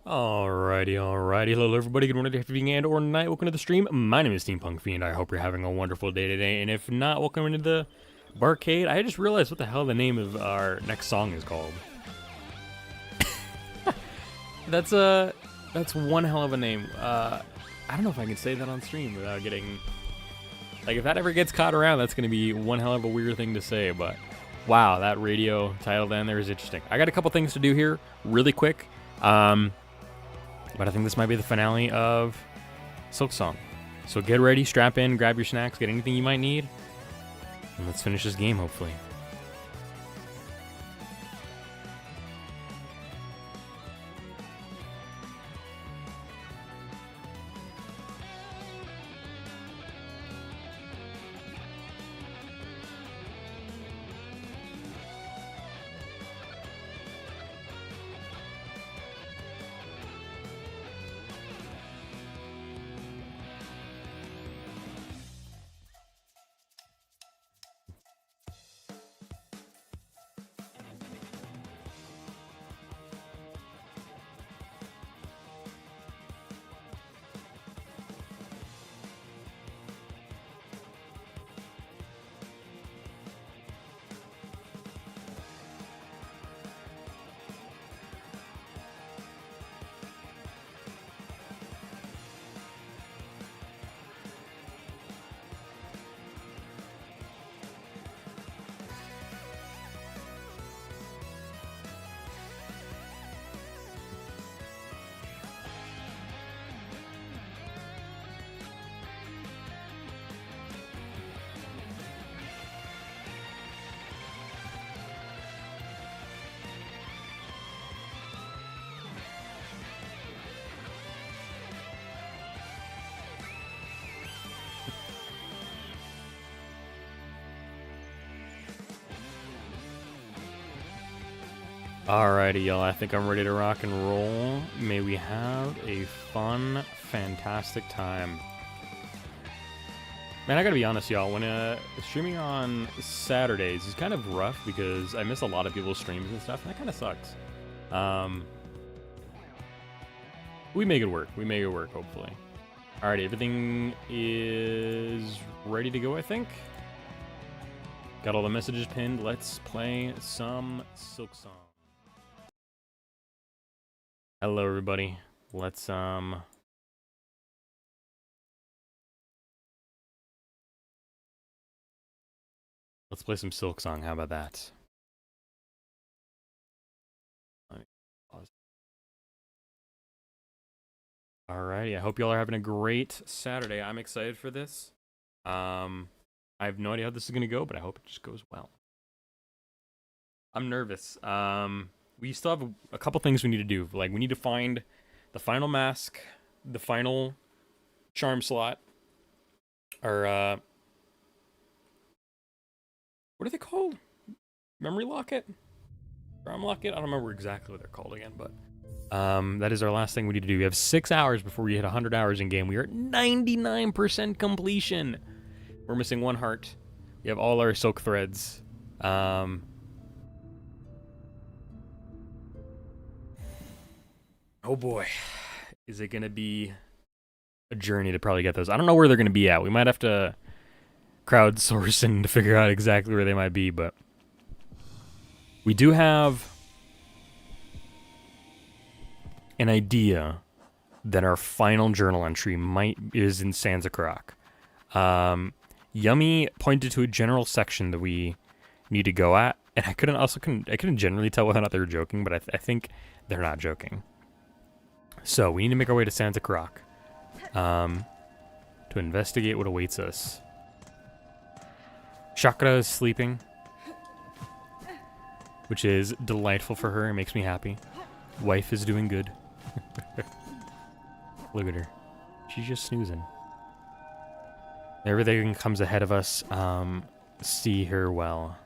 Alrighty. Hello, everybody. Good morning, good afternoon, and or night. Welcome to the stream. My name is Steampunk Fiend. I hope you're having a wonderful day today. And if not, welcome into the Barkade. I just realized what the hell the name of our next song is called. That's one hell of a name. I don't know if I can say that on stream without getting... Like, if that ever gets caught around, that's going to be one hell of a weird thing to say, but... Wow, that radio title down there is interesting. I got a couple things to do here, really quick. But I think this might be the finale of Silksong. So get ready, strap in, grab your snacks, get anything you might need, and let's finish this game, hopefully. Alrighty, y'all, I think I'm ready to rock and roll. May we have a fun, fantastic time. Man, I gotta be honest, y'all, when streaming on Saturdays is kind of rough because I miss a lot of people's streams and stuff, and that kind of sucks. We make it work. We make it work, hopefully. Alrighty, everything is ready to go, I think. Got all the messages pinned. Let's play some Silksong. Hello, everybody. Let's play some Silksong. How about that? Let me pause. Alrighty, I hope y'all are having a great Saturday. I'm excited for this. I have no idea how this is gonna go, but I hope it just goes well. I'm nervous. We still have a couple things we need to do. Like, we need to find the final mask, the final charm slot, or, what are they called? Memory locket? Charm locket? I don't remember exactly what they're called again, but, that is our last thing we need to do. We have 6 hours before we hit 100 hours in game. We are at 99% completion. We're missing one heart. We have all our silk threads. Oh boy, is it gonna be a journey to probably get those? I don't know where they're gonna be at. We might have to crowdsource and to figure out exactly where they might be, but we do have an idea that our final journal entry is in Sanzacroc. Yummy pointed to a general section that we need to go at, and I couldn't generally tell whether or not they were joking, but I think they're not joking. So, we need to make our way to Sanzacroc to investigate what awaits us. Chakra is sleeping, which is delightful for her. It makes me happy. Wife is doing good. Look at her. She's just snoozing. Everything comes ahead of us. See her well.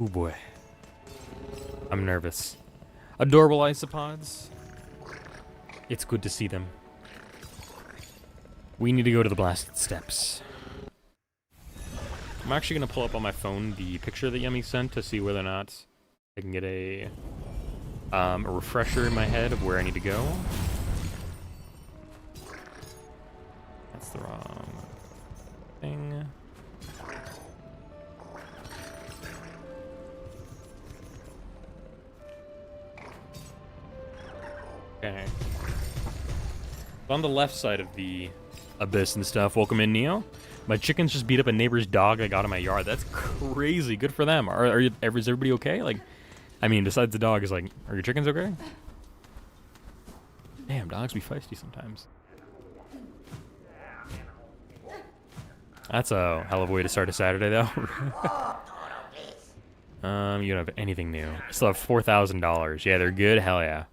Oh boy. I'm nervous. Adorable isopods. It's good to see them. We need to go to the blasted steps. I'm actually going to pull up on my phone the picture that Yummy sent to see whether or not I can get a A refresher in my head of where I need to go. That's the wrong thing. Okay. On the left side of the abyss and stuff. Welcome in, Neo. My chickens just beat up a neighbor's dog I got in my yard. That's crazy. Good for them. Is everybody okay? Like, I mean, besides the dog, is like, are your chickens okay? Damn, dogs be feisty sometimes. That's a hell of a way to start a Saturday, though. You don't have anything new. I still have $4,000. Yeah, they're good. Hell yeah.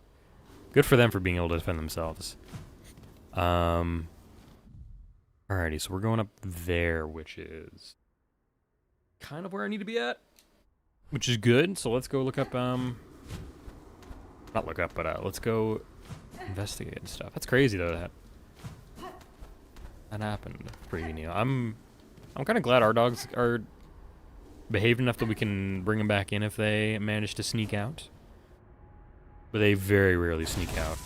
Good for them for being able to defend themselves. Alrighty, so we're going up there, which is kind of where I need to be at, which is good. So let's go look up, not look up, but let's go investigate and stuff. That's crazy though that happened. Pretty neat. I'm kind of glad our dogs are behaved enough that we can bring them back in if they manage to sneak out, but they very rarely sneak out.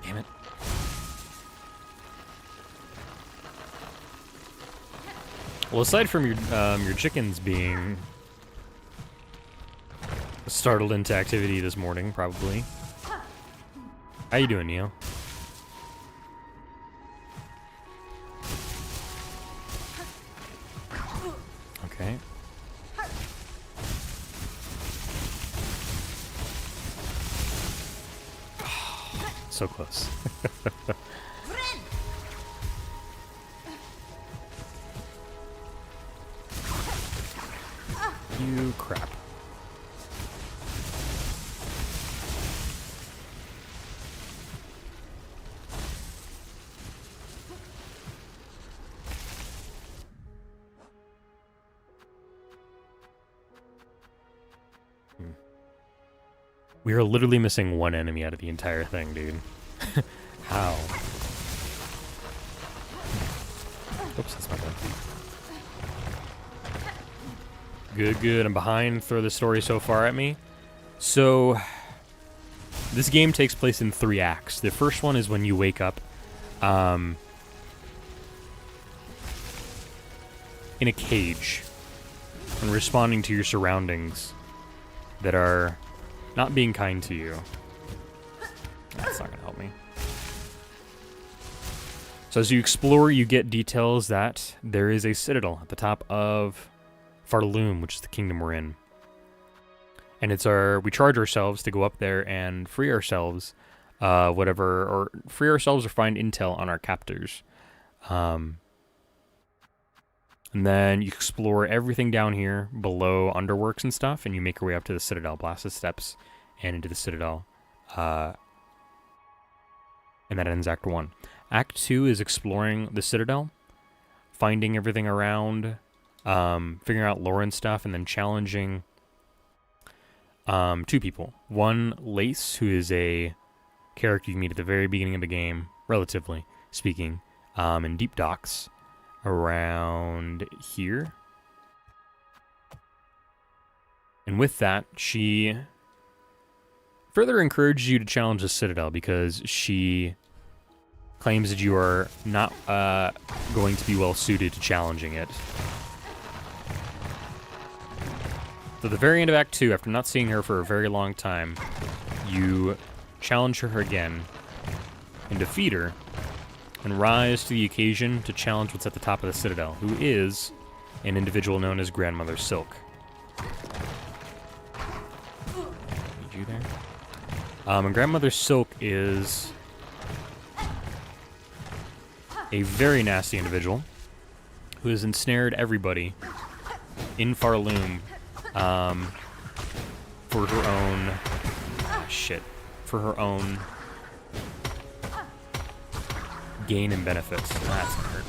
Damn it. Well, aside from your chickens being startled into activity this morning, probably. How you doing, Neil? Okay. So close. You crap. We are literally missing one enemy out of the entire thing, dude. How? Oops, that's my bad. Good, good. I'm behind. Throw the story so far at me. So, this game takes place in 3 acts. The first one is when you wake up in a cage and responding to your surroundings that are not being kind to you. That's not gonna help me. So as you explore, you get details that there is a citadel at the top of Pharloom, which is the kingdom we're in. And it's we charge ourselves to go up there and free ourselves, or find intel on our captors. And then you explore everything down here below underworks and stuff, and you make your way up to the citadel, blast the steps, and into the citadel. And that ends Act 1. Act 2 is exploring the citadel, finding everything around, figuring out lore and stuff, and then challenging 2 people. One, Lace, who is a character you meet at the very beginning of the game, relatively speaking, in Deep Docks, around here. And with that, she further encourages you to challenge the Citadel because she claims that you are not going to be well suited to challenging it. So at the very end of Act 2, after not seeing her for a very long time, you challenge her again and defeat her and rise to the occasion to challenge what's at the top of the Citadel, who is an individual known as Grandmother Silk. Need you there? And Grandmother Silk is a very nasty individual who has ensnared everybody in Pharloom for her own for her own gain and benefits. That's gonna hurt.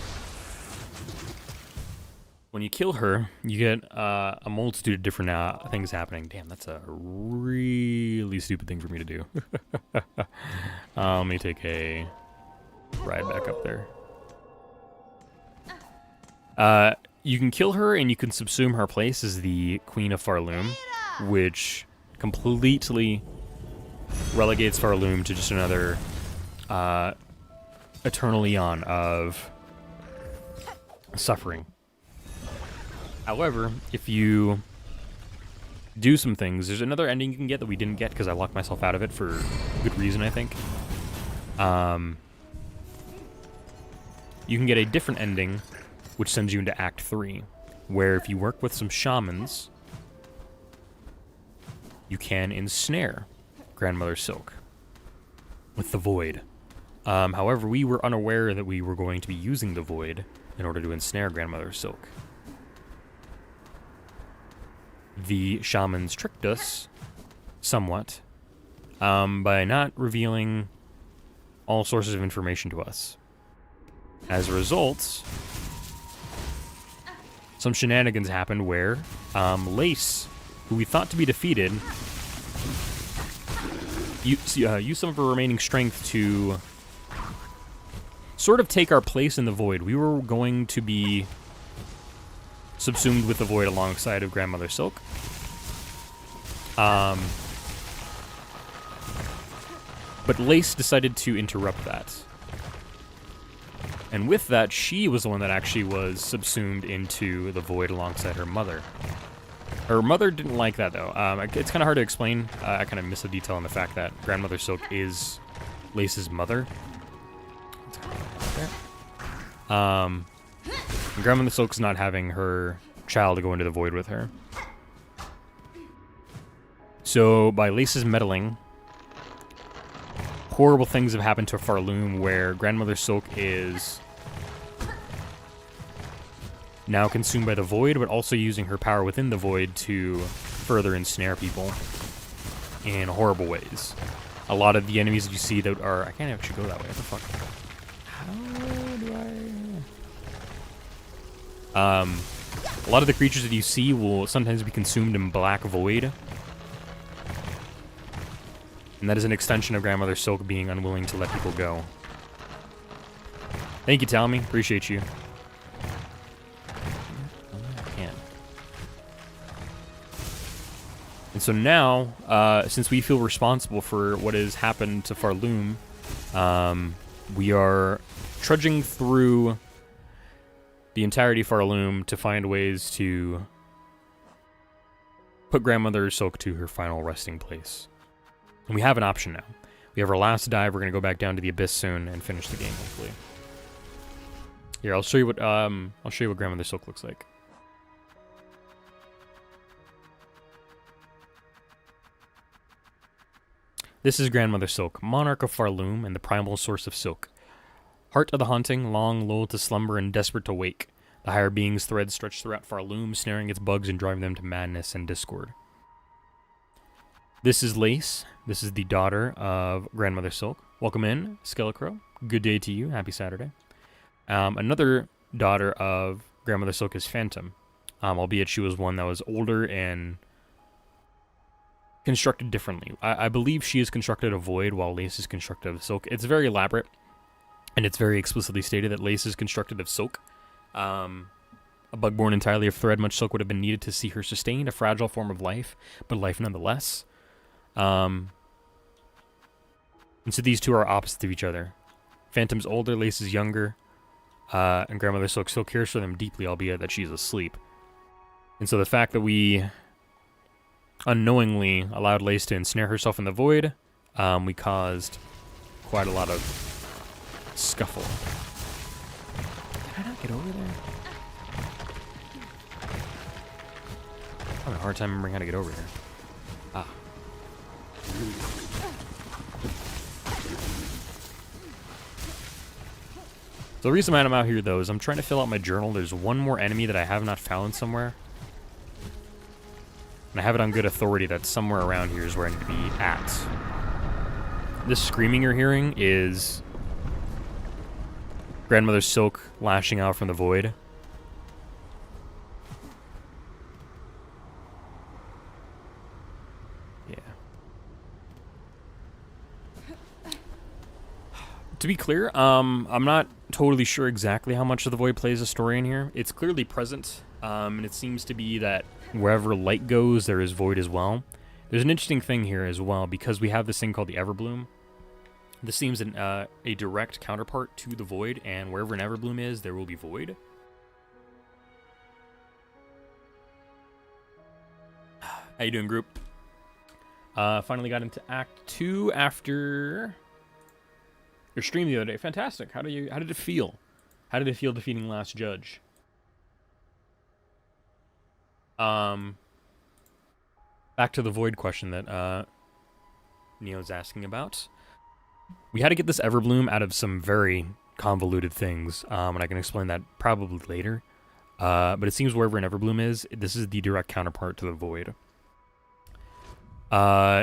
When you kill her, you get a multitude of different things happening. Damn, that's a really stupid thing for me to do. Let me take a ride back up there. You can kill her and you can subsume her place as the Queen of Pharloom, which completely relegates Pharloom to just another eternal eon of suffering. However, if you do some things, there's another ending you can get that we didn't get because I locked myself out of it for good reason, I think. You can get a different ending, which sends you into Act 3, where if you work with some shamans, you can ensnare Grandmother Silk with the Void. However, we were unaware that we were going to be using the Void in order to ensnare Grandmother Silk. The shamans tricked us somewhat by not revealing all sources of information to us. As a result, some shenanigans happened where Lace, who we thought to be defeated, used some of her remaining strength to sort of take our place in the Void. We were going to be subsumed with the Void alongside of Grandmother Silk. But Lace decided to interrupt that. And with that, she was the one that actually was subsumed into the Void alongside her mother. Her mother didn't like that, though. It's kind of hard to explain. I kind of missed a detail in the fact that Grandmother Silk is Lace's mother. Grandmother Silk's not having her child go into the Void with her. So, by Lace's meddling, horrible things have happened to Pharloom, where Grandmother Silk is now consumed by the Void, but also using her power within the Void to further ensnare people in horrible ways. A lot of the enemies that you see that are... I can't actually go that way. What the fuck? How do I... a lot of the creatures that you see will sometimes be consumed in black Void. And that is an extension of Grandmother Silk being unwilling to let people go. Thank you, Talmy. Appreciate you. I can't. And so now, since we feel responsible for what has happened to Pharloom, we are trudging through the entirety of Pharloom to find ways to put Grandmother Silk to her final resting place. And we have an option now. We have our last dive. We're going to go back down to the Abyss soon and finish the game, hopefully. Here, I'll show you what Grandmother Silk looks like. This is Grandmother Silk, monarch of Pharloom and the primal source of silk. Heart of the haunting, long lulled to slumber and desperate to wake. The higher being's threads stretch throughout Pharloom, snaring its bugs and driving them to madness and discord. This is Lace. This is the daughter of Grandmother Silk. Welcome in, Skelecrow. Good day to you. Happy Saturday. Another daughter of Grandmother Silk is Phantom, albeit she was one that was older and constructed differently. I believe she is constructed of Void while Lace is constructed of Silk. It's very elaborate, and it's very explicitly stated that Lace is constructed of Silk. A bug born entirely of thread, much silk would have been needed to see her sustained, a fragile form of life, but life nonetheless. And so these two are opposite of each other. Phantom's older, Lace is younger, and Grandmother Silk still cares for them deeply, albeit that she's asleep. And so the fact that we unknowingly allowed Lace to ensnare herself in the Void, we caused quite a lot of scuffle. Did I not get over there? I'm having a hard time remembering how to get over here. Ah. So the reason I'm out here, though, is I'm trying to fill out my journal. There's one more enemy that I have not found somewhere. And I have it on good authority that somewhere around here is where I need to be at. This screaming you're hearing is Grandmother Silk lashing out from the Void. To be clear, I'm not totally sure exactly how much of the void plays a story in here. It's clearly present, and it seems to be that wherever light goes, there is void as well. There's an interesting thing here as well, because we have this thing called the Everbloom. This seems a direct counterpart to the void, and wherever an Everbloom is, there will be void. How you doing, group? Finally got into Act 2 after your stream the other day. Fantastic. How did it feel? How did it feel defeating Last Judge? Back to the void question that Neo's asking about. We had to get this Everbloom out of some very convoluted things, and I can explain that probably later. But it seems wherever an Everbloom is, this is the direct counterpart to the void.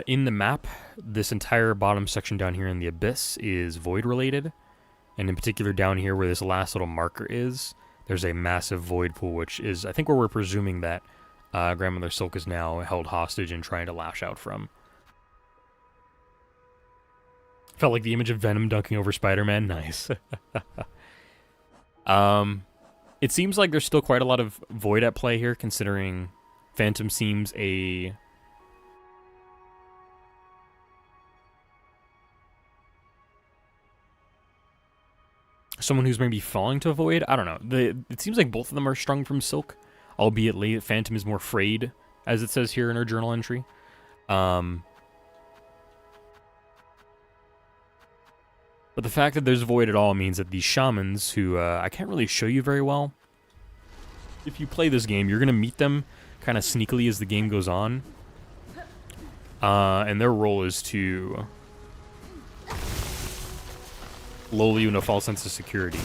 In the map, this entire bottom section down here in the Abyss is void related, and in particular down here where this last little marker is, there's a massive void pool, which is, I think, where we're presuming that Grandmother Silk is now held hostage and trying to lash out from. Felt like the image of Venom dunking over Spider-Man. Nice. It seems like there's still quite a lot of void at play here, considering Phantom seems someone who's maybe falling to a void. I don't know. It seems like both of them are strung from Silk, albeit late. Phantom is more frayed, as it says here in her journal entry. But the fact that there's void at all means that these shamans, who I can't really show you very well, if you play this game, you're going to meet them kind of sneakily as the game goes on. And their role is to lull you in a false sense of security.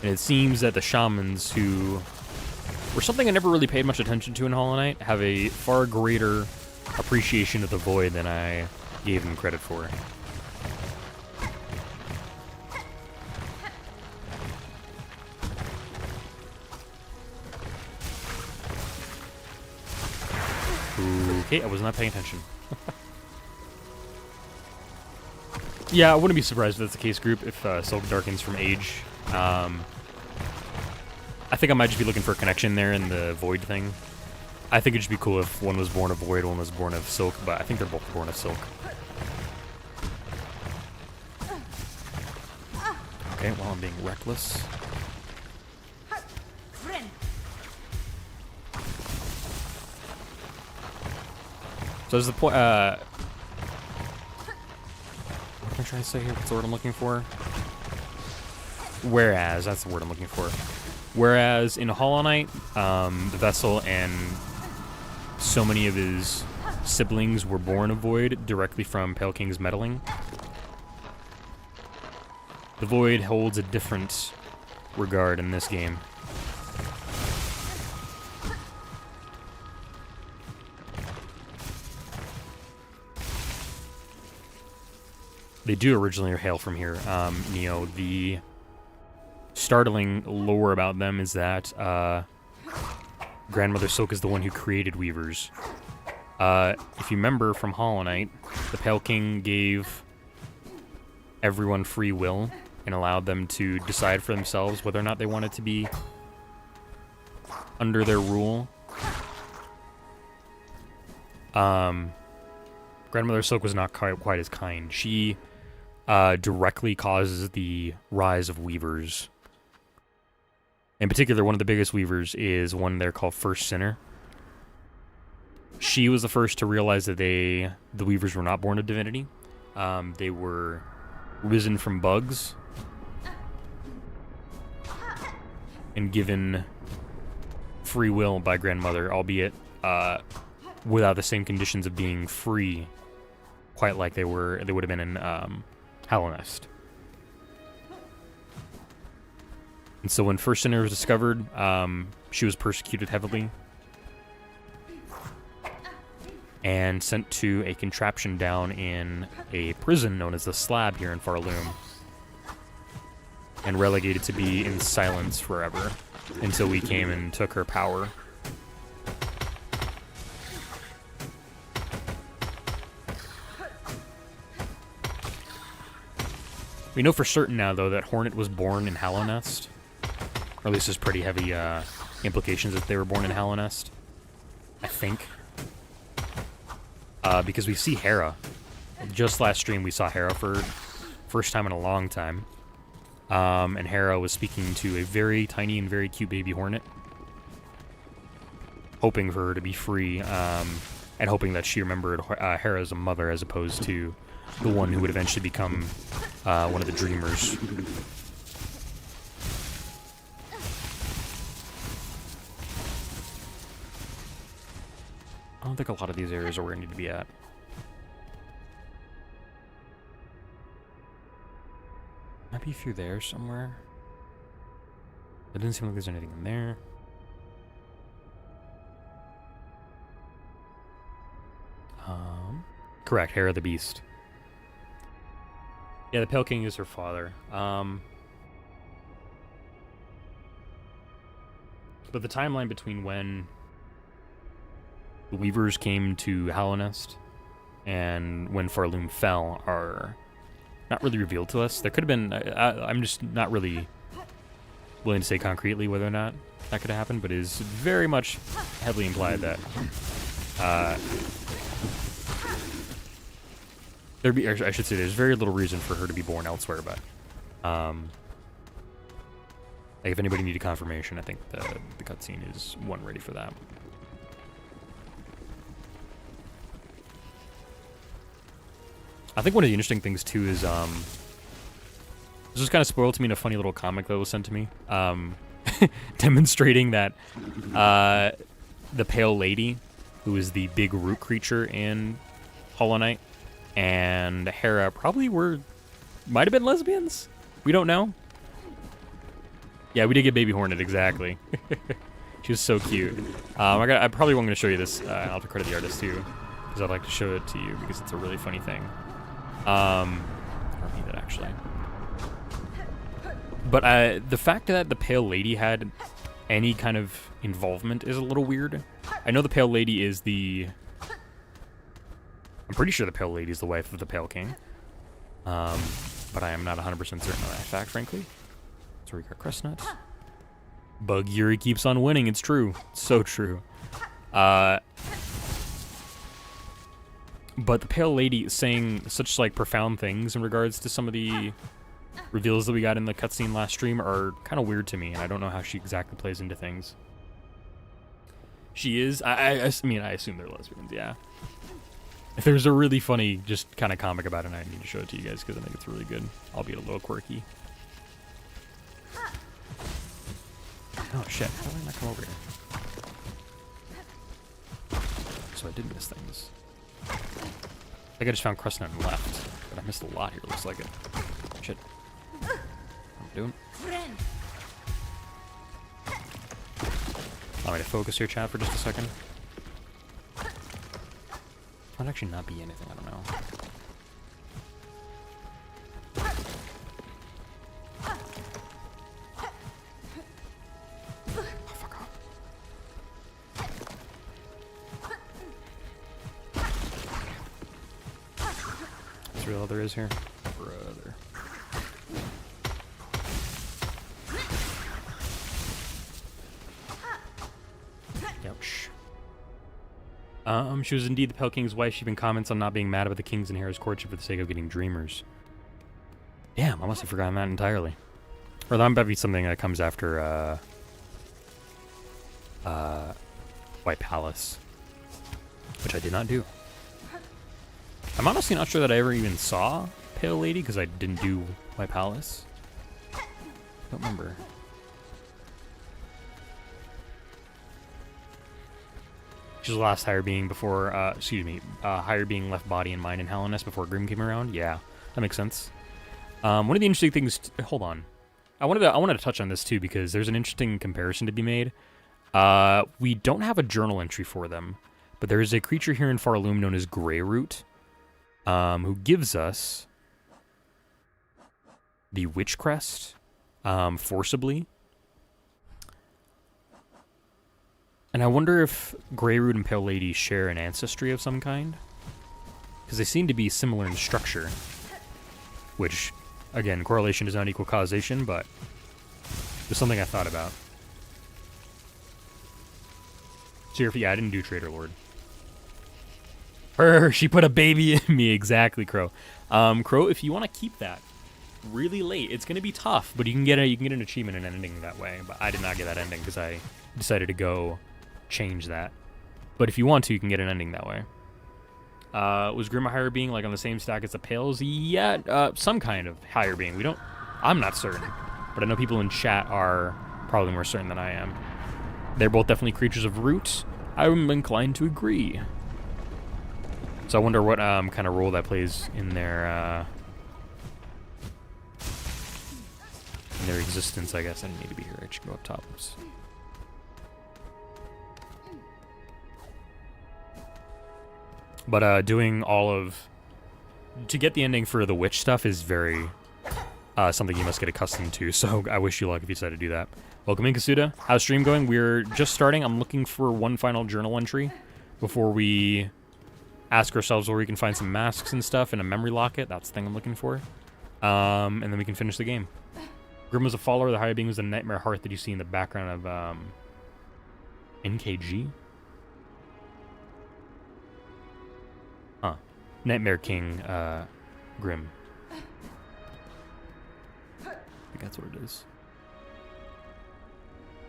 And it seems that the shamans, who were something I never really paid much attention to in Hollow Knight, have a far greater appreciation of the void than I gave them credit for. Okay, I was not paying attention. Yeah, I wouldn't be surprised if that's the case, group, if Silk darkens from age. I think I might just be looking for a connection there in the void thing. I think it'd just be cool if one was born of void, one was born of Silk, but I think they're both born of Silk. Okay, well, I'm being reckless. So there's the point, what am I trying to say here? What's the word I'm looking for? Whereas, that's the word I'm looking for. Whereas in Hollow Knight, the Vessel and so many of his siblings were born of Void directly from Pale King's meddling, the Void holds a different regard in this game. They do originally hail from here, Neo. The startling lore about them is that Grandmother Silk is the one who created Weavers. If you remember from Hollow Knight, the Pale King gave everyone free will and allowed them to decide for themselves whether or not they wanted to be under their rule. Grandmother Silk was not quite as kind. She directly causes the rise of Weavers. In particular, one of the biggest Weavers is one they're called First Sinner. She was the first to realize that the Weavers were not born of divinity. They were risen from bugs and given free will by Grandmother, albeit without the same conditions of being free, quite like they would have been in Hallow Nest. And so when First Sinner was discovered, she was persecuted heavily and sent to a contraption down in a prison known as the Slab here in Pharloom, and relegated to be in silence forever until we came and took her power. We know for certain now, though, that Hornet was born in Hallownest. Or at least there's pretty heavy implications that they were born in Hallownest. I think. Because we see Hera. Just last stream, we saw Hera for first time in a long time. And Hera was speaking to a very tiny and very cute baby Hornet. Hoping for her to be free, and hoping that she remembered Hera as a mother as opposed to the one who would eventually become one of the Dreamers. I don't think a lot of these areas are where I need to be at. Might be through there somewhere. It doesn't seem like there's anything in there. Correct, Hera the Beast. Yeah, the Pale King is her father. But the timeline between when the Weavers came to Hallownest and when Pharloom fell are not really revealed to us. There could have been... I'm just not really willing to say concretely whether or not that could have happened, but it is very much heavily implied that... I should say there's very little reason for her to be born elsewhere, but like if anybody needed confirmation, I think the cutscene is one ready for that. I think one of the interesting things too is this was kind of spoiled to me in a funny little comic that was sent to me, demonstrating that the Pale Lady, who is the big root creature in Hollow Knight, and Hera probably might have been lesbians? We don't know. Yeah, we did get Baby Hornet, exactly. She was so cute. I probably won't going to show you this. I'll have to credit the artist too, because I'd like to show it to you because it's a really funny thing. I don't need that actually. But the fact that the Pale Lady had any kind of involvement is a little weird. I know the Pale Lady is I'm pretty sure the Pale Lady is the wife of the Pale King. But I am not 100% certain of that fact, frankly. So we got Crestnut. Bug Yuri keeps on winning, it's true. It's so true. But the Pale Lady is saying such like profound things in regards to some of the reveals that we got in the cutscene last stream are kind of weird to me, and I don't know how she exactly plays into things. She is. I mean, I assume they're lesbians, yeah. If there's a really funny, just kind of comic about it, I need to show it to you guys because I think it's really good, albeit a little quirky. Oh shit, how did I not come over here? So I did miss things. I think I just found Crestnut and left, but I missed a lot here, looks like it. Shit. What am I doing? Allow me to focus here, chat, for just a second. Might actually not be anything, I don't know. Oh, fuck off. That's really all there is here? Brother. Ouch. She was indeed the Pale King's wife. She even comments on not being mad about the King's and Hera's courtship for the sake of getting Dreamers. Damn, I must have forgotten that entirely. Or that might be something that comes after, White Palace. Which I did not do. I'm honestly not sure that I ever even saw Pale Lady, because I didn't do White Palace. I don't remember. She's the last higher being before, higher being left body and mind in Hallownest before Grim came around. Yeah, that makes sense. One of the interesting things, hold on. I wanted to touch on this too because there's an interesting comparison to be made. We don't have a journal entry for them, but there is a creature here in Pharloom known as Greyroot, who gives us the Witch Crest, forcibly. And I wonder if Greyroot and Pale Lady share an ancestry of some kind. Because they seem to be similar in structure. Which Again, correlation does not equal causation, but it's something I thought about. Yeah, I didn't do Trader Lord. She put a baby in me. Exactly, Crow. Crow, if you want to keep that really late, it's gonna be tough, but you can get an achievement and an ending that way. But I did not get that ending because I decided to go change that. But if you want to, you can get an ending that way. Was Grim a higher being, like on the same stack as the Pales? Yeah, some kind of higher being. I'm not certain, but I know people in chat are probably more certain than I am. They're both definitely creatures of root. I'm inclined to agree. So I wonder what kind of role that plays in their existence, I guess. I didn't need to be here. I should go up top. Oops. But doing to get the ending for the witch stuff is very something you must get accustomed to. So I wish you luck if you decide to do that. Welcome in, Kasuda. How's stream going? We're just starting. I'm looking for one final journal entry before we ask ourselves where we can find some masks and stuff and a memory locket. That's the thing I'm looking for. And then we can finish the game. Grim was a follower. The higher being was the nightmare heart that you see in the background of NKG. Huh. Nightmare King Grim. I think that's what it is.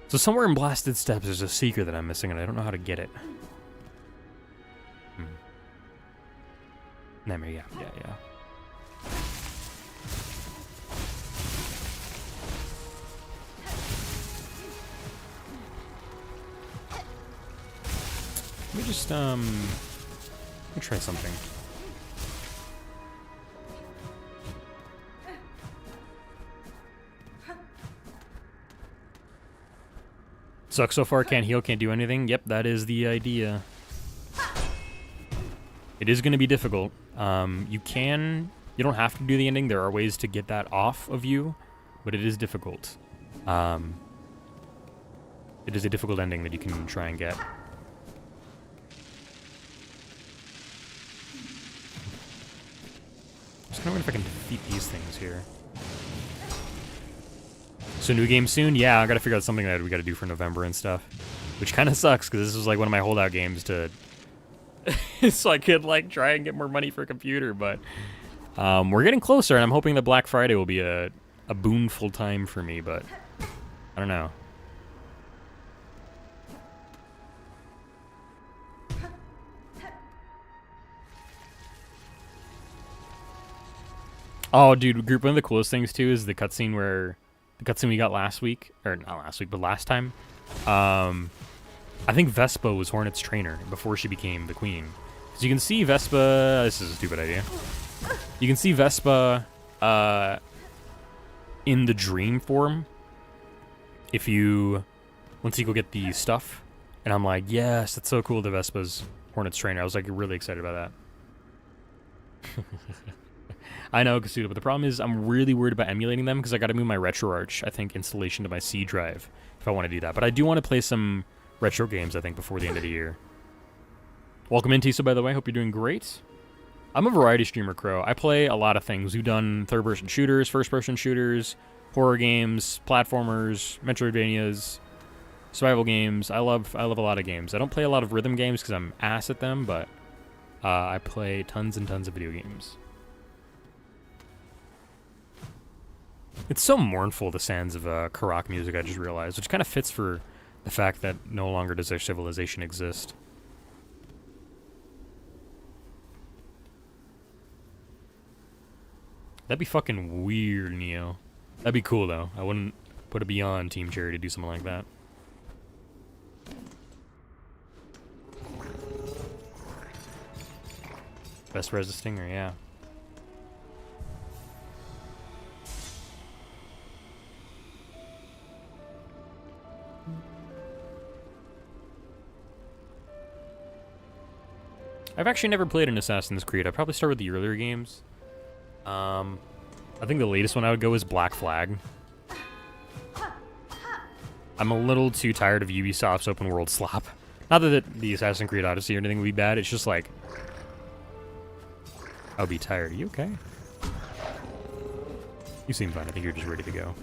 So somewhere in Blasted Steps there's a secret that I'm missing and I don't know how to get it. Nightmare, yeah. Let me just, let me try something. Sucks so far, can't heal, can't do anything. Yep, that is the idea. It is going to be difficult. You don't have to do the ending. There are ways to get that off of you, but it is difficult. It is a difficult ending that you can try and get. Just kind of wonder if I can defeat these things here. So new game soon? Yeah, I gotta figure out something that we gotta do for November and stuff. Which kind of sucks, because this was like one of my holdout games to... so I could like try and get more money for a computer, but... we're getting closer, and I'm hoping that Black Friday will be a boonful time for me, but... I don't know. Oh, dude, group, one of the coolest things, too, is the cutscene where... The cutscene we got last week, or not last week, but last time. I think Vespa was Hornet's trainer before she became the queen. Because you can see Vespa... This is a stupid idea. You can see Vespa in the dream form if you... Once you go get the stuff. And I'm like, yes, that's so cool that Vespa's Hornet's trainer. I was like really excited about that. I know, Kasuda, but the problem is I'm really worried about emulating them because I got to move my RetroArch, I think, installation to my C drive if I want to do that. But I do want to play some retro games, I think, before the end of the year. Welcome in, Tiso, by the way. Hope you're doing great. I'm a variety streamer, Crow. I play a lot of things. We've done third-person shooters, first-person shooters, horror games, platformers, Metroidvanias, survival games. I love a lot of games. I don't play a lot of rhythm games because I'm ass at them, but I play tons and tons of video games. It's so mournful, the sounds of Karak music, I just realized, which kind of fits for the fact that no longer does their civilization exist. That'd be fucking weird, Neo. That'd be cool, though. I wouldn't put it beyond Team Cherry to do something like that. Best resisting, or yeah. I've actually never played an Assassin's Creed. I'd probably start with the earlier games. I think the latest one I would go is Black Flag. I'm a little too tired of Ubisoft's open world slop. Not that the Assassin's Creed Odyssey or anything would be bad, it's just like... I'll be tired. Are you okay? You seem fine. I think you're just ready to go.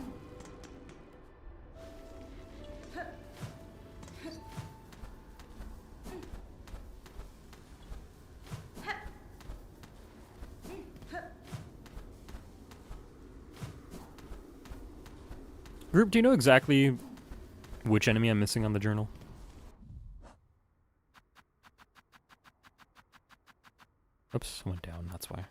Group, do you know exactly which enemy I'm missing on the journal? Oops, went down, that's why.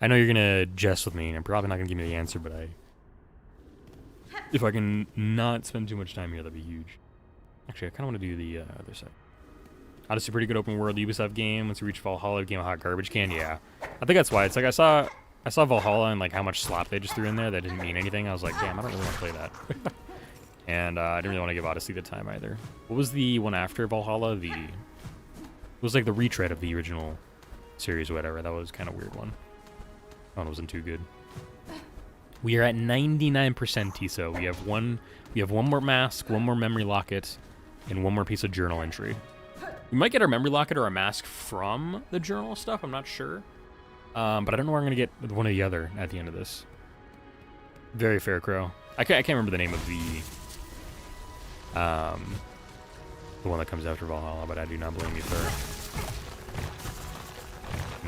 I know you're gonna jest with me, and I'm probably not gonna give me the answer, but if I can not spend too much time here, that'd be huge. Actually, I kinda wanna do the other side. Honestly, pretty good open world Ubisoft game. Once you reach Valhalla, game of hot garbage can. Yeah, I think that's why. It's like I saw Valhalla and like how much slop they just threw in there. That didn't mean anything. I was like, damn, I don't really want to play that. And I didn't really want to give Odyssey the time either. What was the one after Valhalla? It was like the retread of the original series or whatever. That was kind of weird one. That one wasn't too good. We are at 99% TSO. We have one more mask, one more memory locket, and one more piece of journal entry. We might get our memory locket or a mask from the journal stuff. I'm not sure. But I don't know where I'm going to get one or the other at the end of this. Very fair, Crow. I can't remember the name of the one that comes after Valhalla, but I do not blame you for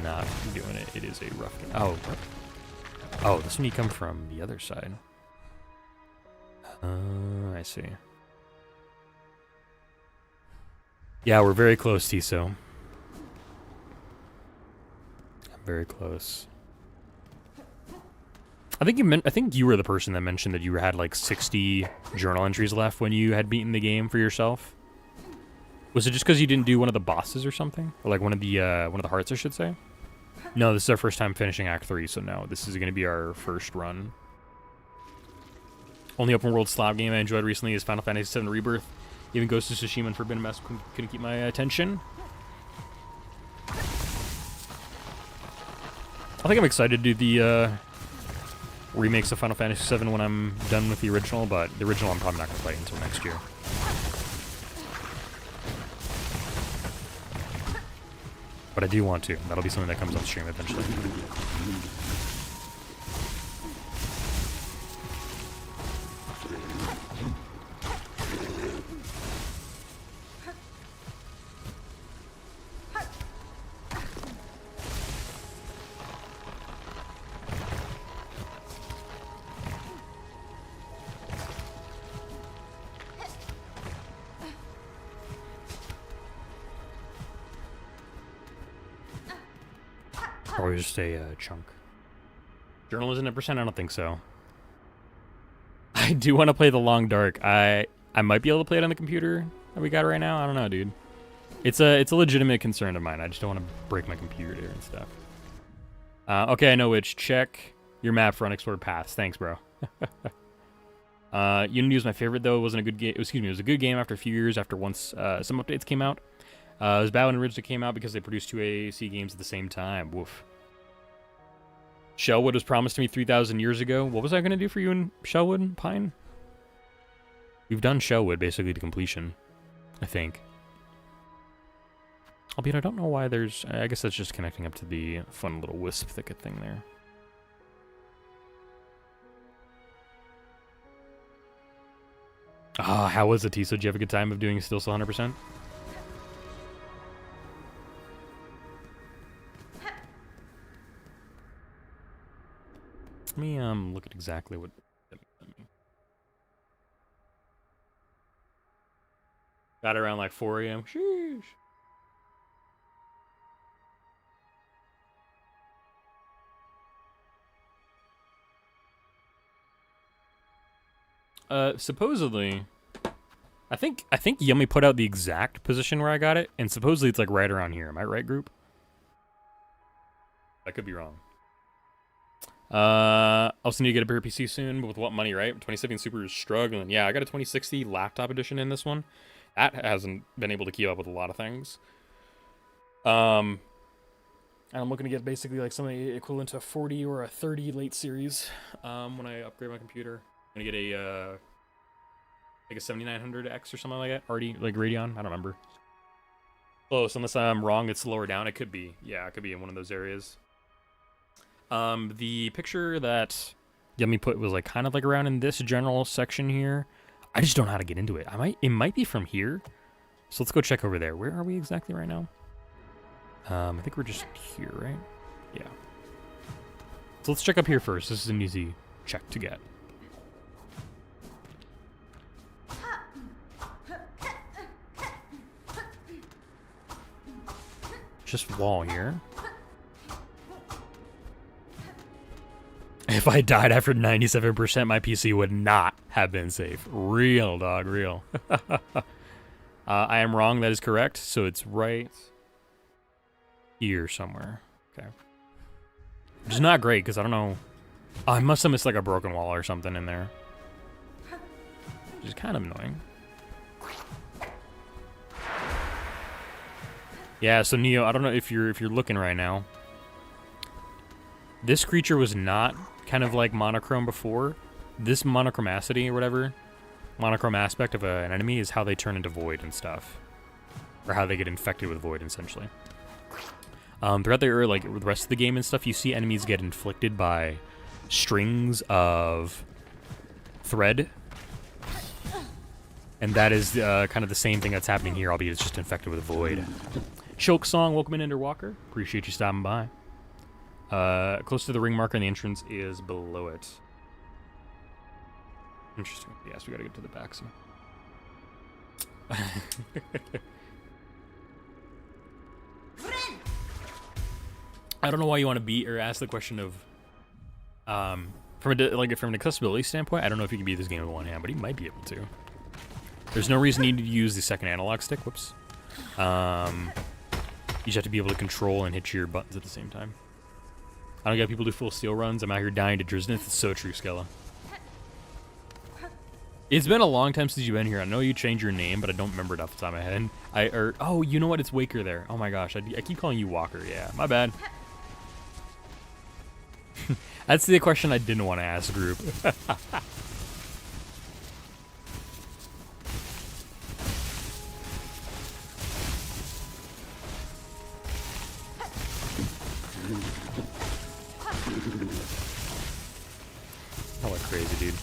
not doing it. It is a rough game. Oh, what? Oh, this one you come from the other side. I see. Yeah, we're very close, Tiso. Very close. I think you were the person that mentioned that you had like 60 journal entries left when you had beaten the game for yourself. Was it just because you didn't do one of the bosses or something, or like one of the hearts, I should say? No, this is our first time finishing Act 3, so no, this is going to be our first run. Only open world slab game I enjoyed recently is Final Fantasy VII Rebirth. Even Ghost of Tsushima and Forbidden West couldn't keep my attention. I think I'm excited to do the remakes of Final Fantasy VII when I'm done with the original, but the original I'm probably not going to play until next year. But I do want to. That'll be something that comes on stream eventually. Or just a chunk. Journal isn't a percent? I don't think so. I do want to play The Long Dark. I might be able to play it on the computer that we got right now. I don't know, dude. It's a legitimate concern of mine. I just don't want to break my computer and stuff. Okay, I know which. Check your map for unexplored paths. Thanks, bro. Unity was my favorite, though. It wasn't a good game. Excuse me, it was a good game after a few years after once some updates came out. It was bad when originally came out because they produced two AAC games at the same time. Woof. Shellwood was promised to me 3,000 years ago. What was I going to do for you in Shellwood, Pine? We've done Shellwood basically to completion, I think. Albeit I don't know why there's... I guess that's just connecting up to the fun little wisp thicket thing there. Ah, how was it, Tiso? Did you have a good time of doing Still 100%? Let me look at exactly what... Got around like 4 a.m. Sheesh. Supposedly, I think Yummy put out the exact position where I got it, and supposedly it's like right around here. Am I right, group? I could be wrong. Also need to get a better PC soon, but with what money, right? 2070 Super is struggling. Yeah, I got a 2060 laptop edition in this one. That hasn't been able to keep up with a lot of things. And I'm looking to get basically like something equivalent to a 40 or a 30 late series when I upgrade my computer. I'm gonna get a like a 7900X or something like that. Already like Radeon, I don't remember. Close, unless I'm wrong, it's lower down. It could be. Yeah, it could be in one of those areas. The picture that Yummy put was like kind of like around in this general section here. I just don't know how to get into it. It might be from here. So let's go check over there. Where are we exactly right now? I think we're just here, right? Yeah. So let's check up here first. This is an easy check to get. Just wall here. If I died after 97%, my PC would not have been safe. Real, dog, real. I am wrong. That is correct. So it's right here somewhere. Okay. Which is not great, because I don't know. Oh, I must have missed like a broken wall or something in there. Which is kind of annoying. Yeah, so Neo, I don't know if you're looking right now. This creature was not kind of like monochrome before. This monochromacity or whatever, monochrome aspect of an enemy is how they turn into void and stuff. Or how they get infected with void, essentially. Throughout the rest of the game and stuff, you see enemies get inflicted by strings of thread. And that is kind of the same thing that's happening here, albeit it's just infected with void. Silksong, welcome in, Enderwalker. Appreciate you stopping by. Close to the ring marker, and the entrance is below it. Interesting. Yes, we gotta get to the back, so. I don't know why you want to beat or ask the question of, from an accessibility standpoint, I don't know if you can beat this game with one hand, but he might be able to. There's no reason you need to use the second analog stick. Whoops. You just have to be able to control and hit your buttons at the same time. I don't get people do full steel runs. I'm out here dying to Drisnith. It's so true, Skella. It's been a long time since you've been here. I know you changed your name, but I don't remember it off the top of my head. Oh, you know what? It's Waker there. Oh my gosh. I keep calling you Walker. Yeah, my bad. That's the question I didn't want to ask, group. Hella crazy, dude.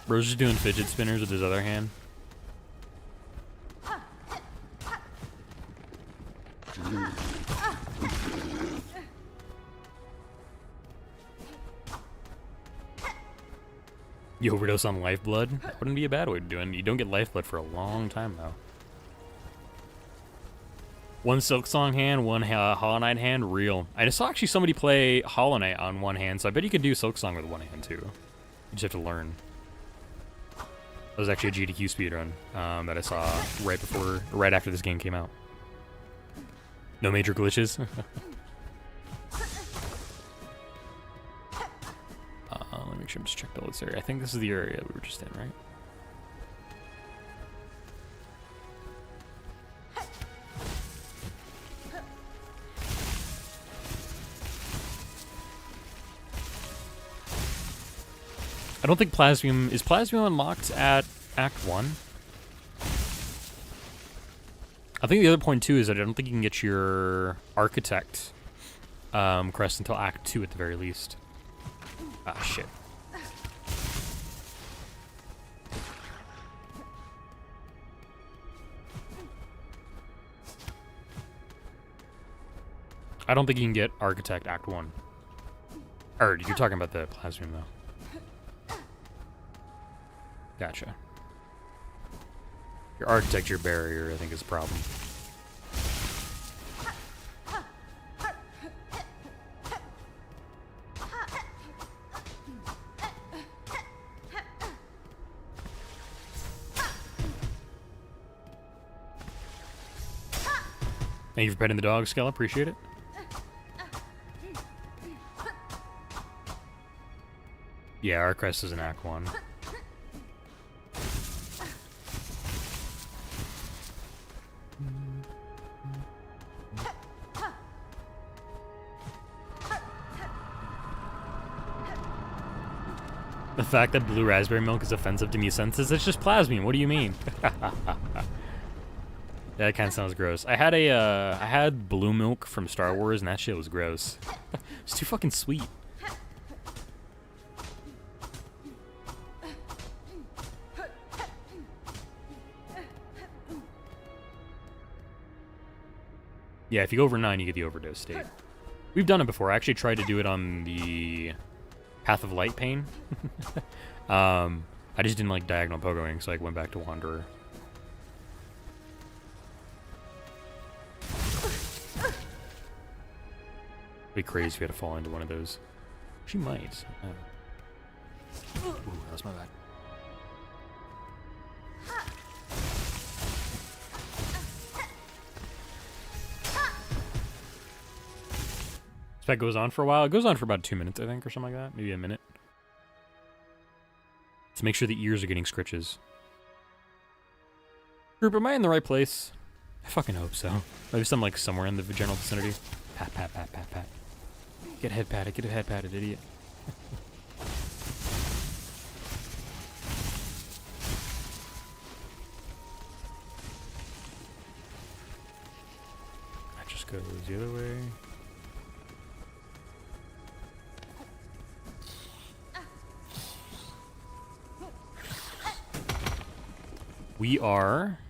Bro's just doing fidget spinners with his other hand. You overdose on lifeblood? That wouldn't be a bad way to do it. You don't get lifeblood for a long time, though. One Silksong hand, one Hollow Knight hand, real. I just saw actually somebody play Hollow Knight on one hand, so I bet you could do Silksong with one hand, too. You just have to learn. That was actually a GDQ speedrun that I saw right after this game came out. No major glitches. Let me make sure I'm just checked out this area. I think this is the area we were just in, right? I don't think Plasmium... Is Plasmium unlocked at Act 1? I think the other point, too, is that I don't think you can get your Architect crest until Act 2 at the very least. Ah, shit. I don't think you can get Architect Act 1. Or, you're talking about the Plasmium, though. Gotcha. Your architecture barrier, I think, is a problem. Thank you for petting the dog, Skella. Appreciate it. Yeah, our crest is in Act 1. The fact that blue raspberry milk is offensive to me senses, it's just plasmine. What do you mean? That kind of sounds gross. I had blue milk from Star Wars, and that shit was gross. It's too fucking sweet. Yeah, if you go over 9, you get the overdose state. We've done it before. I actually tried to do it on the Path of Light Pain. I just didn't like diagonal pogoing, so I went back to Wanderer. It'd be crazy if we had to fall into one of those. She might. Ooh, that was my bad. This fight goes on for a while. It goes on for about 2 minutes, I think, or something like that. Maybe a minute. Let's make sure the ears are getting scritches. Group, am I in the right place? I fucking hope so. Maybe some like somewhere in the general vicinity. Pat, pat, pat, pat, pat. Get head patted, idiot. That just goes the other way. We are,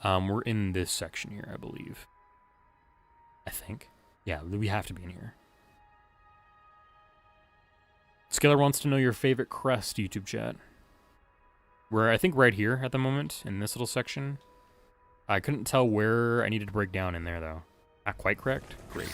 we're in this section here, I believe. I think. Yeah, we have to be in here. Scalar wants to know your favorite crest, YouTube chat. We're, I think, right here at the moment, in this little section. I couldn't tell where I needed to break down in there, though. Not quite correct? Great.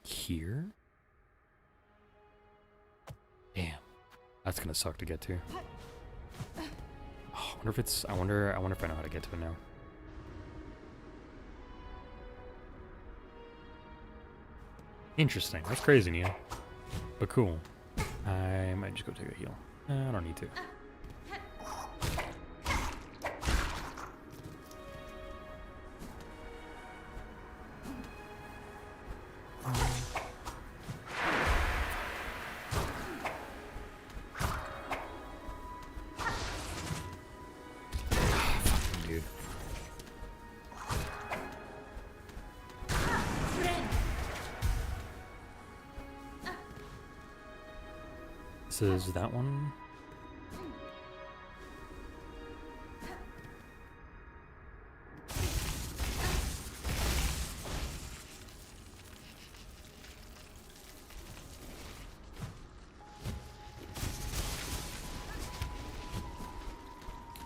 Here? Damn. That's gonna suck to get to. Oh, I wonder if it's, I wonder if I know how to get to it now. Interesting. That's crazy, Neil. But cool. I might just go take a heal. I don't need to. This is that one.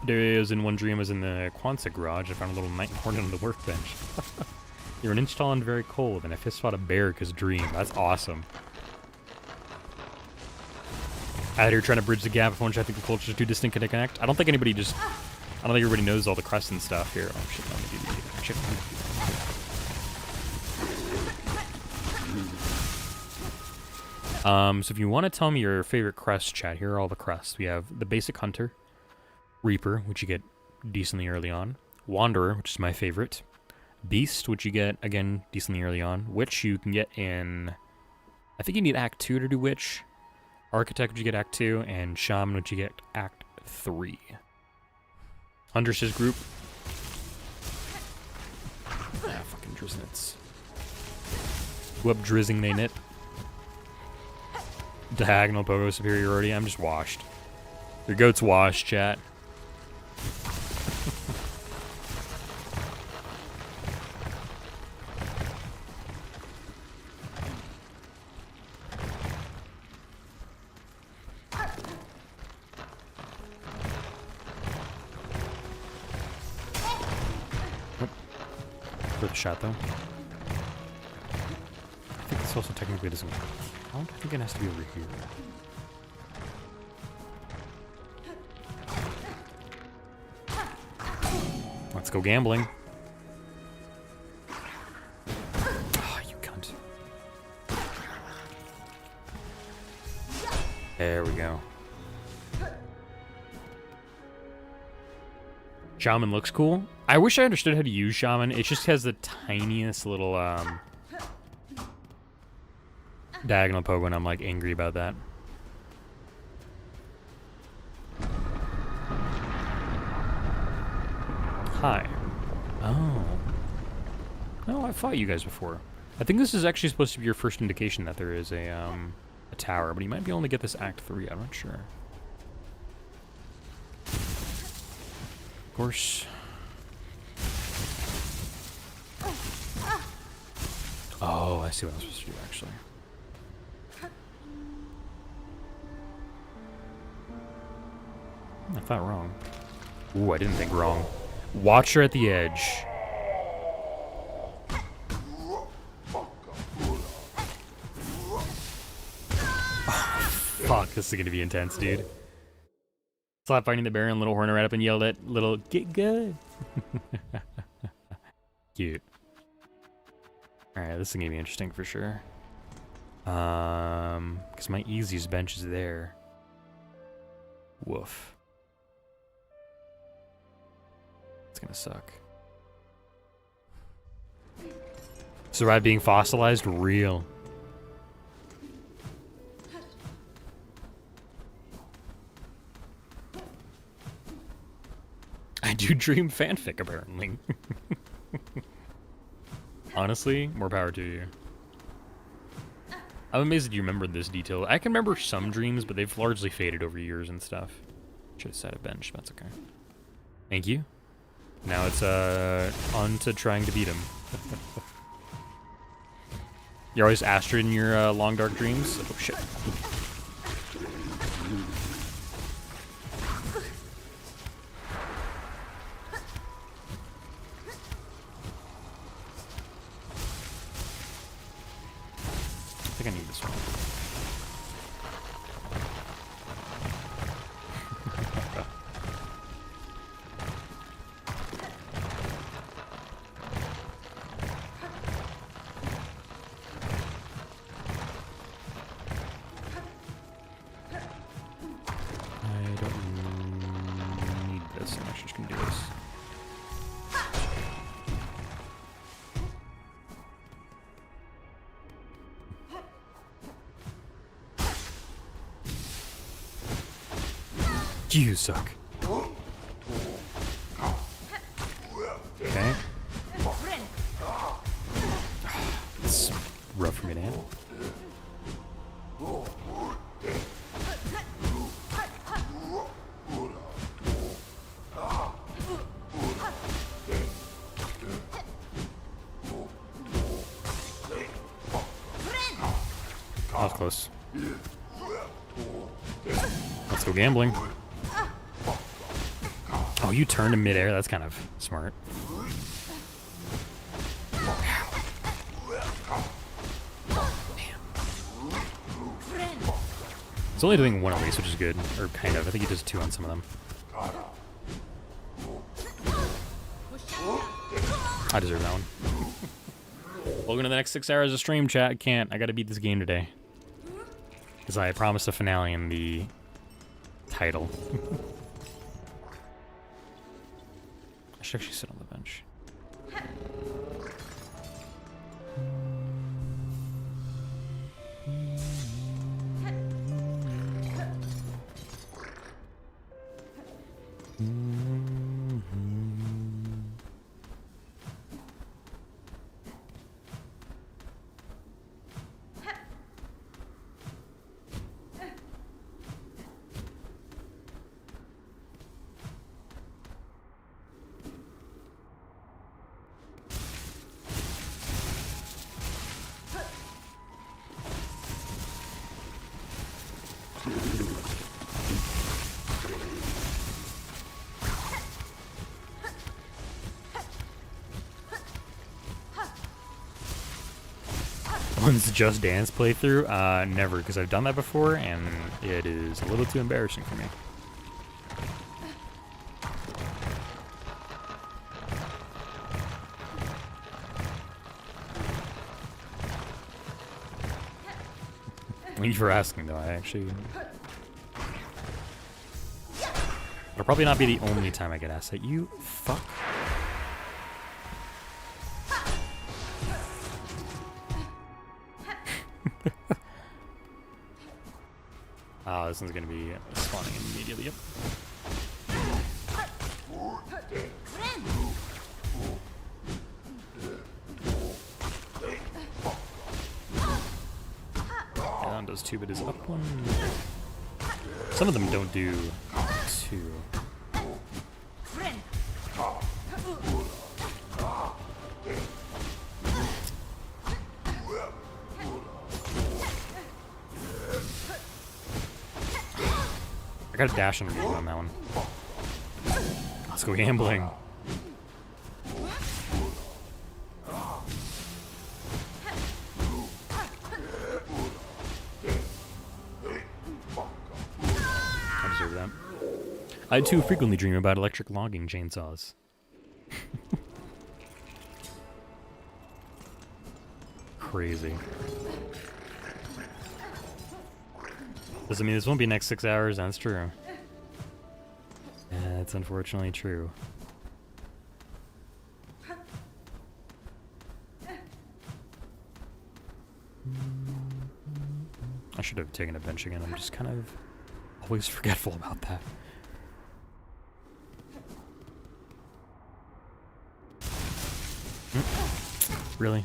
Days in one dream was in the Quonset garage. I found a little night horn on the workbench. You're an inch tall and very cold, and I fist fought a bear because dream. That's awesome. Out here trying to bridge the gap of one I think the cultures are too distinct to connect. I don't think anybody just... I don't think everybody knows all the crests and stuff here. Oh shit, I'm gonna do the... Shit, so if you want to tell me your favorite crest, chat, here are all the crests. We have the basic Hunter, Reaper, which you get decently early on, Wanderer, which is my favorite, Beast, which you get, again, decently early on, Witch you can get in... I think you need Act 2 to do Witch, Architect, which you get Act 2, and Shaman, which you get Act 3. Hunter's his group. Ah, fucking Driznits. Whoop drizzing they knit. Diagonal pogo superiority. I'm just washed. Your goat's washed, chat. Good shot though. This also technically doesn't... I don't think it has to be over here. Let's go gambling. Oh, you cunt. There we go. Shaman looks cool. I wish I understood how to use Shaman. It just has the tiniest little diagonal poke when I'm like angry about that. Hi. Oh. No, I fought you guys before. I think this is actually supposed to be your first indication that there is a tower, but you might be able to get this Act 3. I'm not sure. Of course. Oh, I see what I'm supposed to do, actually. I thought wrong. Ooh, I didn't think wrong. Watcher at the edge. Fuck, this is gonna be intense, dude. Slap fighting the Baron, little Horner right up and yelled at little get good. Cute. Alright, this is gonna be interesting for sure. Because my easiest bench is there. Woof. It's gonna suck. Survive being fossilized? Real. I do dream fanfic, apparently. Honestly, more power to you. I'm amazed that you remembered this detail. I can remember some dreams, but they've largely faded over years and stuff. Should have set a bench, but that's okay. Thank you. Now it's on to trying to beat him. You're always Astrid in your long dark dreams? Oh shit. I think I need this one. I don't need this. I'm actually just gonna do this. You suck. Okay. It's rough for me to handle. That was close. Let's go gambling. Oh, you turned in midair. That's kind of smart. It's only doing one at least, which is good. Or kind of. I think he does 2 on some of them. I deserve that one. Welcome to the next 6 hours of stream, chat. I can't. I gotta beat this game today. Because I promised a finale in the title. I should actually sit on the bench. One's Just Dance playthrough? Never, because I've done that before, and it is a little too embarrassing for me. Thank you for asking, though. I actually... It'll probably not be the only time I get asked that. You fuck. Oh, this one's gonna be spawning immediately. Yep. Yeah, does two, but is up one. Some of them don't do two. I got a dash and on that one. Let's go gambling. I deserve that. I too frequently dream about electric logging chainsaws. Crazy. Doesn't mean this won't be next 6 hours, that's true. Yeah, that's unfortunately true. I should have taken a bench again, I'm just kind of always forgetful about that. Really?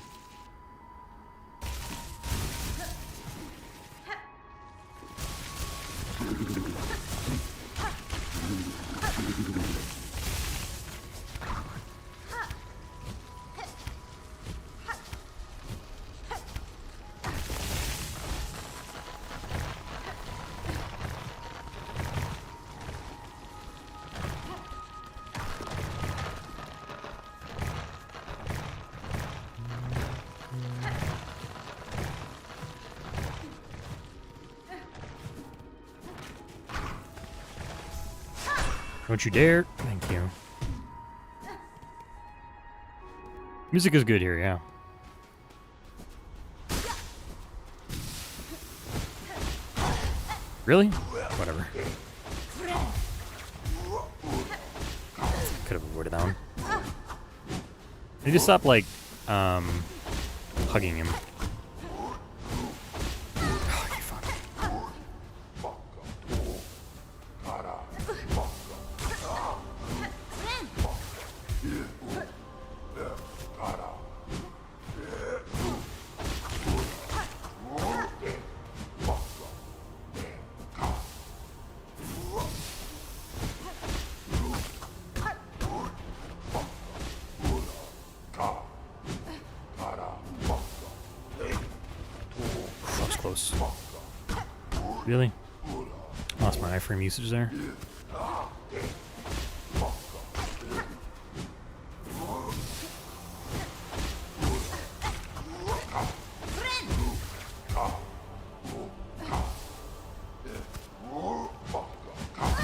Don't you dare. Thank you. Music is good here, yeah. Really? Whatever. Could have avoided that one. I need to stop, like, hugging him. Oh, you fuck. Close. Really? Lost my iframe usage there.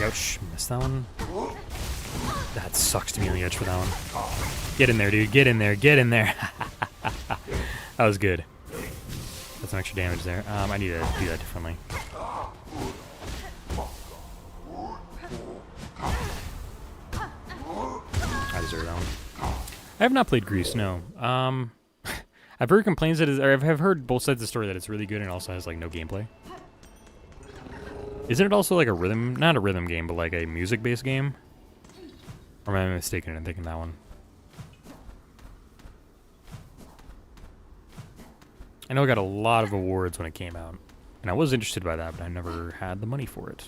Ouch, missed that one. That sucks to be on the edge for that one. Get in there, dude. Get in there. Get in there. That was good. That's some extra damage there. I need to do that differently. I deserve that one. I have not played Grease, no. I've heard complaints that I've heard both sides of the story that it's really good and also has like no gameplay. Isn't it also like a rhythm, not a rhythm game, but like a music-based game? Or am I mistaken in thinking that one? I know I got a lot of awards when it came out, and I was interested by that, but I never had the money for it.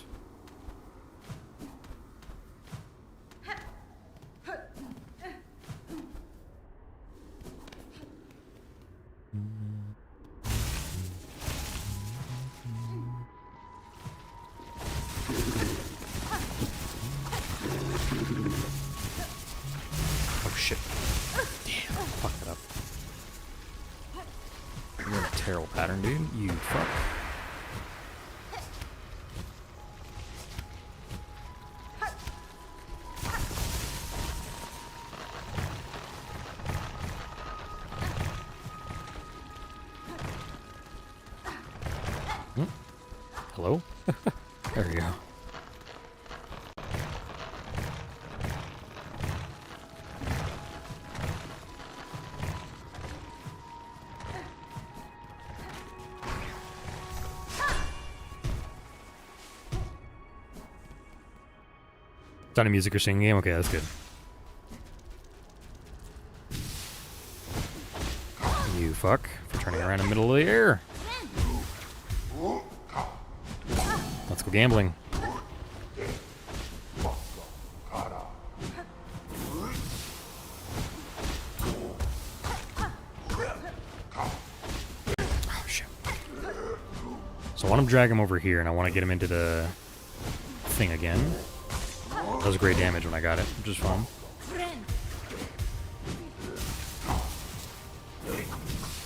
Oh shit. Damn, fuck that up. terrible pattern, dude. You fuck. Hello? There we go. It's not a music or singing game? Okay, that's good. You fuck for turning around in the middle of the air. Let's go gambling. Oh, shit. So I want to drag him over here, and I want to get him into the thing again. That was great damage when I got it, which is fun.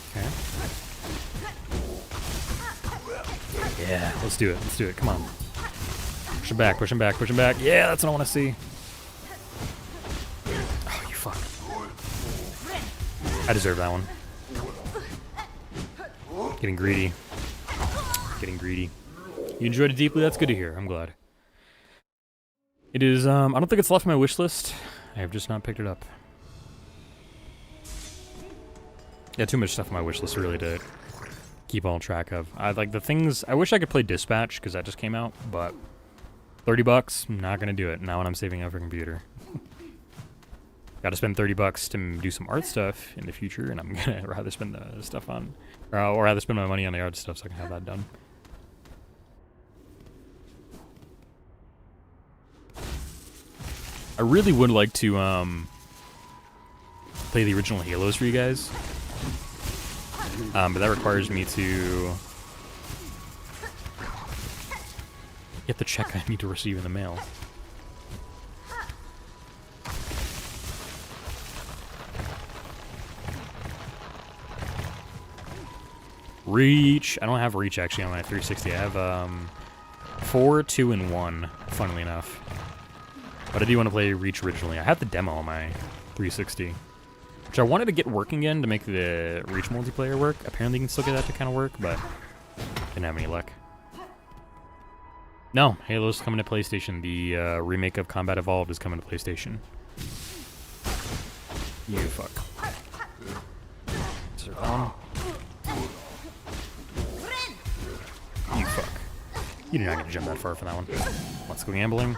Okay. Yeah, let's do it. Let's do it. Come on. Push him back, push him back, push him back. Yeah, that's what I want to see. Oh, you fuck. I deserve that one. Getting greedy. Getting greedy. You enjoyed it deeply? That's good to hear. I'm glad. It is, I don't think it's left on my wish list. I have just not picked it up. Yeah, too much stuff on my wish list really to keep all track of. I like the things, I wish I could play Dispatch, because that just came out, but $30, not gonna do it, not when I'm saving up for a computer. Gotta spend $30 to do some art stuff in the future, and I'm gonna rather spend the stuff on, or rather spend my money on the art stuff so I can have that done. I really would like to play the original Halos for you guys, but that requires me to get the check I need to receive in the mail. Reach. I don't have Reach actually on my 360. I have 4, 2, and 1, funnily enough. But I do want to play Reach originally. I have the demo on my 360, which I wanted to get working again to make the Reach multiplayer work. Apparently you can still get that to kind of work, but didn't have any luck. No, Halo's coming to PlayStation. The remake of Combat Evolved is coming to PlayStation. You fuck. You fuck. You did not get to jump that far for that one. Let's go gambling.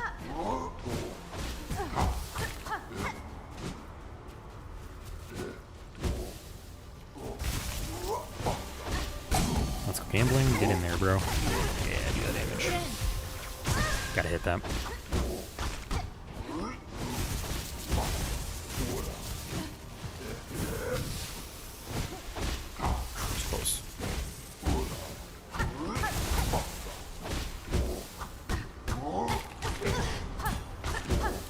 Let's go gambling. Get in there, bro. Yeah, do that damage. Gotta hit that. It's close. I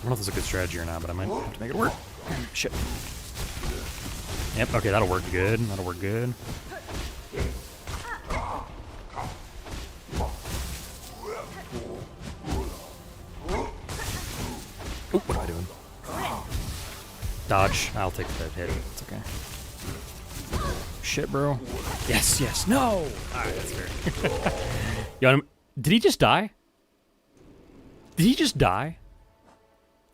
don't know if this is a good strategy or not, but I might have to make it work. Shit. Yep, okay, that'll work good. That'll work good. Oop, what am I doing? Dodge. I'll take that hit. It's okay. Shit, bro. Yes, yes. No! Alright, that's fair. Yo, did he just die? Did he just die?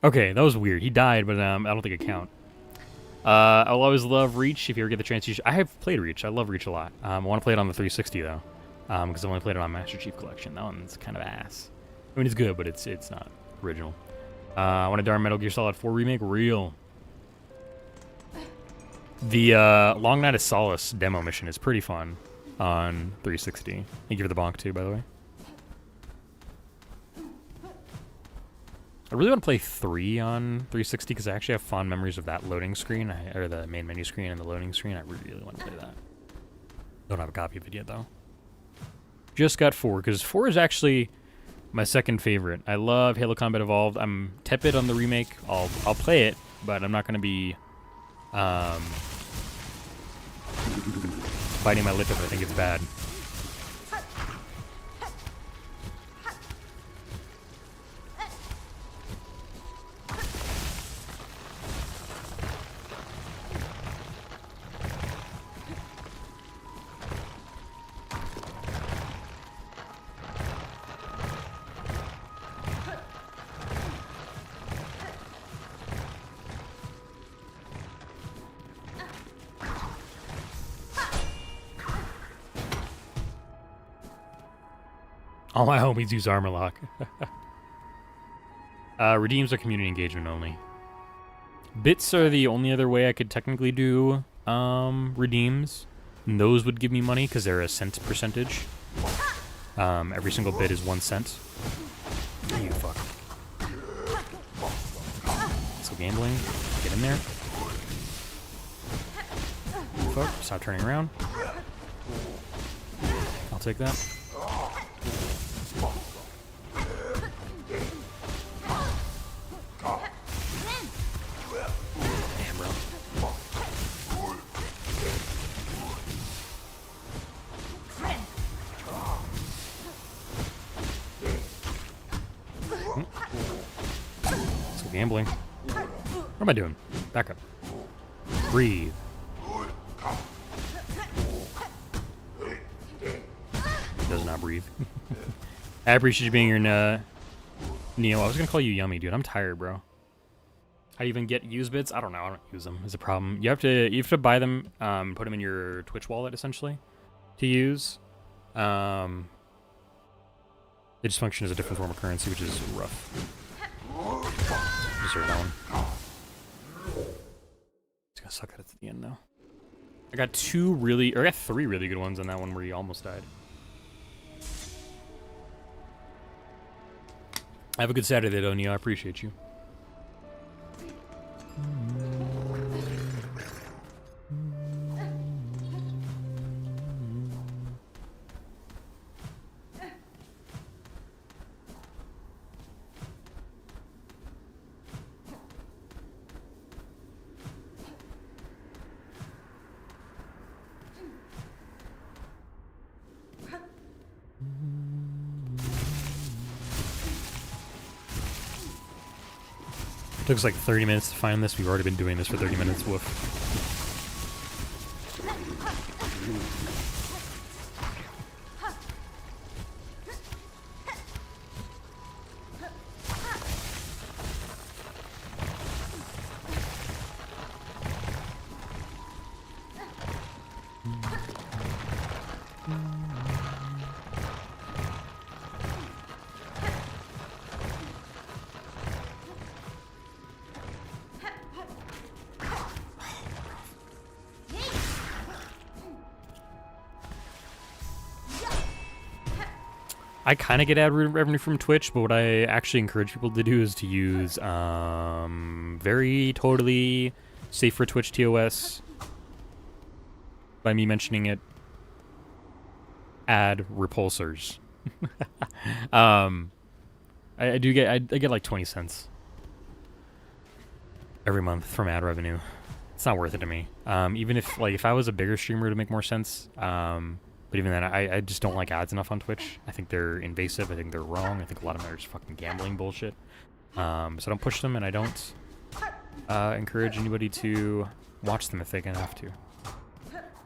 Okay, that was weird. He died, but I don't think it count. I'll always love Reach if you ever get the chance. I have played Reach. I love Reach a lot. I want to play it on the 360 though, because I only played it on Master Chief Collection. That one's kind of ass. I mean, it's good, but it's not original. I want to darn Metal Gear Solid 4 remake. Real. The Long Night of Solace demo mission is pretty fun on 360. Thank you for the bonk too, by the way. I really want to play 3 on 360 because I actually have fond memories of that loading screen, or the main menu screen and the loading screen. I really want to play that. Don't have a copy of it yet, though. Just got 4, because 4 is actually my second favorite. I love Halo Combat Evolved. I'm tepid on the remake. I'll play it, but I'm not going to be biting my lip if I think it's bad. All my homies use armor lock. Redeems are community engagement only. Bits are the only other way I could technically do redeems. And those would give me money because they're a cent percentage. Every single bit is 1 cent. You fuck. So gambling. Get in there. You fuck. Stop turning around. I'll take that. Gambling. What am I doing? Back up. Breathe. Does not breathe. I appreciate you being here, Neo. I was gonna call you Yummy, dude. I'm tired, bro. How do you even get used bits? I don't know. I don't use them. It's a problem. You have to buy them, put them in your Twitch wallet essentially to use. They just function as a different form of currency, which is rough. Deserve that one. It's gonna suck at it at the end though. I got 3 really good ones on that one where you almost died. Have a good Saturday though, Neo. I appreciate you. Took us like 30 minutes to find this. We've already been doing this for 30 minutes. Woof. I kind of get ad revenue from Twitch, but what I actually encourage people to do is to use very totally safe for Twitch TOS. By me mentioning it, ad repulsors. I get like 20 cents every month from ad revenue. It's not worth it to me. Even if I was a bigger streamer, it would make more sense. But even then, I just don't like ads enough on Twitch. I think they're invasive. I think they're wrong. I think a lot of them are just fucking gambling bullshit. So I don't push them, and I don't encourage anybody to watch them if they can have to.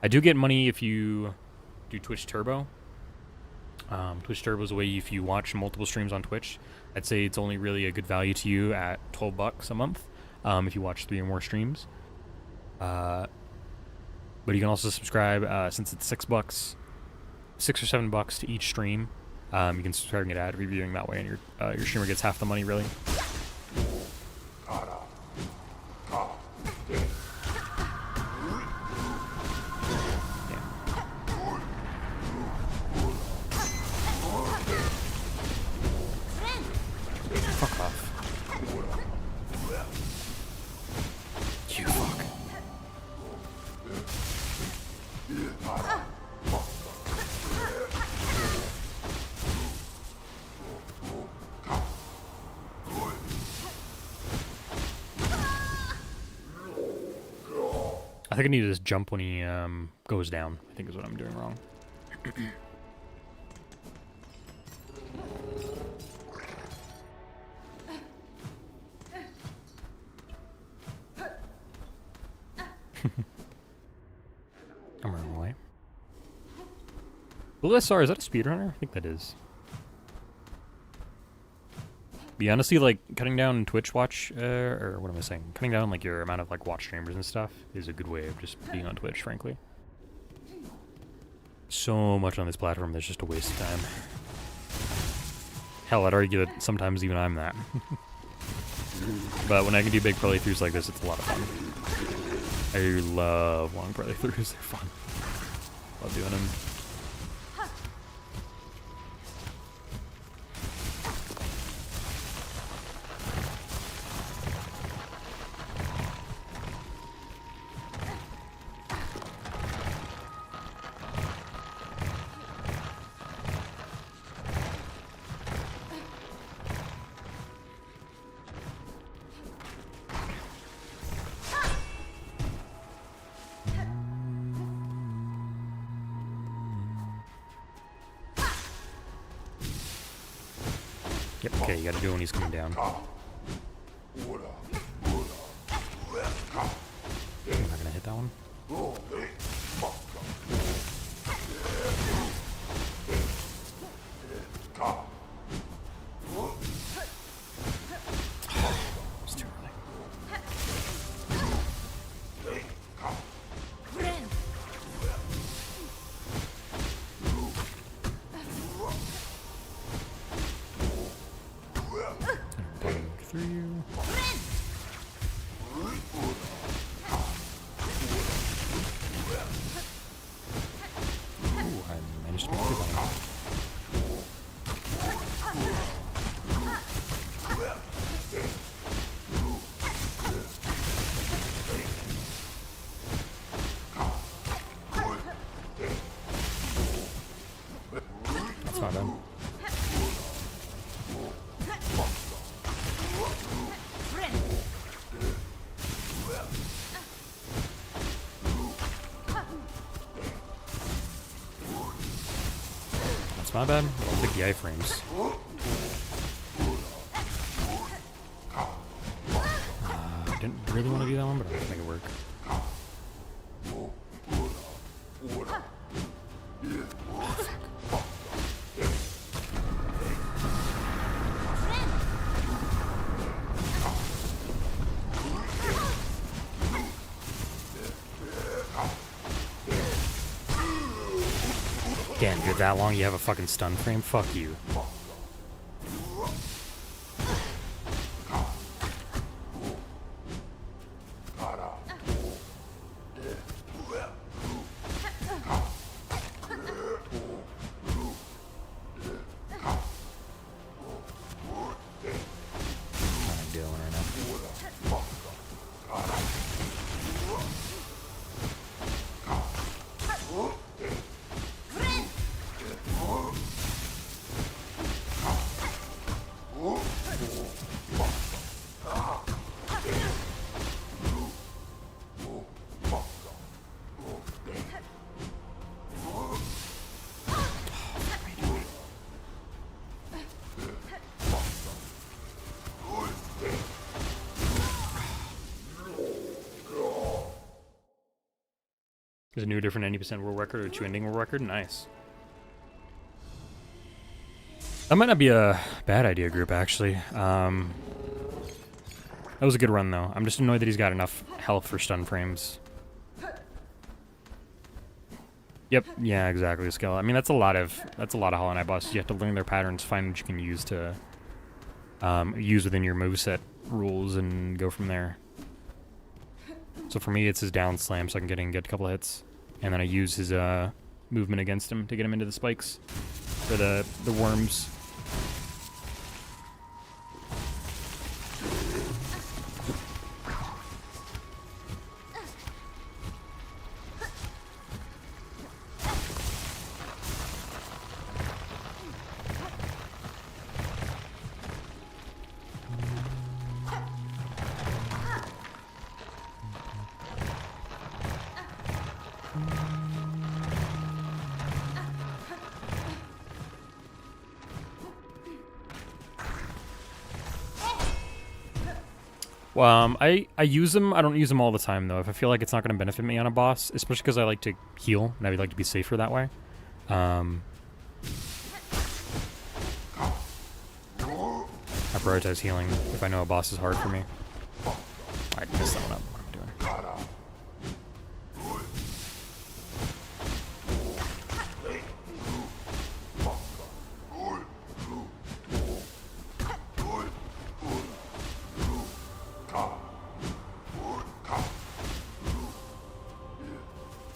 I do get money if you do Twitch Turbo. Twitch Turbo is a way if you watch multiple streams on Twitch. I'd say it's only really a good value to you at $12 a month if you watch 3 or more streams. But you can also subscribe since it's $6, $6 or $7 to each stream. You can start and get ad reviewing that way, and your streamer gets half the money, really. Fuck off. You fuck. I think I need to just jump when he goes down, I think is what I'm doing wrong. I'm running away. Blue SR, is that a speedrunner? I think that is. But yeah, honestly, like, cutting down Twitch watch, or what am I saying? Cutting down, like, your amount of, like, watch streamers and stuff is a good way of just being on Twitch, frankly. So much on this platform that's just a waste of time. Hell, I'd argue that sometimes even I'm that. But when I can do big playthroughs like this, it's a lot of fun. I love long playthroughs, they're fun. Love doing them. Yep, okay, you gotta do it when he's coming down. I'm not gonna hit that one. It's too early. Through you. Ooh, I managed to make it on. That's not bad. That's not bad. I'll take the iframes. Didn't really want to do that one, but I'll make it work. Damn, you're that long, you have a fucking stun frame? Fuck you. There's a new different 90% world record or 2 ending world record? Nice. That might not be a bad idea, group, actually. That was a good run, though. I'm just annoyed that he's got enough health for stun frames. Yep, yeah, exactly, Skill. I mean, that's a lot of Hollow Knight bosses. You have to learn their patterns, find what you can use to use within your moveset rules, and go from there. So for me, it's his down slam, so I can get a couple of hits, and then I use his movement against him to get him into the spikes or the worms. I use them. I don't use them all the time though. If I feel like it's not going to benefit me on a boss, especially because I like to heal and I would like to be safer that way. I prioritize healing if I know a boss is hard for me. I messed that one up. What am I doing?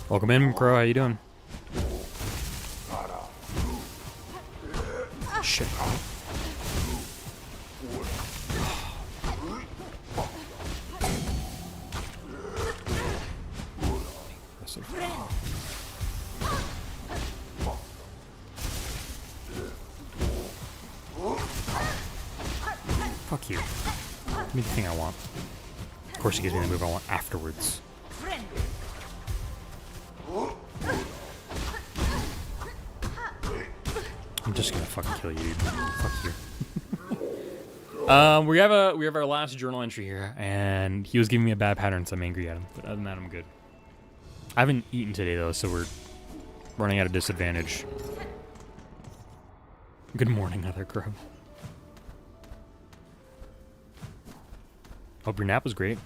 Welcome in, Crow. How you doing? Shit. Fuck you. Give me the thing I want. Of course he gives me the move I want afterwards. I'm just gonna fucking kill you, dude. Fuck you. We have our last journal entry here, and he was giving me a bad pattern, so I'm angry at him. But other than that, I'm good. I haven't eaten today though, so we're running at a disadvantage. Good morning, other crow. Hope your nap was great.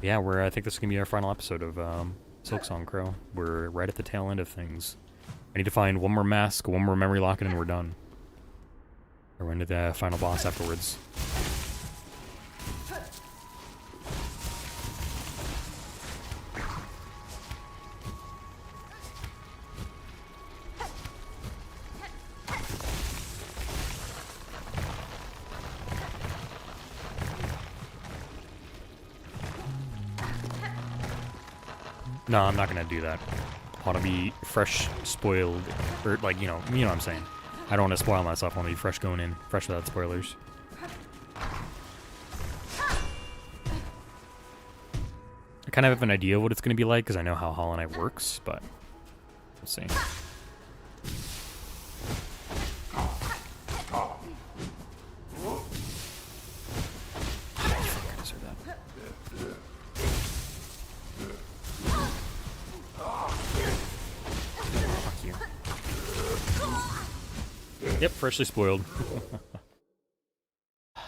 Yeah, I think this is gonna be our final episode of Silksong, Crow. We're right at the tail end of things. I need to find one more mask, one more memory locket, and we're done. We're into the final boss afterwards. No, I'm not gonna do that. I want to be fresh, spoiled, or like, you know what I'm saying. I don't want to spoil myself. I want to be fresh going in, fresh without spoilers. I kind of have an idea of what it's going to be like because I know how Hollow Knight works, but we'll see. Yep, freshly spoiled. I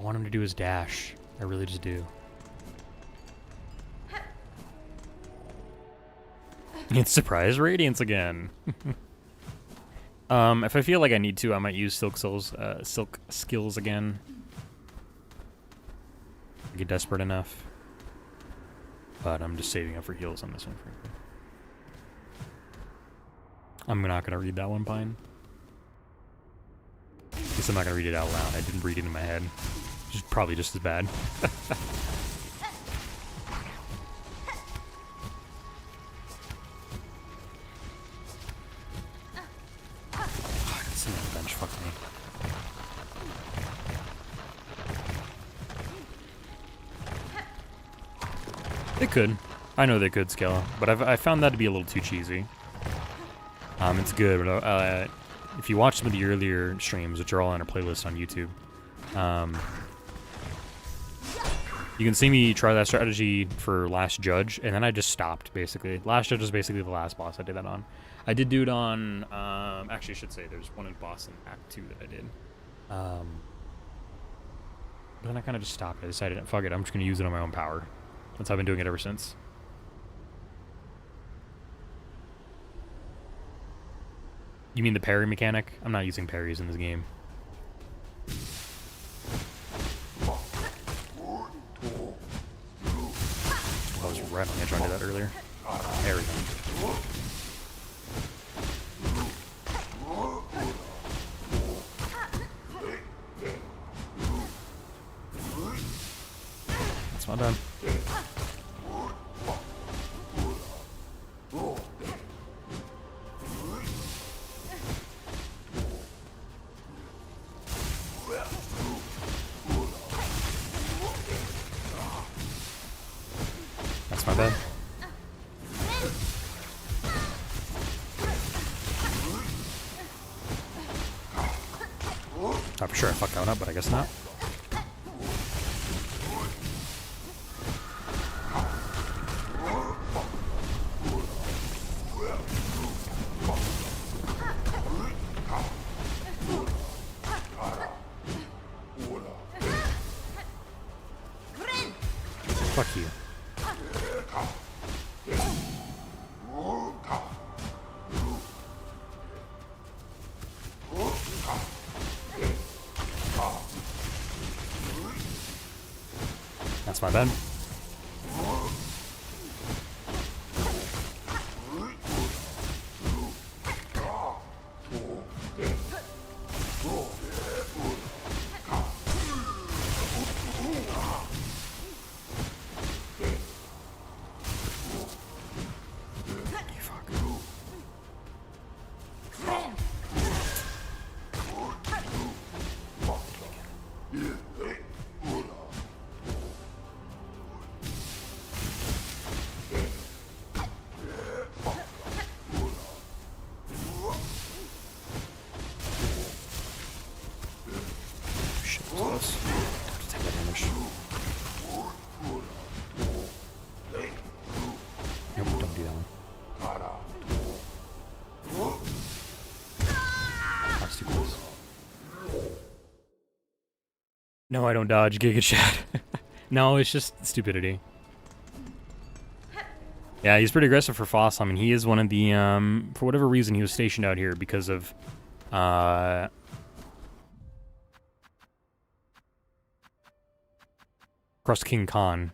want him to do his dash. I really just do. It's surprise radiance again. If I feel like I need to, I might use silk skills again. I get desperate enough. But I'm just saving up for heals on this one, frankly. I'm not gonna read that one, Pine. At least I'm not gonna read it out loud. I didn't read it in my head. Which is probably just as bad. I can see that bench. Fuck me. They could. I know they could scale, but I found that to be a little too cheesy. It's good, but if you watch some of the earlier streams, which are all on our playlist on YouTube, you can see me try that strategy for Last Judge, and then I just stopped, basically. Last Judge is basically the last boss I did that on. I did do it on, actually I should say there's one in boss in Act 2 that I did. But then I kind of just stopped. I decided, fuck it, I'm just going to use it on my own power. That's how I've been doing it ever since. You mean the parry mechanic? I'm not using parries in this game. I was right on the edge. I did that earlier. There we go. That's not done. That's my bad. Sure, I fucked that one up, but I guess not. Fuck you. That's my bad. No, I don't dodge Giga Chat. No, it's just stupidity. Yeah, he's pretty aggressive for Foss. I mean, he is one of the, for whatever reason, he was stationed out here because of, Crust King Khan.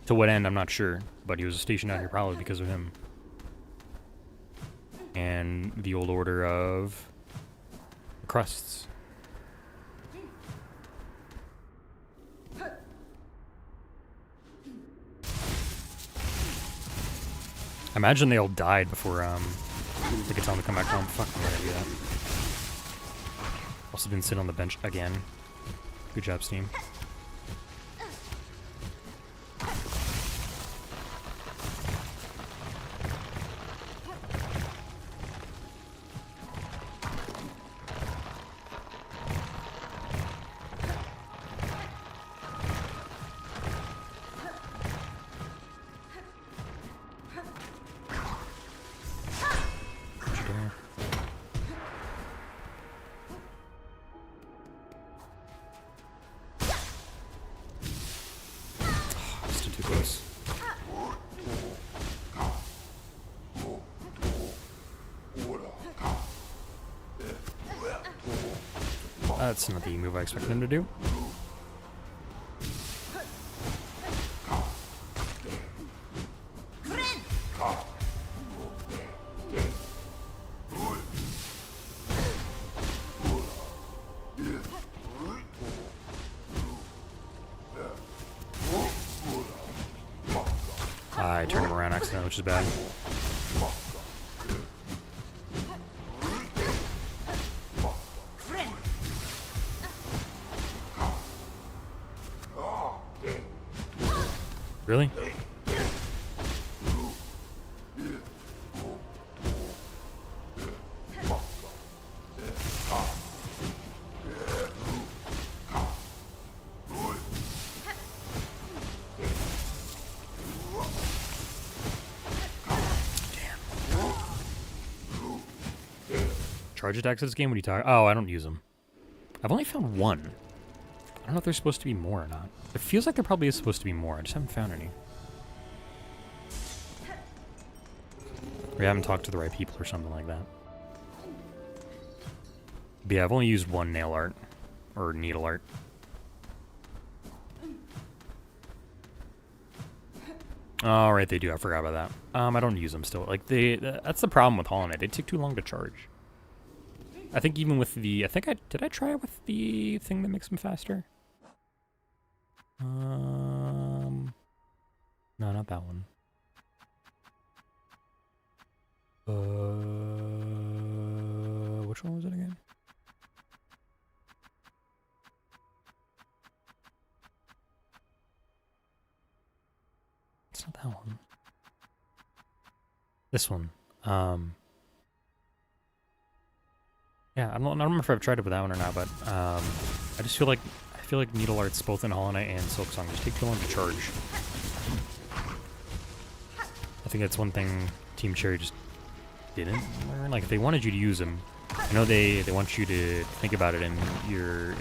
To what end, I'm not sure, but he was stationed out here probably because of him. And the old order of Crusts. Imagine they all died before they could tell them to come back home. Fuck, I'm gonna do that. Also didn't sit on the bench again. Good job, Steam. That's not the move I expected him to do. I turned him around accidentally, which is bad. Really? Charge attacks in this game? What are you talking? Oh, I don't use them. I've only found one. I don't know if there's supposed to be more or not. It feels like there probably is supposed to be more. I just haven't found any. Or I haven't talked to the right people or something like that. But yeah, I've only used one nail art. Or needle art. Oh, right, they do. I forgot about that. I don't use them still. Like, that's the problem with Hollow Knight. They take too long to charge. I think even with the... Did I try it with the thing that makes them faster? No, not that one. Which one was it again? It's not that one. This one. Yeah, I don't remember if I've tried it with that one or not, but I just feel like Needle Arts both in Hollow Knight and Silksong just take too long to charge. I think that's one thing Team Cherry just didn't learn. Like if they wanted you to use them, I know they want you to think about it in your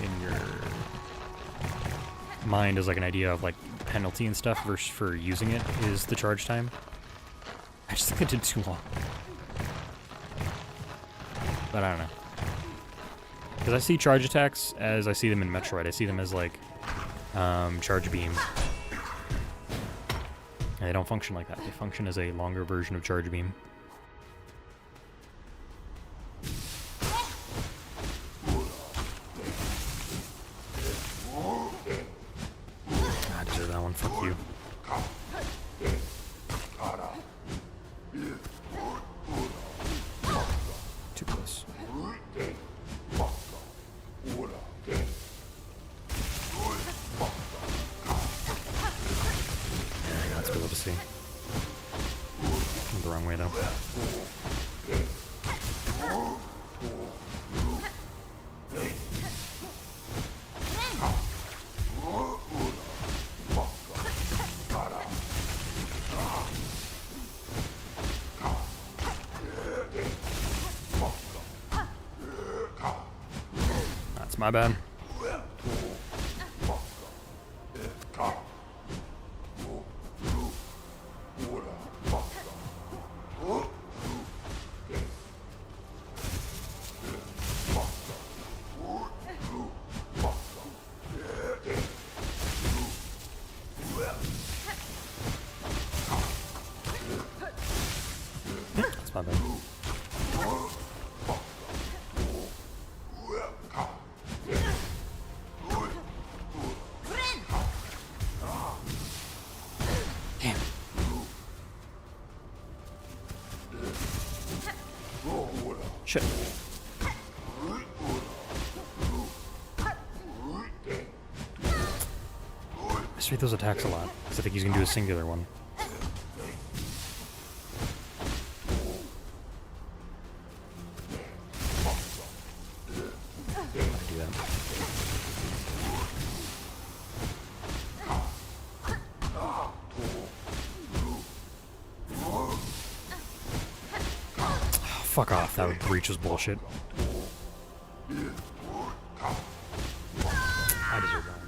mind as like an idea of like penalty and stuff versus for using it is the charge time. I just think it did too long. But I don't know. Because I see charge attacks as I see them in Metroid. I see them as like charge beam. And they don't function like that. They function as a longer version of charge beam. I deserve that one. Fuck you. Too close. That's cool to see. Went the wrong way though. That's my bad. That's my bad. Damn. Shit. I just read those attacks a lot, because I think he's going to do a singular one. I do that. Oh, fuck off, that breach was bullshit. I deserve that one.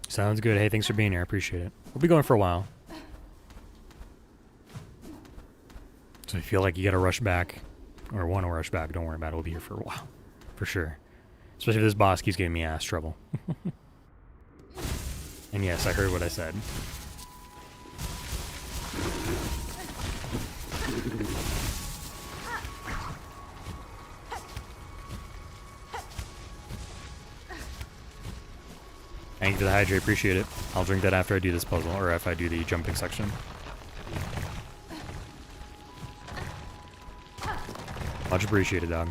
Sounds good. Hey, thanks for being here. I appreciate it. We'll be going for a while. So if you feel like you gotta rush back, or want to rush back, don't worry about it. We'll be here for a while. For sure. Especially if this boss keeps giving me ass trouble. And yes, I heard what I said. Thank you for the hydrate, appreciate it. I'll drink that after I do this puzzle, or if I do the jumping section. Much appreciated, dog.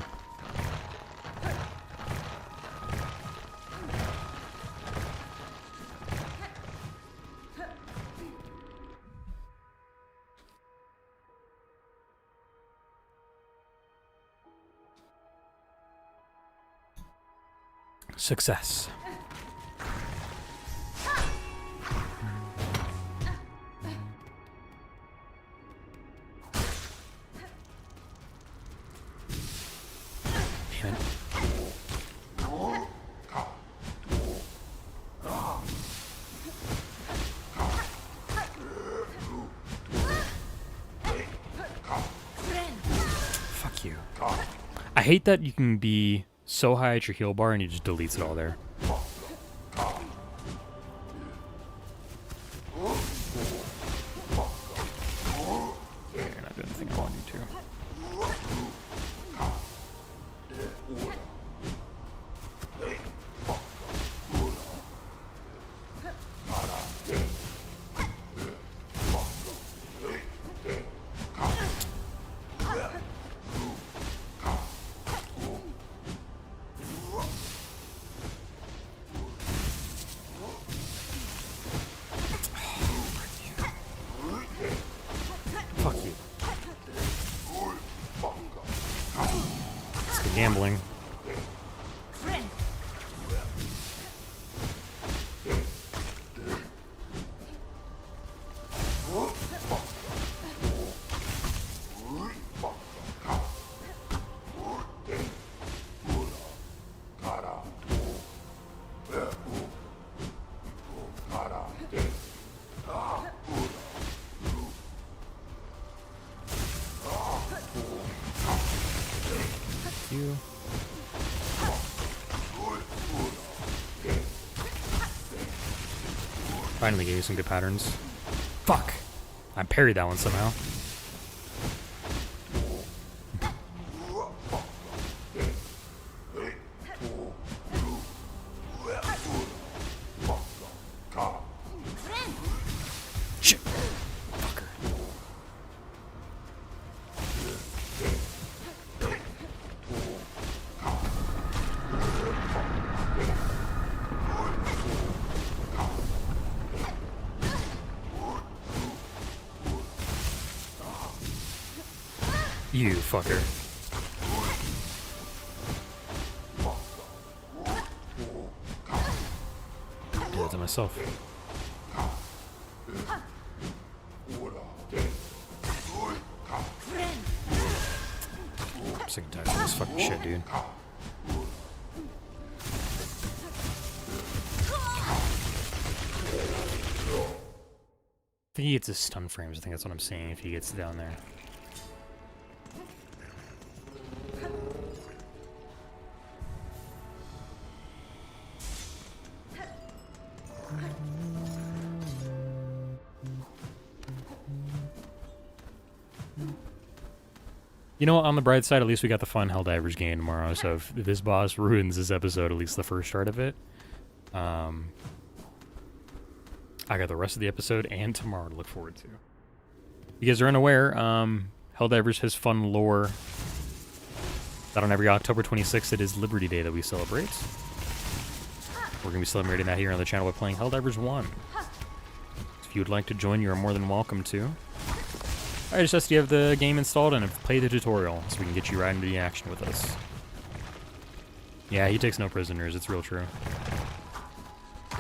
Success. Damn it. Fuck you. I hate that you can be so high at your heal bar and he just deletes it all there. You're not doing anything I want you to. gambling. You. Finally gave you some good patterns. Fuck! I parried that one somehow. Shit! Fucker. You fucker. Do it to myself. I'm sick and tired of this fucking shit, dude. I think he gets his stun frames. I think that's what I'm saying if he gets down there. You know what, on the bright side, at least we got the fun Helldivers game tomorrow, so if this boss ruins this episode, at least the first start of it, I got the rest of the episode and tomorrow to look forward to. You guys are unaware, Helldivers has fun lore that on every October 26th it is Liberty Day that we celebrate. We're going to be celebrating that here on the channel by playing Helldivers 1. If you would like to join, you are more than welcome to. Alright, just ask you have the game installed and play the tutorial so we can get you right into the action with us. Yeah, he takes no prisoners, it's real true. I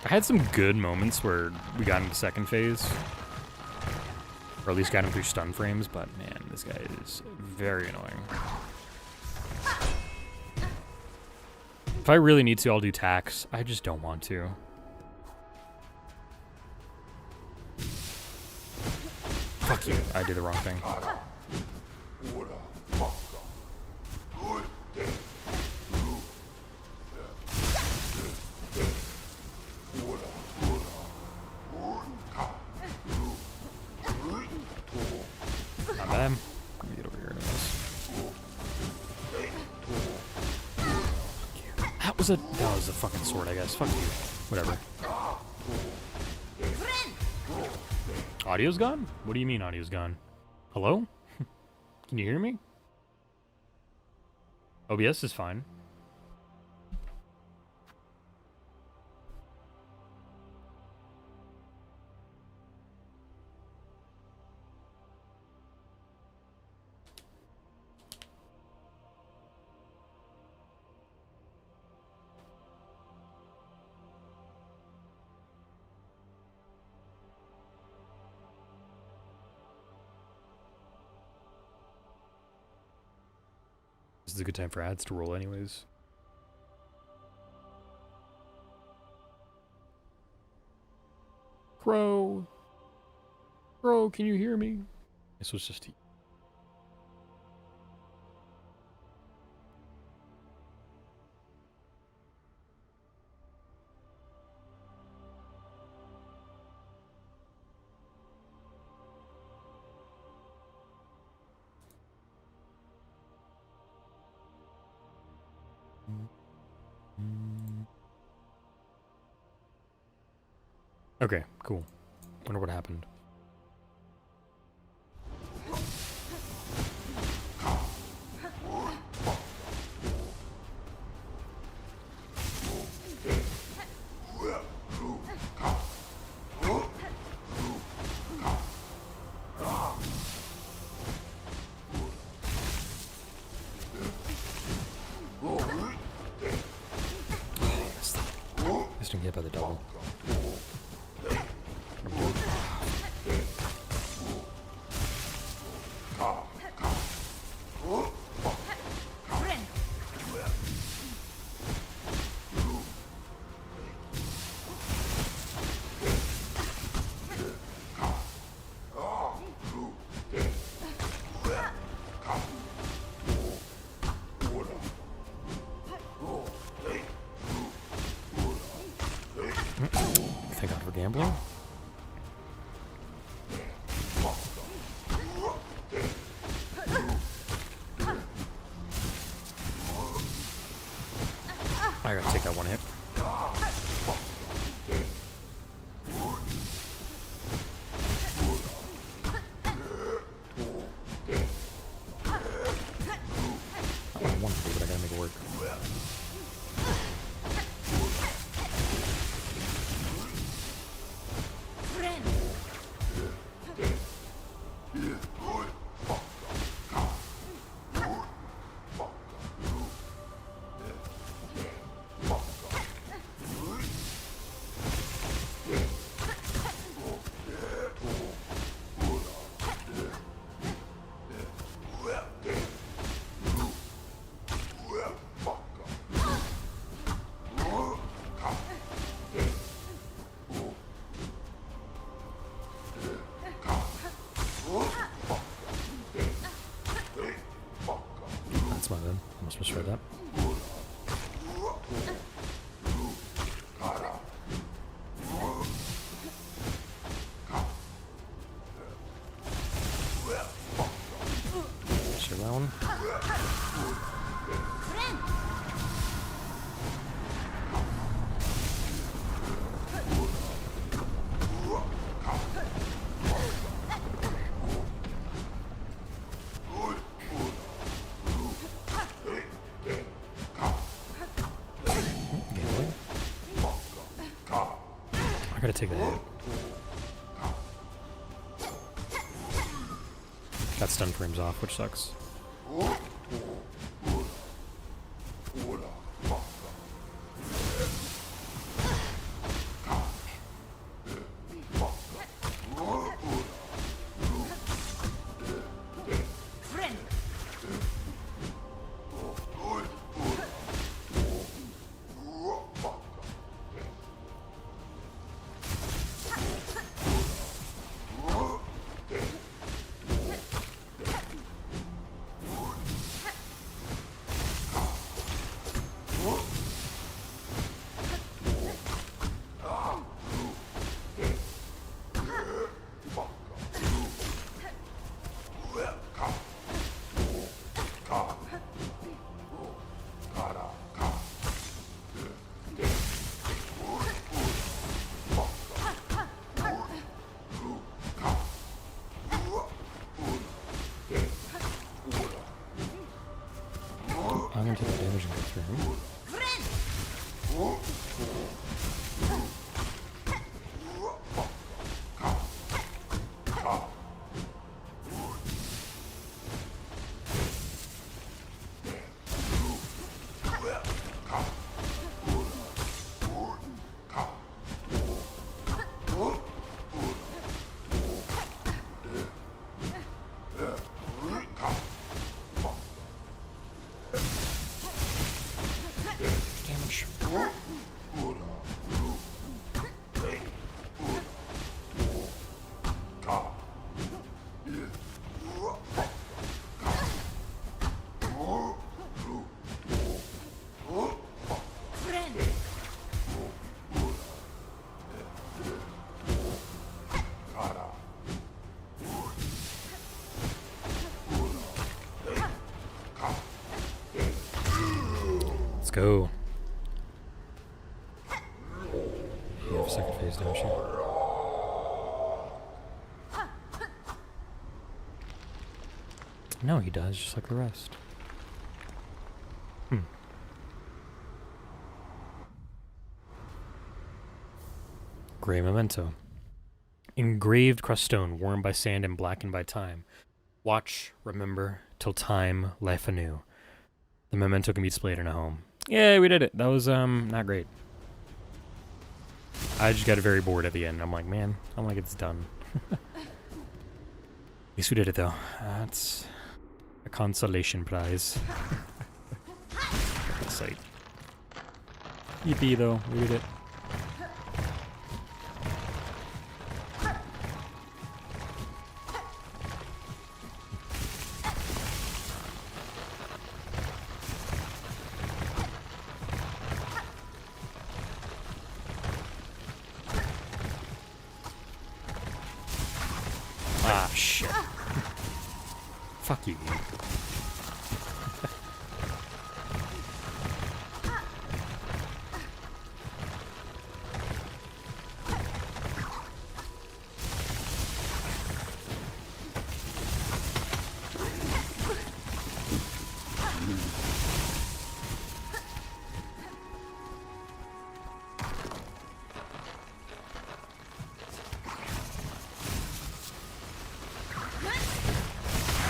had some good moments where we got into second phase. Or at least got him through stun frames, but man, this guy is very annoying. If I really need to, I'll do tax. I just don't want to. Fuck you, I did the wrong thing. Not bad. Let me get over here to this. That was a fucking sword, I guess. Fuck you. Whatever. Audio's gone? What do you mean audio's gone? Hello? Can you hear me? OBS is fine. This is a good time for ads to roll anyways. Crow! Crow, can you hear me? This was just... Okay, cool. Wonder what happened. getting hit by the double. Thank God for gambling. I gotta take that one hit. I don't want to do, but I gotta make it work. That's my bad. I must misread that. Share that one. I gotta take that hit. Got stun frames off, which sucks. I'm gonna take the damage and go through him. Let's go. You have a second phase, don't you? No, he does, just like the rest. Gray memento. Engraved crushed stone, worn by sand and blackened by time. Watch, remember, till time, life anew. The memento can be displayed in a home. Yeah, we did it. That was, not great. I just got very bored at the end. I'm like, man, I'm like, it's done. At least we did it though. That's a consolation prize. Sight. Yippee though, we did it. Ah, shit. Fuck you.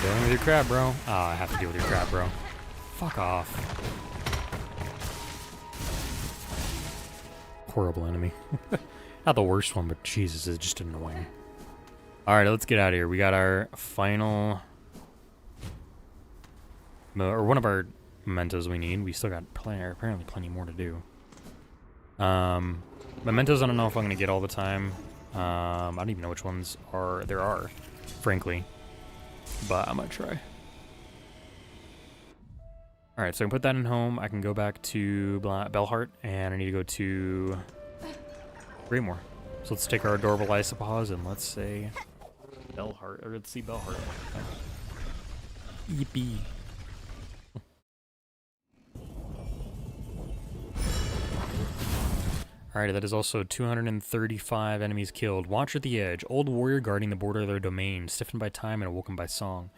Dealing with your crab, bro. Oh, I have to deal with your crab, bro. Fuck off. Horrible enemy. Not the worst one, but Jesus, it's just annoying. Alright, let's get out of here. We got our final... or one of our mementos we need. We still got apparently plenty more to do. Mementos, I don't know if I'm going to get all the time. I don't even know which ones there are, frankly. But I'm gonna try. Alright, so I can put that in home. I can go back to Bellheart, and I need to go to Greymore. So let's take our adorable Isopause and let's say Bellheart, or let's see Bellheart. Yippee. Alright, that is also 235 enemies killed. Watcher at the edge, old warrior guarding the border of their domain, stiffened by time and awoken by song.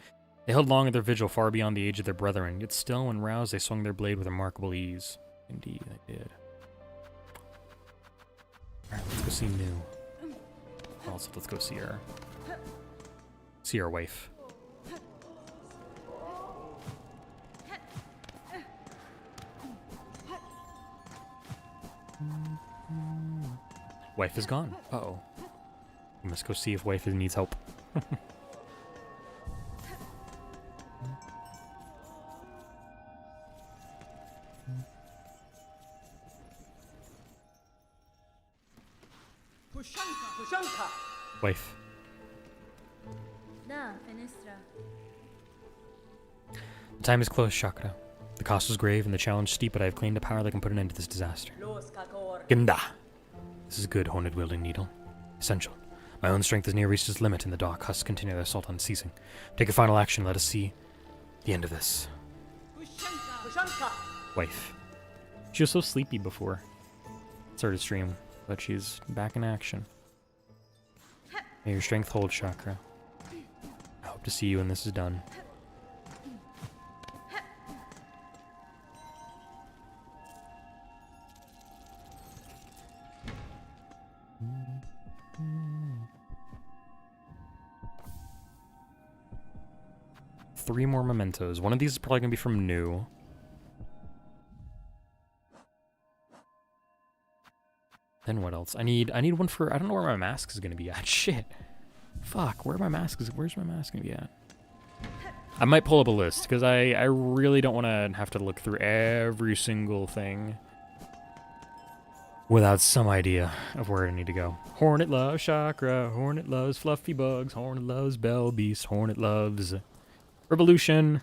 They held long at their vigil, far beyond the age of their brethren, yet still when roused they swung their blade with remarkable ease. Indeed, they did. Alright, let's go see New. Also, let's go see our wife. Wife is gone. Uh-oh. We must go see if wife needs help. Wife. The time is close, Chakra. The cost is grave and the challenge steep, but I have claimed a power that can put an end to this disaster. Ginda! This is good, horned-wielding needle. Essential. My own strength has near reached its limit, and the dark husks continue their assault unceasing. Take a final action, let us see the end of this. Wife. She was so sleepy before. Started stream, but she's back in action. May your strength hold, Chakra. I hope to see you when this is done. Three more mementos. One of these is probably gonna be from New. Then what else? I need one for, I don't know where my mask is gonna be at. Shit. Fuck, where's my mask gonna be at? I might pull up a list, because I really don't want to have to look through every single thing without some idea of where I need to go. Hornet loves Chakra, Hornet loves fluffy bugs, Hornet loves Bell Beast, Hornet loves Revolution.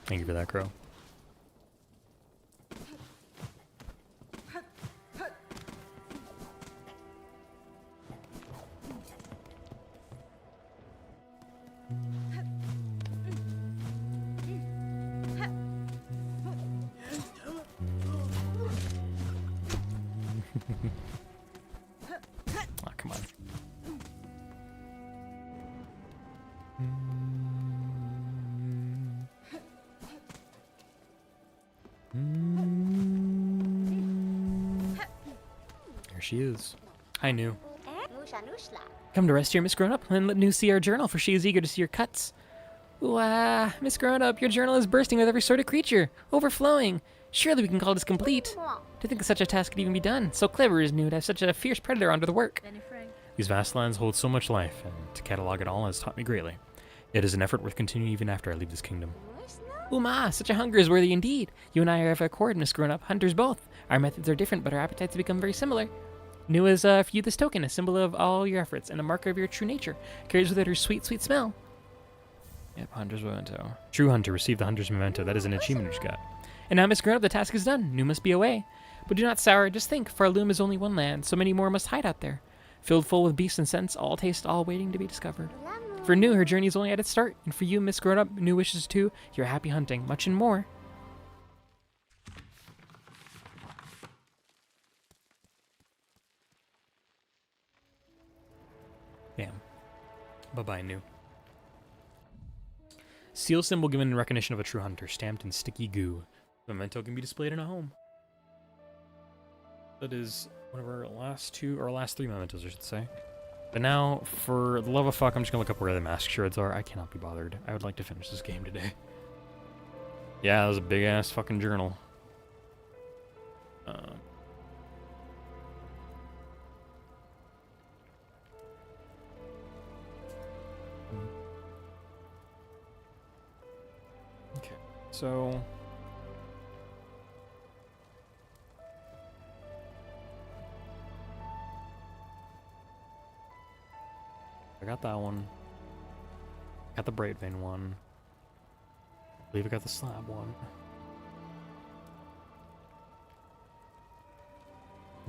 Thank you for that, Crow. Oh, come on. There she is. Hi, New. Come to rest here, Miss Grown-Up, and let New see our journal, for she is eager to see your cuts. Wow, Miss Grown-Up, your journal is bursting with every sort of creature, overflowing. Surely we can call this complete. To think that such a task could even be done. So clever is new to have such a fierce predator under the work. These vast lands hold so much life, and to catalog it all has taught me greatly. It is an effort worth continuing even after I leave this kingdom. Uma, such a hunger is worthy indeed. You and I are of accord, Miss Grown-Up, hunters both. Our methods are different, but our appetites have become very similar. New is for you this token, a symbol of all your efforts and a marker of your true nature. Carries with it her sweet, sweet smell. Yep, Hunter's Memento. True Hunter, receive the Hunter's Memento. That is an achievement you just got. And now, Miss Grown-Up, the task is done. New must be away. But do not sour, just think, Pharloom is only one land, so many more must hide out there. Filled full with beasts and scents, all taste, all waiting to be discovered. For New, her journey is only at its start, and for you, Miss Grown-Up, New wishes too, your happy hunting, much and more. Damn. Bye-bye, New. Seal symbol given in recognition of a true hunter, stamped in sticky goo. The memento can be displayed in a home. That is one of our last three mementos, I should say. But now, for the love of fuck, I'm just gonna look up where the mask shards are. I cannot be bothered. I would like to finish this game today. Yeah, that was a big-ass fucking journal. Okay, so... I got that one. Got the Bright Vein one. I believe I got the Slab one.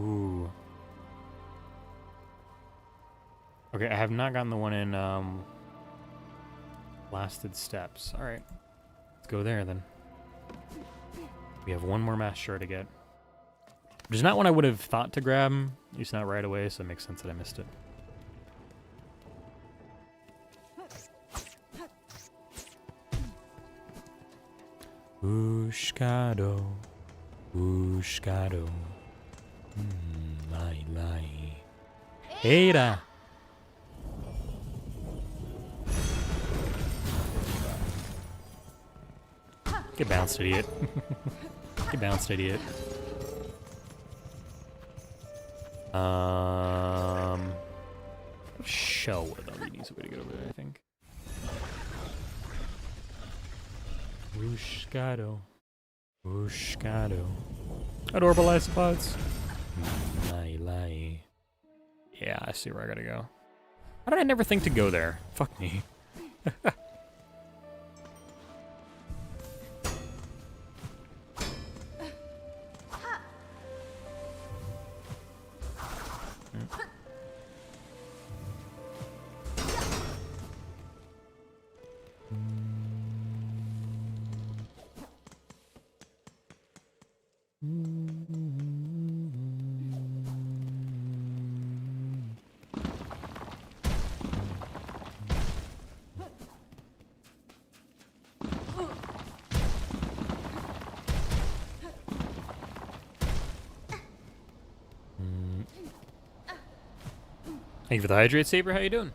Ooh. Okay, I have not gotten the one in Blasted Steps. Alright. Let's go there then. We have one more mass shard to get. Which is not one I would have thought to grab, at least not right away, so it makes sense that I missed it. Ushkado, Ushkado, lai lai. Eira! Get bounced, idiot. Get bounced, idiot. Shell wood. That really needs a way to get over there, I think. Ushkado. Ushkado. Adorable isopods. Lai lai. Yeah, I see where I gotta go. How did I never think to go there? Fuck me. Thank you for the hydrate, Saber. How you doing?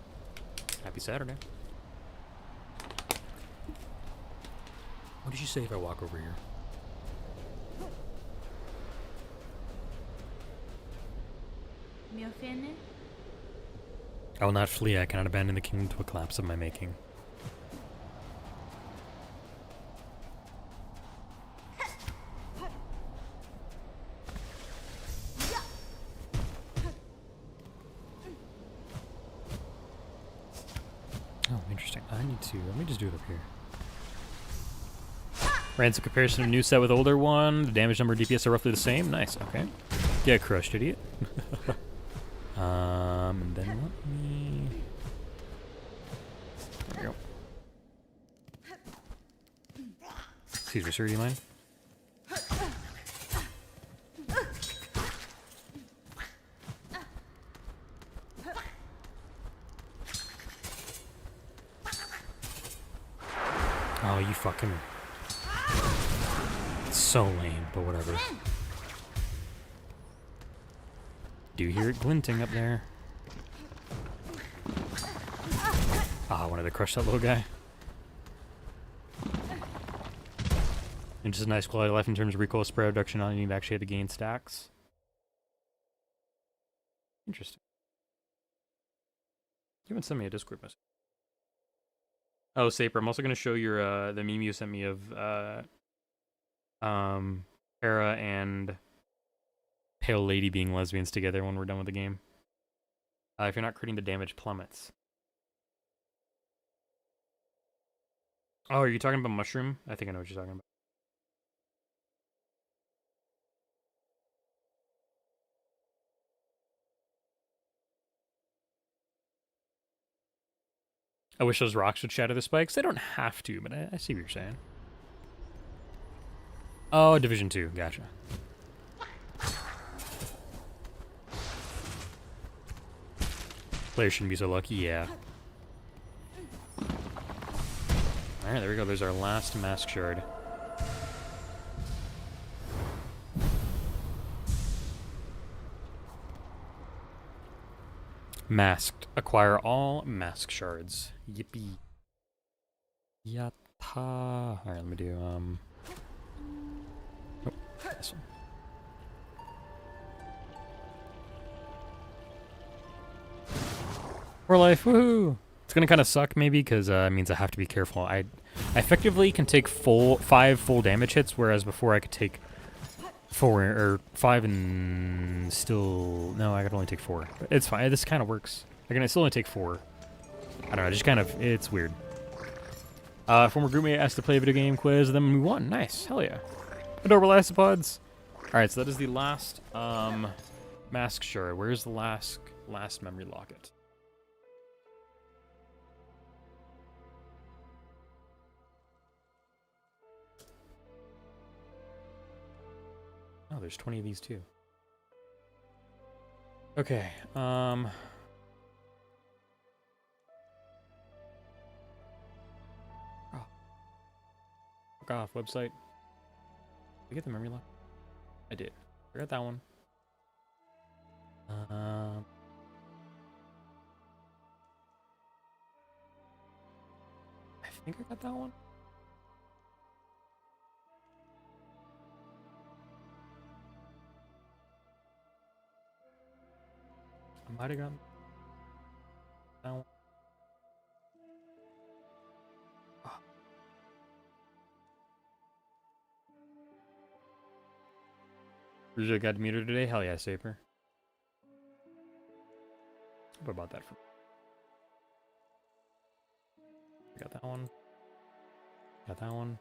Happy Saturday. What did you say if I walk over here? I will not flee. I cannot abandon the kingdom to a collapse of my making. Oh, interesting. Let me just do it up here. Ransom comparison of new set with older one. The damage number and DPS are roughly the same. Nice, okay. Get crushed, idiot. And then let me... There we go. Excuse me, sir, do you mind? Oh, you fucking... It's so lame, but whatever. Do you hear it glinting up there? Ah, I wanted to crush that little guy. And just a nice quality of life in terms of recoil spray reduction. All you need actually have to gain stacks. Interesting. You haven't sent me a Discord message. Oh, Saper, I'm also going to show your the meme you sent me of Hera and Pale Lady being lesbians together when we're done with the game. If you're not critting, the damage plummets. Oh, are you talking about Mushroom? I think I know what you're talking about. I wish those rocks would shatter the spikes. They don't have to, but I see what you're saying. Oh, Division 2. Gotcha. Players shouldn't be so lucky, yeah. Alright, there we go. There's our last mask shard. Masked. Acquire all mask shards. Yippee. Yatta. Alright, let me do, oh, this one. More life, woohoo! It's gonna kind of suck maybe because it means I have to be careful. I effectively can take 5 full damage hits, whereas before I could take 4 or 5 and still no, I could only take 4. But it's fine. This kind of works. I still only take 4. I don't know. Just kind of it's weird. Former groupmate asked to play a video game quiz, and then we won. Nice, hell yeah! Adorable isopods. All right, so that is the last mask shard. Where's the last memory locket? Oh, there's 20 of these too. Okay, oh. Fuck off, website. Did I get the memory lock? I did. I got that one. I think I got that one. I might have gotten that one. Oh. Rouge got meter today? Hell yeah, Saper. What about that? I got that one. Got that one.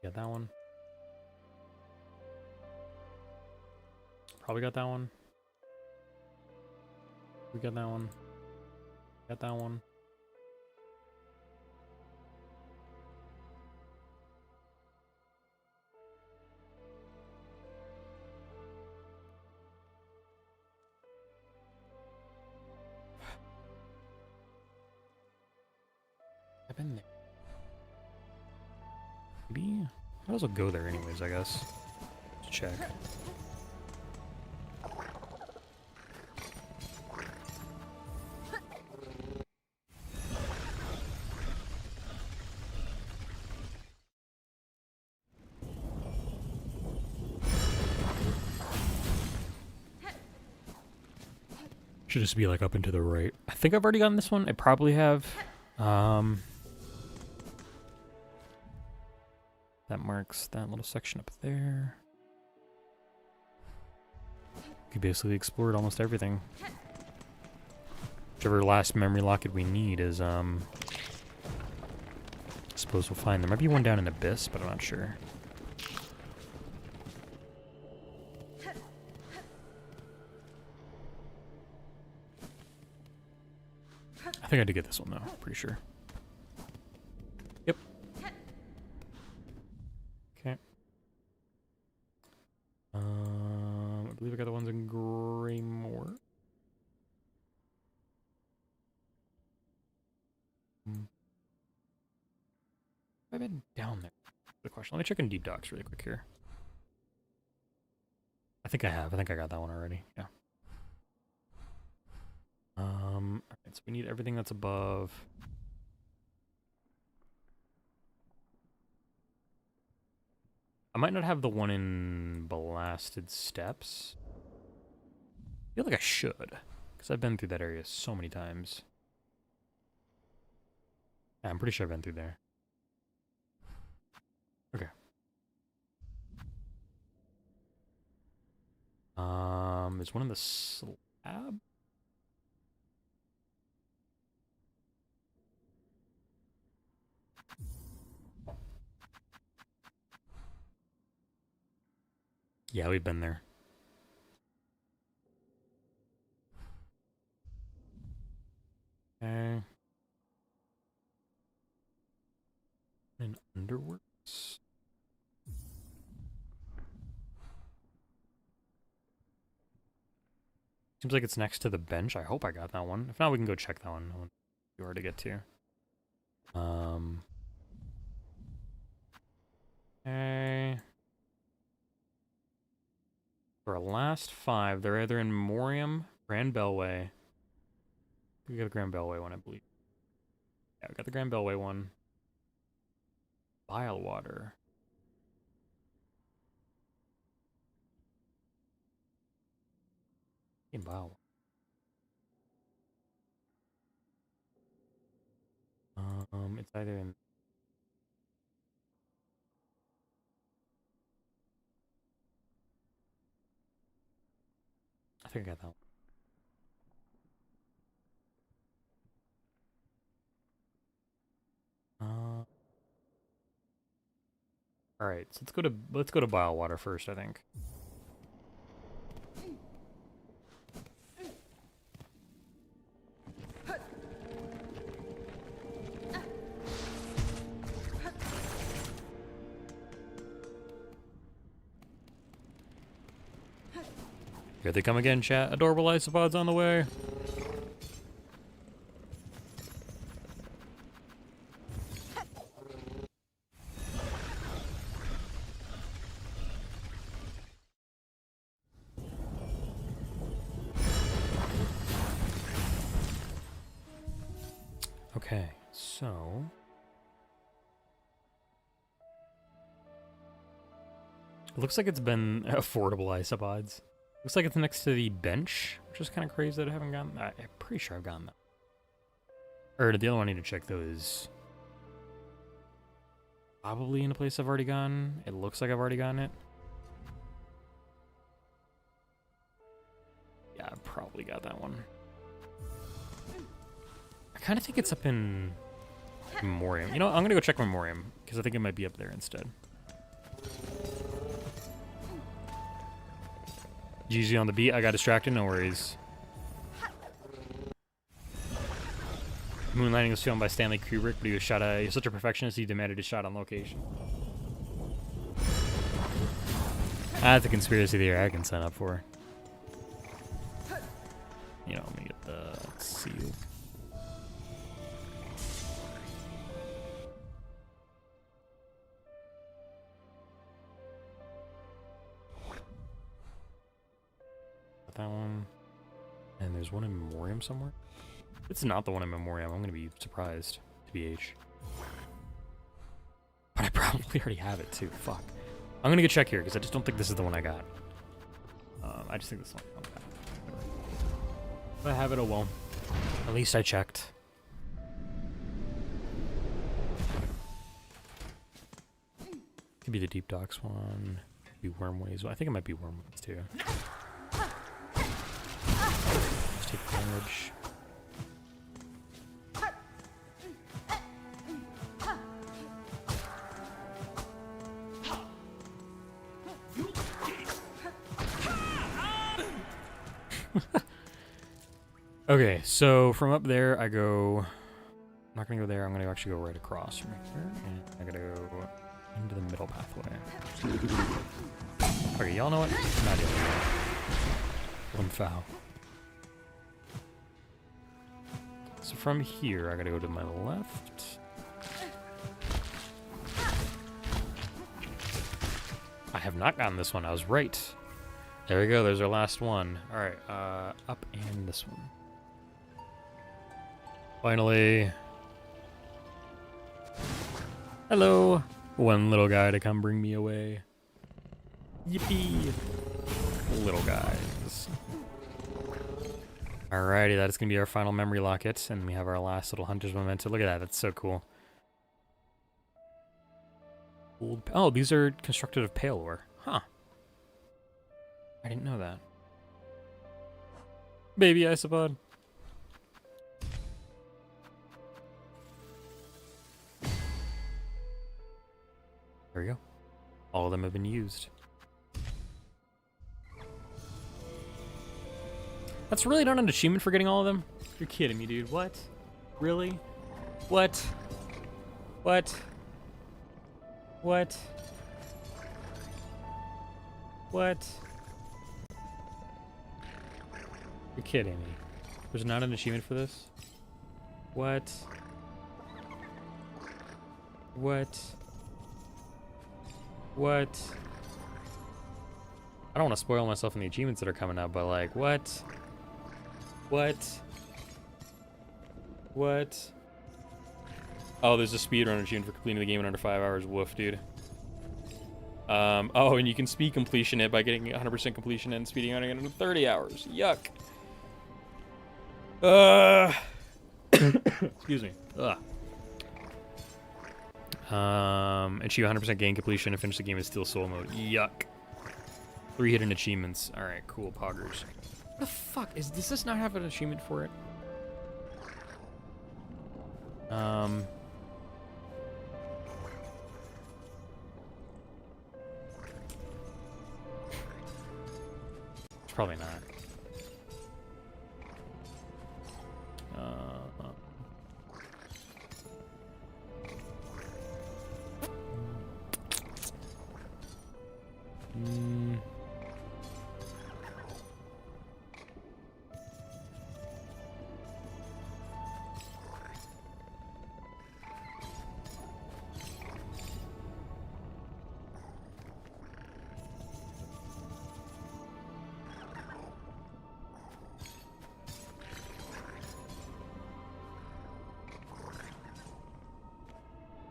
Got that one. Probably got that one. We got that one. Got that one. I've been there. Maybe? Might as well go there anyways, I guess. Let's check. Should just be like up and to the right. I think I've already gotten this one. I probably have. That marks that little section up there. You basically explored almost everything. Whichever last memory locket we need is, I suppose we'll find. There might be one down in Abyss, but I'm not sure. I think I did get this one, though. Pretty sure. Yep. Okay. I believe I got the ones in Greymore. I've been down there. The question. Let me check in Deep Docs really quick here. I think I have. I think I got that one already. Yeah. Alright, so we need everything that's above. I might not have the one in Blasted Steps. I feel like I should, because I've been through that area so many times. Yeah, I'm pretty sure I've been through there. Okay. There's one in the slab? Yeah, we've been there. Okay. And Underworks? Seems like it's next to the bench. I hope I got that one. If not, we can go check that one. I want you already get to. Okay. For our last 5, they're either in Morium, Grand Bellway. We got a Grand Bellway one, I believe. Yeah, we got the Grand Bellway one. Bilewater. In Bilewater. It's either in. I think I got that one. All right, so let's go to Bilewater first, I think. Here they come again, chat. Adorable isopods on the way. Okay, so it looks like it's been affordable isopods. Looks like it's next to the bench, which is kind of crazy that I haven't gotten that. I'm pretty sure I've gotten that. Or the other one I need to check, though, is probably in a place I've already gone. It looks like I've already gotten it. Yeah, I probably got that one. I kind of think it's up in Memoriam. You know, I'm going to go check Memoriam, because I think it might be up there instead. GG on the beat. I got distracted. No worries. Moonlighting was filmed by Stanley Kubrick, but he was shot. He was such a perfectionist, he demanded a shot on location. That's a conspiracy theory I can sign up for. You know, let me get the seal. That one. And there's one in Memoriam somewhere. If it's not the one in Memoriam, I'm gonna be surprised, TBH. But I probably already have it too. Fuck. I'm gonna go check here because I just don't think this is the one I got. I just think this one. Okay. If I have it, oh well. At least I checked. Could be the Deep Docks one. Could be Wormways. I think it might be Wormways too. Just take damage. Okay, so from up there I go. I'm not gonna go there. I'm gonna actually go right across from here, and I gotta go into the middle pathway. Okay, y'all know what? Not yet. One foul. So from here, I gotta go to my left. I have not gotten this one. I was right. There we go. There's our last one. All right, up and this one. Finally. Hello. One little guy to come bring me away. Yippee. Little guys. Alrighty, that is going to be our final memory locket. And we have our last little hunter's memento. Look at that. That's so cool. Oh, these are constructed of pale ore. Huh. I didn't know that. Baby isopod. There we go. All of them have been used. That's really not an achievement for getting all of them? You're kidding me, dude. What? Really? What? What? What? What? You're kidding me. There's not an achievement for this? What? What? What? I don't want to spoil myself in the achievements that are coming up, but like, what? What? What? Oh, there's a speedrun achievement for completing the game in under 5 hours. Woof, dude. Oh, and you can speed completion it by getting 100% completion and speeding running it in 30 hours. Yuck. Excuse me. Ugh. Achieve 100% gain completion and finish the game in Steel Soul mode. Yuck. 3 hidden achievements. Alright, cool, poggers. What the fuck? Does this not have an achievement for it? It's probably not.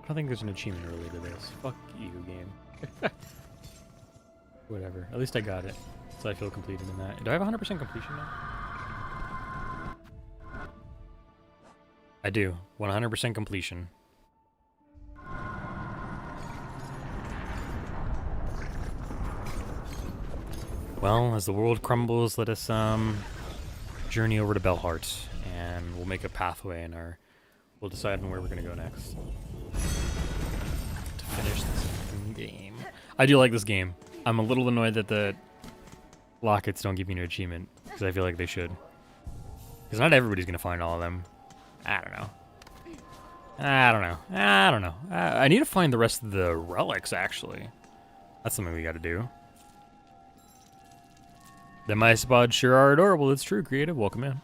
I don't think there's an achievement related to this. Fuck you, game. Whatever. At least I got it. So I feel completed in that. Do I have 100% completion now? I do. 100% completion. Well, as the world crumbles, let us journey over to Belhart, and we'll make a pathway in our... We'll decide on where we're gonna go next. To finish this game. I do like this game. I'm a little annoyed that the lockets don't give me an achievement, because I feel like they should. Because not everybody's gonna find all of them. I don't know. I don't know. I need to find the rest of the relics, actually. That's something we gotta do. The Myspod sure are adorable. It's true, creative. Welcome in.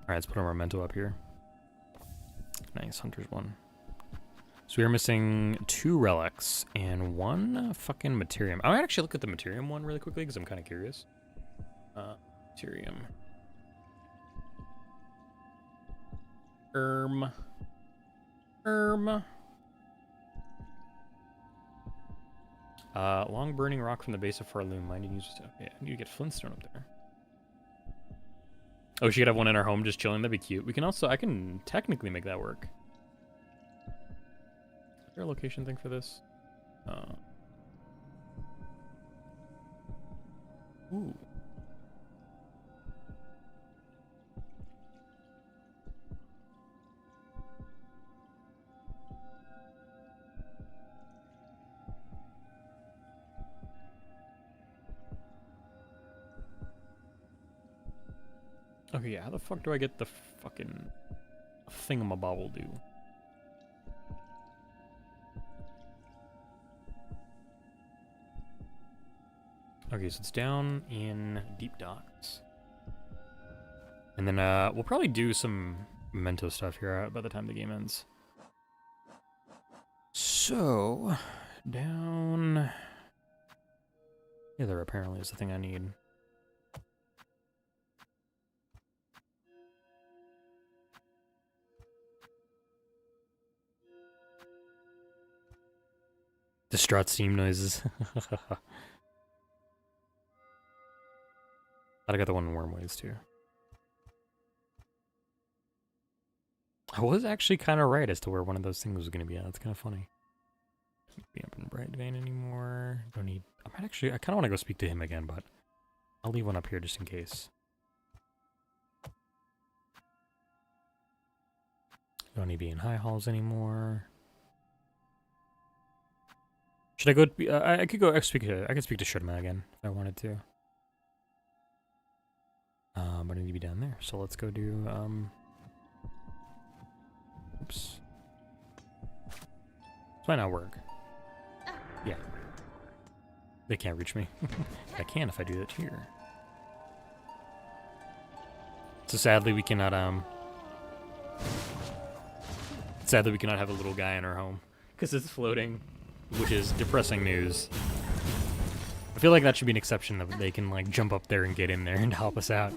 Alright, let's put our memento up here. Nice, Hunter's one. So we are missing 2 relics and 1 fucking Materium. I might actually look at the Materium one really quickly because I'm kind of curious. Materium. Long burning rock from the base of Pharloom. Minding users. Okay, I need to get Flintstone up there. Oh, she could have one in our home just chilling. That'd be cute. We can also, I can technically make that work. Is there a location thing for this? Ooh. Okay, yeah, how the fuck do I get the fucking thingamabobble do? Okay, so it's down in Deep Docks. And then we'll probably do some memento stuff here by the time the game ends. So, down... Hither apparently is the thing I need. Distraught steam noises. I got the one in Wormways too. I was actually kind of right as to where one of those things was going to be at. That's kind of funny. Can't be up in Bright Vein anymore. Don't need. I kind of want to go speak to him again, but I'll leave one up here just in case. Don't need to be in High Halls anymore. Should I go? I could go speak to. I could speak to Shudma again if I wanted to. But I need to be down there, so let's go do. Oops. This might not work. Yeah. They can't reach me. I can if I do that here. So sadly we cannot have a little guy in our home because it's floating, which is depressing news. I feel like that should be an exception that they can like jump up there and get in there and help us out.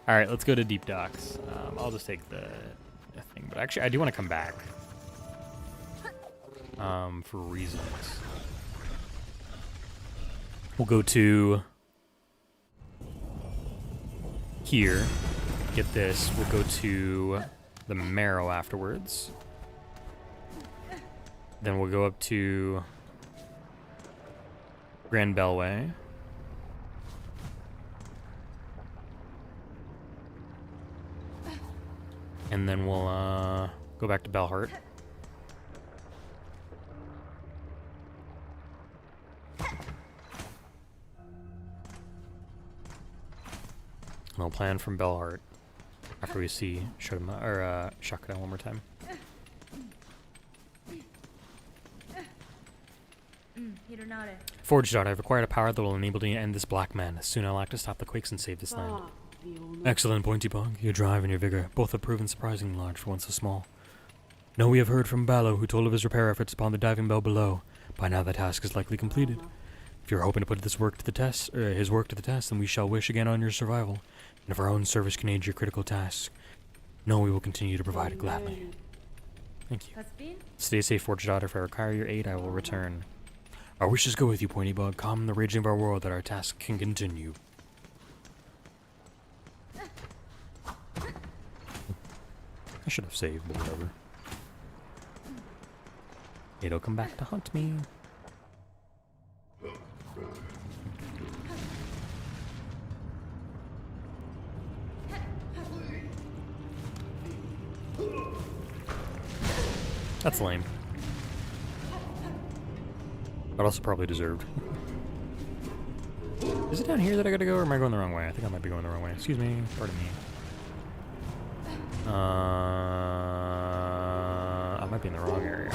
All right, let's go to Deep Docks. I'll just take the thing, but actually I do want to come back for reasons. We'll go to here, get this. We'll go to the Marrow afterwards. Then we'll go up to Grand Bellway. And then we'll go back to Bellheart. And I'll plan from Bellheart after we see Shakura one more time. Forge Daughter, I've acquired a power that will enable me to end this black man. Soon I'll act to stop the quakes and save this land. Excellent, Pointy Bog. Your drive and your vigor both have proven surprisingly large for one so small. Now we have heard from Ballo, who told of his repair efforts upon the diving bell below. By now the task is likely completed. If you're hoping to put his work to the test, then we shall wish again on your survival. And if our own service can aid your critical task, know we will continue to provide it gladly. Thank you. Stay safe, Forge Daughter. If I require your aid, I will return. Our wishes go with you, Pointy Bug. Calm the raging of our world that our task can continue. I should have saved, but whatever. It'll come back to haunt me. That's lame. But also probably deserved. Is it down here that I gotta go, or am I going the wrong way? I think I might be going the wrong way. Excuse me. Pardon me. I might be in the wrong area.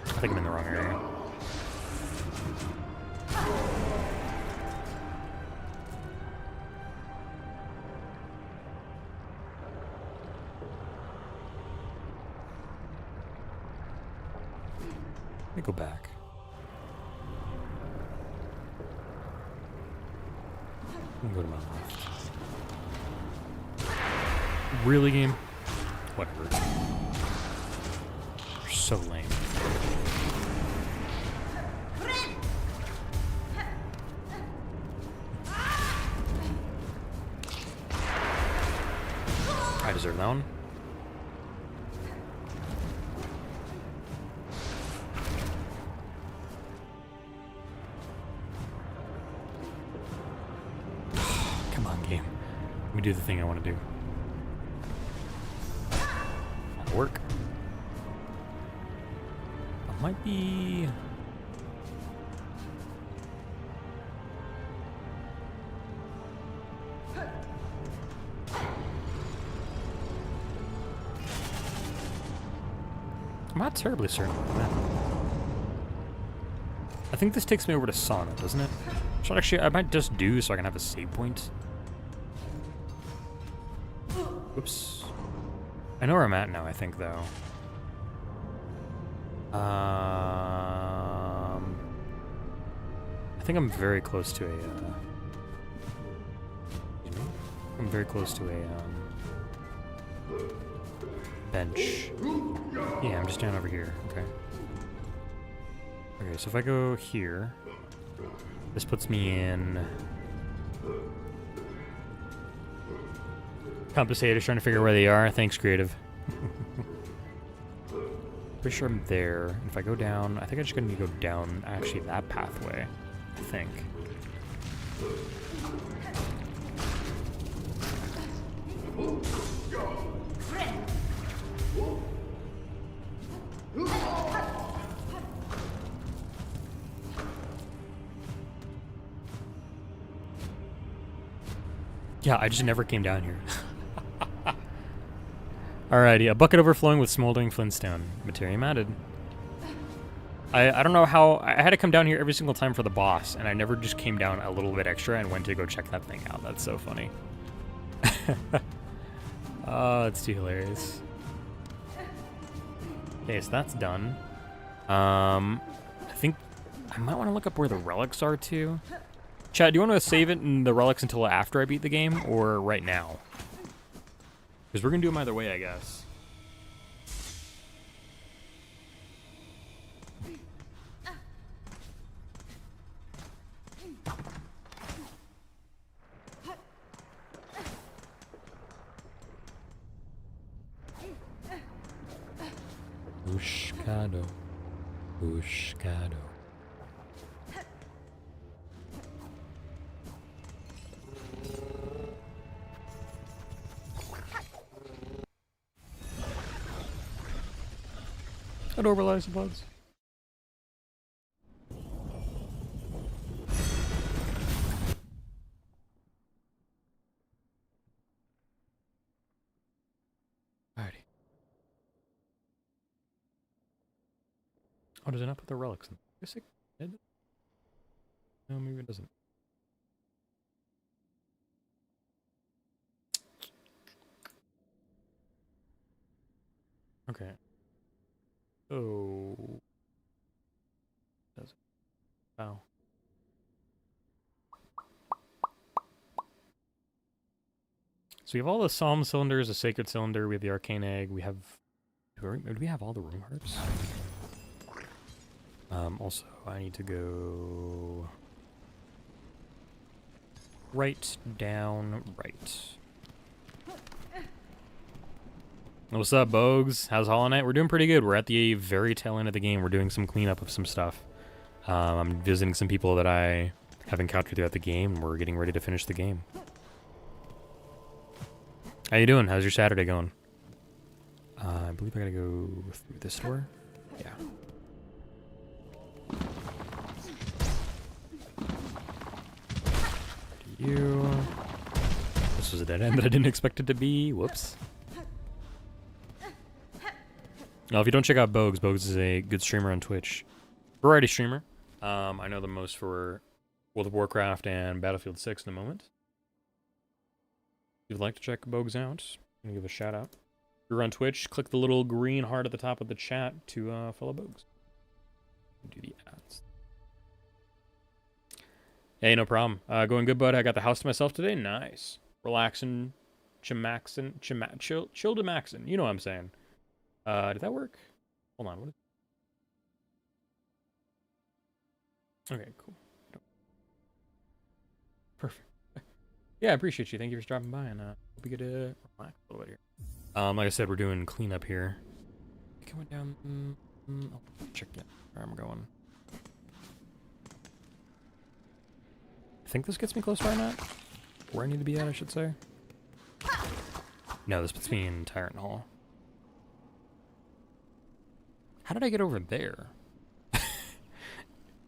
I think I'm in the wrong area. Let me go back. Let me go to my left. Really, game? Whatever. You're so lame. I deserve that one. Come on, game. Let me do the thing I want to do. That'll work. That might be... I'm not terribly certain about that. I think this takes me over to Sauna, doesn't it? So actually, I might just do so I can have a save point. Oops. I know where I'm at now, I think, though. I think I'm very close to a... Excuse me. I'm very close to a bench. Yeah, I'm just down over here. Okay. Okay, so if I go here, this puts me in Compensator's trying to figure out where they are. Thanks, creative. Pretty sure I'm there. And if I go down, I think I just gonna need to go down actually that pathway. I think. Yeah, I just never came down here. Alrighty, a bucket overflowing with smoldering flintstone. Materium added. I don't know how... I had to come down here every single time for the boss, and I never just came down a little bit extra and went to go check that thing out. That's so funny. Oh, it's too hilarious. Okay, so that's done. I think I might want to look up where the relics are, too. Chad, do you want to save it in the relics until after I beat the game, or right now? Because we're going to do them either way, I guess. Buscado. Buscado. That overlies the bugs. Alrighty. Oh, does it not put the relics in? Guess it did. No, maybe it doesn't. Okay. Oh. Does it? Wow. So we have all the Psalm cylinders, a Sacred cylinder, we have the Arcane egg, we have... Do we have all the room hearts? Also, I need to go... right, down, right. What's up, Bogues? How's Hollow Knight? We're doing pretty good. We're at the very tail end of the game. We're doing some cleanup of some stuff. I'm visiting some people that I have encountered throughout the game, and we're getting ready to finish the game. How you doing? How's your Saturday going? I believe I gotta go through this door. Yeah. To you. This was a dead end that I didn't expect it to be. Whoops. Now, if you don't check out Bogues, Bogues is a good streamer on Twitch. Variety streamer. I know the most for World of Warcraft and Battlefield 6 in a moment. If you'd like to check Bogues out, I'm going to give a shout out. If you're on Twitch, click the little green heart at the top of the chat to follow Bogues. Do the ads. Hey, no problem. Going good, bud. I got the house to myself today. Nice. Relaxing, chillaxing, chill-to-maxing. You know what I'm saying. Did that work? Hold on. What is... Okay, cool. Perfect. Yeah, I appreciate you. Thank you for dropping by, and hope you get to relax a little bit here. Like I said, we're doing cleanup here. Going down. I'll check where I'm going. I think this gets me close to our map. Where I need to be at, I should say. No, this puts me in Tyrant Hall. How did I get over there? How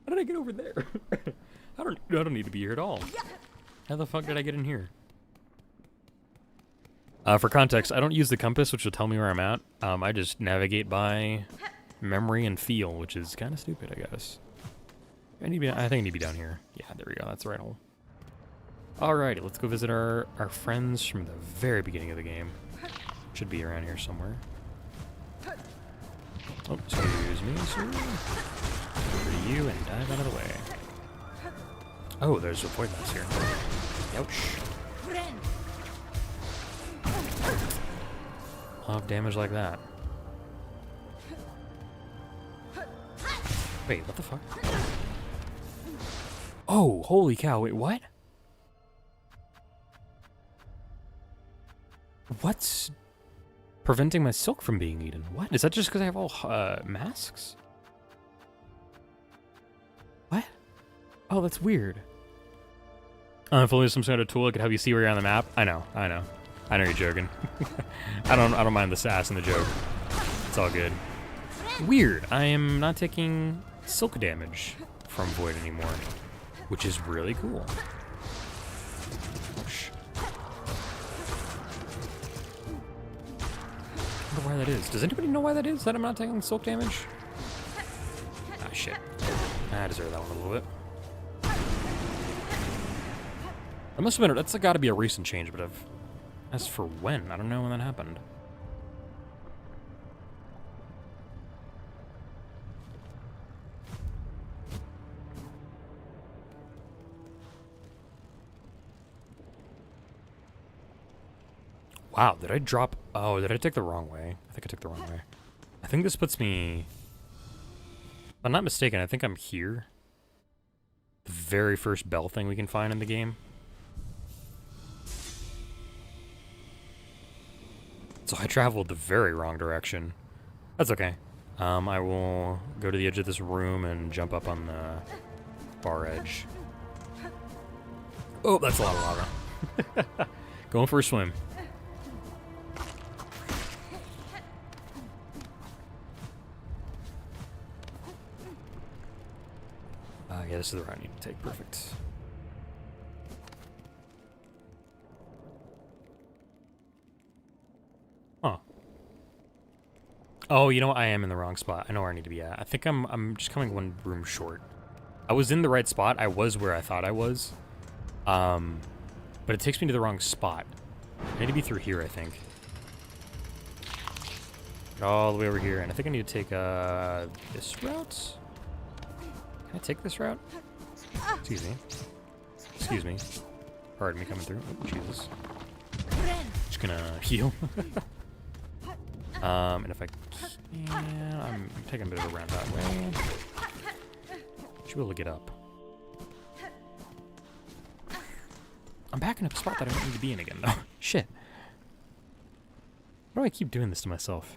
did I get over there? I don't need to be here at all. How the fuck did I get in here? For context, I don't use the compass, which will tell me where I'm at. I just navigate by memory and feel, which is kind of stupid, I guess. I think I need to be down here. Yeah, there we go. That's the right hole. Alrighty, let's go visit our friends from the very beginning of the game. Should be around here somewhere. Oh, excuse me, sir. Over to you and dive out of the way. Oh, there's a point that's here. Ouch. Love damage like that. Wait, what the fuck? Oh, holy cow, wait, what? What's preventing my silk from being eaten? What? Is that just because I have all masks? What? Oh, that's weird. If only some sort of tool that could help you see where you're on the map. I know you're joking. I don't mind the sass and the joke. It's all good. Weird. I am not taking silk damage from Void anymore, which is really cool. Oh, shit. I wonder why that is. Does anybody know why that is? That I'm not taking silk damage? Ah, shit. I deserve that one a little bit. That must have been. That's got to be a recent change, but as for when, I don't know when that happened. Wow, did I drop? Oh, did I take the wrong way? I think I took the wrong way. I think this puts me. If I'm not mistaken, I think I'm here. The very first bell thing we can find in the game. So I traveled the very wrong direction. That's okay. I will go to the edge of this room and jump up on the far edge. Oh, that's a lot of lava. Going for a swim. Yeah, this is the route I need to take. Perfect. Huh. Oh, you know what? I am in the wrong spot. I know where I need to be at. I think I'm just coming one room short. I was in the right spot. I was where I thought I was. But it takes me to the wrong spot. I need to be through here, I think. Get all the way over here, and I think I need to take this route. Can I take this route? Excuse me. Excuse me. Pardon me coming through. Oh, Jesus. Just gonna heal. And if I can, I'm taking a bit of a roundabout way. Should be able to get up. I'm back in a spot that I don't need to be in again, though. Shit. Why do I keep doing this to myself?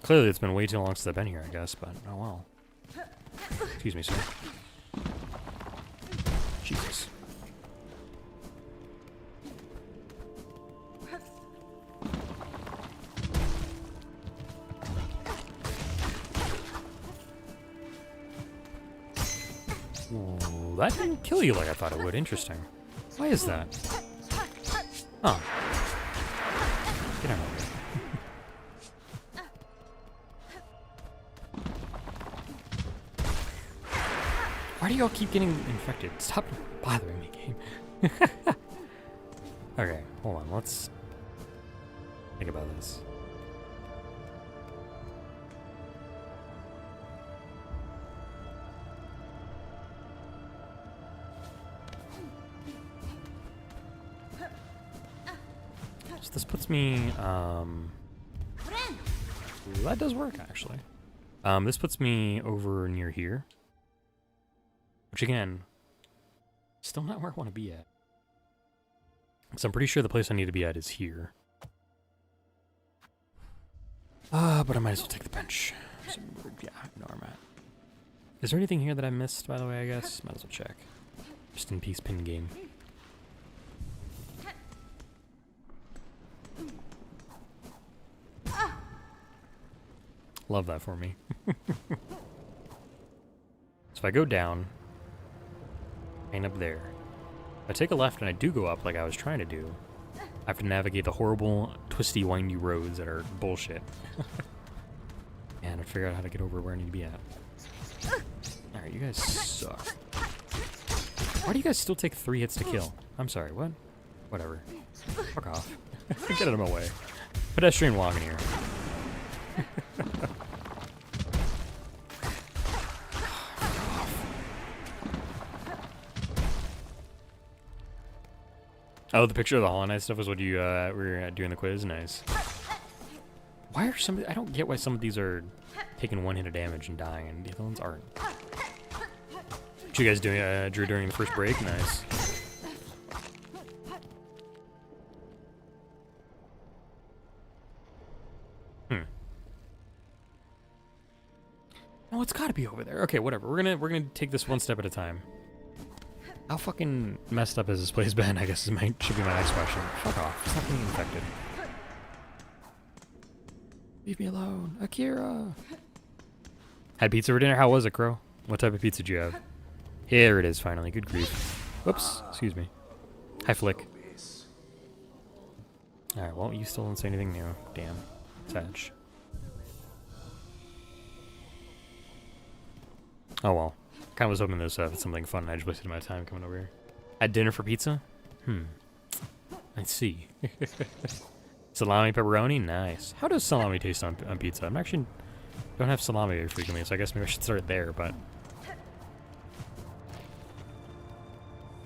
Clearly, it's been way too long since I've been here, I guess, but oh well. Excuse me, sir. Jesus. Ooh, that didn't kill you like I thought it would. Interesting. Why is that? Huh. Get out of here. Why do y'all keep getting infected? Stop bothering me, game. Okay, hold on. Let's think about this. So this puts me, that does work, actually. This puts me over near here. Which, again, still not where I want to be at. So I'm pretty sure the place I need to be at is here. But I might as well take the bench. So, yeah, I know where I'm at. Is there anything here that I missed, by the way, I guess? Might as well check. Just in peace pin game. Love that for me. So if I go down, and up there, if I take a left and I do go up like I was trying to do, I have to navigate the horrible, twisty, windy roads that are bullshit. And I figure out how to get over where I need to be at. Alright, you guys suck. Why do you guys still take 3 hits to kill? I'm sorry, what? Whatever. Fuck off. Get out of my way. Pedestrian walking here. Oh, the picture of the Hollow Knight stuff was what you were doing the quiz? Nice. Why are some... I don't get why some of these are taking one hit of damage and dying, and the other ones aren't. What you guys doing, Drew, during the first break? Nice. Oh, it's gotta be over there. Okay, whatever. We're gonna take this one step at a time. How fucking messed up has this place been? I guess should be my next question. Fuck off. Stop being infected. Leave me alone, Akira. Had pizza for dinner. How was it, Crow? What type of pizza did you have? Here it is, finally. Good grief. Whoops. Excuse me. Hi, Flick. All right. Well, you still didn't say anything new. Damn. Satch. Oh well. Kind of was hoping this was something fun. I just wasted my time coming over here. Had dinner for pizza? I see. Salami pepperoni? Nice. How does salami taste on pizza? I'm actually don't have salami very frequently, so I guess maybe I should start there, but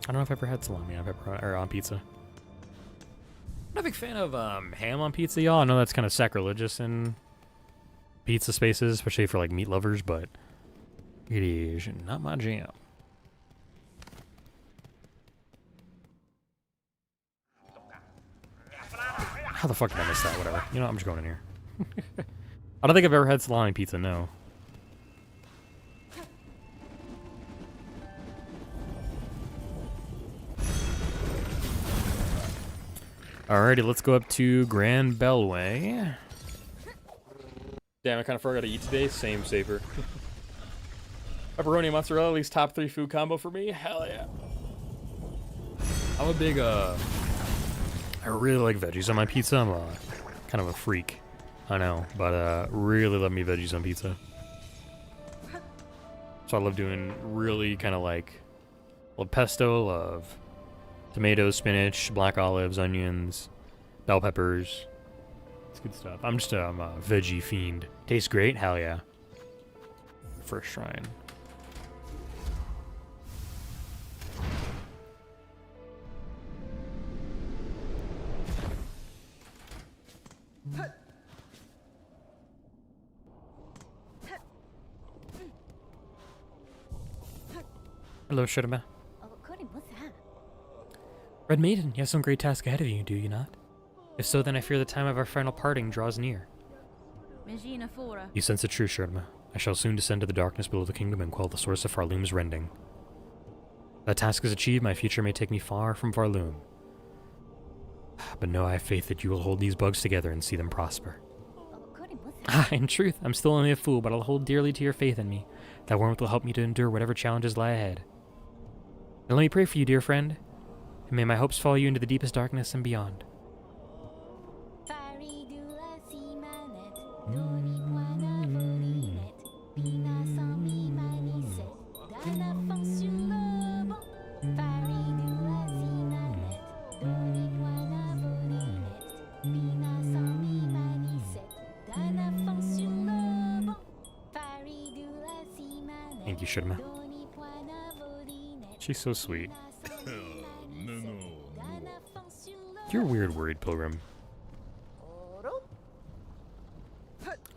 I don't know if I've ever had salami on pepperoni or on pizza. I'm not a big fan of ham on pizza, y'all. I know that's kind of sacrilegious in pizza spaces, especially for like meat lovers, but it is not my jam. How the fuck did I miss that? Whatever. You know, I'm just going in here. I don't think I've ever had salami pizza, no. Alrighty, let's go up to Grand Bellway. Damn, I kind of forgot to eat today. Same safer. Pepperoni and mozzarella, at least top 3 food combo for me. Hell yeah. I'm a big, I really like veggies on my pizza. I'm kind of a freak. I know, but really love me veggies on pizza. So I love doing really kind of like, love pesto, love tomatoes, spinach, black olives, onions, bell peppers. It's good stuff. I'm a veggie fiend. Tastes great? Hell yeah. First shrine. Hello, Shurima. Red Maiden, you have some great task ahead of you, do you not? If so, then I fear the time of our final parting draws near. You sense the truth, Shurima. I shall soon descend to the darkness below the kingdom and quell the source of Pharloom's rending. If that task is achieved, my future may take me far from Pharloom. But no, I have faith that you will hold these bugs together and see them prosper. In truth, I'm still only a fool, but I'll hold dearly to your faith in me. That warmth will help me to endure whatever challenges lie ahead. And let me pray for you, dear friend, and may my hopes follow you into the deepest darkness and beyond. Thank you, Shurima. She's so sweet. You're a weird, worried pilgrim.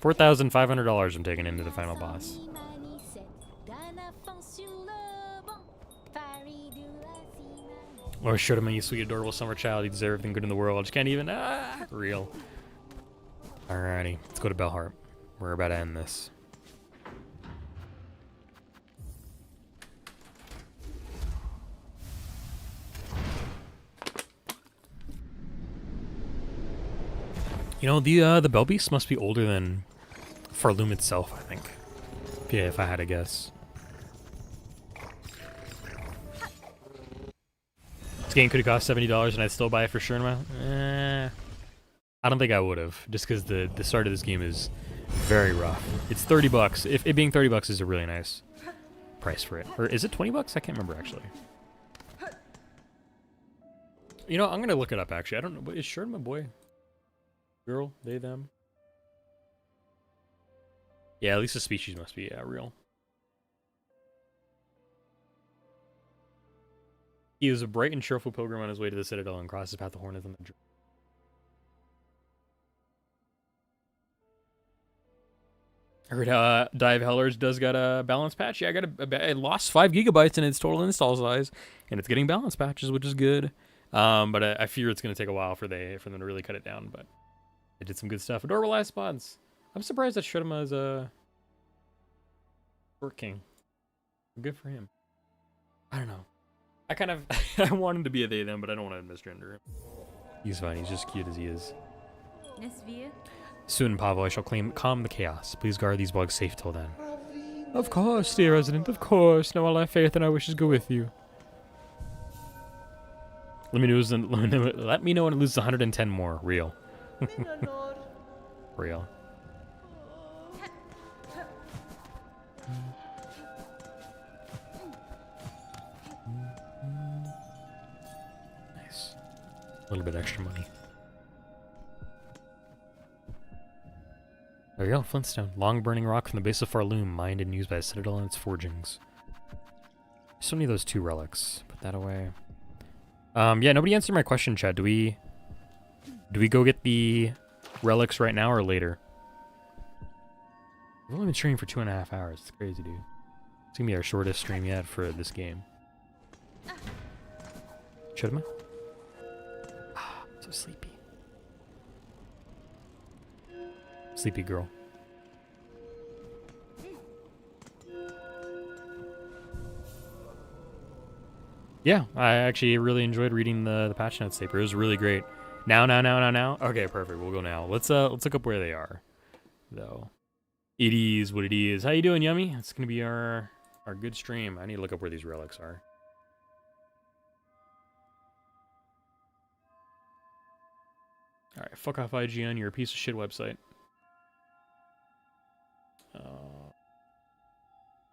$4,500 I'm taking into the final boss. Oh, Shurima, you sweet, adorable summer child. You deserve everything good in the world. I just can't even. Real. Alrighty, let's go to Bellheart. We're about to end this. You know, the Bell Beast must be older than Pharloom itself, I think. Yeah, if I had to guess. This game could have cost $70 and I'd still buy it for sure. I don't think I would have, just because the start of this game is very rough. It's $30. If it being $30 is a really nice price for it. Or is it $20? I can't remember actually. You know, I'm gonna look it up actually. I don't know, but is Shurima a boy? Girl, they, them. Yeah, at least the species must be real. He is a bright and cheerful pilgrim on his way to the Citadel and crosses path the Hornets on the journey. I heard Dive Hellers does got a balance patch. Yeah, I lost 5 gigabytes in its total install size, and it's getting balance patches, which is good. But I fear it's going to take a while for them to really cut it down. But they did some good stuff. Adorable live spots. I'm surprised that Shurima is working. Good for him. I don't know. I kind of I want him to be a they them, but I don't want to misgender him. He's fine. He's just cute as he is. Soon, Pavo, I shall calm the chaos. Please guard these bugs safe till then. Of course, dear resident, of course. Now all our faith and our wishes go with you. Let me know when it loses 110 more. Real. Real. Nice. A little bit extra money. There you go, Flintstone. Long burning rock from the base of Pharloom, mined and used by the Citadel and its forgings. Still need those 2 relics. Put that away. Yeah, nobody answered my question, Chad. Do we go get the relics right now or later? We've only been streaming for 2.5 hours. It's crazy, dude. It's gonna be our shortest stream yet for this game. Should I? Ah, so sleepy. Sleepy girl. Yeah, I actually really enjoyed reading the patch notes paper. It was really great. Now. Okay, perfect. We'll go now. Let's look up where they are, though. It is what it is. How you doing, Yummy? It's gonna be our good stream. I need to look up where these relics are. All right, fuck off IGN. You're a piece of shit website.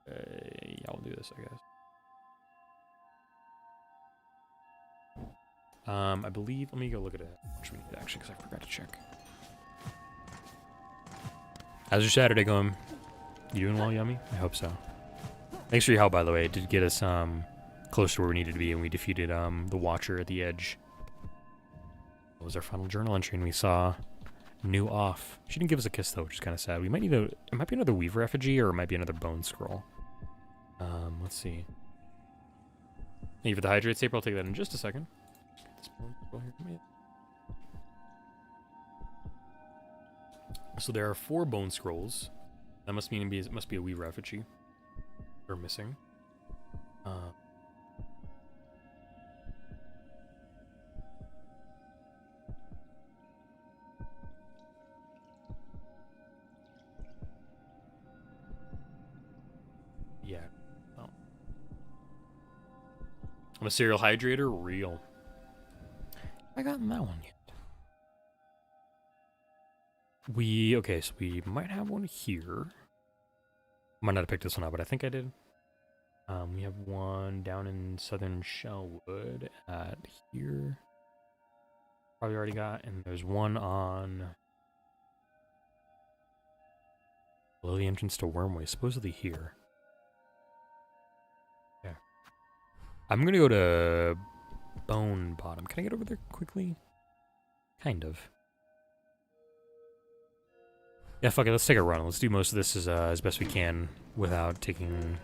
Yeah, I'll do this, I guess. I believe, let me go look at it. Which we need actually, because I forgot to check. How's your Saturday going? You doing well, Yummy? I hope so. Thanks for your help, by the way. It did get us close to where we needed to be, and we defeated the Watcher at the edge. That was our final journal entry, and we saw New off. She didn't give us a kiss, though, which is kind of sad. We might need it might be another Weaver effigy, or it might be another Bone Scroll. Let's see. Thank you for the hydrate tape. I'll take that in just a second. Get this Bone Scroll here. Come here. So there are 4 Bone Scrolls. That must mean it must be a Weaver effigy. We're missing. Yeah. Oh. I'm a serial hydrator? Real. I gotten that one yet. Okay, so we might have one here. Might not have picked this one up, but I think I did. We have one down in Southern Shellwood at here. Probably already got, and there's one on below the entrance to Wormway, supposedly here. Yeah. I'm gonna go to Bone Bottom. Can I get over there quickly? Kind of. Yeah, fuck it, let's take a run. Let's do most of this as best we can without taking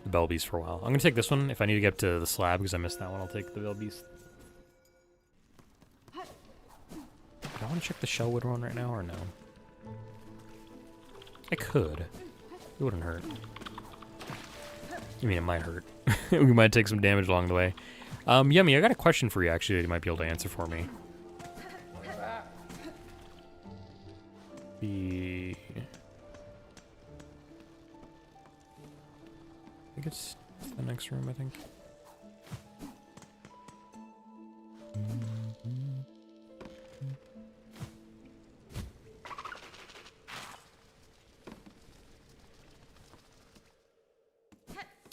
the Bell Beast for a while. I'm gonna take this one. If I need to get to the slab because I missed that one, I'll take the Bell Beast. Do I want to check the Shellwood one right now or no? I could. It wouldn't hurt. I mean, it might hurt. We might take some damage along the way. Yummy, I got a question for you actually that you might be able to answer for me. I think it's the next room, I think.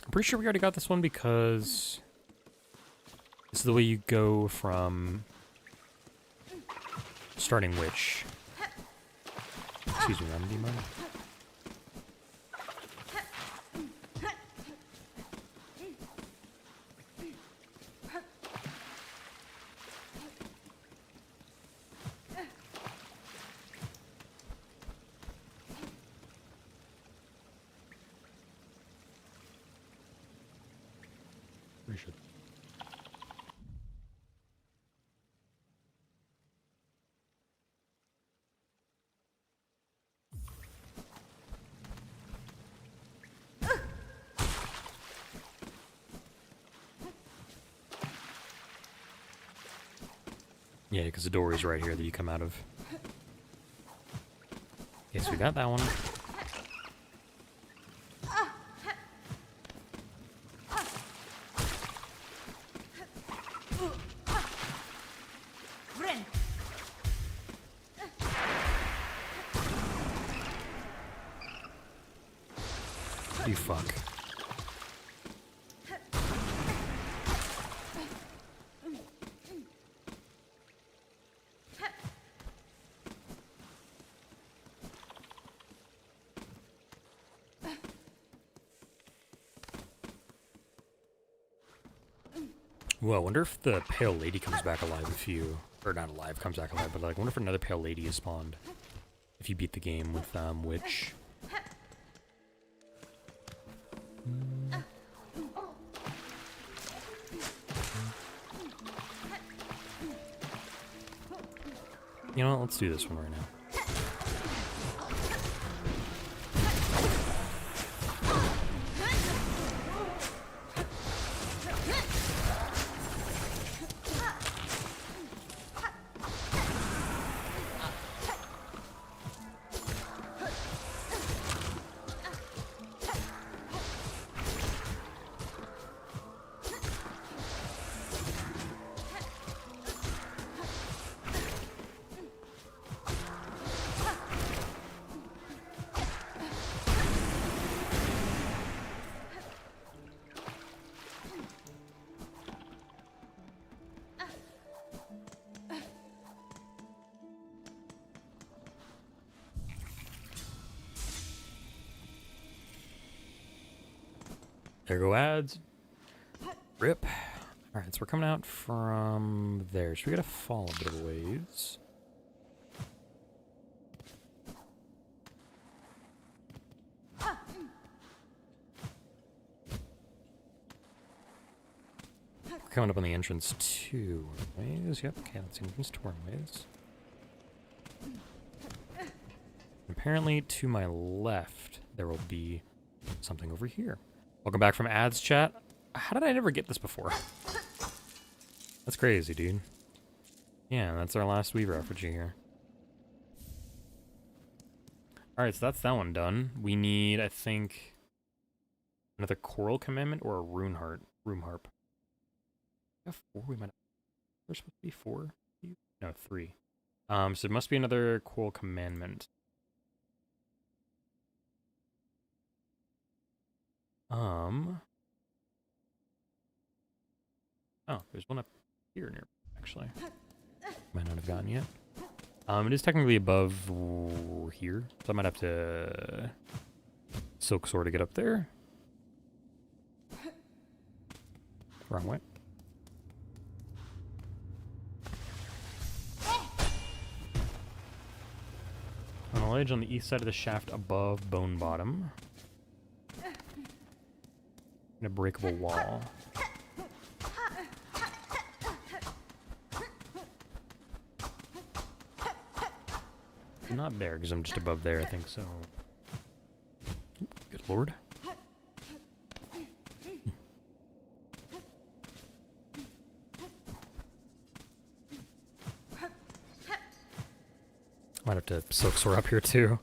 I'm pretty sure we already got this one because this is the way you go from starting Witch. Excuse me, Remedy mode. We should. Yeah, because the door is right here that you come out of. Yes, we got that one. You fuck. Well, I wonder if the pale lady comes back alive if you... Or not alive, comes back alive, but like, I wonder if another pale lady is spawned. If you beat the game with, Witch. You know what, let's do this one right now. There go ads. Rip. Alright, so we're coming out from there. So we gotta fall a bit of a ways. We're coming up on the entrance to ways. Yep, okay, that's the entrance to ways. Apparently, to my left, there will be something over here. Welcome back from ads, chat. How did I never get this before? That's crazy, dude. Yeah, that's our last Weaver effigy here. Alright, so that's that one done. We need, I think, another Choral Commandment or a Room Harp. We have 4? We might have... There's supposed to be 4? No, 3. So it must be another Choral Commandment. Oh, there's one up here near, actually. Might not have gotten yet. It is technically above here, so I might have to Silk Sword to get up there. Wrong way. On a ledge on the east side of the shaft above Bone Bottom. In a breakable wall. Not there, because I'm just above there, I think so. Good lord. Might have to Silk Sword up here too.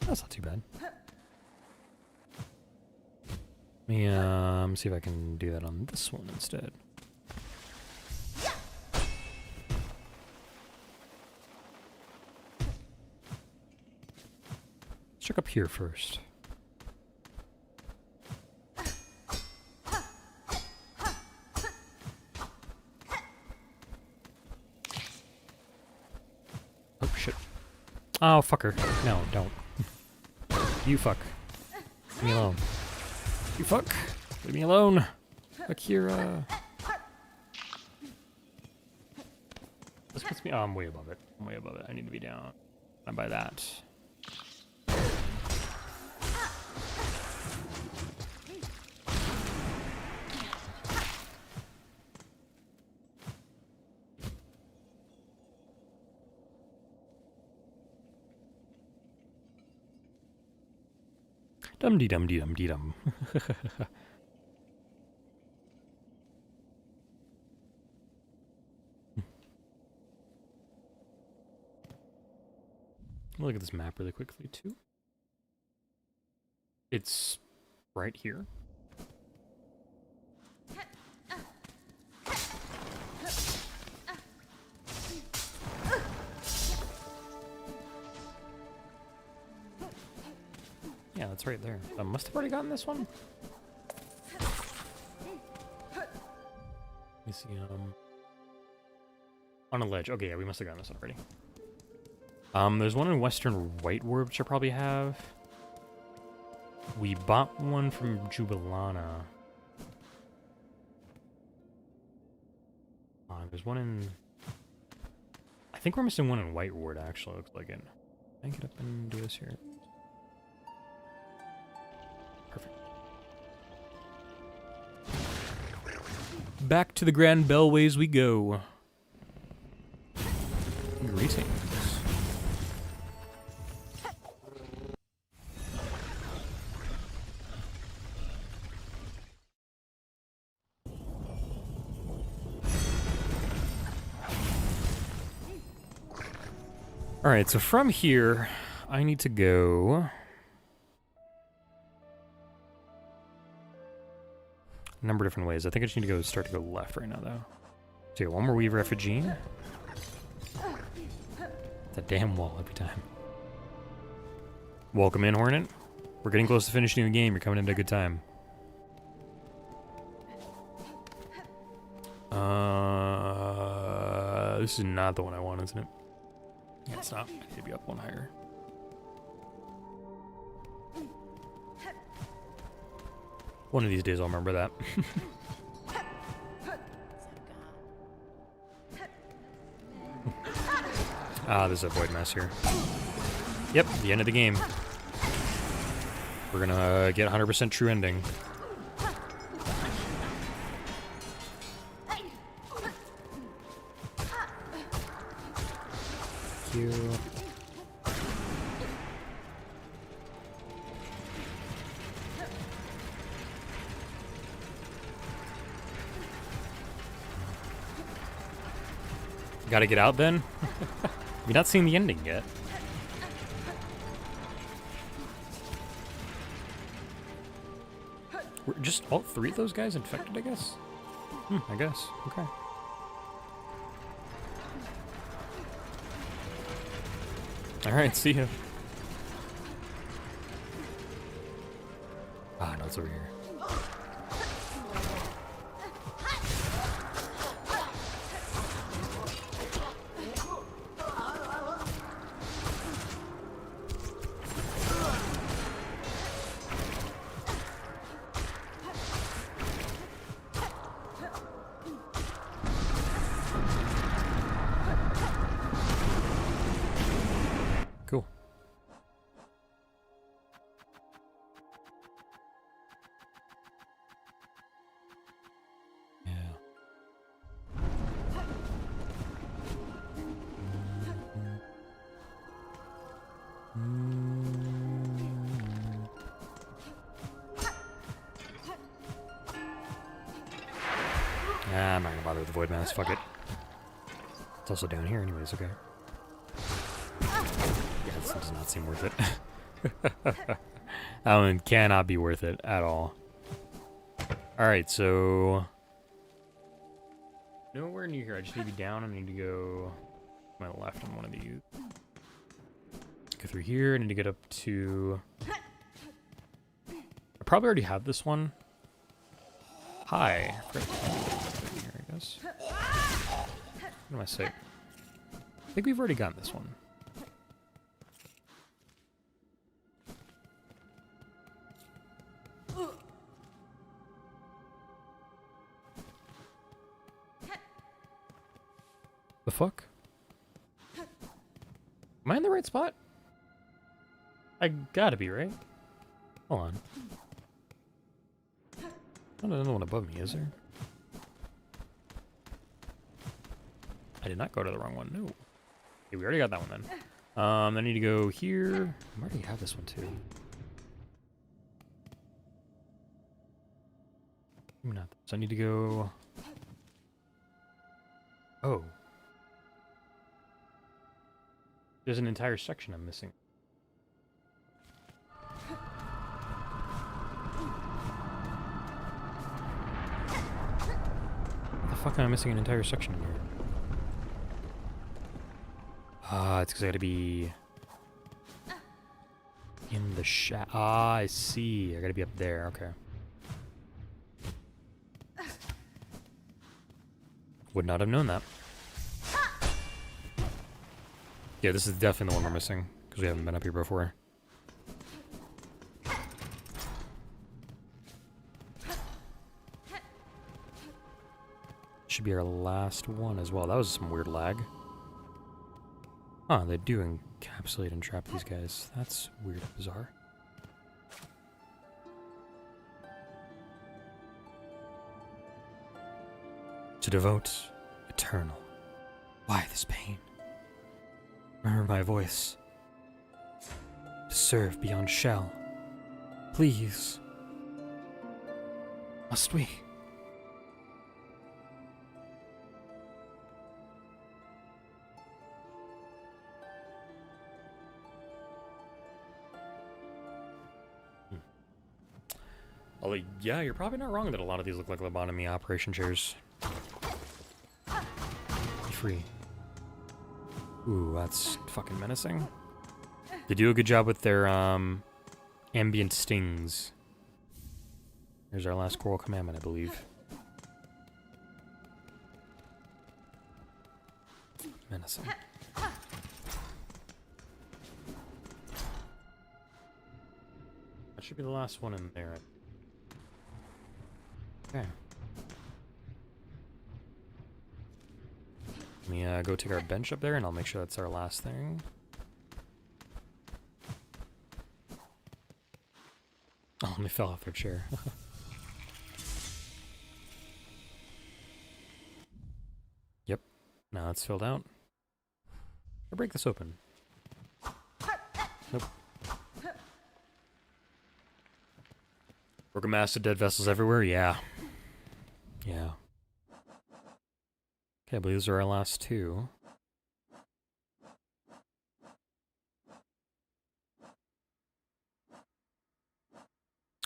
That's not too bad. Let me see if I can do that on this one instead. Let's check up here first. Oh shit. Oh fucker. No, don't. You fuck. Leave me alone. You fuck. Leave me alone. Akira. This puts me... Oh, I'm way above it. I'm way above it. I need to be down. Not by that. Dum dee dum dee dum dee dum. Look at this map really quickly too. It's right here. Yeah, that's right there. I must have already gotten this one. Let me see. On a ledge. Okay, yeah, we must have gotten this one already. There's one in Western Whitewood, which I probably have. We bought one from Jubilana. There's one in... I think we're missing one in Whitewood, actually, looks like it. Can I get up and do this here? Perfect. Back to the Grand Bellways we go. Greetings. Alright, so from here, I need to go... a number of different ways. I think I just need to start to go left right now, though. So yeah, one more Weave Refugee. It's a damn wall every time. Welcome in, Hornet. We're getting close to finishing the game. You're coming into a good time. This is not the one I want, isn't it? Yeah, it's not. I need to be up one higher. One of these days I'll remember that. There's a void mess here. Yep, the end of the game. We're gonna get 100% true ending. Thank you. Gotta get out then? You're not seeing the ending yet. Were just all three of those guys infected, I guess? I guess. Okay. Alright, see ya. Ah, no, it's over here. Cool. Yeah. I'm not gonna bother with the void mass, fuck it. It's also down here anyways, okay. Yeah, this does not seem worth it. That one cannot be worth it at all. Alright, so... nowhere near here. I just need to be down. I need to go to my left on one of these. Go through here. I need to get up to... I probably already have this one. Hi. Here, I guess. What am I saying? I think we've already gotten this one. The fuck? Am I in the right spot? I gotta be, right? Hold on. Not another one above me, is there? I did not go to the wrong one, no. Okay, we already got that one then. I need to go here. I already have this one too. Maybe not. So I need to go... Oh. There's an entire section I'm missing. What the fuck am I missing an entire section here? It's because I gotta be... in the shadow. Ah, I see. I gotta be up there. Okay. Would not have known that. Yeah, this is definitely the one we're missing, because we haven't been up here before. Should be our last one as well. That was some weird lag. Huh, they do encapsulate and trap these guys. That's weird and bizarre. To devote eternal. Why this pain? Remember my voice. To serve beyond shell. Please. Must we? Although, yeah, you're probably not wrong that a lot of these look like lobotomy operation chairs. Be free. Ooh, that's fucking menacing. They do a good job with their ambient stings. Here's our last coral commandment, I believe. Menacing. That should be the last one in there. Okay. Let me go take our bench up there, and I'll make sure that's our last thing. Oh, and they fell off their chair. Yep. Now it's filled out. I'll break this open. Nope. Broken mass of dead vessels everywhere? Yeah. Yeah. Okay, I believe those are our last two.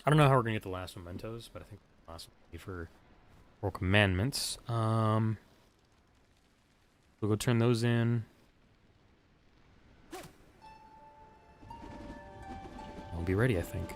I don't know how we're gonna get the last mementos, but I think the last one will be for Royal Commandments. We'll go turn those in. I'll be ready, I think.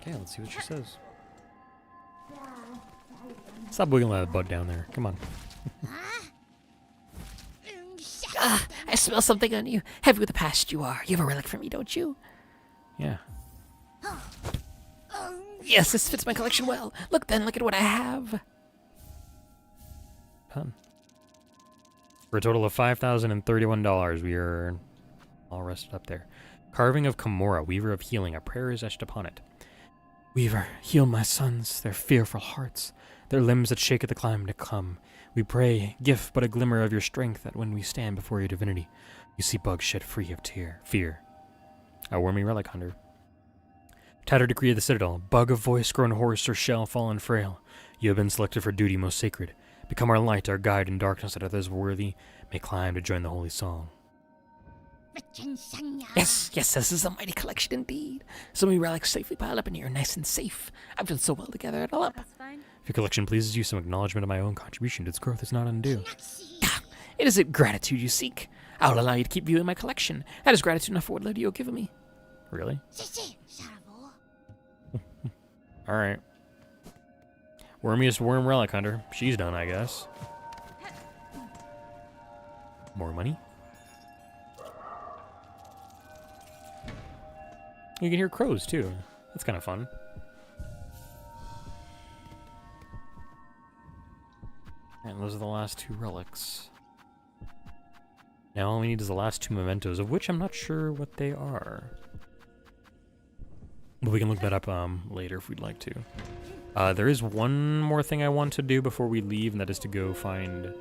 Okay, let's see what she says. Stop wiggling that butt down there. Come on. I smell something on you. Heavy with the past you are. You have a relic for me, don't you? Yeah. Yes, this fits my collection well. Look then, look at what I have. Ton. For a total of $5,031, we are all rested up there. Carving of Kimura, Weaver of Healing. A prayer is etched upon it. Weaver, heal my sons, their fearful hearts, their limbs that shake at the climb to come. We pray, give but a glimmer of your strength, that when we stand before your divinity, you see bugs shed free of fear. A wormy relic hunter. Tattered decree of the citadel, bug of voice grown hoarse or shell fallen frail. You have been selected for duty most sacred. Become our light, our guide in darkness, that others worthy may climb to join the holy song. Yes, this is a mighty collection indeed. So many relics safely piled up in here, nice and safe. I've done so well to gather it all up. If your collection pleases you, some acknowledgement of my own contribution to its growth is not undue. It isn't gratitude you seek. I'll allow you to keep viewing my collection. That is gratitude enough for what little you've given me. Really? Alright. Wormiest worm relic hunter. She's done, I guess. More money? You can hear crows, too. That's kind of fun. those are the last 2 relics. Now all we need is the last 2 mementos, of which I'm not sure what they are. But we can look that up later if we'd like to. There is one more thing I want to do before we leave, and that is to go find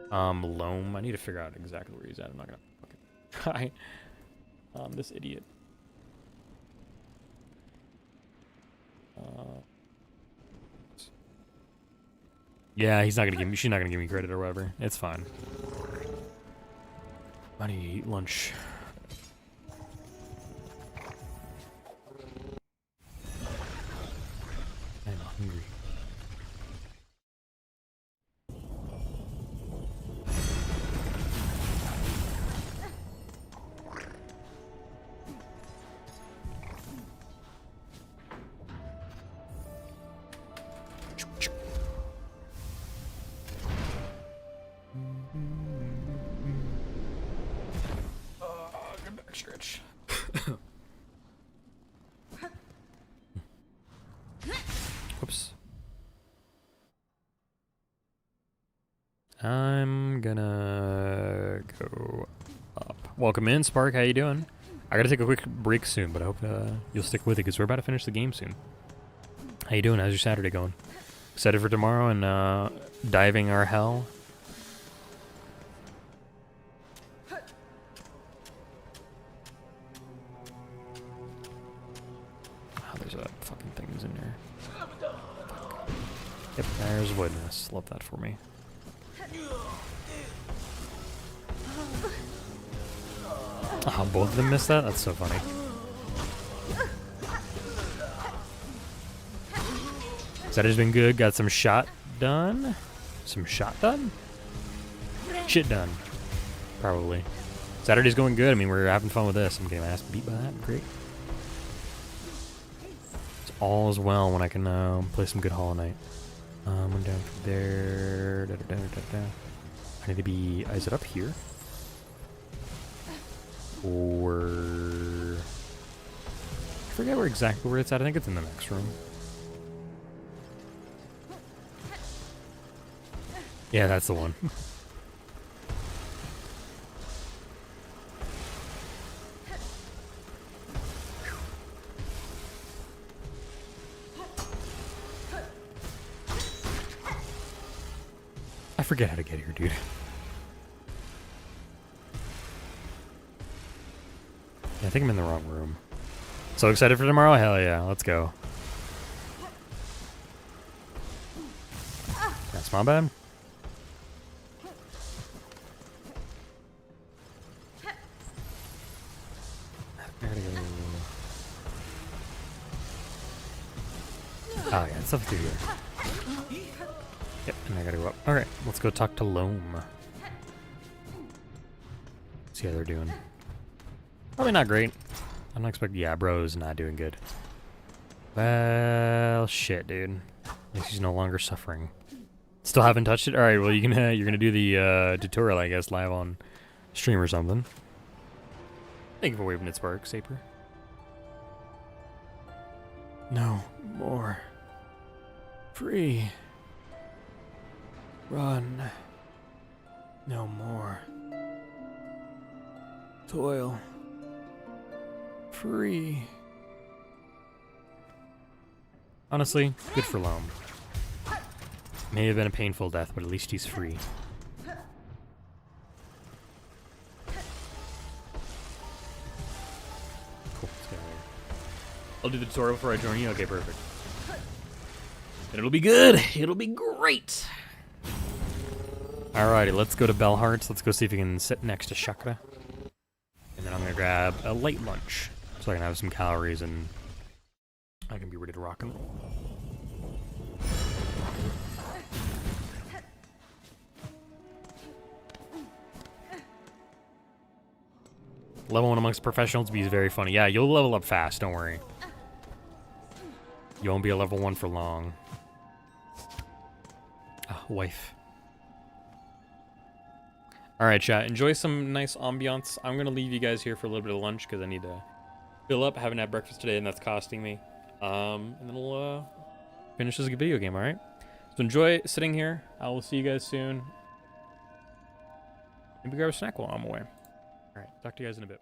Loam. I need to figure out exactly where he's at. I'm not gonna fucking try. This idiot. Yeah, he's not gonna give me. She's not gonna give me credit or whatever. It's fine. I need to eat lunch. I'm hungry. Good back stretch. Whoops. I'm gonna go up. Welcome in, Spark. How you doing? I gotta take a quick break soon, but I hope you'll stick with it because we're about to finish the game soon. How you doing? How's your Saturday going? Excited for tomorrow and diving our hell? Oh, there's a fucking things in there. Yep, there's voidness. Love that for me. Oh, both of them missed that? That's so funny. Saturday's been good. Got some shot done. Some shot done? Shit done. Probably. Saturday's going good. I mean, we're having fun with this. I'm getting my ass beat by that. Great. It's all as well when I can play some good Hollow Knight. I'm down there. I need to be... Is it up here? Or... I forget exactly where it's at. I think it's in the next room. Yeah, that's the one. I forget how to get here, dude. Yeah, I think I'm in the wrong room. So excited for tomorrow? Hell yeah, let's go. That's my bad. I gotta go. Oh yeah, it's up through here. Yep, and I gotta go up. Alright, let's go talk to Loam. See how they're doing. Probably not great. I'm not expecting. Yeah, bro's not doing good. Well, shit, dude. At least he's no longer suffering. Still haven't touched it. All right. Well, you're gonna do the tutorial, I guess, live on stream or something. Thank you for waving at Spark, Saper. No more. Free. Run. No more. Toil. Free. Honestly, good for Loam. May have been a painful death, but at least he's free. Cool, let's get out of here. I'll do the tutorial before I join you. Okay, perfect. And it'll be good. It'll be great. Alrighty, let's go to Bellhearts. Let's go see if we can sit next to Chakra. And then I'm gonna grab a light lunch so I can have some calories and I can be ready to rock and roll. Level 1 amongst professionals be very funny. Yeah, you'll level up fast, don't worry. You won't be a level 1 for long. Ah, wife. Alright, chat. Enjoy some nice ambiance. I'm going to leave you guys here for a little bit of lunch because I need to fill up. Haven't had breakfast today and that's costing me. And then we'll finish this video game, alright? So enjoy sitting here. I will see you guys soon. Maybe grab a snack while I'm away. All right, talk to you guys in a bit.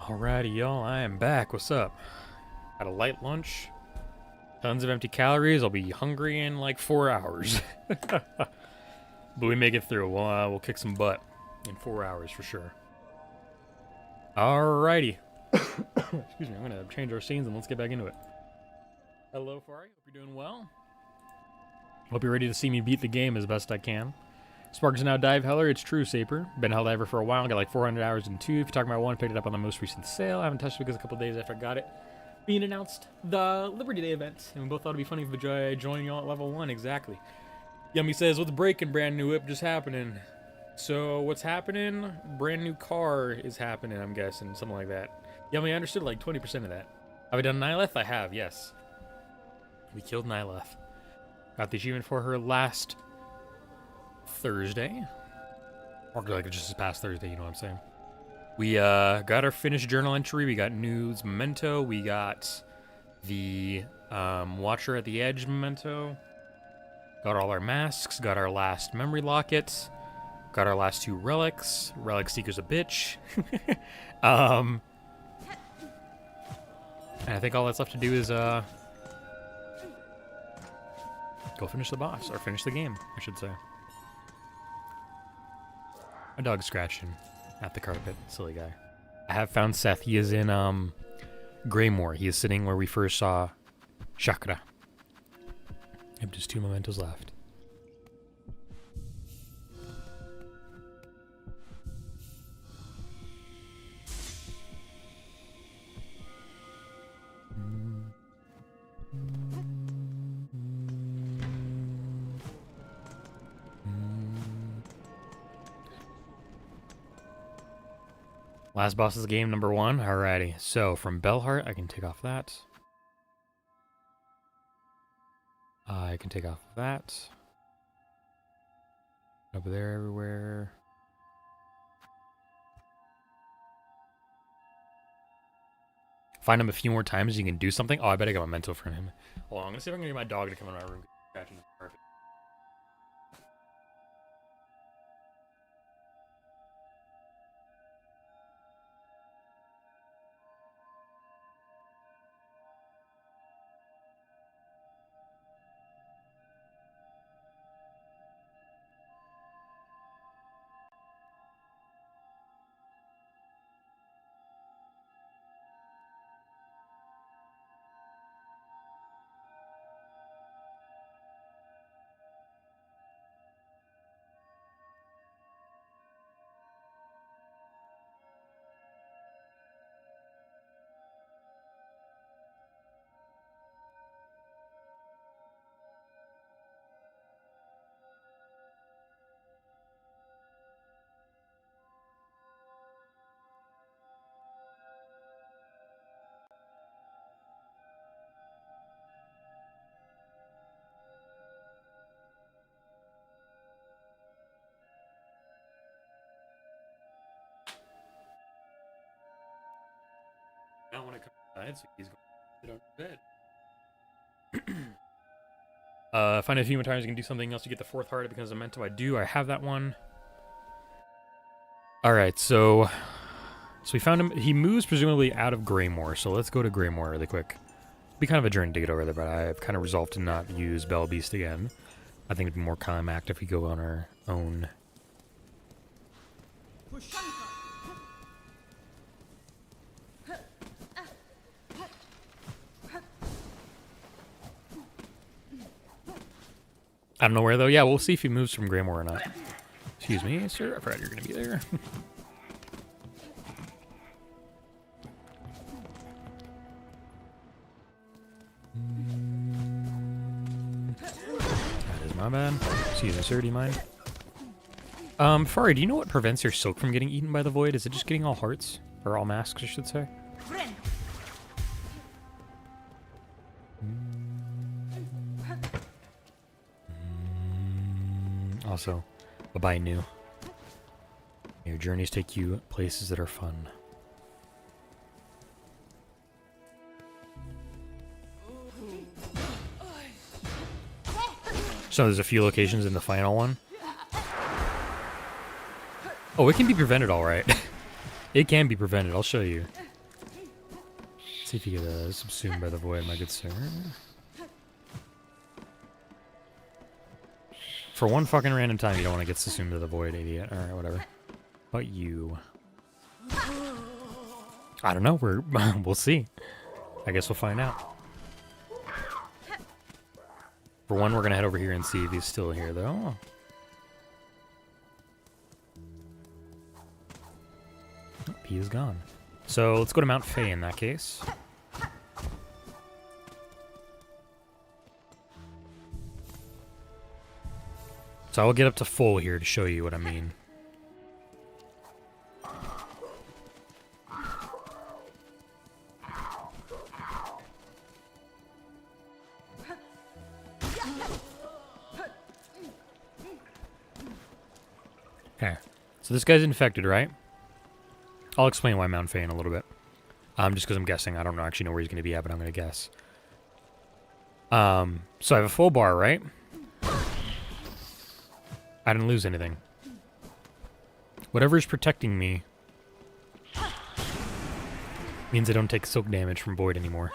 Alrighty, y'all, I am back. What's up? Had a light lunch. Tons of empty calories. I'll be hungry in like 4 hours. But we make it through. We'll kick some butt in 4 hours for sure. Alrighty. Excuse me, I'm gonna change our scenes and let's get back into it. Hello, Fari. Hope you're doing well. Hope you're ready to see me beat the game as best I can. Spark is now Dive Heller. It's true, Saper. Been Hell Diver for a while. Got like 400 hours in 2. If you're talking about 1, picked it up on the most recent sale. I haven't touched it because a couple days after I got it being announced the Liberty Day event. And we both thought it'd be funny if I joined y'all at level 1. Exactly. Yummy says, what's breaking? Brand new whip just happening. So what's happening? Brand new car is happening, I'm guessing. Something like that. Yummy, I understood like 20% of that. Have I done Nyleth? I have, yes. We killed Nyleth. Got the achievement for her last Thursday. Or like just this past Thursday, you know what I'm saying? We got our finished journal entry. We got Nude's memento. We got the Watcher at the Edge memento. Got all our masks. Got our last memory locket. Got our last 2 relics. Relic Seeker's a bitch. And I think all that's left to do is go finish the boss, or finish the game, I should say. My dog's scratching at the carpet, silly guy. I have found Seth. He is in Greymoor. He is sitting where we first saw Chakra. I have just 2 mementos left. Last boss is game number 1. Alrighty. So from Bellheart, I can take off that. I can take off that. Over there, everywhere. Find him a few more times, you can do something. Oh, I bet I got a memento from him. Hold on, I'm gonna see if I can get my dog to come in my room. Scratching the carpet. I don't want to come inside, so he's going to sit on bed. Find a few more times you can do something else to get the 4th heart. It becomes a memento. I do. I have that one. Alright, so we found him. He moves presumably out of Greymoor, so let's go to Greymoor really quick. It'd be kind of a journey to get over there, but I've kind of resolved to not use Bell Beast again. I think it'd be more climactic if we go on our own. I don't know where, though. Yeah, we'll see if he moves from Greymoor or not. Excuse me, sir. I forgot you're going to be there. That is my bad. Excuse me, sir. Do you mind? Fari, do you know what prevents your silk from getting eaten by the void? Is it just getting all hearts? Or all masks, I should say? Also, bye-bye, new. Your journeys take you places that are fun. So there's a few locations in the final one. Oh, it can be prevented, all right. It can be prevented. I'll show you. See if you get subsumed by the void, my good sir. For one fucking random time, you don't want to get subsumed by the void, idiot. Alright, whatever. But you... I don't know. We'll see. I guess we'll find out. For one, we're gonna head over here and see if he's still here, though. Oh, he is gone. So let's go to Mount Faye in that case. So I will get up to full here to show you what I mean. Okay, so this guy's infected, right? I'll explain why Mount Faye in a little bit. Just because I'm guessing. I don't actually know where he's going to be at, but I'm going to guess. So I have a full bar, right? I didn't lose anything. Whatever is protecting me means I don't take soak damage from Void anymore.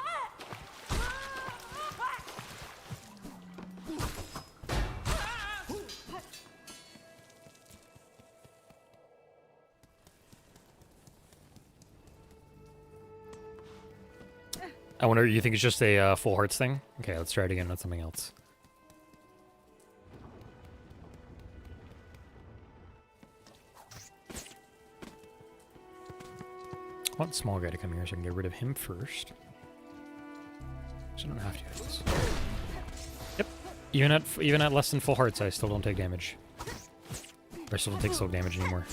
I wonder, you think it's just a full hearts thing? Okay, let's try it again with something else. I want small guy to come here so I can get rid of him first. So I don't have to do this. Yep. Even at less than full hearts, I still don't take damage. I still don't take soul damage anymore.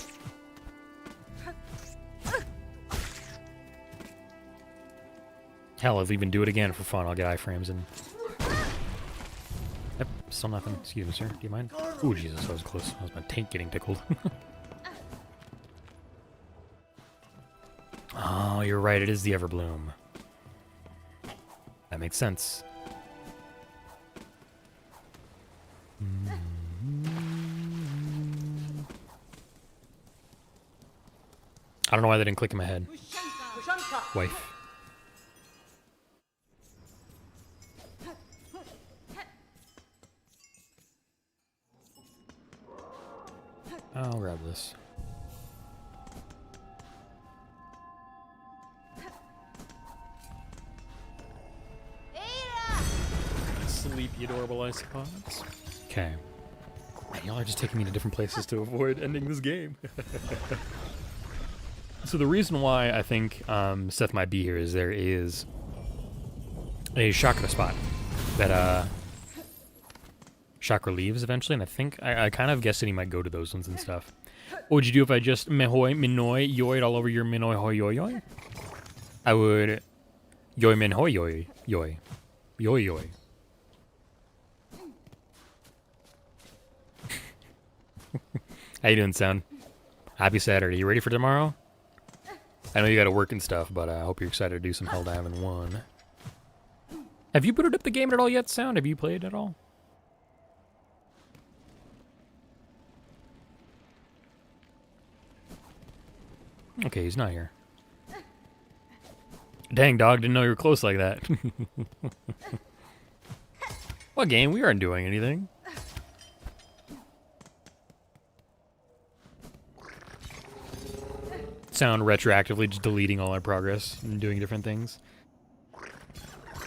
Hell, if we even do it again for fun, I'll get iframes and... Yep, still nothing. Excuse me, sir. Do you mind? Ooh, Jesus, that was close. That was my tank getting tickled. Oh, you're right. It is the Everbloom. That makes sense. I don't know why they didn't click in my head. Wife. I'll grab this. Sleepy, adorable isopods. Okay. Y'all are just taking me to different places to avoid ending this game. So the reason why I think Seth might be here is there is a chakra spot that chakra leaves eventually, and I think I kind of guessed that he might go to those ones and stuff. What would you do if I just mehoy, minoi, yoid all over your minoi hoi yoi yoi? I would yoi min hoi yoi yoi. Yoi yoi. How you doing, son? Happy Saturday. You ready for tomorrow? I know you gotta work and stuff, but I hope you're excited to do some Helldive 1. Have you booted up the game at all yet, Sound? Have you played at all? Okay, he's not here. Dang, dog, didn't know you were close like that. What game? We aren't doing anything. Sound retroactively just deleting all our progress and doing different things.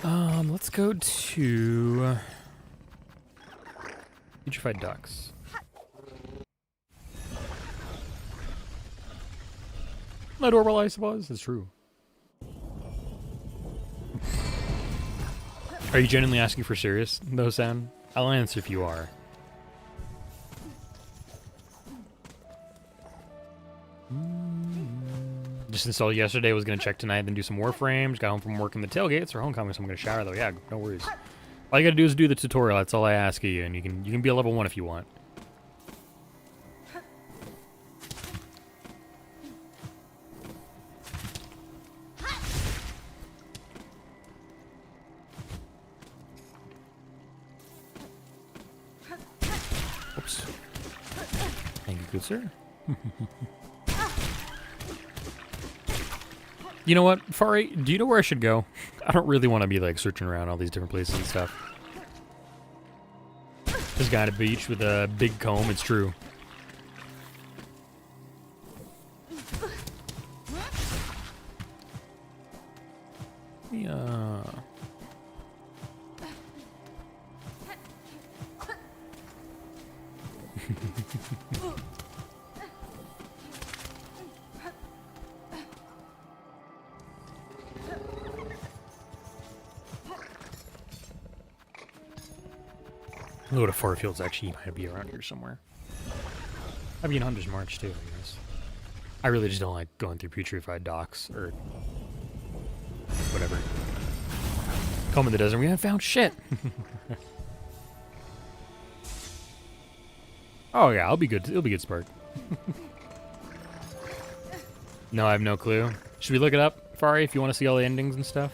Let's go to Putrefied Ducks. Adorable, I suppose. It's true. Are you genuinely asking for serious, though, Sound? I'll answer if you are. Just installed yesterday, was going to check tonight, then do some Warframes. Got home from work in the tailgates or homecoming, so I'm going to shower, though. Yeah, no worries. All you got to do is do the tutorial. That's all I ask of you, and you can be a level 1 if you want. Oops. Thank you, good sir. You know what, Fari, do you know where I should go? I don't really want to be like searching around all these different places and stuff. This guy at a beach with a big comb, it's true. Yeah. Load of Farfields actually might be around here somewhere. I'd be in Hunter's March too, I guess. I really just don't like going through putrefied docks or whatever. Comb in the desert, we haven't found shit. Oh yeah, I'll be good. It'll be good, Spark. No, I have no clue. Should we look it up, Fari, if you want to see all the endings and stuff?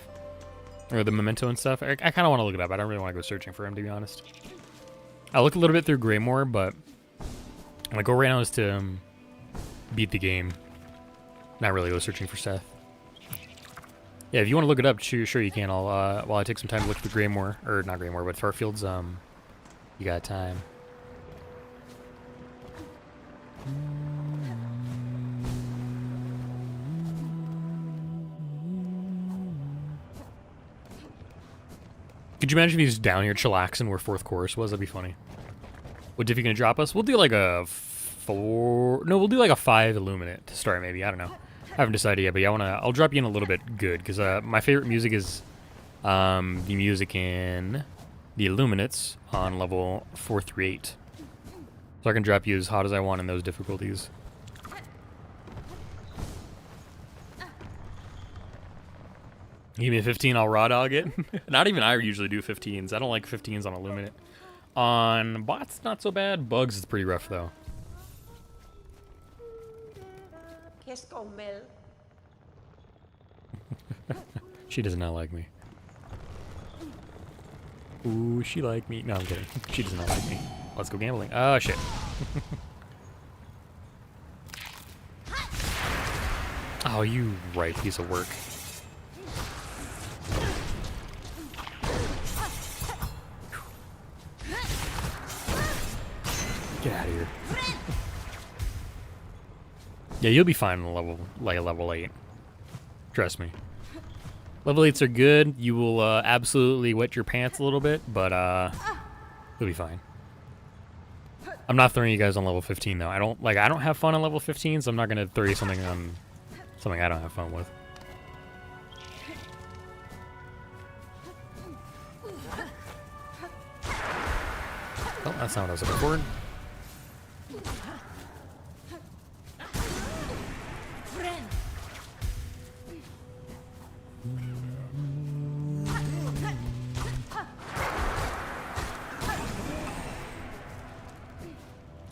Or the memento and stuff? I kind of want to look it up. I don't really want to go searching for him, to be honest. I'll look a little bit through Greymore, but my goal right now is to beat the game. Not really go searching for Seth. Yeah, if you want to look it up, sure you can. I'll while I take some time to look for Greymore, or not Greymore, but Farfield's. You got time. Could you imagine if he's down here chillaxing where 4th Chorus was? That'd be funny. What diff you gonna drop us? We'll do like a 4... No, we'll do like a 5 Illuminate to start, maybe. I don't know. I haven't decided yet, but yeah, I'll drop you in a little bit good, because my favorite music is the music in the Illuminates on level 4 through 8. So I can drop you as hot as I want in those difficulties. Give me a 15, I'll raw dog it. Not even I usually do 15s. I don't like 15s on Illuminate. On bots, not so bad. Bugs is pretty rough, though. She does not like me. Ooh, she like me. No, I'm kidding. She does not like me. Let's go gambling. Oh, shit. Oh, you right piece of work. Get out of here. Yeah, you'll be fine on a level 8. Trust me. Level 8s are good. You will absolutely wet your pants a little bit, but you'll be fine. I'm not throwing you guys on level 15 though. I don't have fun on level 15, so I'm not gonna throw you something on something I don't have fun with. Oh, that's not what I was looking for.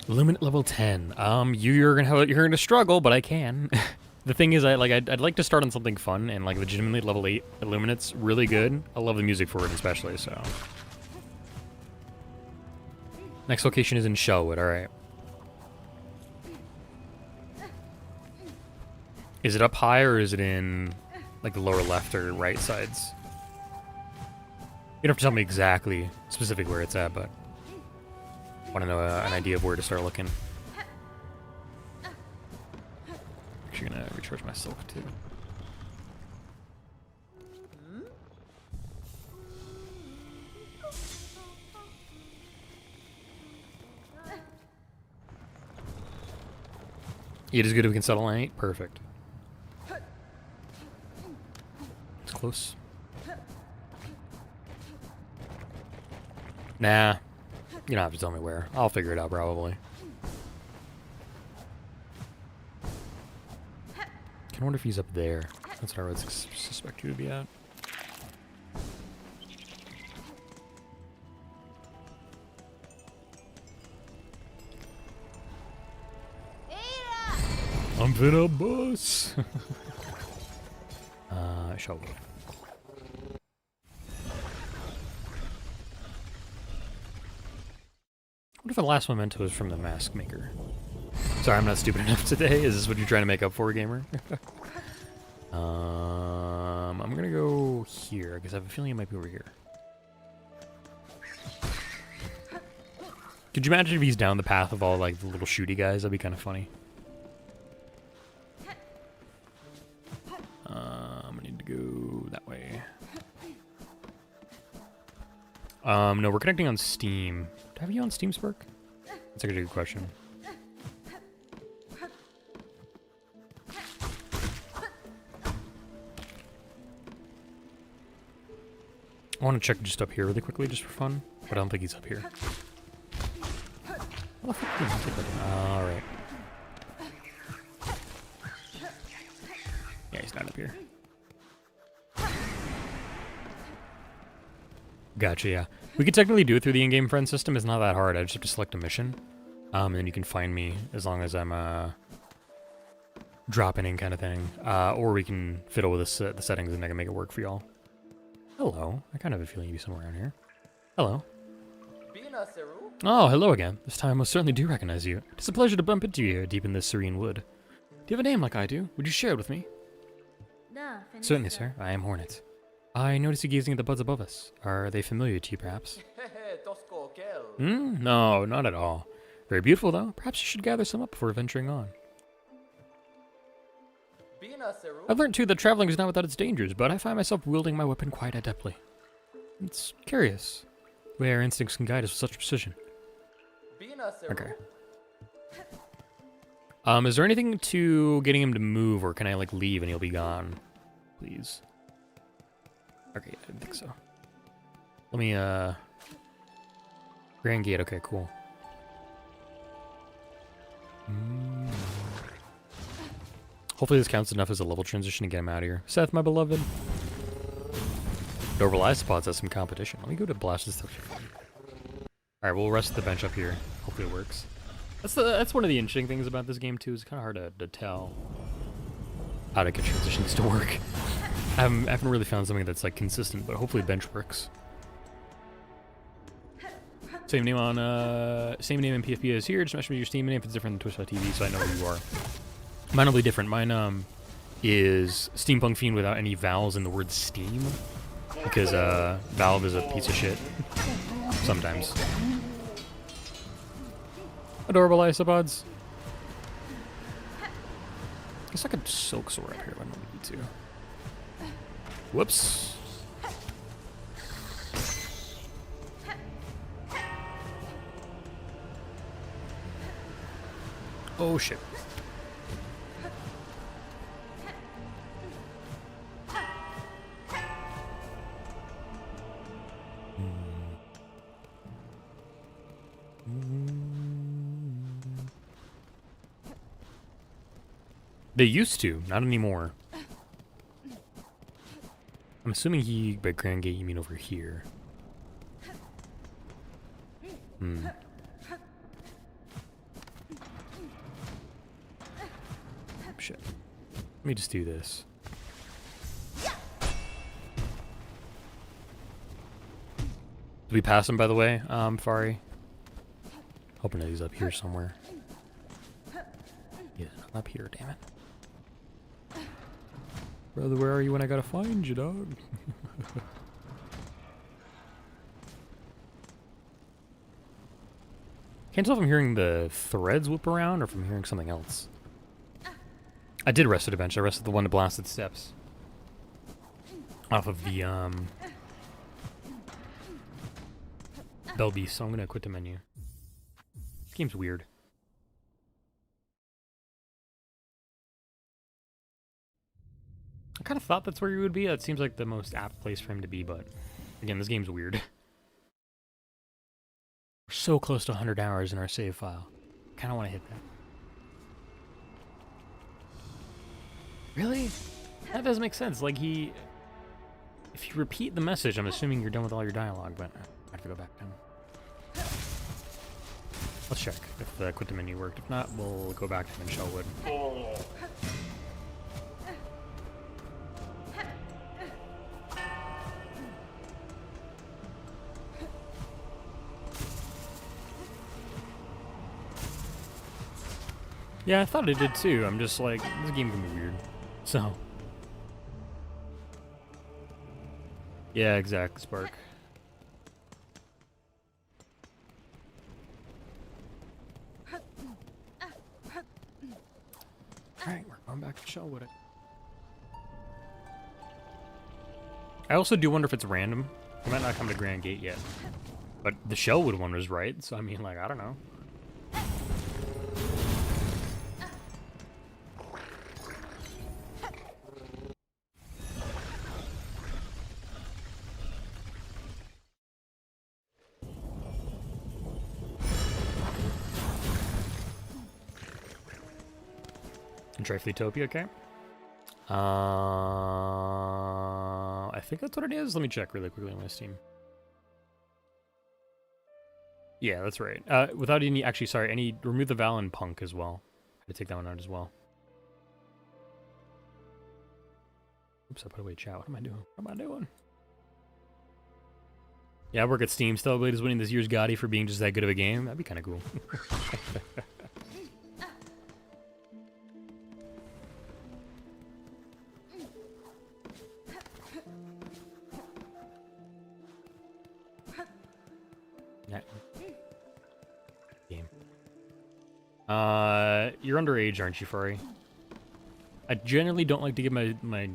Illuminate level 10. You're gonna struggle, but I can. The thing is, I'd like to start on something fun, and like legitimately level 8 Illuminate's really good. I love the music for it especially, so. Next location is in Shellwood, alright. Is it up high, or is it in like the lower left or right sides? You don't have to tell me exactly specific where it's at, but I want to know an idea of where to start looking. Actually gonna recharge my silk too. It is good if we can settle on 8. Perfect. It's close. Nah. You don't have to tell me where. I'll figure it out probably. I wonder if he's up there. That's what I would suspect you to be at. I'm finna bus. Shall we? What if the last memento is from the Mask Maker? Sorry, I'm not stupid enough today. Is this what you're trying to make up for, gamer? here. I guess I have a feeling it might be over here. Could you imagine if he's down the path of all like the little shooty guys? That'd be kind of funny. I need to go that way. No, we're connecting on Steam. Do I have you on Steam, Spark? That's actually a good question. I want to check just up here really quickly, just for fun, but I don't think he's up here. Alright. Yeah, he's not up here. Gotcha, yeah. We could technically do it through the in-game friend system. It's not that hard. I just have to select a mission. And then you can find me as long as I'm dropping in kind of thing. Or we can fiddle with the settings and I can make it work for y'all. Hello. I kind of have a feeling you'd be somewhere around here. Hello. Oh, hello again. This time I most certainly do recognize you. It's a pleasure to bump into you here deep in this serene wood. Do you have a name like I do? Would you share it with me? Certainly, sir. I am Hornet. I notice you gazing at the buds above us. Are they familiar to you, perhaps? No, not at all. Very beautiful, though. Perhaps you should gather some up before venturing on. I've learned, too, that traveling is not without its dangers, but I find myself wielding my weapon quite adeptly. It's curious. The way our instincts can guide us with such precision. Okay. Is there anything to getting him to move, or can I, like, leave and he'll be gone? Please. Okay, I didn't think so. Let me, Grand Gate, okay, cool. Hopefully this counts enough as a level transition to get him out of here. Seth, my beloved. Dorval Isopods has some competition. Let me go to blast this stuff. Alright, we'll rest the bench up here. Hopefully it works. That's one of the interesting things about this game, too. It's kind of hard to tell how to get transitions to work. I haven't really found something that's like consistent, but hopefully bench works. Same name in PFP as here. Just mention me your Steam name if it's different than Twitch.tv, so I know who you are. Mine will be different. Mine is Steampunk Fiend without any vowels in the word Steam, because Valve is a piece of shit sometimes. Adorable isopods. Guess I could Silksong up here if I don't need to. Whoops. Oh shit. They used to, not anymore. I'm assuming by Grand Gate, you mean over here. Shit. Let me just do this. Did we pass him, by the way, Fari? Hoping that he's up here somewhere. Yeah, not up here, damn it. Brother, where are you when I gotta find you, dog? Can't tell if I'm hearing the threads whoop around or if I'm hearing something else. I did rest at a bench. I rested the one to blasted steps. Off of the, Bell Beast, so I'm gonna quit the menu. This game's weird. I kind of thought that's where he would be. That seems like the most apt place for him to be, but again, this game's weird. We're so close to 100 hours in our save file. Kind of want to hit that. Really? That doesn't make sense. Like, if you repeat the message, I'm assuming you're done with all your dialogue, but I have to go back down. Let's check if the quit the menu worked. If not, we'll go back to Shellwood. Oh. Yeah, I thought it did too. I'm just like, this game can be weird. So. Yeah, exactly, Spark. Alright, we're going back to Shellwood. I also do wonder if it's random. I might not come to Grand Gate yet. But the Shellwood one was right, so I mean, like, I don't know. Trifleetopia, okay. I think that's what it is. Let me check really quickly on my Steam. Yeah, that's right. Without any, actually, sorry, remove the Valen Punk as well. I had to take that one out as well. Oops, I put away chat. What am I doing? What am I doing? Yeah, I work at Steam. Stellarblade is winning this year's Gotti for being just that good of a game. That'd be kind of cool. Game. You're underage, aren't you, Furry? I generally don't like to give my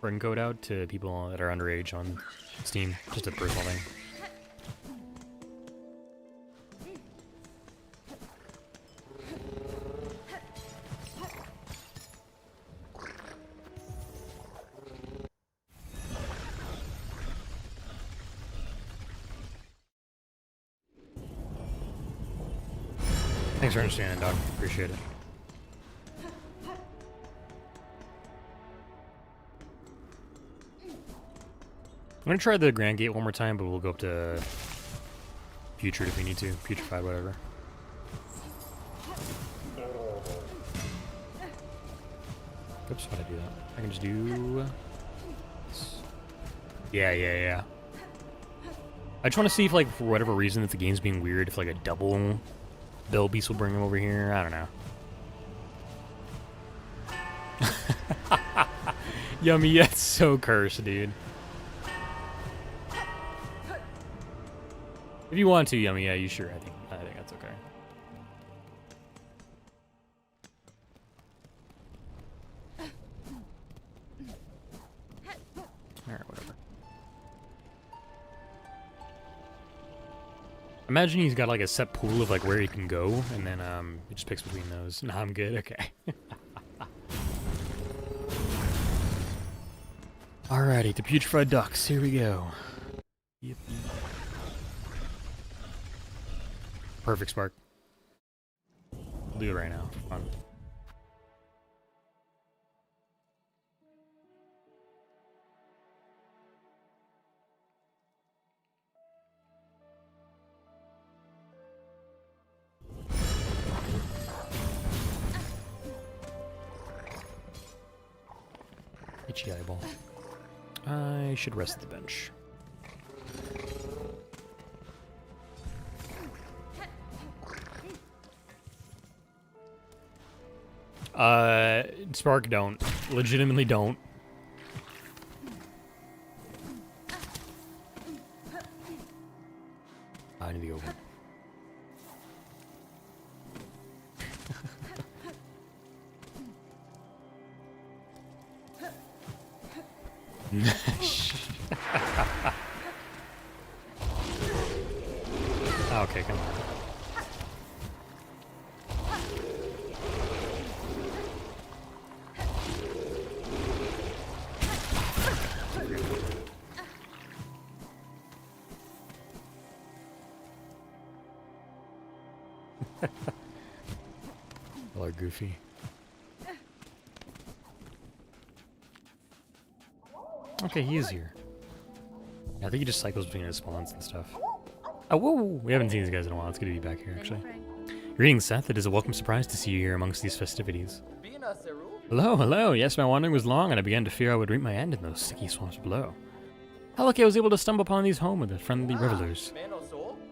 friend code out to people that are underage on Steam. Just a personal thing. Thanks for understanding, Doc. Appreciate it. I'm gonna try the Grand Gate one more time, but we'll go up to Putrid if we need to. Putrefied, whatever. Oops, why'd I do that? I can just do... Yeah. I just want to see if, like, for whatever reason, if the game's being weird, if, like, a double Bill Beast will bring him over here. I don't know. Yummy, that's so cursed, dude. If you want to, Yummy, yeah, you sure. I think that's okay. Alright, whatever. Imagine he's got like a set pool of like where he can go, and then he just picks between those. Nah, I'm good. Okay. Alrighty, the Putrefied Ducks. Here we go. Yep. Perfect, Spark. We'll do it right now. Fun. Itchy eyeball. I should rest at the bench. Spark, don't. Legitimately don't. I need to go. Okay, come on. Y'all are goofy. Okay, he is here. Yeah, I think he just cycles between his spawns and stuff. Oh, whoa! We haven't seen these guys in a while. It's good to be back here, actually. Greetings, Seth. It is a welcome surprise to see you here amongst these festivities. Hello. Yes, my wandering was long, and I began to fear I would reap my end in those sticky swamps below. How lucky I was able to stumble upon these home with the friendly revelers.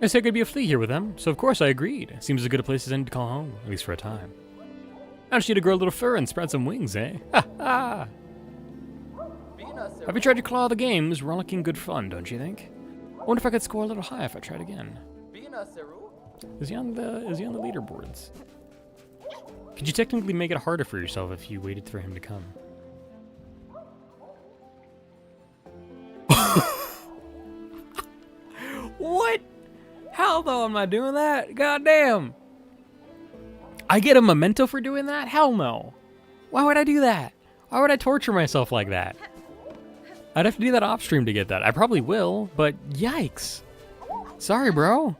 I said I could be a flea here with them, so of course I agreed. Seems as good a place as any to call home, at least for a time. I just need to grow a little fur and spread some wings, eh? Ha ha! Have you tried to claw the game? It was rollicking good fun, don't you think? I wonder if I could score a little high if I tried again. Is he on the leaderboards? Could you technically make it harder for yourself if you waited for him to come? What? Hell no, I'm not doing that. God damn. I get a memento for doing that? Hell no. Why would I do that? Why would I torture myself like that? I'd have to do that off stream to get that. I probably will, but yikes. Sorry, bro.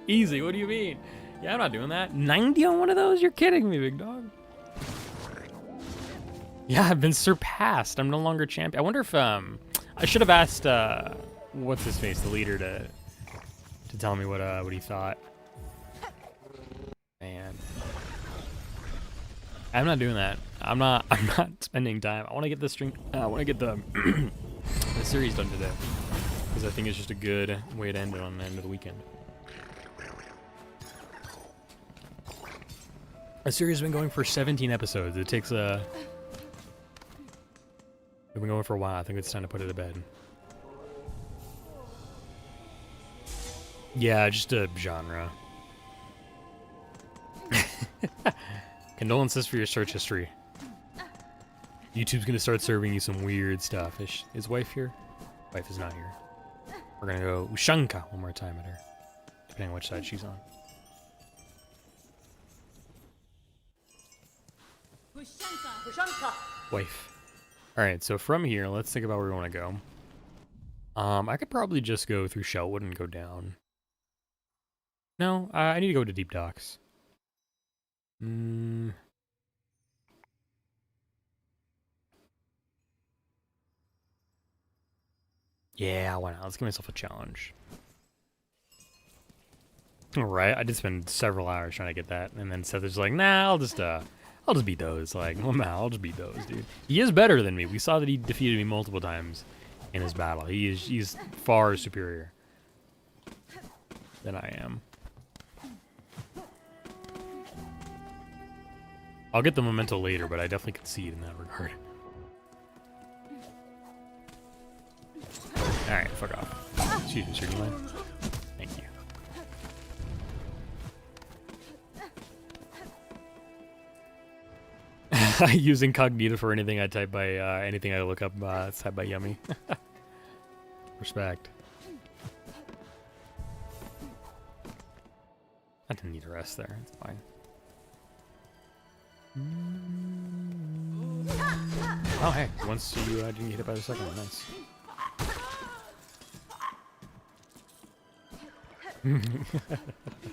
Easy, what do you mean? Yeah, I'm not doing that. 90 on one of those? You're kidding me, big dog. Yeah, I've been surpassed. I'm no longer champion. I wonder if, I should have asked, what's his face, the leader, to tell me what he thought. Man. I'm not doing that. I'm not spending time. I want to get this stream, I want to get the, the series done today. Because I think it's just a good way to end it on the end of the weekend. A series has been going for 17 episodes. It takes a... We've been going for a while. I think it's time to put it to bed. Yeah, just a genre. Condolences for your search history. YouTube's gonna start serving you some weird stuff. Is wife here? Wife is not here. We're gonna go Ushanka one more time at her. Depending on which side she's on. Wife. Alright, so from here, let's think about where we want to go. I could probably just go through Shellwood and go down. No, I need to go to Deep Docks. Yeah, why not? Let's give myself a challenge. Alright, I did spend several hours trying to get that, and then Seth is like, nah, I'll just beat those. Like, well, nah, I'll just beat those, dude. He is better than me. We saw that he defeated me multiple times in his battle. He's far superior than I am. I'll get the memento later, but I definitely concede in that regard. Alright, fuck off. Excuse me, sir, do you mind? Thank you. I use incognito for anything I type by, anything I look up, it's typed by Yummy. Respect. I didn't need a rest there, it's fine. Oh, hey, once you didn't get hit by the second one, nice.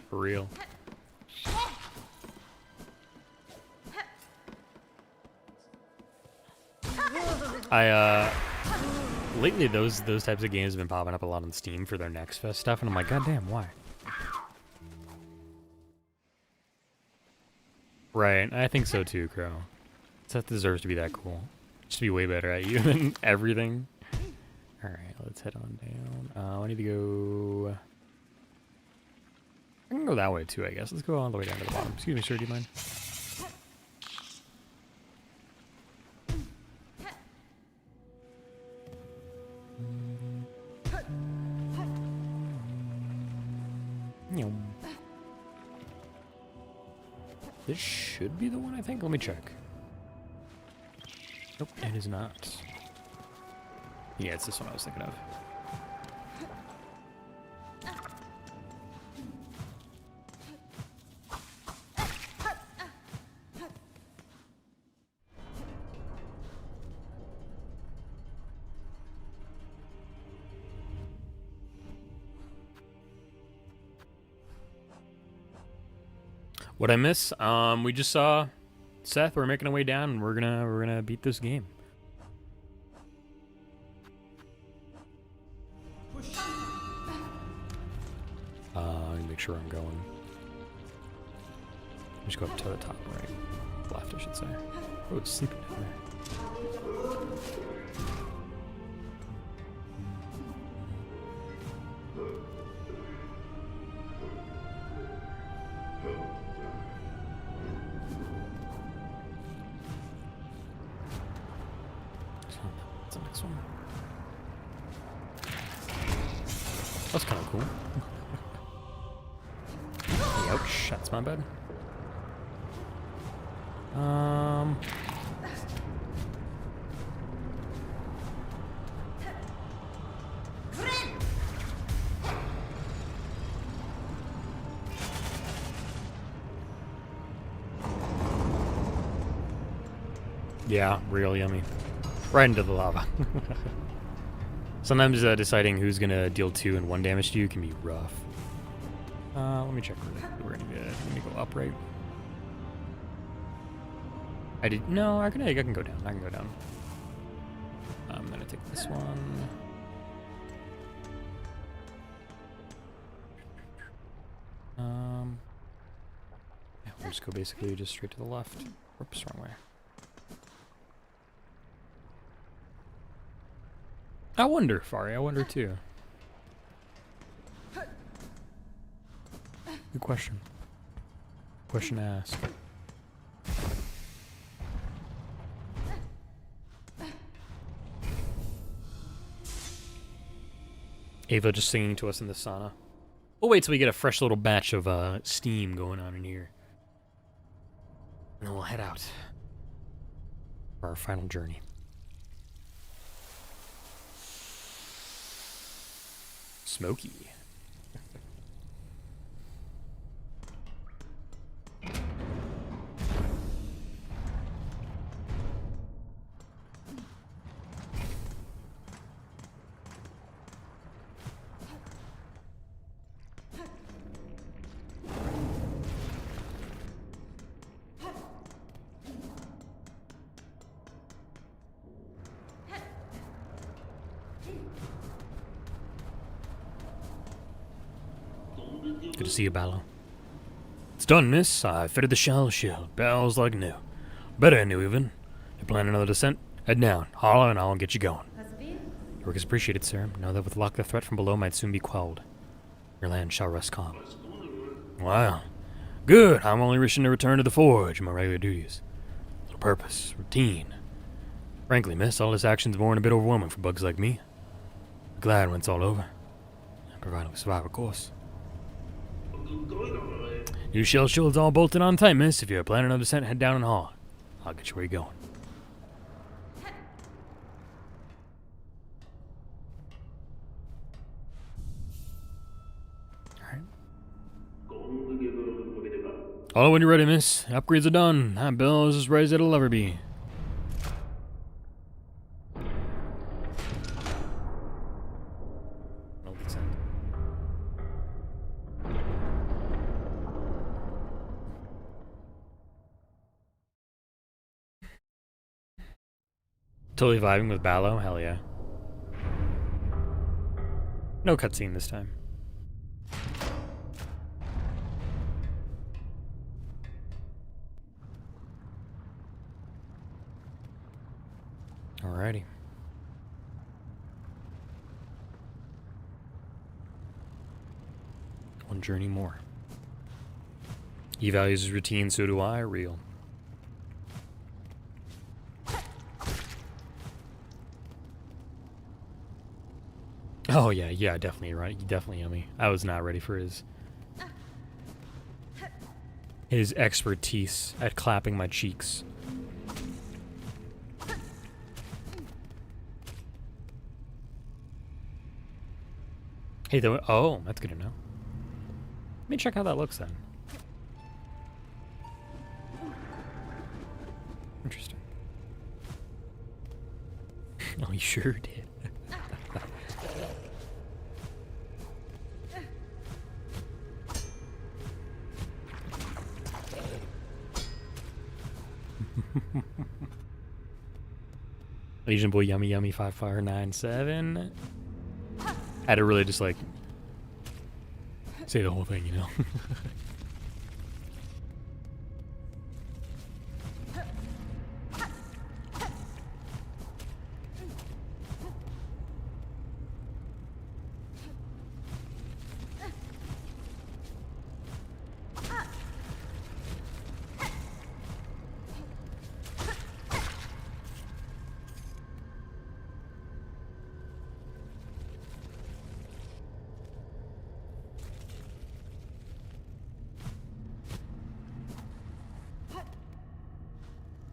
For real. Lately those types of games have been popping up a lot on Steam for their Next Fest stuff, and I'm like, god damn, why? Right, I think so too, Crow. Seth deserves to be that cool. Just to be way better at you than everything. Alright, let's head on down. I need to go... I can go that way too, I guess. Let's go all the way down to the bottom. Excuse me, sir, do you mind? This should be the one, I think. Let me check. Nope, it is not. Yeah, it's this one I was thinking of. What I miss? We just saw Seth. We're making our way down, and we're gonna beat this game. Let me make sure I'm going. Just go up to the top right, left, I should say. Oh, it's sleeping down there. That's kind of cool. Ouch, that's my bad. Yeah, real yummy. Right into the lava. Sometimes deciding who's gonna deal 2 and 1 damage to you can be rough. Let me check where I need to go up, right? No, I can go down. I can go down. I'm gonna take this one. Yeah, we'll just go basically just straight to the left. Oops, wrong way. I wonder, Fari. I wonder too. Good question. Question to ask. Ava just singing to us in the sauna. We'll wait till we get a fresh little batch of steam going on in here. And then we'll head out for our final journey. Smoky. Good to see you, Ballo. It's done, miss. I fitted the shell. Bells like new. Better than new, even. You plan another descent? Head down. Holler, and I'll get you going. Your work is appreciated, sir. Know that with luck, the threat from below might soon be quelled. Your land shall rest calm. Wow. Good. I'm only wishing to return to the forge and my regular duties. Little purpose. Routine. Frankly, miss, all this action's born a bit overwhelming for bugs like me. Glad when it's all over. Provided we survive, of course. New shell shields all bolted on tight, miss. If you're planning another descent, head down and haul. I'll get you where you're going. Alright. All when you're ready, miss. Upgrades are done. That bill is as ready as it'll ever be. Totally vibing with Ballo, hell yeah. No cutscene this time. Alrighty. One journey more. He values his routine, so do I, real. Oh yeah, definitely right. Definitely yummy. I was not ready for his expertise at clapping my cheeks. Hey, though. Oh, that's good to know. Let me check how that looks then. Interesting. Oh, you sure did. Asian boy yummy yummy 5597. I had to really just like say the whole thing, you know.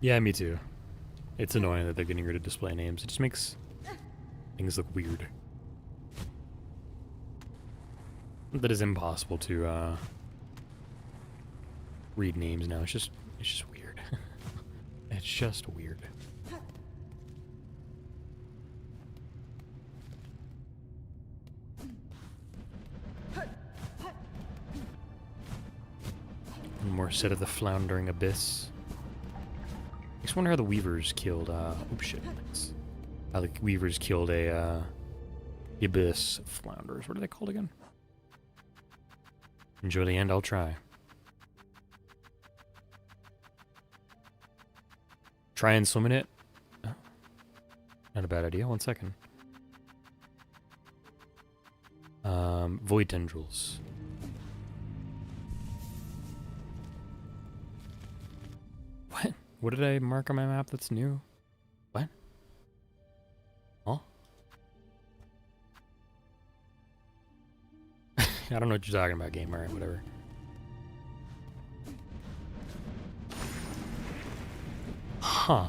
Yeah, me too. It's annoying that they're getting rid of display names. It just makes things look weird. That is impossible to read names now. It's just weird. It's just weird. One more set of the floundering abyss. I just wonder how the weavers killed oh shit. How the weavers killed a the abyss flounders. What are they called again? Enjoy the end, I'll try. Try and swim in it? Oh, not a bad idea. 1 second. Void tendrils. What? What did I mark on my map that's new? What? Huh? I don't know what you're talking about, game. Alright, whatever. Huh.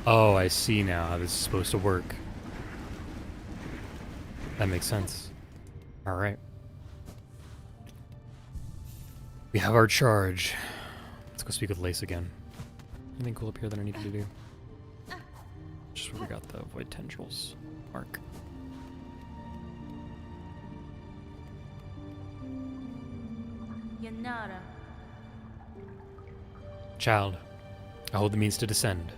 Oh, I see now how this is supposed to work. That makes sense. Alright. We have our charge. Let's go speak with Lace again. Anything cool up here that I needed to do? Just where we got the void tendrils mark. Yanara. Child, I hold the means to descend.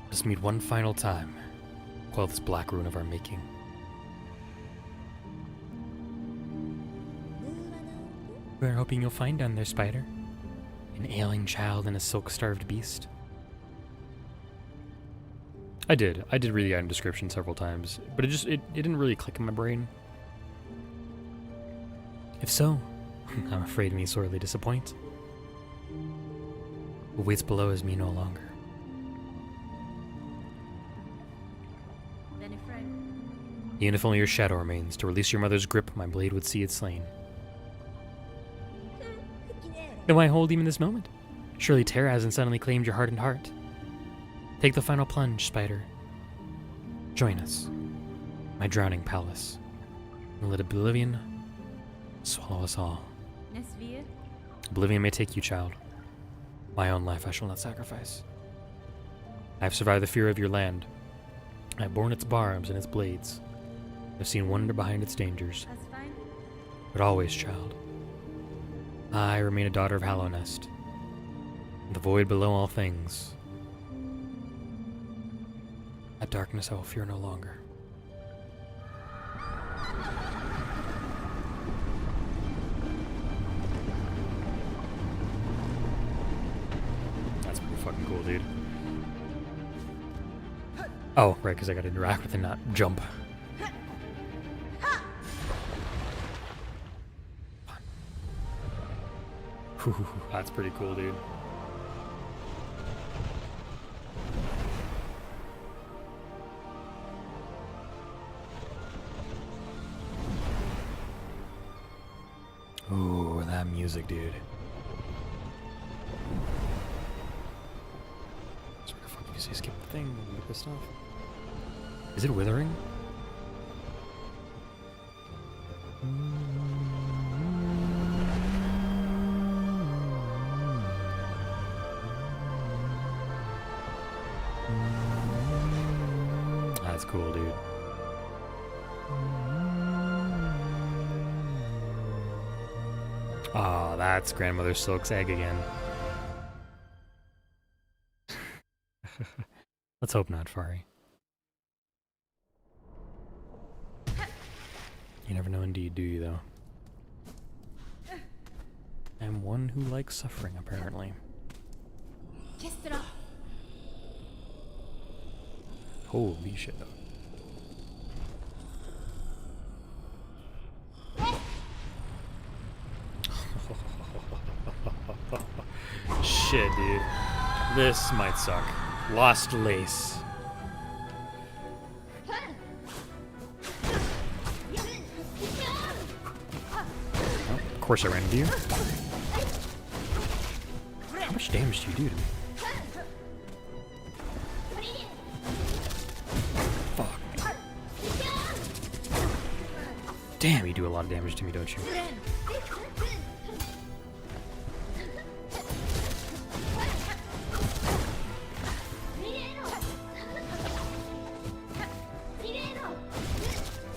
Let's meet one final time. Quell this black ruin of our making. We're hoping you'll find down there, Spider. An ailing child and a silk-starved beast. I did read the item description several times, but it didn't really click in my brain. If so, I'm afraid me sorely disappoint. What waits below is me no longer. Then a friend. Even if only your shadow remains, to release your mother's grip, my blade would see it slain. Then why hold him in this moment? Surely terror hasn't suddenly claimed your hardened heart. Take the final plunge, Spider. Join us, my drowning palace, and let oblivion swallow us all. Nesvir. Oblivion may take you, child. My own life I shall not sacrifice. I have survived the fear of your land. I have borne its barbs and its blades. I have seen wonder behind its dangers. That's fine. But always, child, I remain a daughter of Hallownest. The void below all things. That darkness I will fear no longer. That's pretty fucking cool, dude. Oh, right, because I gotta interact with it, not jump. Whew, that's pretty cool, dude. Ooh, that music, dude. So where the fuck you say skip the thing and look this stuff? Is it withering? That's cool, dude. Oh, that's Grandmother Silk's egg again. Let's hope not, Fari. You never know indeed, do you, though? I'm one who likes suffering, apparently. Holy shit, though. Shit, dude. This might suck. Lost Lace. Oh, of course I ran into you. How much much damage do you do to me? Fuck. Damn, you do a lot of damage to me, don't you?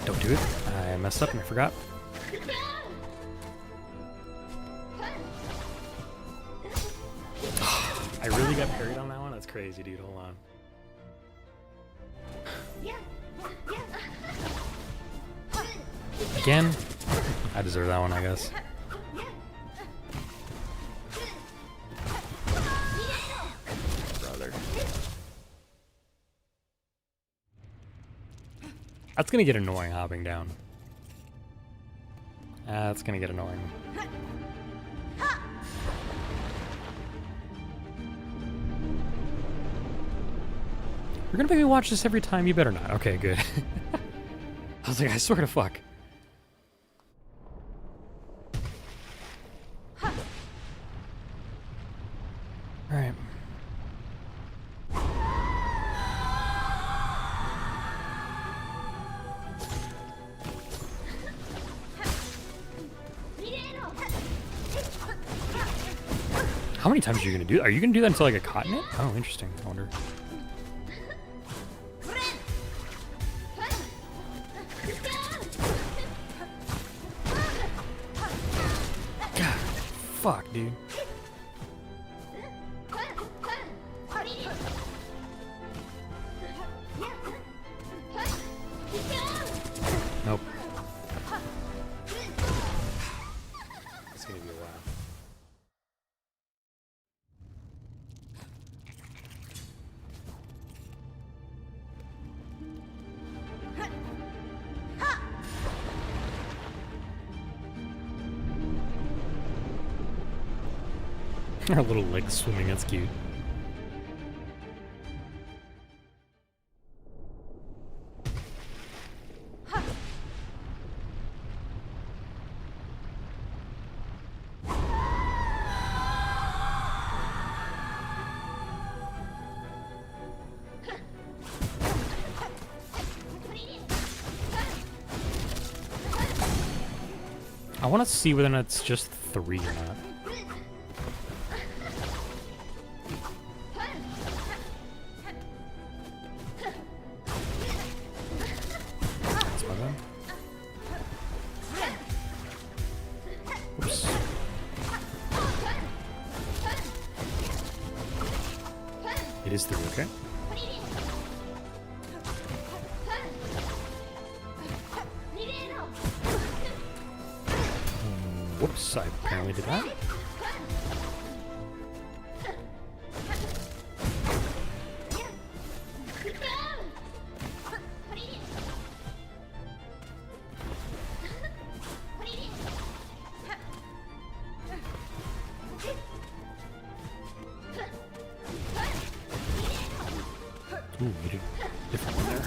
Don't do it. I messed up and I forgot. I really got parried on that one? That's crazy, dude. Hold on. Again? I deserve that one, I guess. Brother. That's gonna get annoying hopping down. That's gonna get annoying. You're gonna make me watch this every time? You better not. Okay, good. I was like, I swear to fuck. Alright. How many times are you gonna do that? Are you gonna do that until I get caught in it? Oh, interesting. I wonder. God, fuck, dude. Nope. It's gonna be a while. Her little legs swimming, that's cute. I want to see whether or not it's just 3 or not. That's my bad. Oops. It is 3, okay? Whoops, I apparently did that. Ooh, you did a different one there.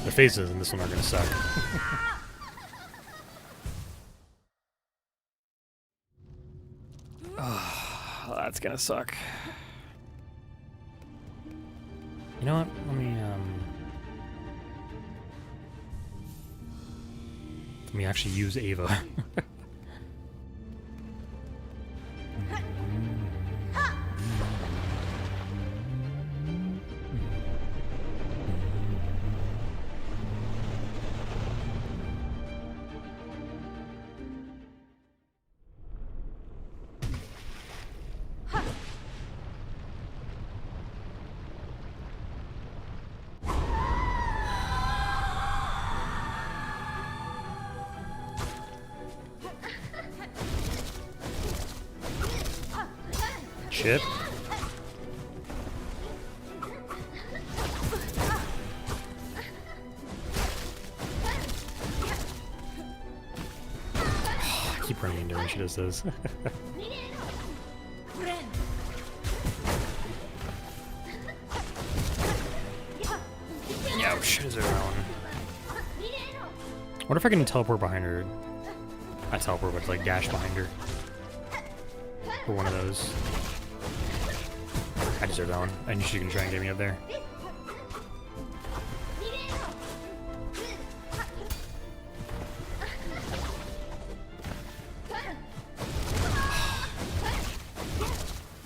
The faces in this one are gonna suck. Oh, that's gonna suck. You know what? Let me actually use Ava. Shit. running into when she does this. Ouch, is there one? What if I can teleport behind her? I teleport, but it's like dash behind her. Or one of those. I deserve that one. I knew she can try and get me up there.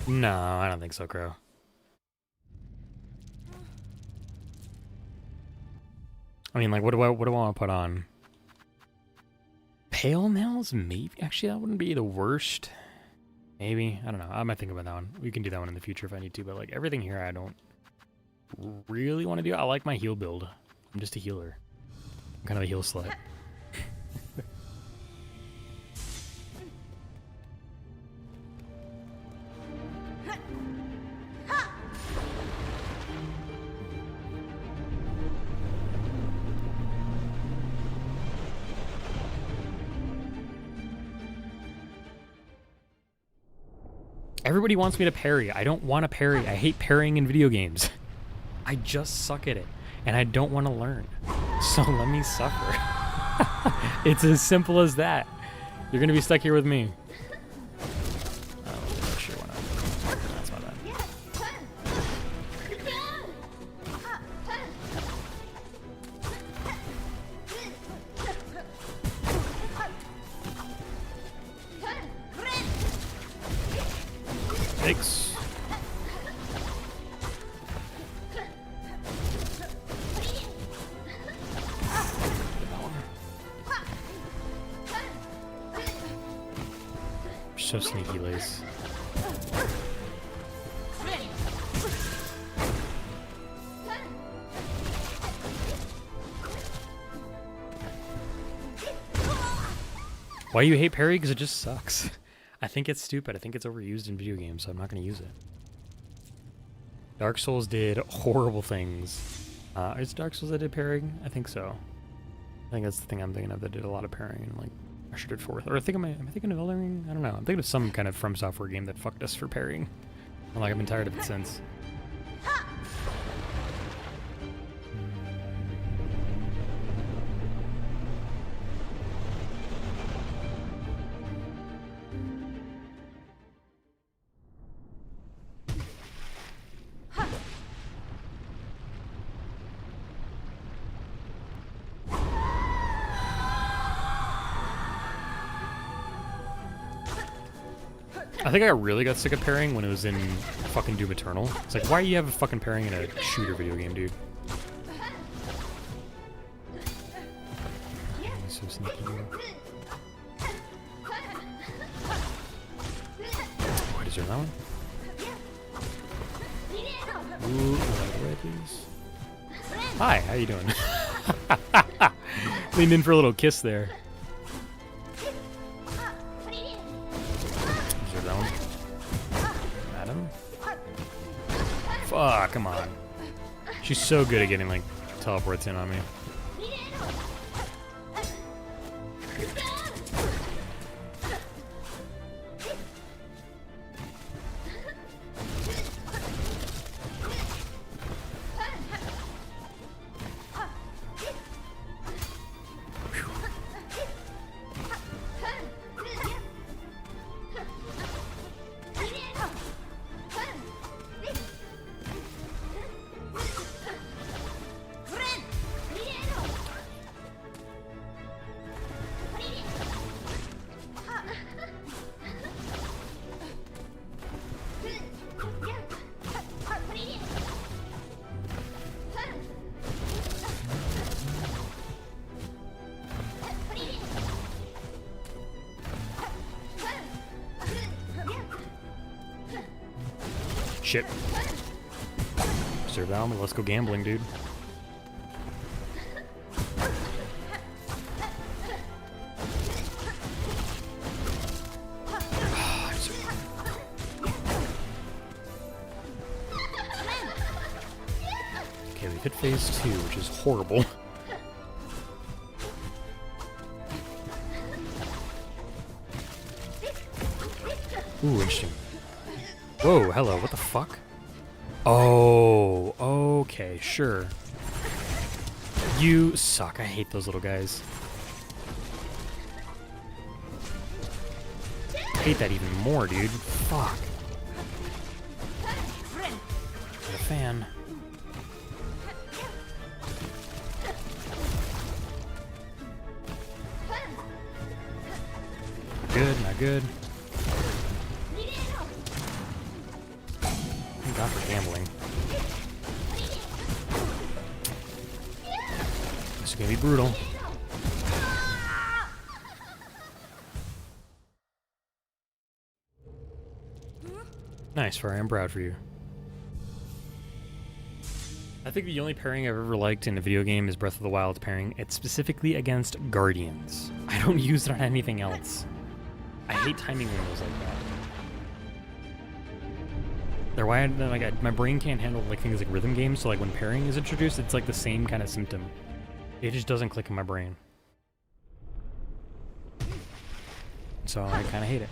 No, I don't think so, Crow. I mean, like, what do I want to put on? Pale nails? Maybe. Actually, that wouldn't be the worst. Maybe. I don't know. I might think about that one. We can do that one in the future if I need to, but like everything here I don't really want to do. I like my heal build. I'm just a healer. I'm kind of a heal slut. Everybody wants me to parry. I don't want to parry. I hate parrying in video games. I just suck at it, and I don't want to learn. So let me suffer. It's as simple as that. You're gonna be stuck here with me. Oh, sure, why not? That's not bad. Thanks. So sneaky, Lace. Why you hate parry? Because it just sucks. I think it's stupid. I think it's overused in video games, so I'm not going to use it. Dark Souls did horrible things. Is Dark Souls that did parrying? I think so. I think that's the thing I'm thinking of that did a lot of parrying and like ushered it forth. Or I think am I thinking of Elden Ring? I don't know. I'm thinking of some kind of From Software game that fucked us for parrying. And like I've been tired of it since. I think I really got sick of parrying when it was in fucking Doom Eternal. It's like, why do you have a fucking parrying in a shooter video game, dude? He's so sneaky. Oh, I deserve that one. Ooh, out of the way, please. Hi, how you doing? Leaned in for a little kiss there. Fuck, come on. She's so good at getting, like, teleports in on me. Shit. Serve that one, let's go gambling, dude. Okay, we've hit phase 2, which is horrible. Ooh, interesting. Whoa, hello, what the fuck? Oh, okay, sure. You suck. I hate those little guys. I hate that even more, dude. Fuck. Not a fan. Good, not good. Thank God for gambling. This is gonna be brutal. Nice, Fire. I'm proud for you. I think the only pairing I've ever liked in a video game is Breath of the Wild pairing. It's specifically against Guardians. I don't use it on anything else. I hate timing windows like that. They're why my brain can't handle like things like rhythm games. So like when pairing is introduced, it's like the same kind of symptom. It just doesn't click in my brain. So I kind of hate it.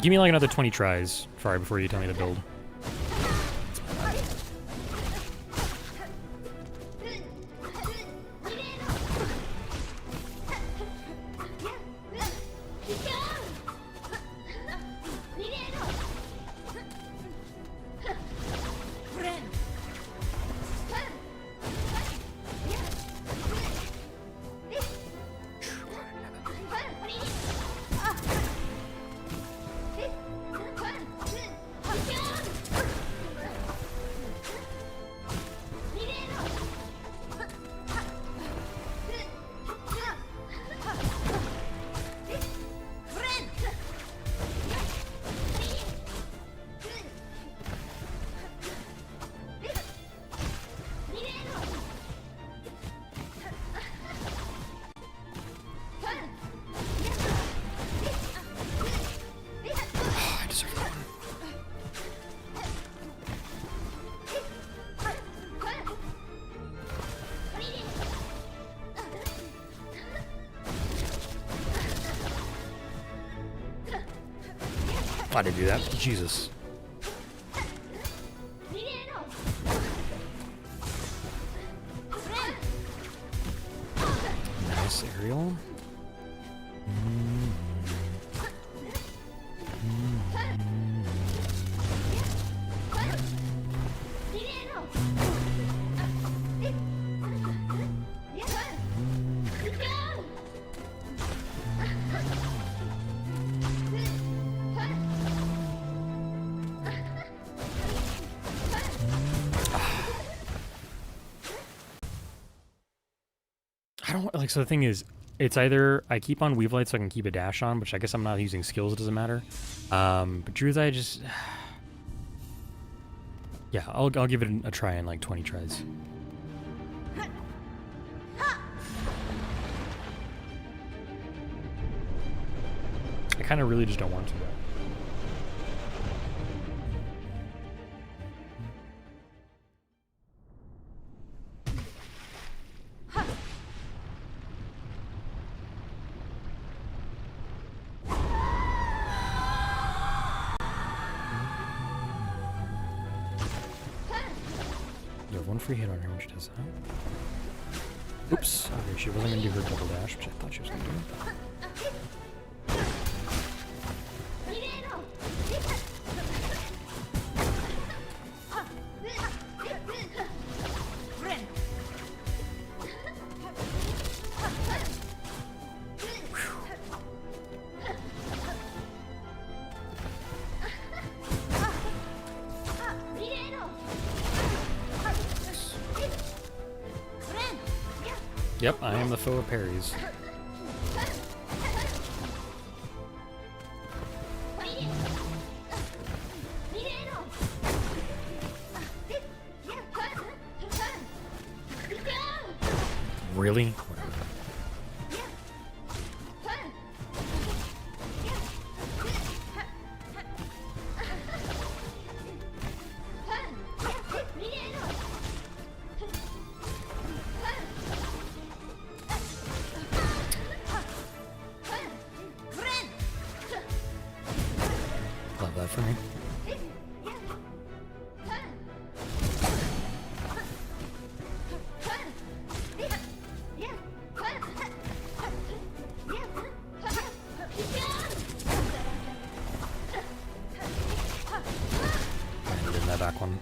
Give me like another 20 tries, Far, before you tell me to build. Why did I do that? Jesus. Nice aerial. So the thing is, it's either I keep on Weave Light so I can keep a dash on, which I guess I'm not using skills, it doesn't matter. But Druid's Eye just... yeah, I'll give it a try in like 20 tries. I kind of really just don't want to, though. Free hit on her when she does that. Oops. Okay, she wasn't going to do her double dash, which I thought she was going to do. Yep, I am the foe of parries. Really? Whatever. that for me. And in that back one.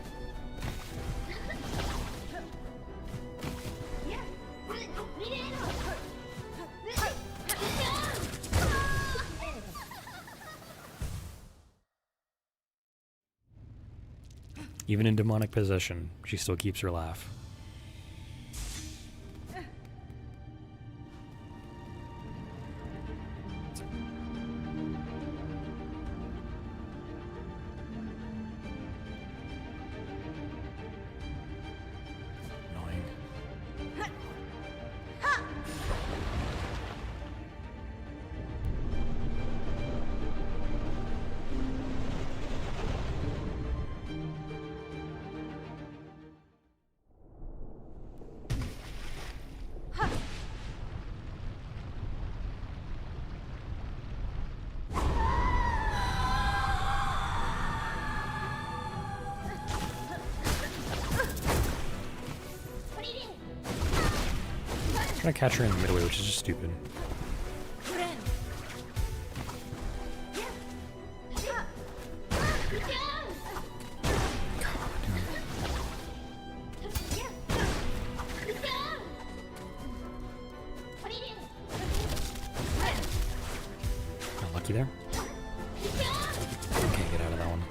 Even in demonic possession, she still keeps her laugh. Annoying. I'm trying to catch her in the midway, which is just stupid. Not lucky there. Can't get out of that one.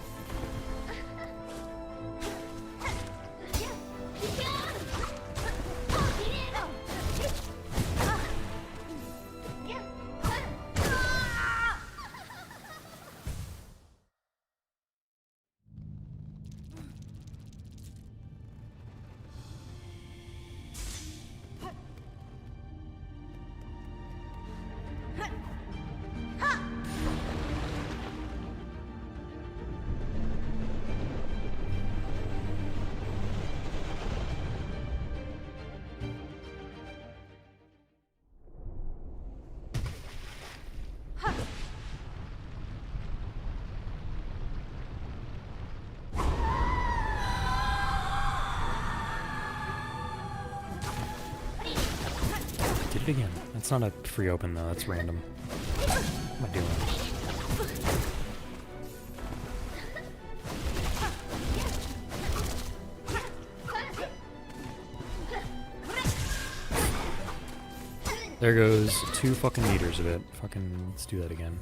Did it again. That's not a free open though, that's random. What am I doing? There goes 2 fucking meters of it. Fucking, let's do that again.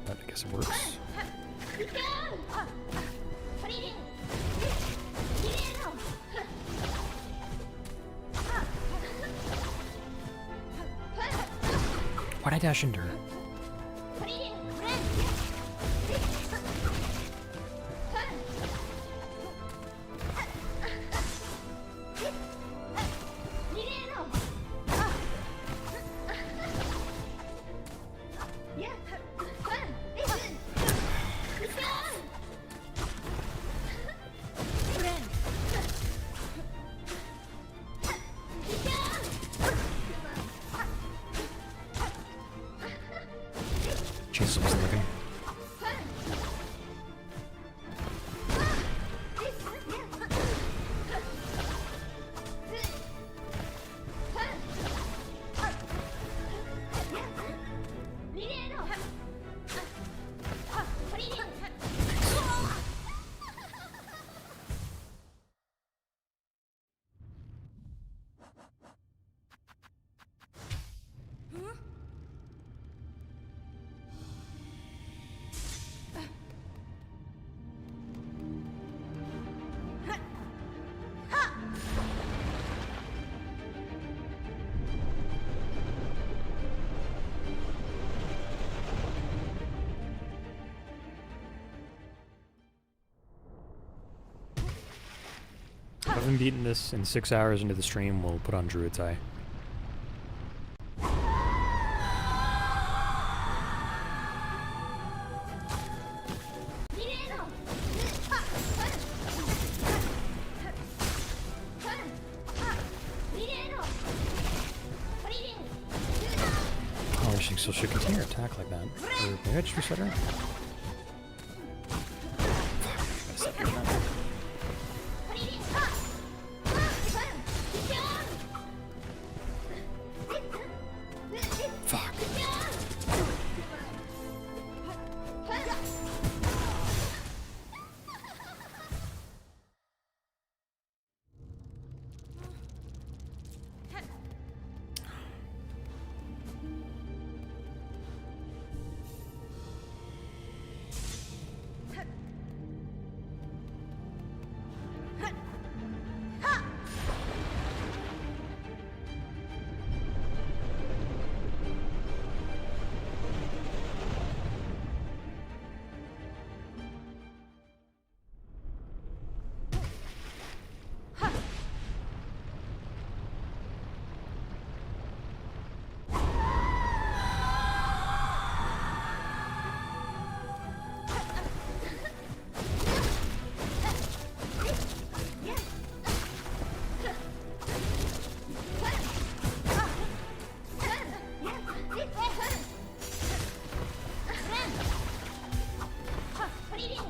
But I guess it works. Why'd I dash into her? Jesus, I wasn't looking. haven't beaten this in 6 hours into the stream, we'll put on Druid's Eye. Oh, she still should continue her attack like that. Or maybe I just reset her? Fuck.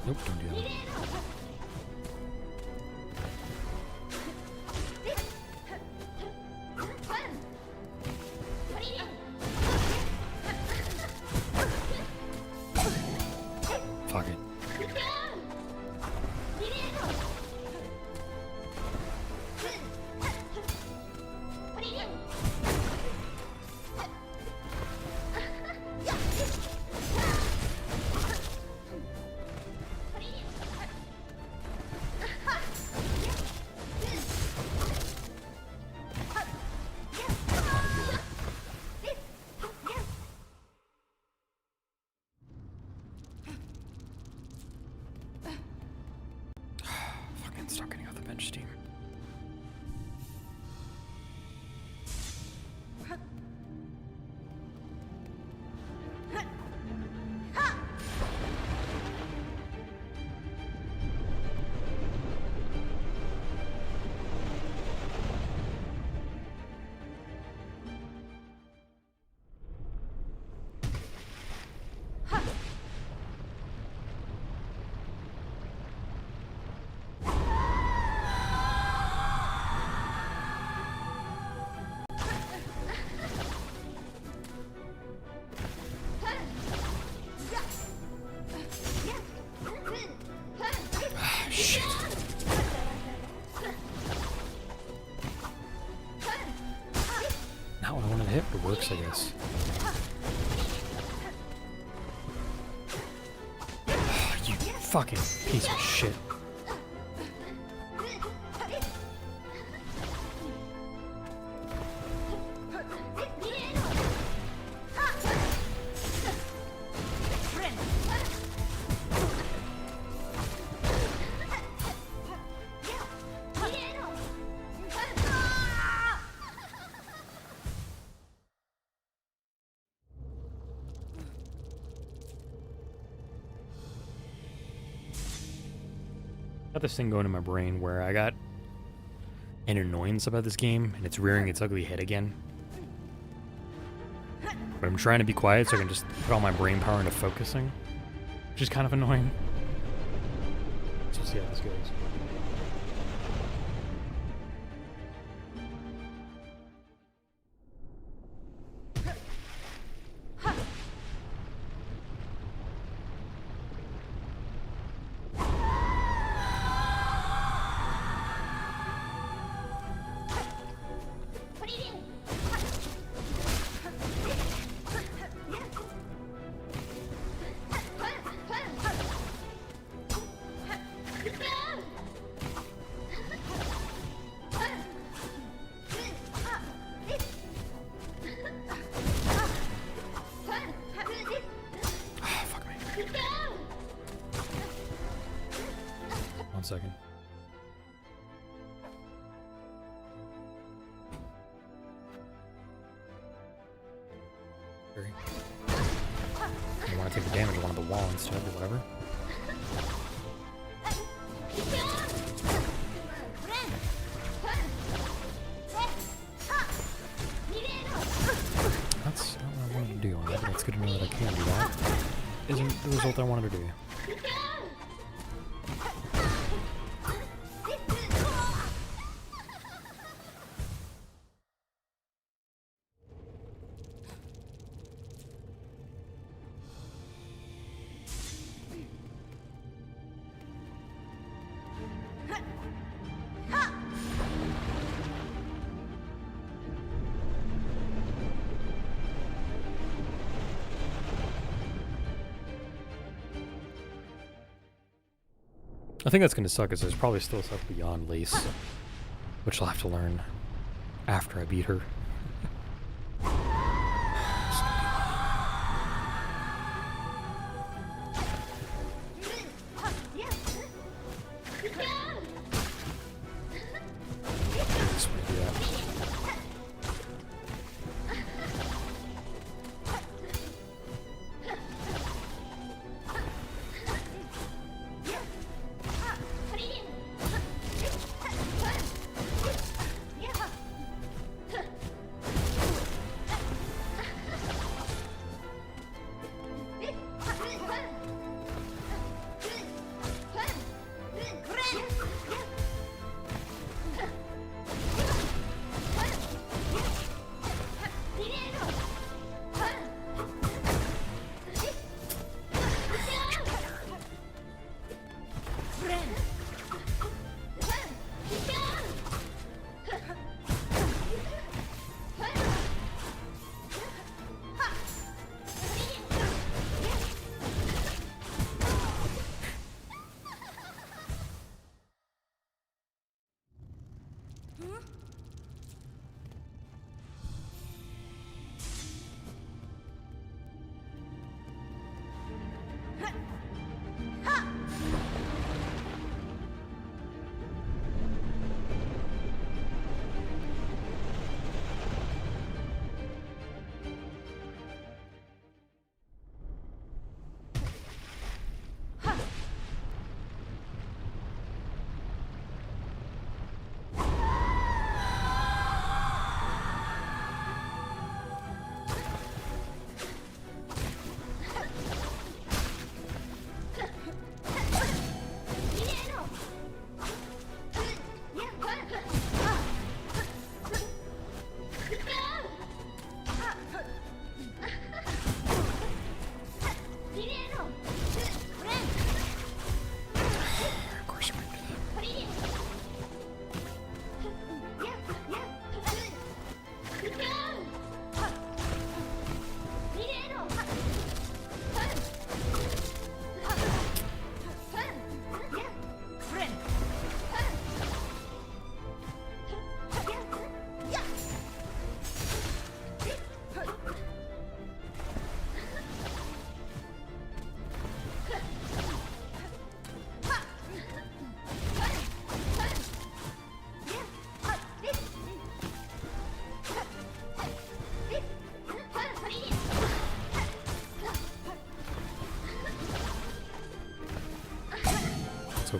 Nope, don't do that. Fuck it. Stop getting off the bench, Steam. Not what I wanted to hit, but it works, I guess. You fucking piece of shit. Got this thing going in my brain where I got an annoyance about this game and it's rearing its ugly head again. But I'm trying to be quiet so I can just put all my brain power into focusing, which is kind of annoying. So we'll see how this goes. I want to take the damage of one of the wall instead, or whatever. That's not what I wanted to do, but it's good to know that I can do that. Isn't the result I wanted to do. I think that's going to suck, is there's probably still stuff beyond Lace, which I'll have to learn after I beat her.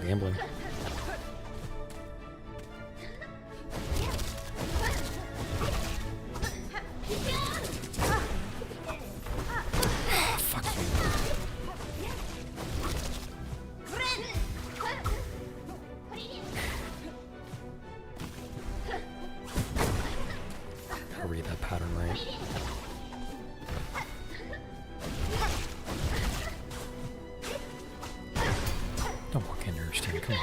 Gambling. Fuck you. Gotta read that pattern right. Don't walk into her stand, come on.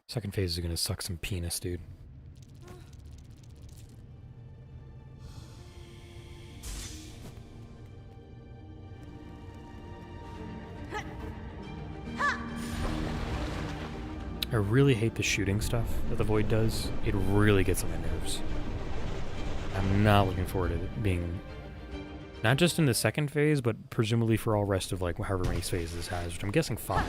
Second phase is gonna suck some penis, dude. I really hate the shooting stuff that the Void does. It really gets on my nerves. I'm not looking forward to it being Not just in the second phase, but presumably for all rest of like however many phases this has, which I'm guessing 5.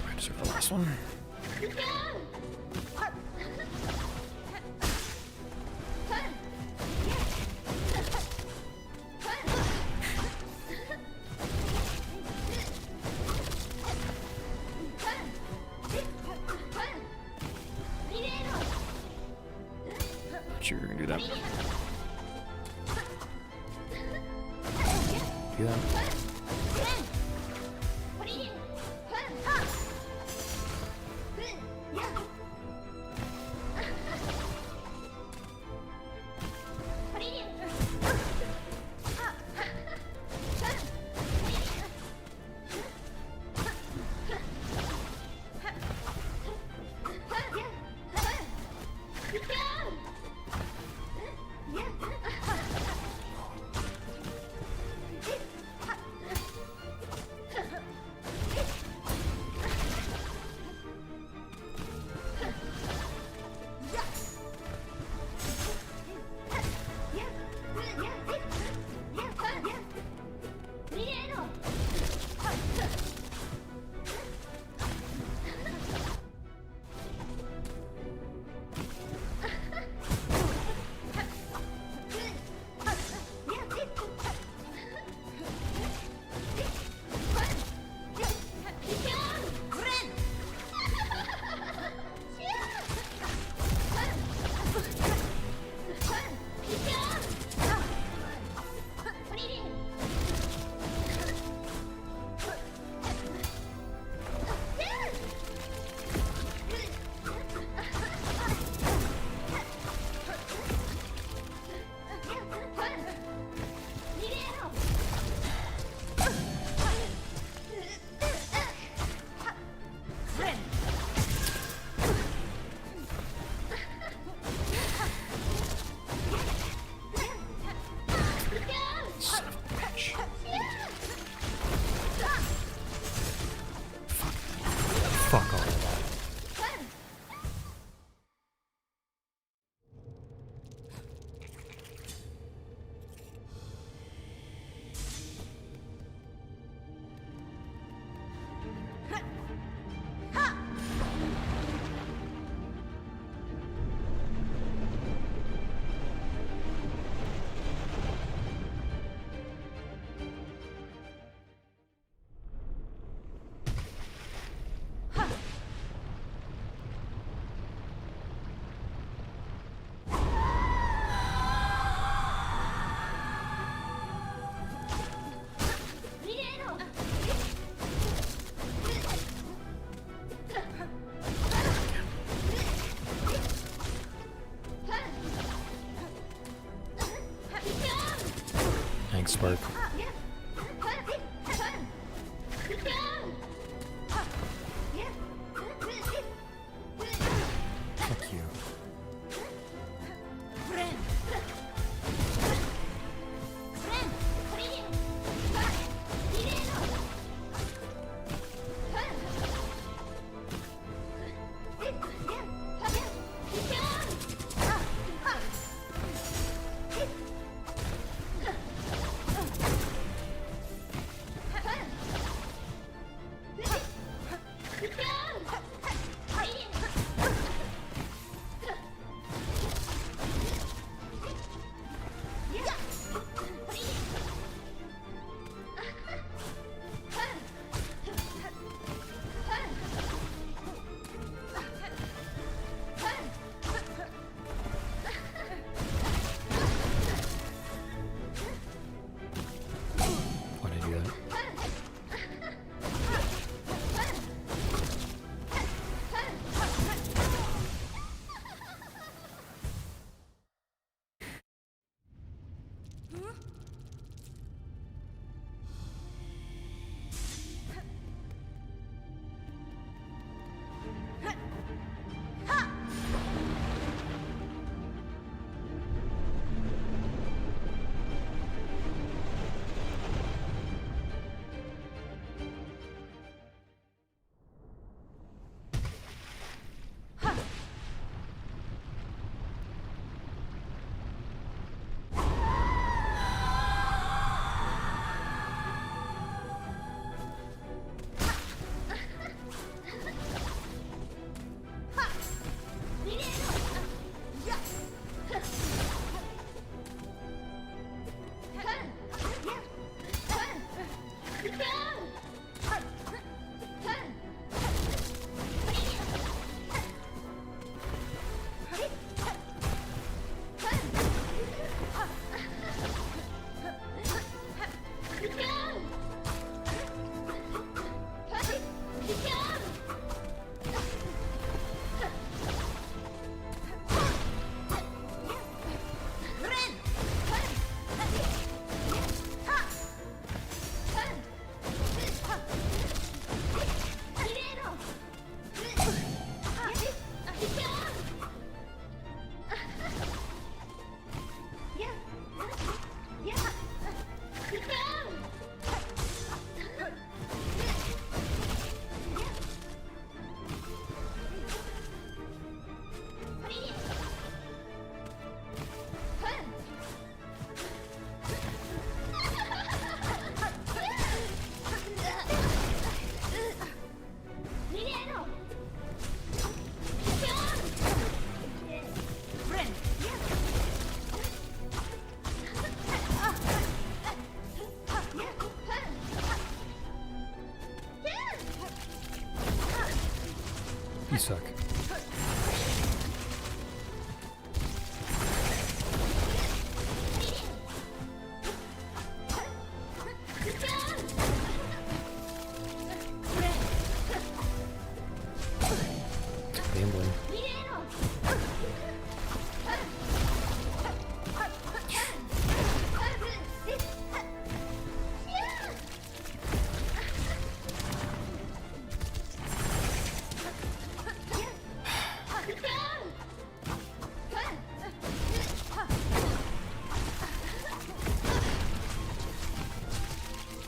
I deserve the last one. Not sure you're gonna do that. Do that. Fuck all of that. Thanks, Spark. Fuck you. You suck. Gambling.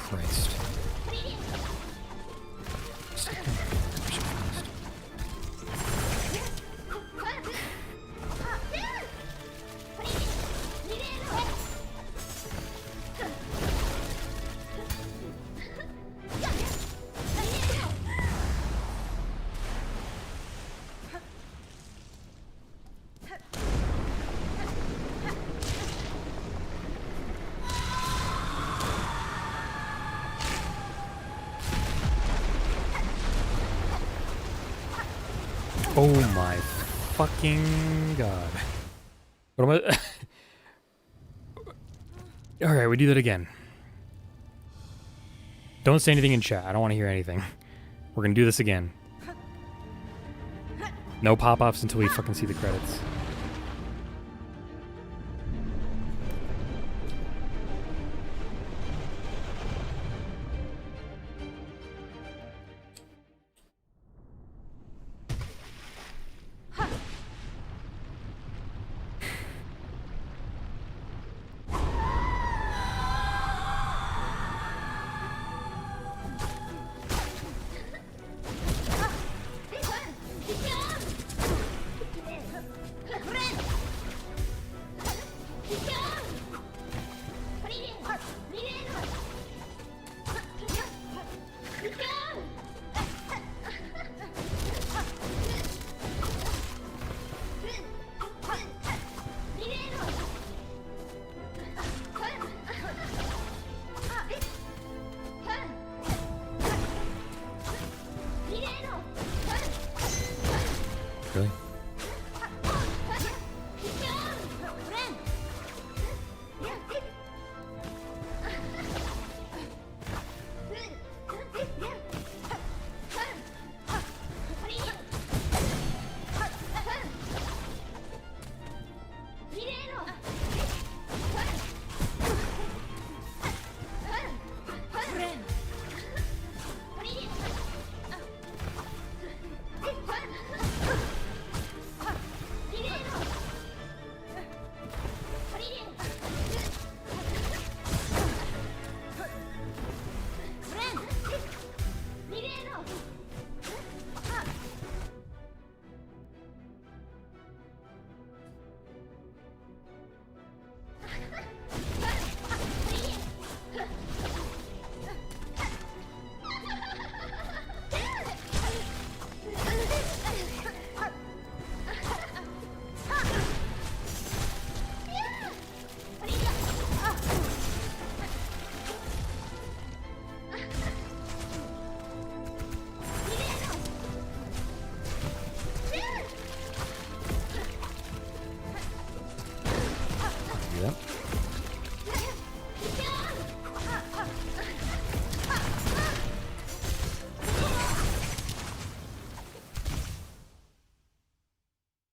Christ. Oh my fucking god. What am I? Alright, we do that again. Don't say anything in chat. I don't want to hear anything. We're gonna do this again. No pop-ups until we fucking see the credits. Really?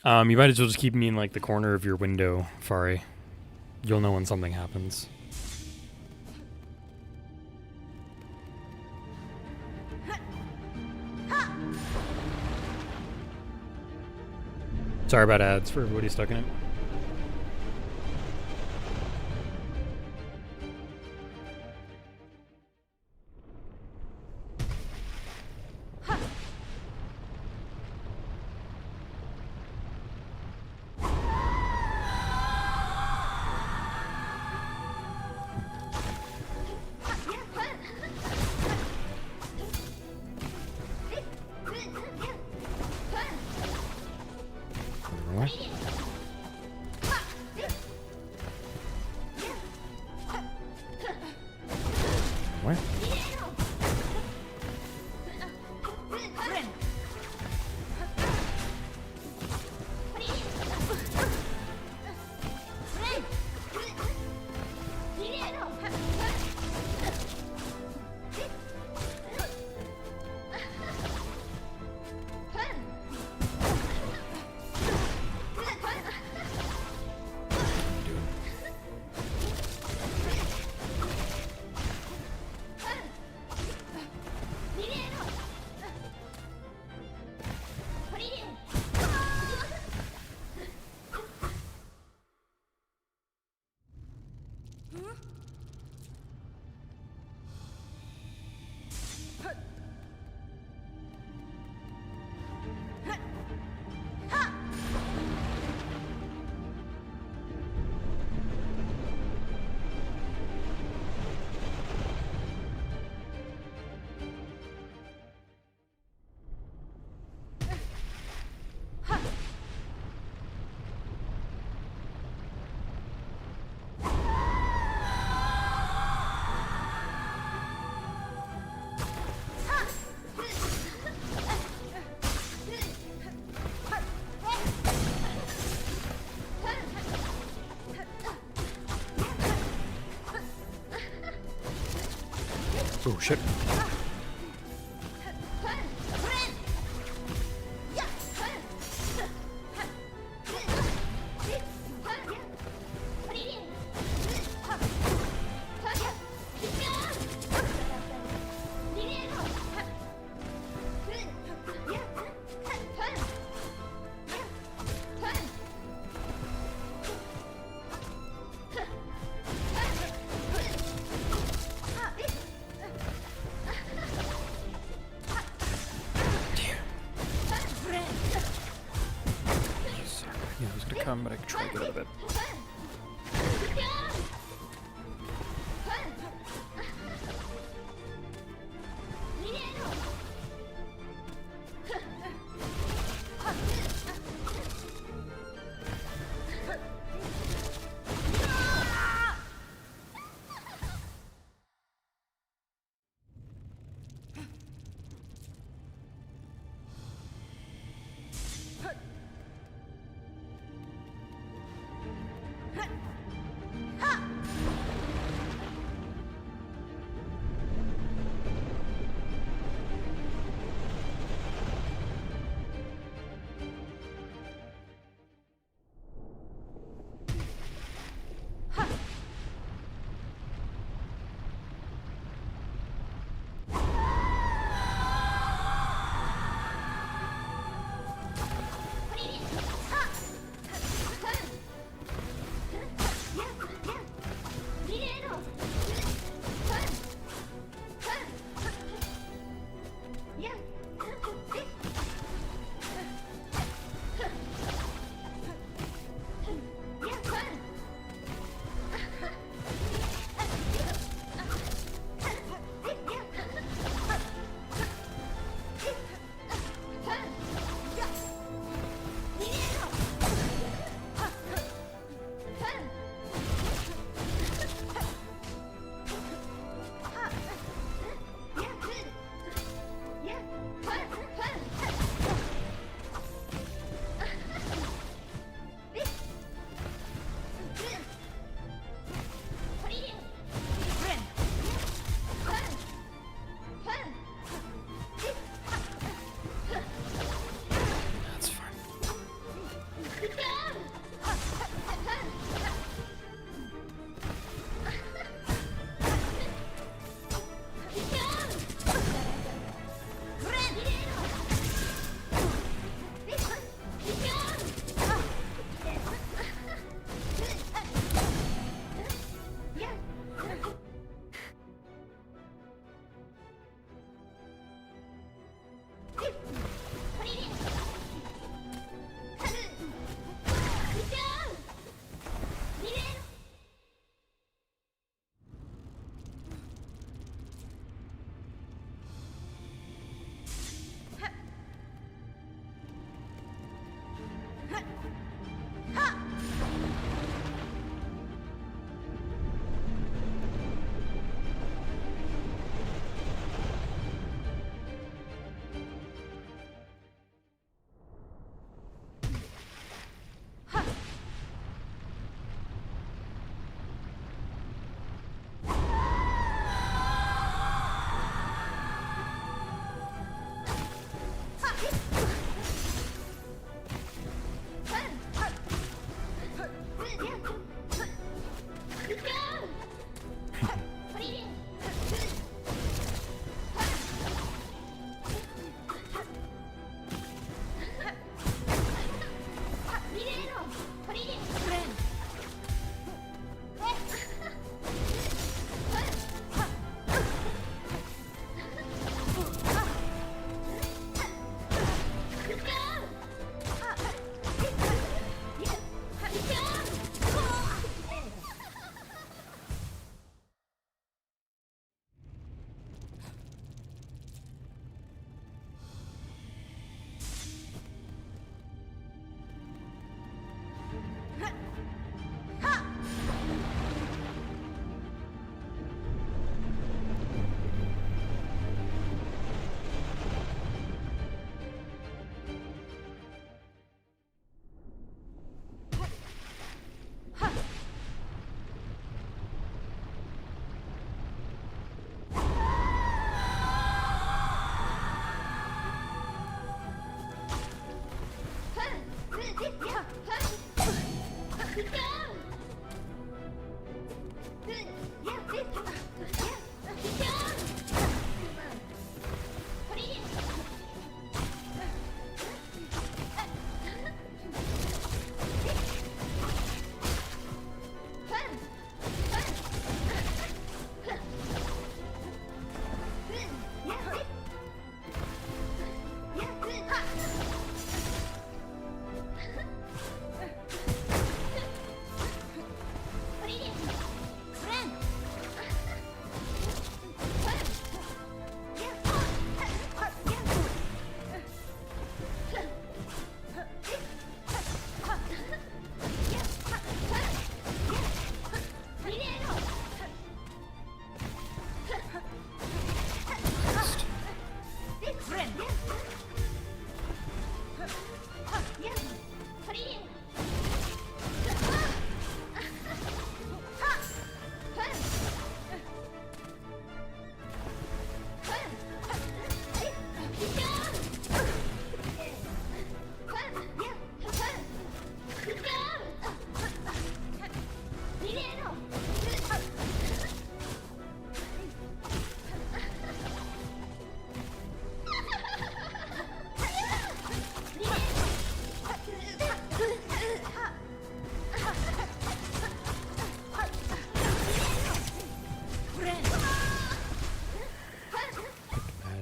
You might as well just keep me in like the corner of your window, Fari. You'll know when something happens. Sorry about ads for everybody stuck in it. Where? Oh shit. Yeah, I was gonna come, but I could try to get out of it.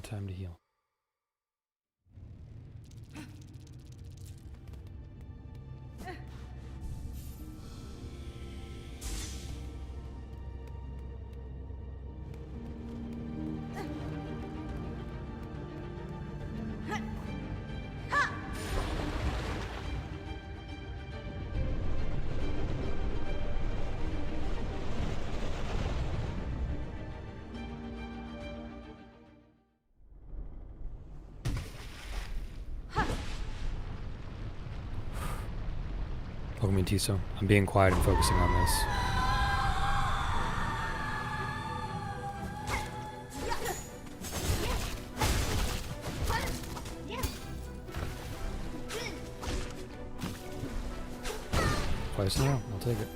Time to heal. Welcome in, Tiso. I'm being quiet and focusing on this. Twice in a row. I'll take it.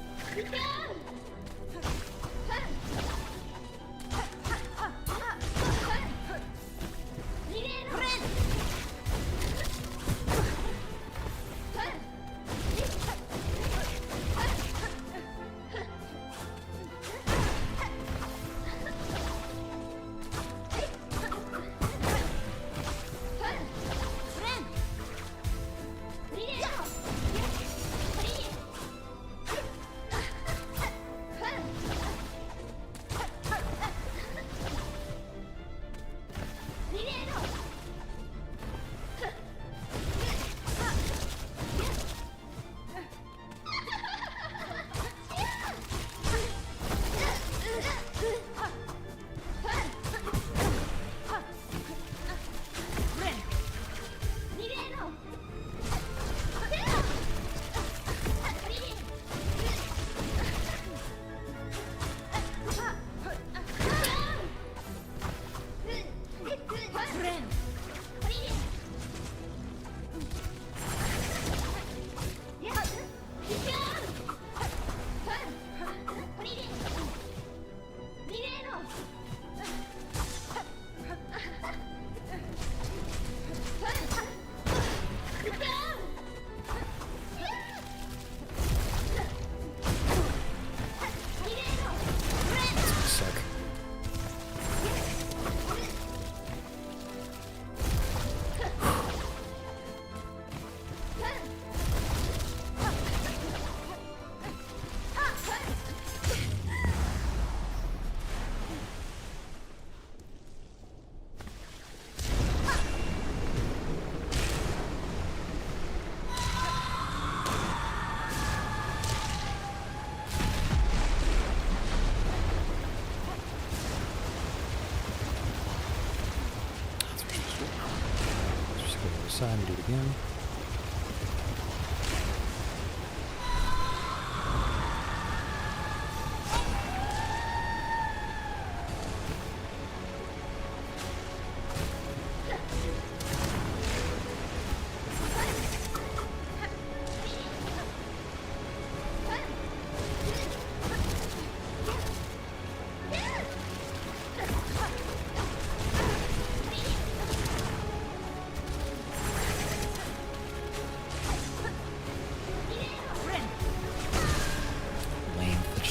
Side and do it again.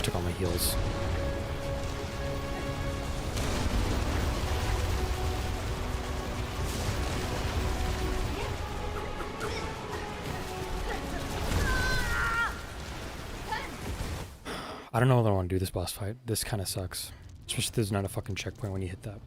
Took all my heals. I don't know whether I want to do this boss fight. This kind of sucks. Especially if there's not a fucking checkpoint when you hit that.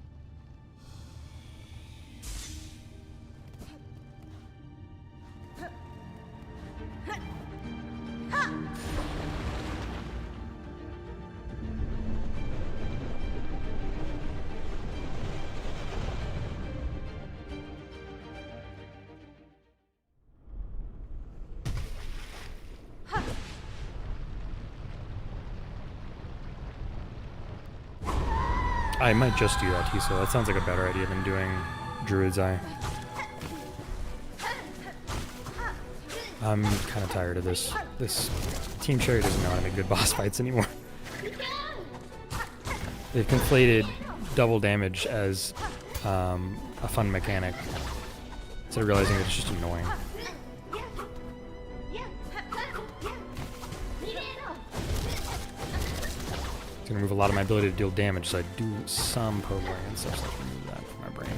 I might just do that, Tiso. That sounds like a better idea than doing Druid's Eye. I'm kind of tired of this. This Team Cherry doesn't know how to make good boss fights anymore. They've conflated double damage as a fun mechanic instead of realizing that it's just annoying. It's gonna remove a lot of my ability to deal damage, so I do some poking and stuff, so let's remove that from my brain.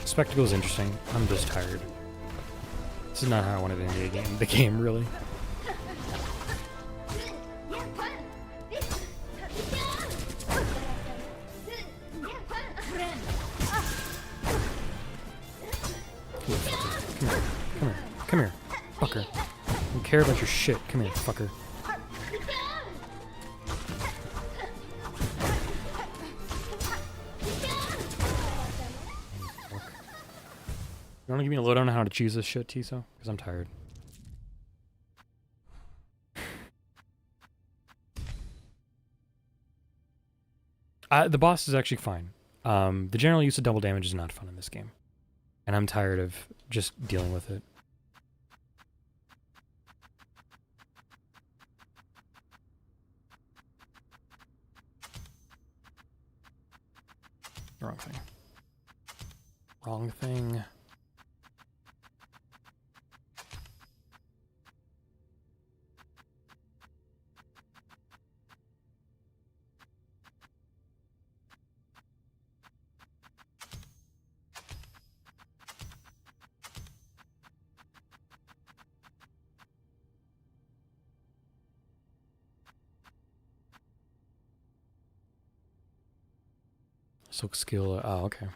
Spectacle is interesting. I'm just tired. This is not how I wanted to end the game, really. Come here, fucker. I don't care about your shit. Come here, fucker. You wanna give me a lowdown on how to choose this shit, Tiso? Because I'm tired. The boss is actually fine. The general use of double damage is not fun in this game. And I'm tired of just dealing with it. Wrong thing. Wrong thing. Silk skill. Oh, okay.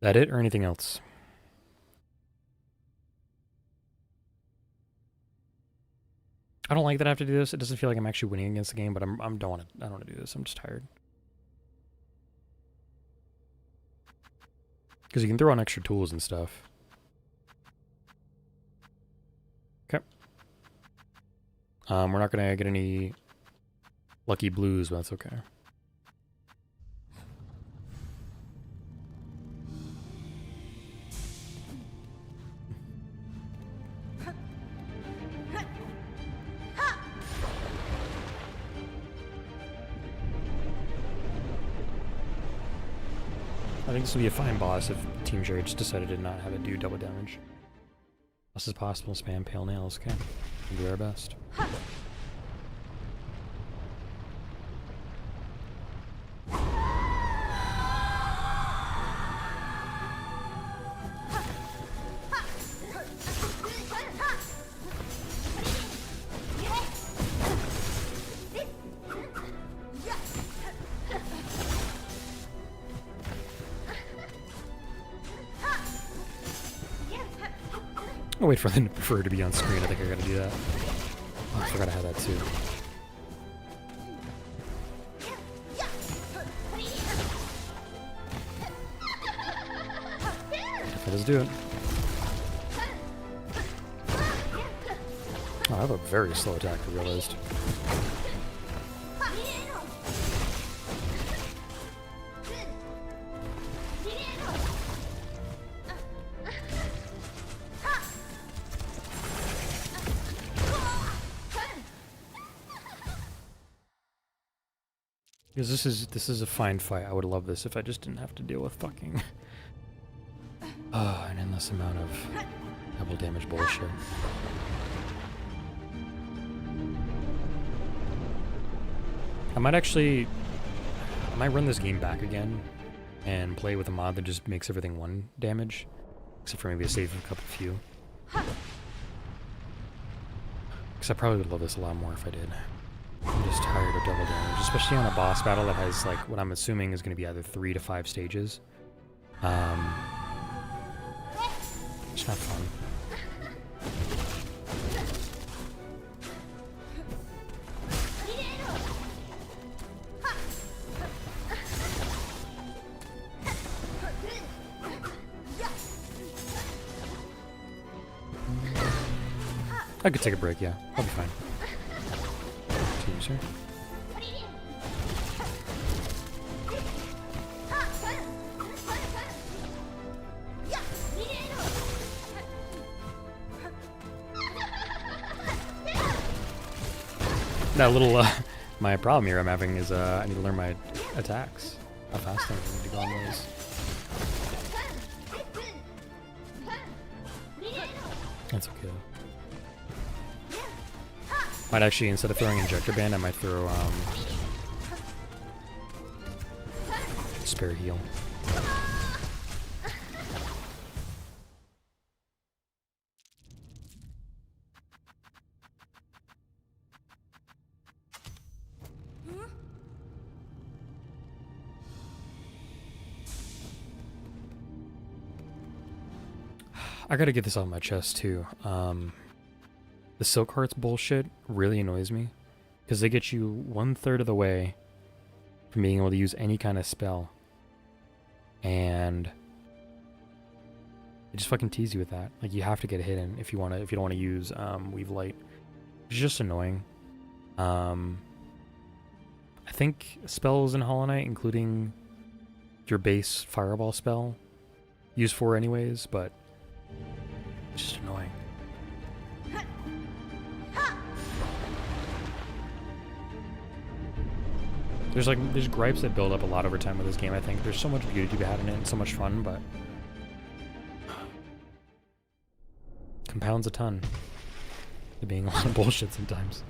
That it or anything else? I don't like that I have to do this. It doesn't feel like I'm actually winning against the game, but I don't want to do this. I'm just tired. Because you can throw on extra tools and stuff. We're not gonna get any lucky blues, but that's okay. I think this will be a fine boss if Team Jerry just decided to not have it do double damage. Best as possible, spam pale nails, okay. We'll do our best. I'll wait for them to prefer to be on screen. I think I gotta do that. Oh, I forgot I had that too. Let's do it. Oh, I have a very slow attack, I realized. Because this is a fine fight. I would love this if I just didn't have to deal with fucking an endless amount of double damage bullshit. I might run this game back again and play with a mod that just makes everything 1 damage, except for maybe a save of a couple few. Because I probably would love this a lot more if I did. I'm just tired of double damage, especially on a boss battle that has, like, what I'm assuming is going to be either 3 to 5 stages. It's not fun. I could take a break, yeah. I'll be fine. Sir. That little, my problem here I'm having is, I need to learn my attacks. How fast I need to go on those. That's okay. Might actually, instead of throwing Injector Band, I might throw, Spare Heal. I gotta get this off my chest, too. The Silk Hearts bullshit really annoys me, because they get you 1/3 of the way from being able to use any kind of spell, and they just fucking tease you with that. Like, you have to get a hit in if you don't want to use Weave Light. It's just annoying. I think spells in Hollow Knight, including your base Fireball spell, use 4 anyways, but it's just annoying. There's gripes that build up a lot over time with this game, I think. There's so much beauty to be had in it and so much fun, but compounds a ton to being a lot of bullshit sometimes.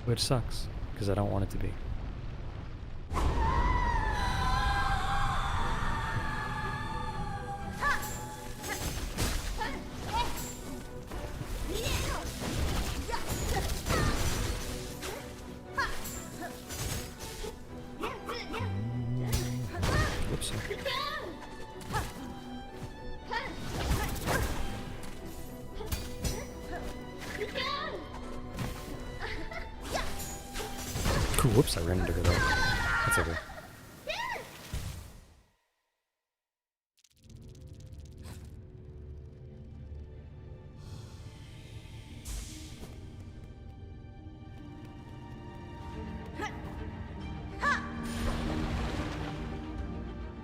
Which sucks, because I don't want it to be. Whoops, I ran into her though. That's okay.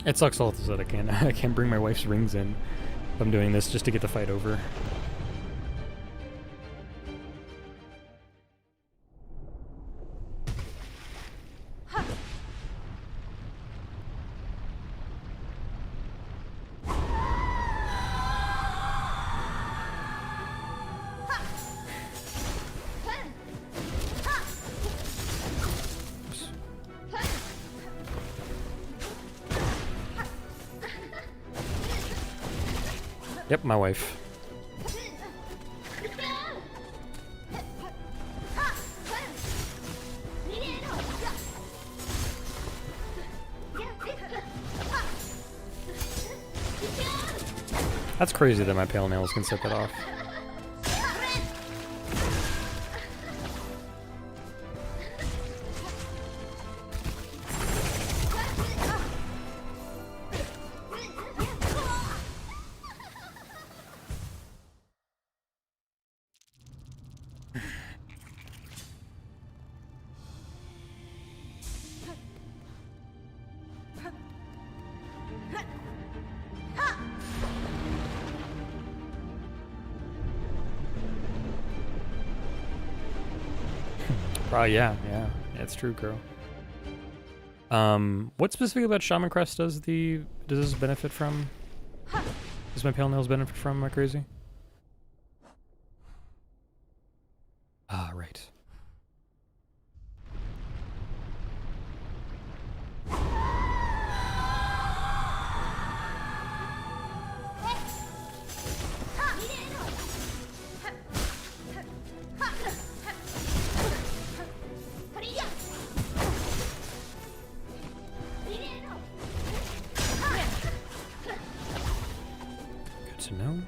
It sucks also that I can't bring my wife's rings in. I'm doing this just to get the fight over. Yep, my wife. That's crazy that my pale nails can set that off. Yeah, it's true, girl. What specifically about Shaman Crest does this benefit from? Does my pale nails benefit from? Am I crazy? Ah, right. To know.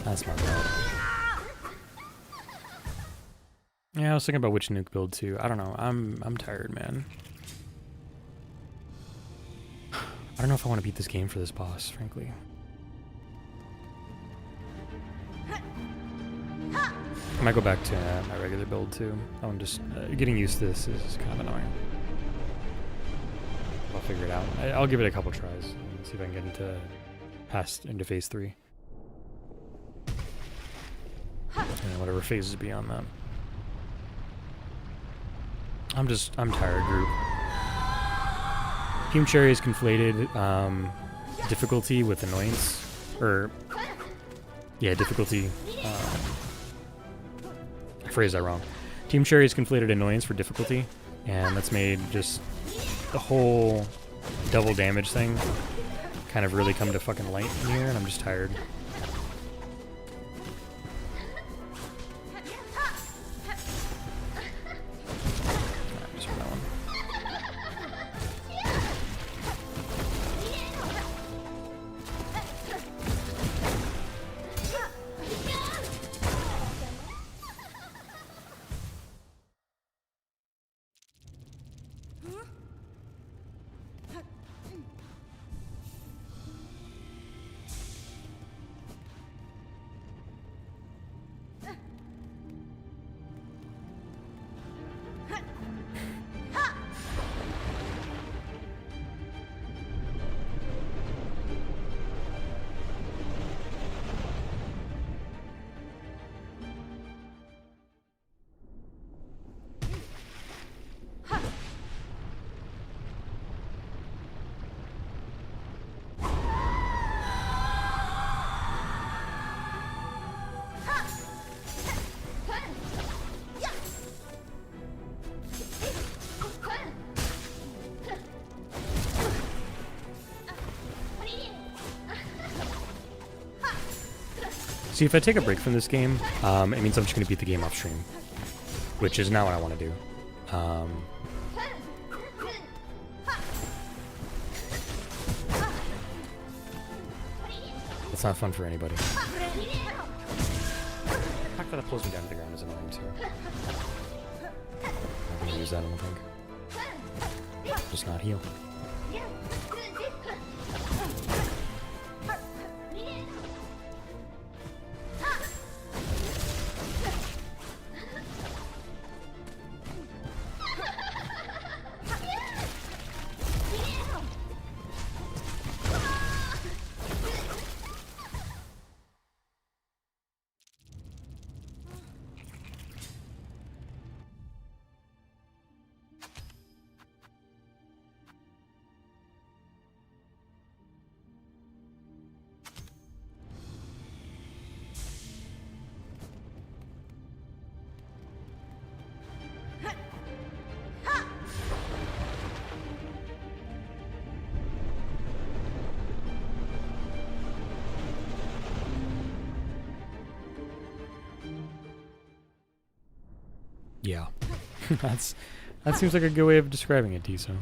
That's my bad. Yeah, I was thinking about which nuke build too. I don't know. I'm tired, man. I don't know if I want to beat this game for this boss, frankly. I might go back to my regular build too. I'm just getting used to this is kind of annoying. I'll figure it out. I'll give it a couple tries and see if I can get into phase 3. And whatever phases beyond that. I'm tired, group. Team Cherry has conflated difficulty with annoyance, or yeah, difficulty. I phrased that wrong. Team Cherry has conflated annoyance for difficulty, and that's made just the whole double damage thing kind of really come to fucking light in here, and I'm just tired. See, if I take a break from this game, it means I'm just going to beat the game off stream, which is not what I want to do. It's not fun for anybody. The fact that it pulls me down to the ground is annoying too. I'm not going to use that, I don't think. Just not heal. Yeah. That seems like a good way of describing it, Tiso.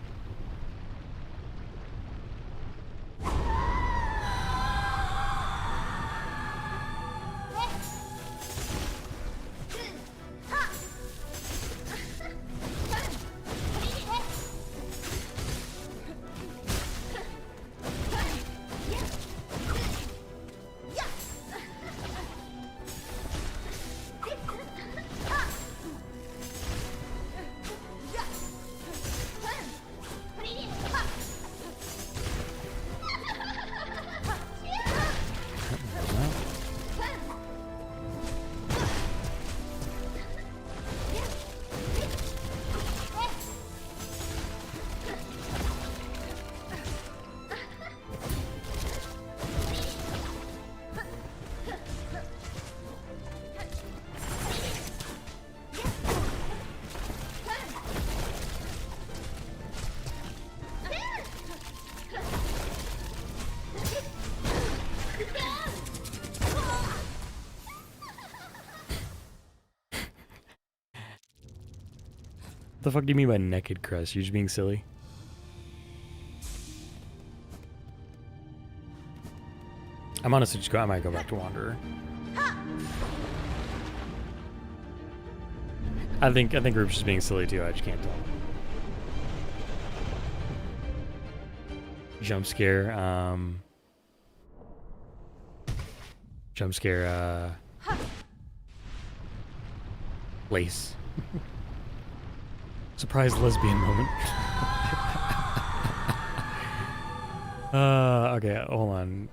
What the fuck do you mean by naked crest? You're just being silly? I'm honestly just I might go back to Wanderer. I think Group's just being silly too, I just can't tell. Jump scare, lace. Surprise lesbian moment. Okay, hold on.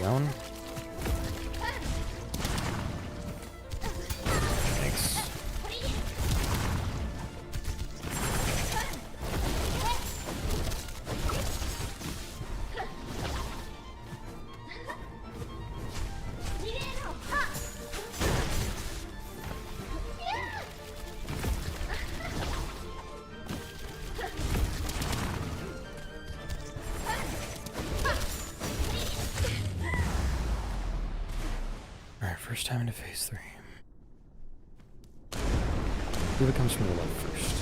Down. Thanks. First time into phase 3. Who comes from the left first?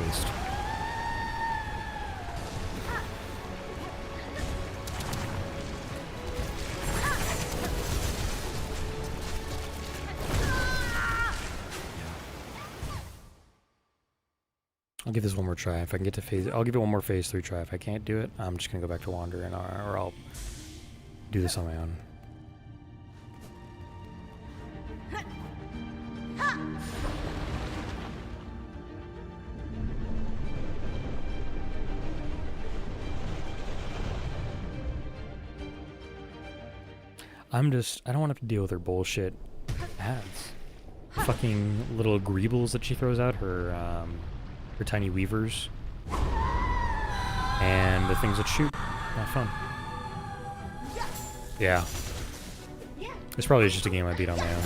Waste. I'll give this one more try. If I can get to phase, I'll give it one more phase 3 try. If I can't do it, I'm just gonna go back to Wander and or I'll do this on my own. I don't want to have to deal with her bullshit ads. Fucking little greebles that she throws out, her tiny weavers. And the things that shoot. Not fun. Yeah. It's probably just a game I beat on my own.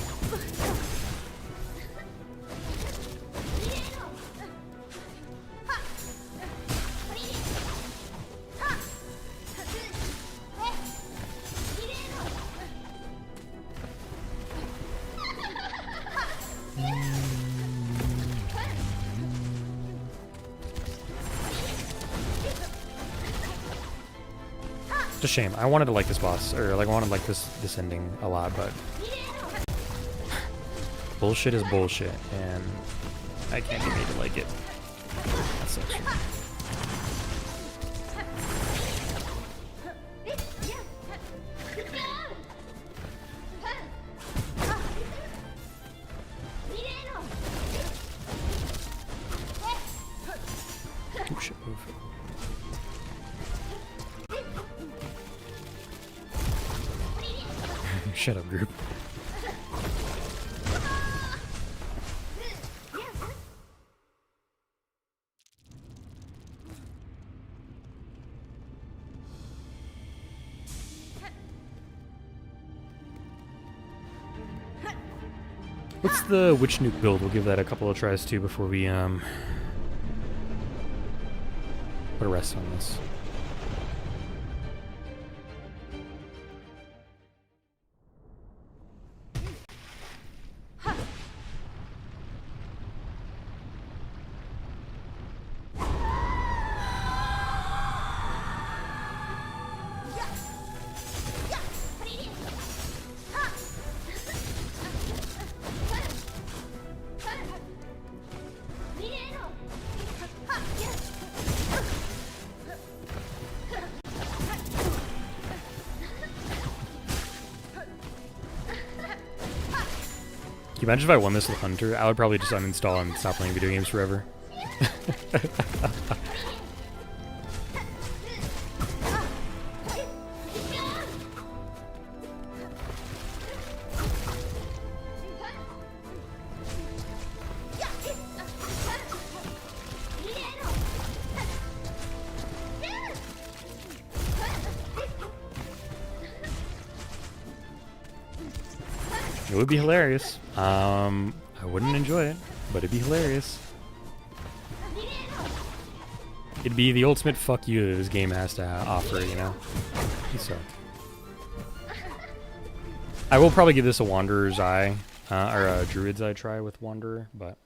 It's a shame. I wanted to like this boss, or like I wanted to like this ending a lot, but bullshit is bullshit, and I can't get made to like it. That sucks. Oh shit, move. Shut up, group. What's the witch nuke build? We'll give that a couple of tries too before we put a rest on this. Can you imagine if I won this with Hunter? I would probably just uninstall and stop playing video games forever. It would be hilarious. I wouldn't enjoy it, but it'd be hilarious. It'd be the ultimate fuck you that this game has to offer, you know? So, I will probably give this a Wanderer's Eye, or a Druid's Eye try with Wanderer, but,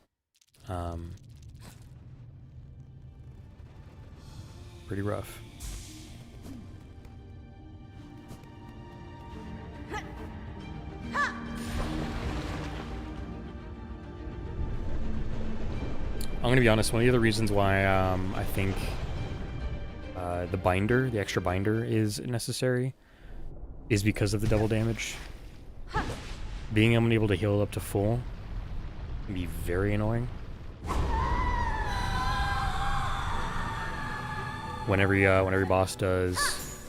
pretty rough. I'm gonna be honest, one of the other reasons why I think the extra binder is necessary is because of the double damage. Being unable to heal up to full can be very annoying. When every boss does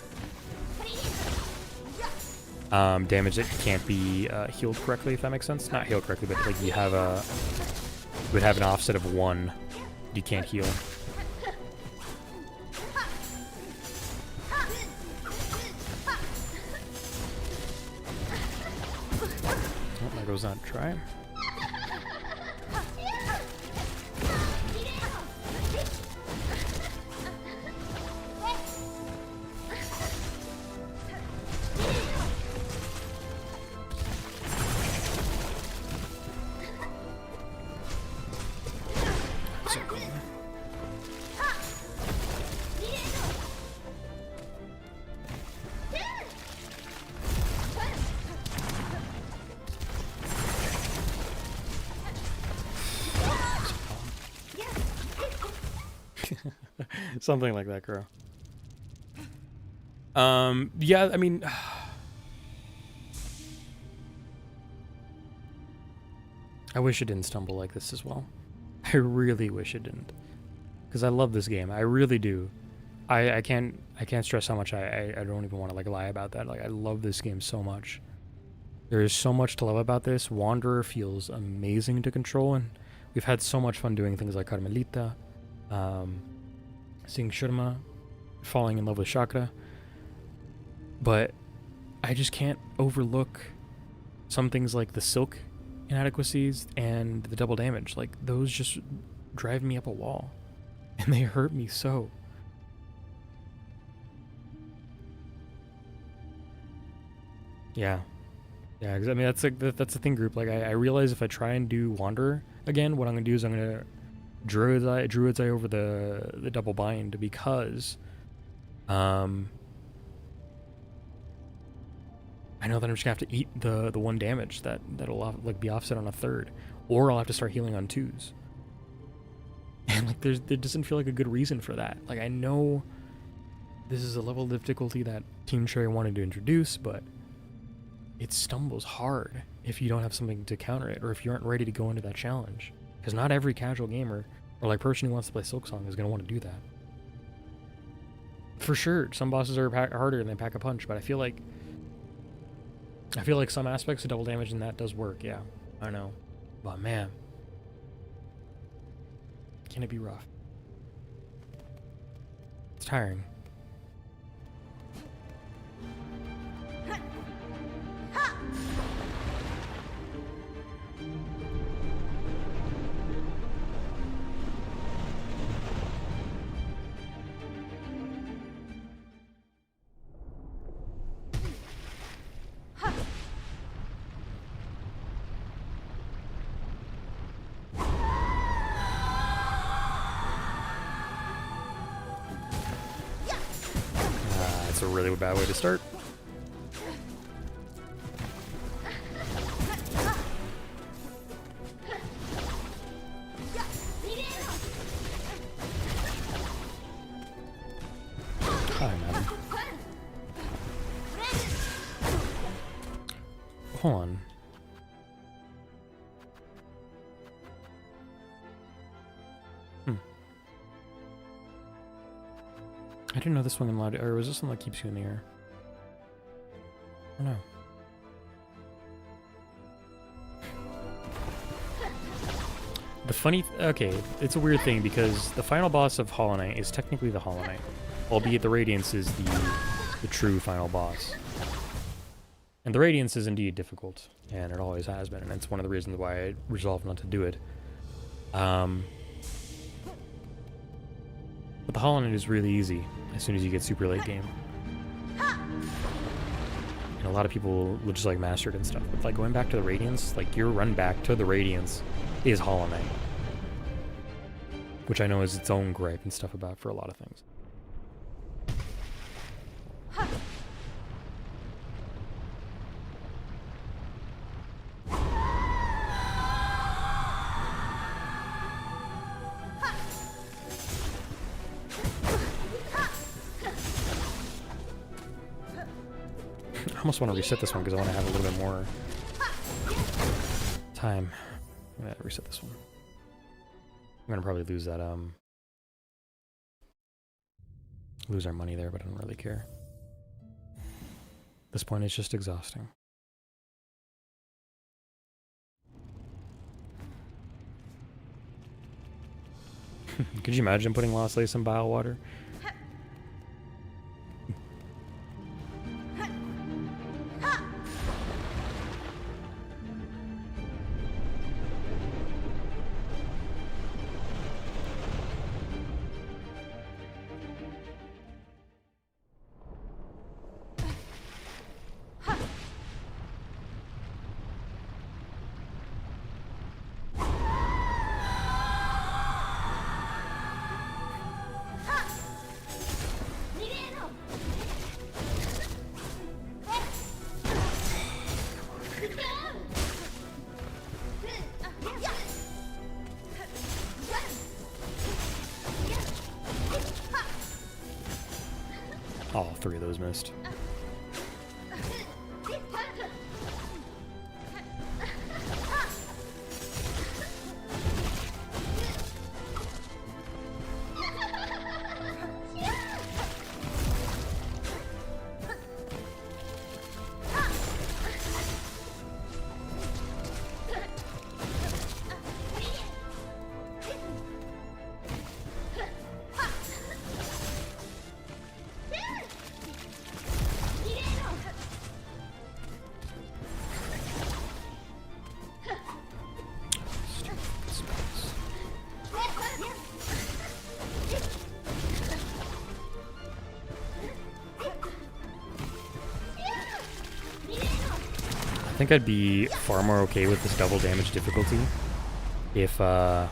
damage that can't be healed correctly, if that makes sense. Not healed correctly, but like you would have an offset of 1. You can't heal. Oh, there goes that try. Something like that, girl. Yeah, I mean, I wish it didn't stumble like this as well. I really wish it didn't, because I love this game. I really do. I can't stress how much I don't even want to like lie about that. Like, I love this game so much. There is so much to love about this. Wanderer feels amazing to control, and we've had so much fun doing things like Carmelita, seeing Shurma, falling in love with Chakra. But I just can't overlook some things like the Silk inadequacies and the double damage. Like, those just drive me up a wall, and they hurt me so. Yeah. Yeah, because I mean, that's the thing, group. Like, I realize if I try and do Wanderer again, what I'm going to do is I'm going to Druid's Eye over the double bind, because I know that I'm just going to have to eat the one damage that'll like be offset on a third, or I'll have to start healing on twos. And like there doesn't feel like a good reason for that. Like, I know this is a level of difficulty that Team Cherry wanted to introduce, but it stumbles hard if you don't have something to counter it, or if you aren't ready to go into that challenge. Because not every casual gamer, or like person who wants to play Silksong, is going to want to do that. For sure, some bosses are harder and they pack a punch, but I feel like some aspects of double damage in that does work. Yeah, I know, but man, can it be rough? It's tiring. That's a really bad way to start. Hi, madam. Hold on. I didn't know this one allowed to, or was this one that keeps you in the air? I don't know. The funny, okay, it's a weird thing because the final boss of Hollow Knight is technically the Hollow Knight, albeit the Radiance is the true final boss. And the Radiance is indeed difficult, and it always has been, and it's one of the reasons why I resolved not to do it. But the Hollow Knight is really easy as soon as you get super late game. And a lot of people will just like master it and stuff. But like going back to the Radiance, like your run back to the Radiance is Hollow Knight. Which I know is its own gripe and stuff about for a lot of things. I almost want to reset this one because I want to have a little bit more time. I'm going to reset this one. I'm going to probably lose that, lose our money there, but I don't really care. At this point, it's just exhausting. Could you imagine putting Lost Lace in bile water? All three of those missed. think I'd be far more okay with this double damage difficulty if I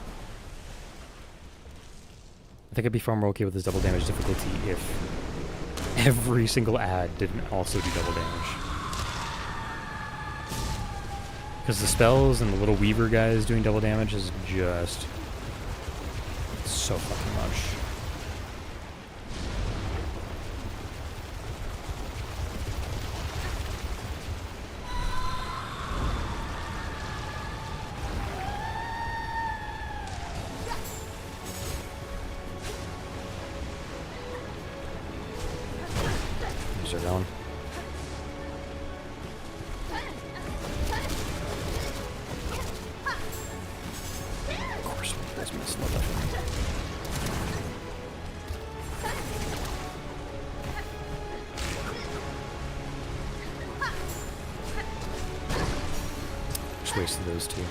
think I'd be far more okay with this double damage difficulty if every single ad didn't also do double damage. Because the spells and the little weaver guys doing double damage is just so fucking much. These are going. Of course, that's missing the button. Just wasted those two.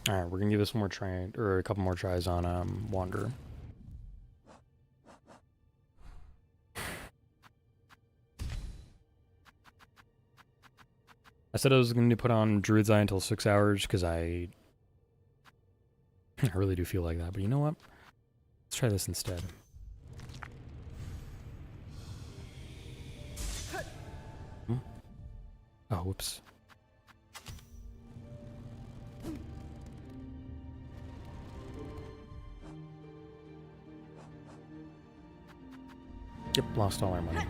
Alright, we're gonna give this one more try, or a couple more tries on Wanderer. I said I was going to put on Druid's Eye until 6 hours because I really do feel like that, but you know what? Let's try this instead. Oh, whoops. Yep, lost all our money.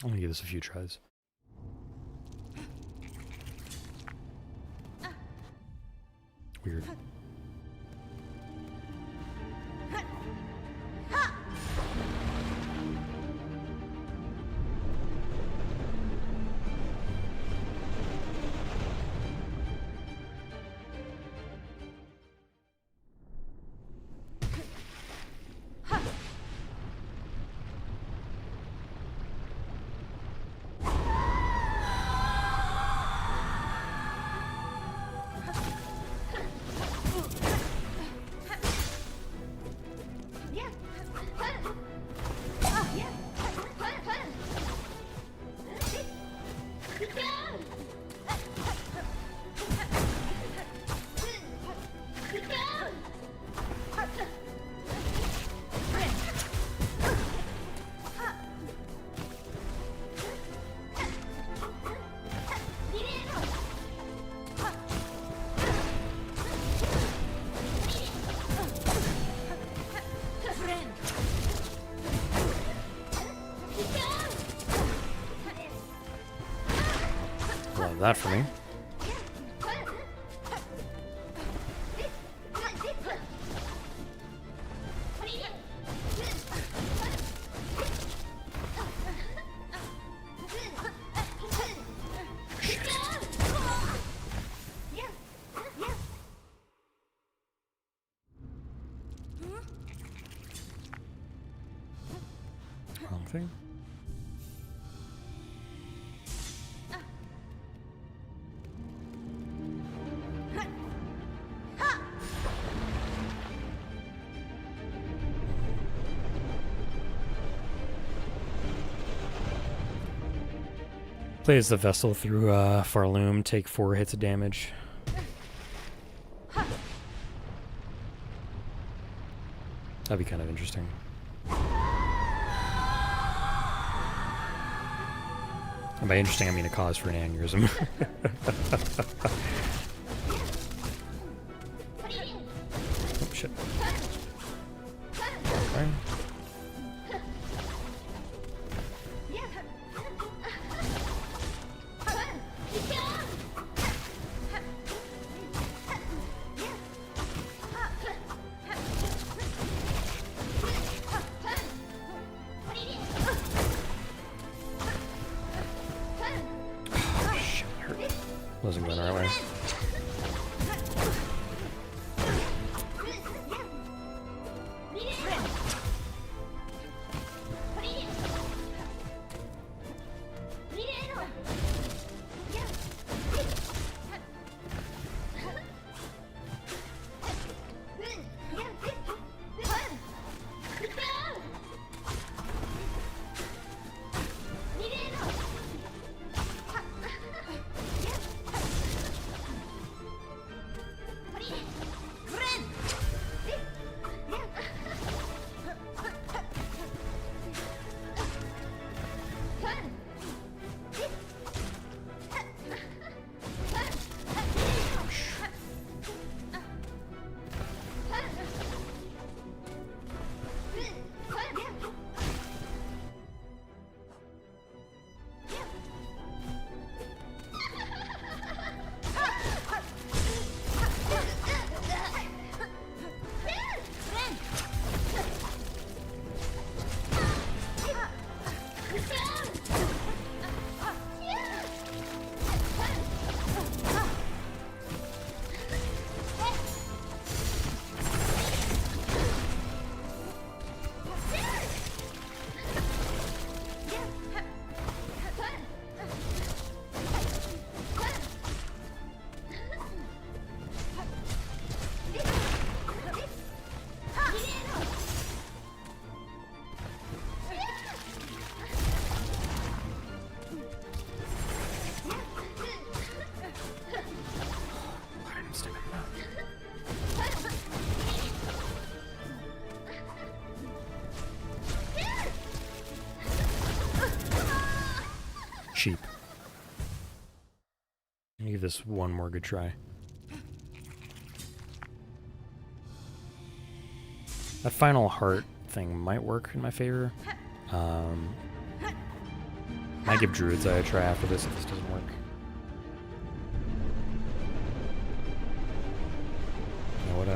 I'm gonna give this a few tries. Weird. that for me. Wrong thing. Plays the vessel through Pharloom, take 4 hits of damage. That'd be kind of interesting. And by interesting, I mean a cause for an aneurysm. Oh, shit. Okay. Wasn't going our way. Cheap. I'll give this one more good try. That final heart thing might work in my favor. Might give Druid's Eye a try after this if this doesn't work. You know what,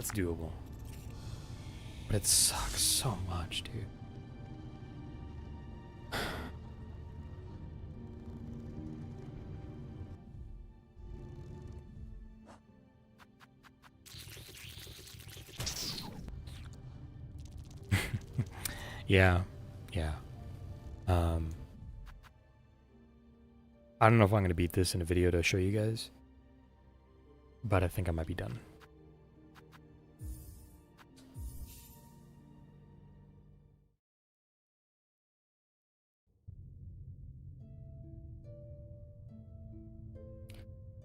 That's doable. But it sucks so much, dude. Yeah. I don't know if I'm gonna beat this in a video to show you guys, but I think I might be done.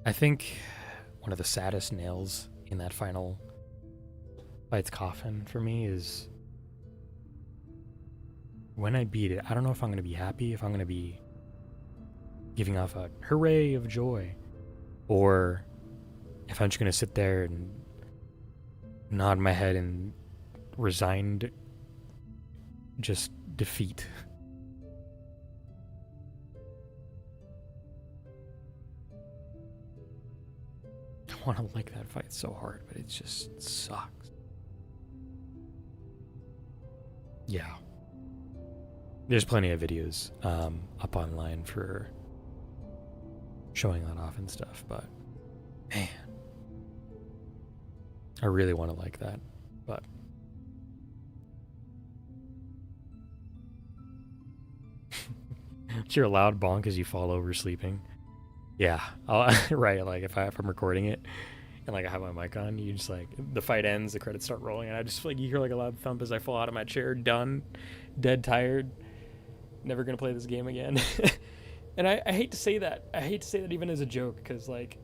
I think one of the saddest nails in that final fight's coffin for me is when I beat it. I don't know if I'm going to be happy, if I'm going to be giving off a hooray of joy, or if I'm just going to sit there and nod my head in resigned just defeat. I want to like that fight so hard, but it just sucks. Yeah. There's plenty of videos up online for showing that off and stuff, but man, I really want to like that, but it's your loud bonk as you fall over sleeping. Yeah, right. Like if I'm recording it and like I have my mic on, you just like the fight ends, the credits start rolling, and I just like you hear like a loud thump as I fall out of my chair, done, dead tired, never gonna play this game again. And I hate to say that. I hate to say that even as a joke, because like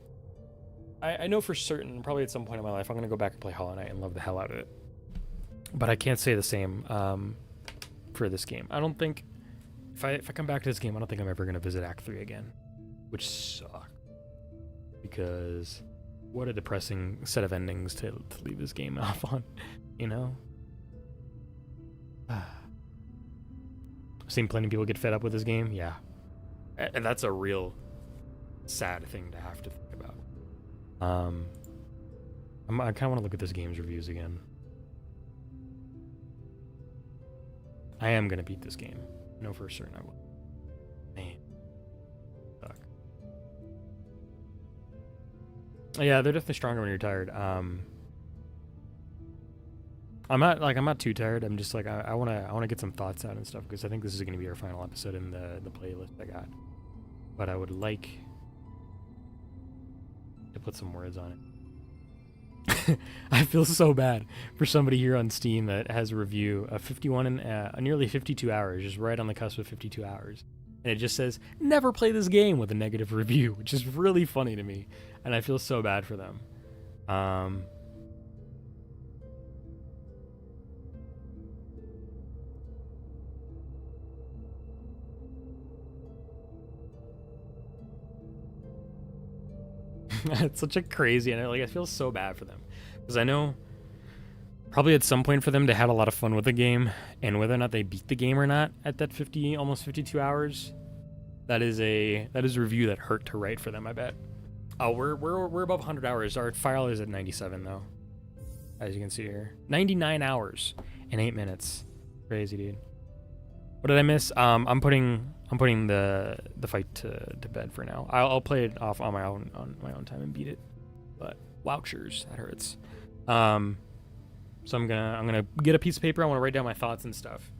I know for certain, probably at some point in my life, I'm gonna go back and play Hollow Knight and love the hell out of it. But I can't say the same for this game. I don't think if I come back to this game, I don't think I'm ever gonna visit Act 3 again. Which sucks, because what a depressing set of endings to leave this game off on, you know? I've seen plenty of people get fed up with this game, yeah. And that's a real sad thing to have to think about. I kind of want to look at this game's reviews again. I am going to beat this game. I know for certain I will. Man. Yeah, they're definitely stronger when you're tired. I'm not too tired. I'm just like I wanna get some thoughts out and stuff, because I think this is gonna be our final episode in the playlist I got. But I would like to put some words on it. I feel so bad for somebody here on Steam that has a review of 51 and nearly 52 hours, just right on the cusp of 52 hours. And it just says, never play this game, with a negative review, which is really funny to me. And I feel so bad for them. It's such a crazy, and I feel so bad for them. Because I know probably at some point for them they had a lot of fun with the game, and whether or not they beat the game or not at that almost 52 hours, that is a review that hurt to write for them, I bet. Oh, we're above 100 hours. Our file is at 97 though, as you can see here. 99 hours and 8 minutes. Crazy, dude. What did I miss? I'm putting the fight to bed for now. I'll play it off on my own time and beat it. But wowchers, that hurts. So I'm gonna get a piece of paper. I want to write down my thoughts and stuff.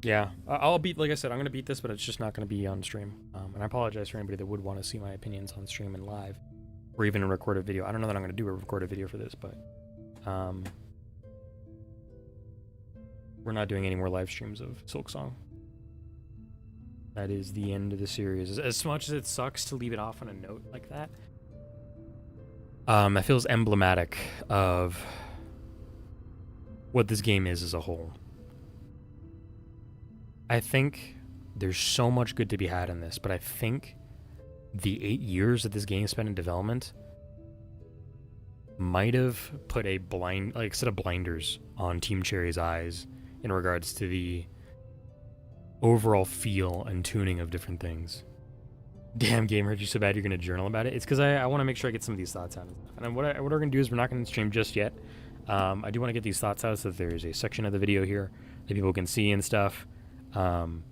Yeah, I'll beat, like I said, I'm going to beat this, but it's just not going to be on stream. And I apologize for anybody that would want to see my opinions on stream and live, or even a recorded video. I don't know that I'm going to do a recorded video for this, but we're not doing any more live streams of Silksong. That is the end of the series. As much as it sucks to leave it off on a note like that, that feels emblematic of what this game is as a whole. I think there's so much good to be had in this, but I think the 8 years that this game spent in development might have put a set of blinders on Team Cherry's eyes in regards to the overall feel and tuning of different things. Damn, game hurt you so bad you're gonna journal about it. It's because I want to make sure I get some of these thoughts out and stuff. And then what we're gonna do is we're not gonna stream just yet. I do want to get these thoughts out so that there's a section of the video here that people can see and stuff. And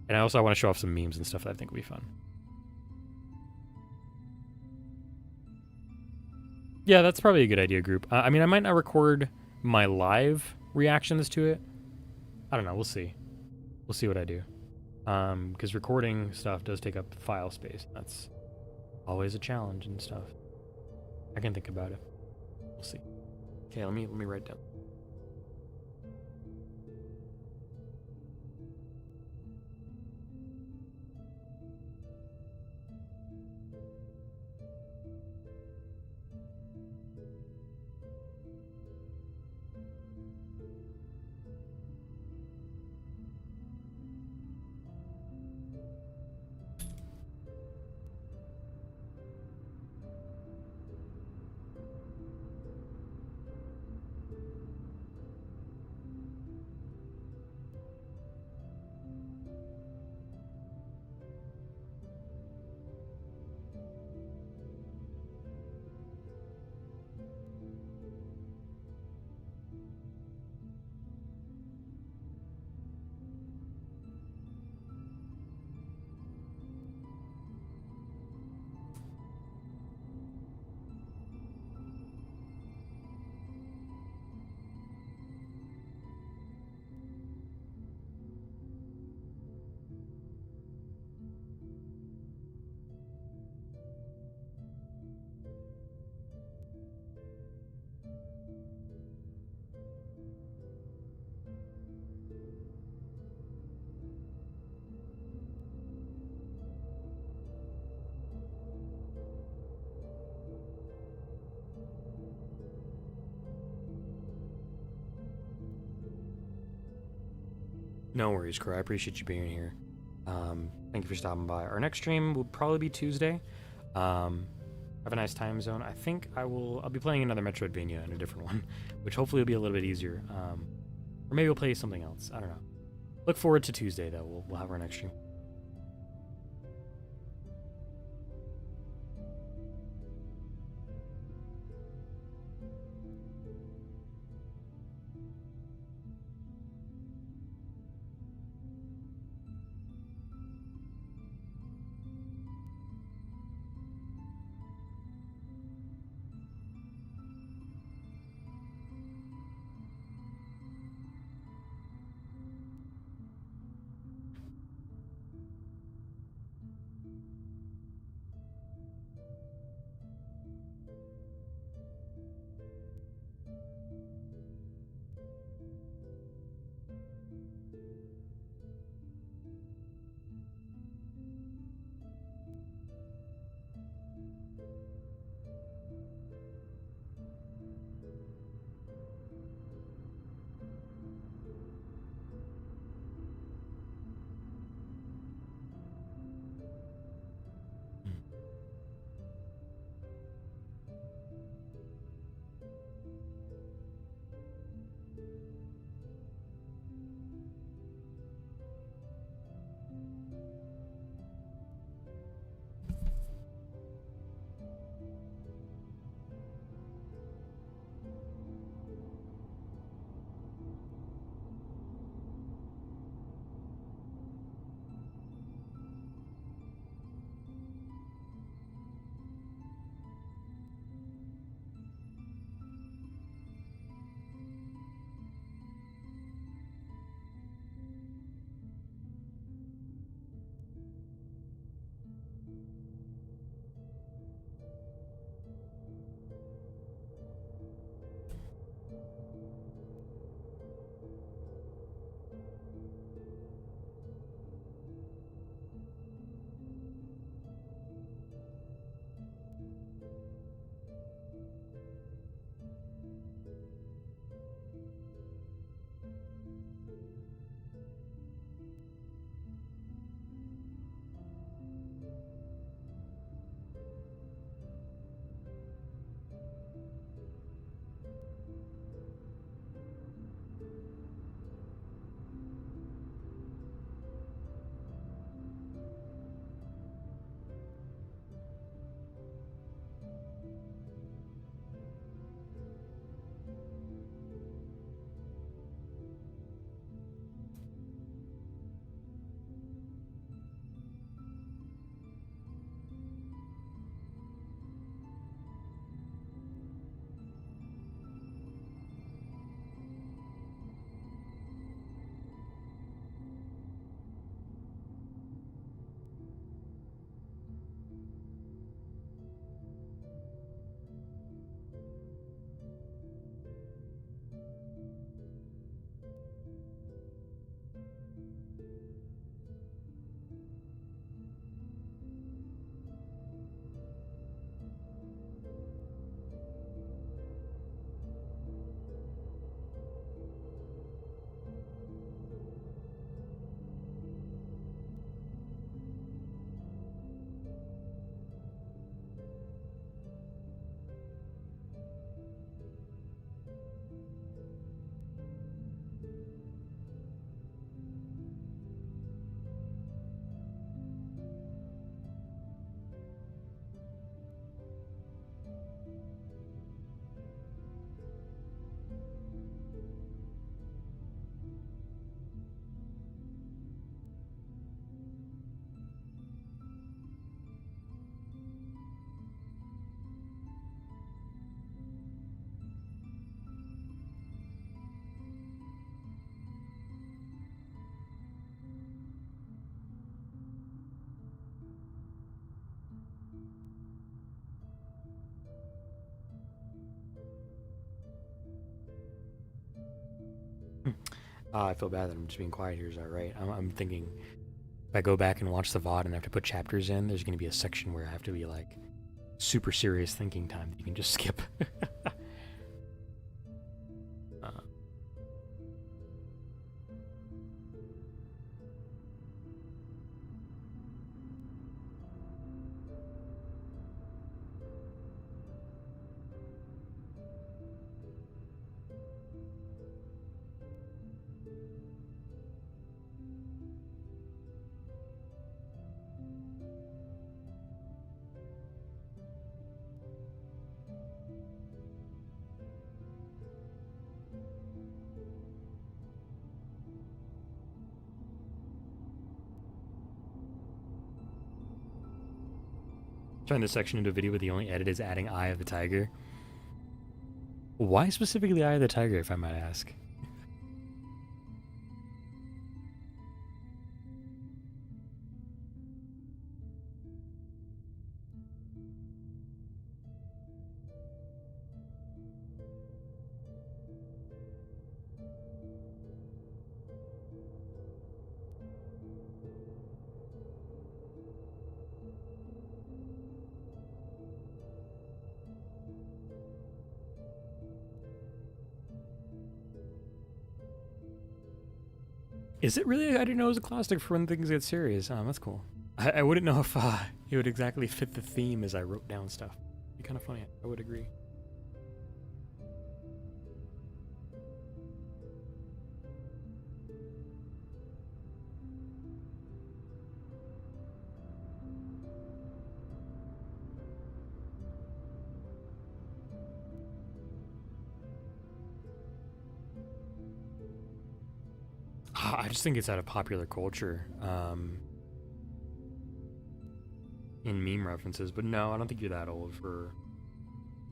I also want to show off some memes and stuff that I think will be fun. Yeah, that's probably a good idea, group. I mean, I might not record my live reactions to it. I don't know. We'll see. We'll see what I do. Because recording stuff does take up file space. That's always a challenge and stuff. I can think about it. We'll see. Okay, let me write down. No worries, Crow. I appreciate you being here. Thank you for stopping by. Our next stream will probably be Tuesday. Have a nice time zone. I think I'll be playing another Metroidvania and a different one, which hopefully will be a little bit easier. Or maybe we'll play something else. I don't know. Look forward to Tuesday, though. We'll have our next stream. I feel bad that I'm just being quiet here. Is that right? I'm thinking if I go back and watch the VOD and I have to put chapters in, there's going to be a section where I have to be like super serious thinking time that you can just skip. Turn this section into a video where the only edit is adding Eye of the Tiger. Why specifically Eye of the Tiger, if I might ask? Is it really? I didn't know it was a classic for when things get serious. That's cool. I wouldn't know if it would exactly fit the theme as I wrote down stuff. It'd be kind of funny. I would agree. I just think it's out of popular culture in meme references, but no, I don't think you're that old for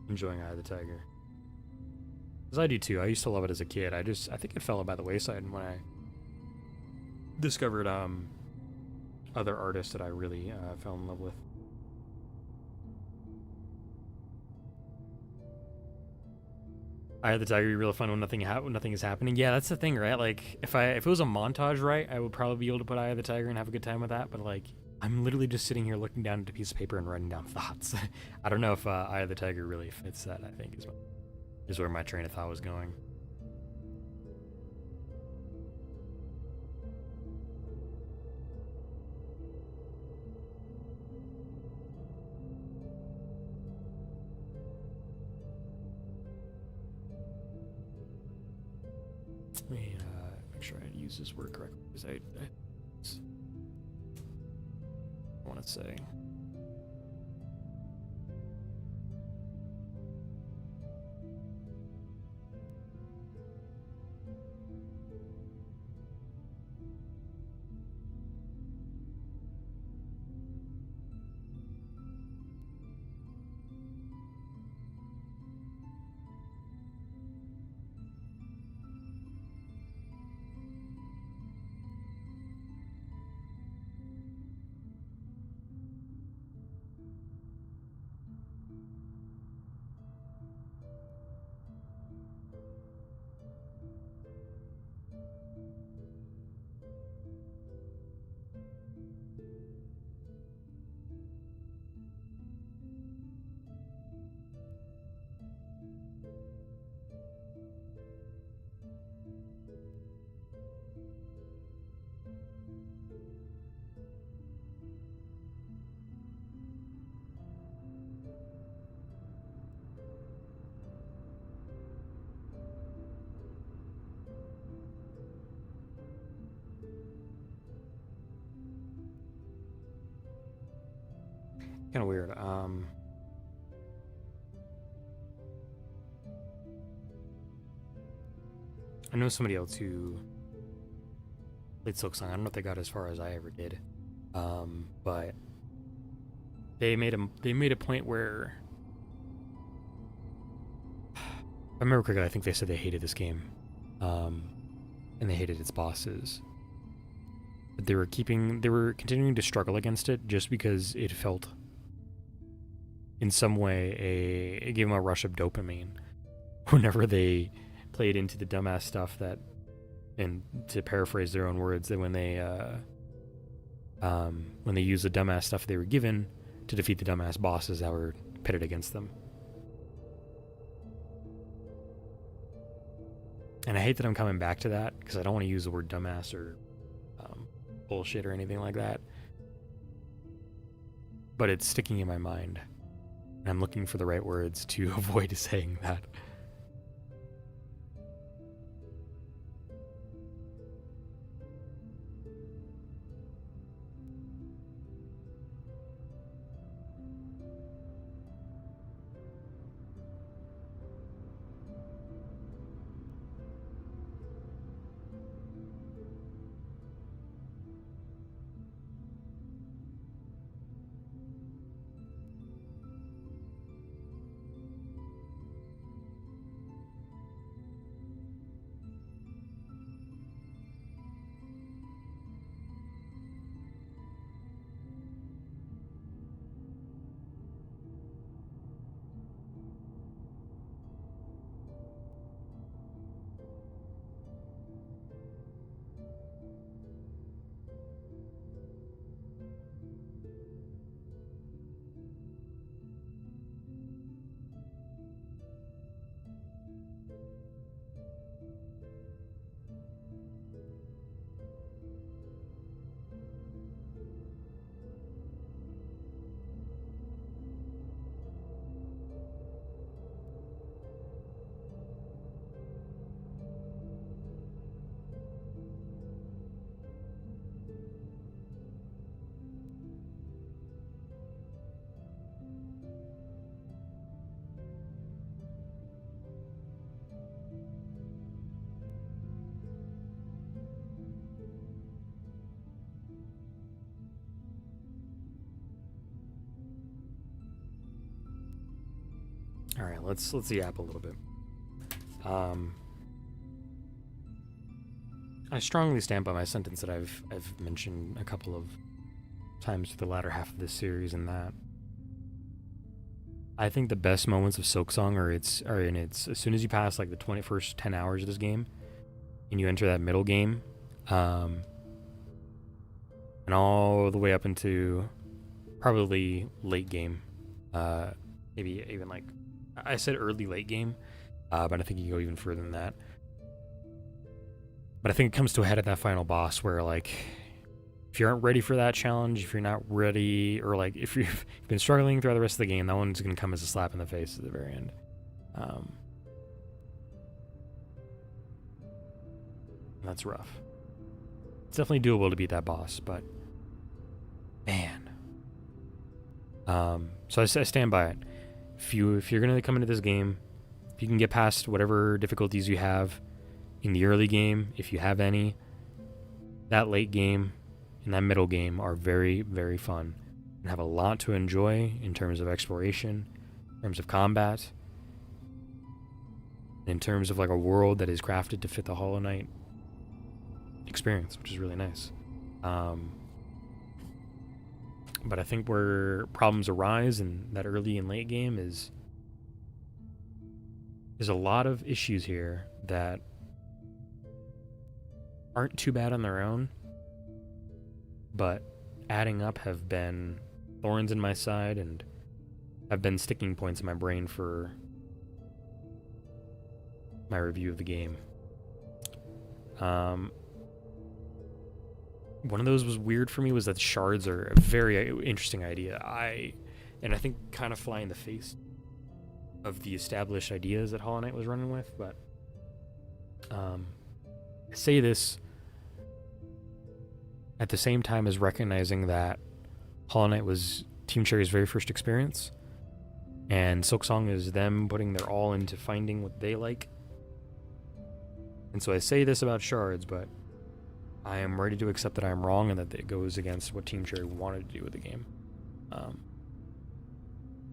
enjoying Eye of the Tiger. Because I do too. I used to love it as a kid. I think it fell by the wayside when I discovered other artists that I really fell in love with. Eye of the Tiger be real fun when nothing is happening. Yeah, that's the thing, right? Like if it was a montage, right, I would probably be able to put Eye of the Tiger and have a good time with that. But like, I'm literally just sitting here looking down at a piece of paper and writing down thoughts. I don't know if Eye of the Tiger really fits that. I think is where my train of thought was going. Let me make sure I use this word correctly because I want to say. Kind of weird. I know somebody else who played Silksong. I don't know if they got as far as I ever did, but they made a point where, if I remember correctly, I think they said they hated this game, and they hated its bosses. But they were continuing to struggle against it just because it felt, in some way, it gave them a rush of dopamine whenever they played into the dumbass stuff that and to paraphrase their own words, that when they use the dumbass stuff they were given to defeat the dumbass bosses that were pitted against them. And I hate that I'm coming back to that, because I don't want to use the word dumbass or bullshit or anything like that. But it's sticking in my mind. And I'm looking for the right words to avoid saying that. All right, let's yap a little bit. I strongly stand by my sentence that I've mentioned a couple of times for the latter half of this series, and that I think the best moments of Silksong are in its as soon as you pass like the 21st 10 hours of this game, and you enter that middle game, and all the way up into probably late game, maybe even like I said early late game, but I think you can go even further than that. But I think it comes to a head at that final boss where, like, if you aren't ready for that challenge, if you're not ready, or like if you've been struggling throughout the rest of the game, that one's going to come as a slap in the face at the very end. That's rough. It's definitely doable to beat that boss, but man. So I stand by it. If you're going to come into this game, if you can get past whatever difficulties you have in the early game, if you have any, that late game and that middle game are very, very fun and have a lot to enjoy in terms of exploration, in terms of combat, in terms of like a world that is crafted to fit the Hollow Knight experience, which is really nice. But I think where problems arise in that early and late game is there's a lot of issues here that aren't too bad on their own, but adding up have been thorns in my side and have been sticking points in my brain for my review of the game. One of those was weird for me was that shards are a very interesting idea. I think kind of fly in the face of the established ideas that Hollow Knight was running with, but I say this at the same time as recognizing that Hollow Knight was Team Cherry's very first experience, and Silksong is them putting their all into finding what they like. And so I say this about shards, but I am ready to accept that I am wrong and that it goes against what Team Cherry wanted to do with the game.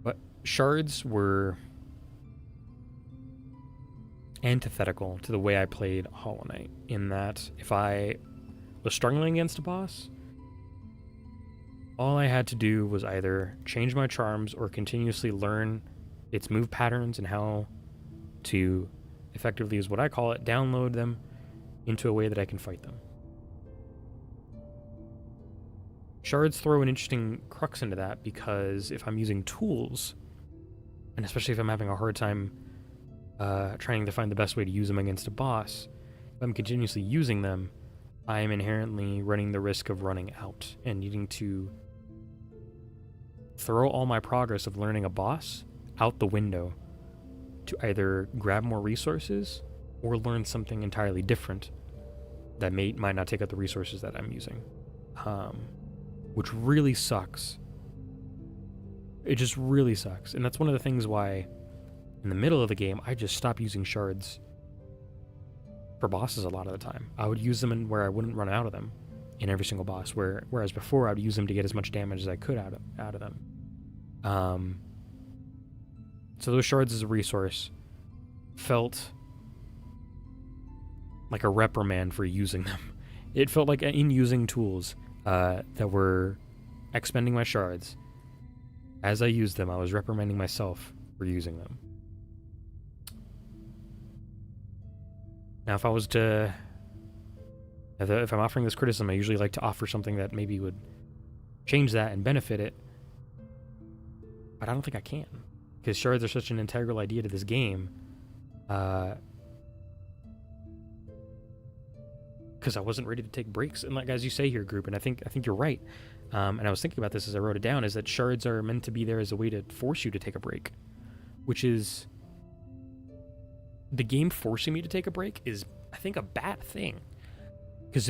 But shards were antithetical to the way I played Hollow Knight, in that if I was struggling against a boss, all I had to do was either change my charms or continuously learn its move patterns and how to effectively, is what I call it, download them into a way that I can fight them. Shards throw an interesting crux into that, because if I'm using tools, and especially if I'm having a hard time trying to find the best way to use them against a boss, if I'm continuously using them, I am inherently running the risk of running out and needing to throw all my progress of learning a boss out the window to either grab more resources or learn something entirely different that might not take up the resources that I'm using. Which really sucks. It just really sucks. And that's one of the things why in the middle of the game, I just stopped using shards for bosses a lot of the time. I would use them where I wouldn't run out of them in every single boss, whereas before I would use them to get as much damage as I could out of them. So those shards as a resource felt like a reprimand for using them. It felt like in using tools that were expending my shards, as I used them, I was reprimanding myself for using them. Now, if I'm offering this criticism, I usually like to offer something that maybe would change that and benefit it, but I don't think I can, because shards are such an integral idea to this game. Because I wasn't ready to take breaks, and like as you say here, group, and I think you're right. And I was thinking about this as I wrote it down, is that shards are meant to be there as a way to force you to take a break, which is the game forcing me to take a break is, I think, a bad thing. Because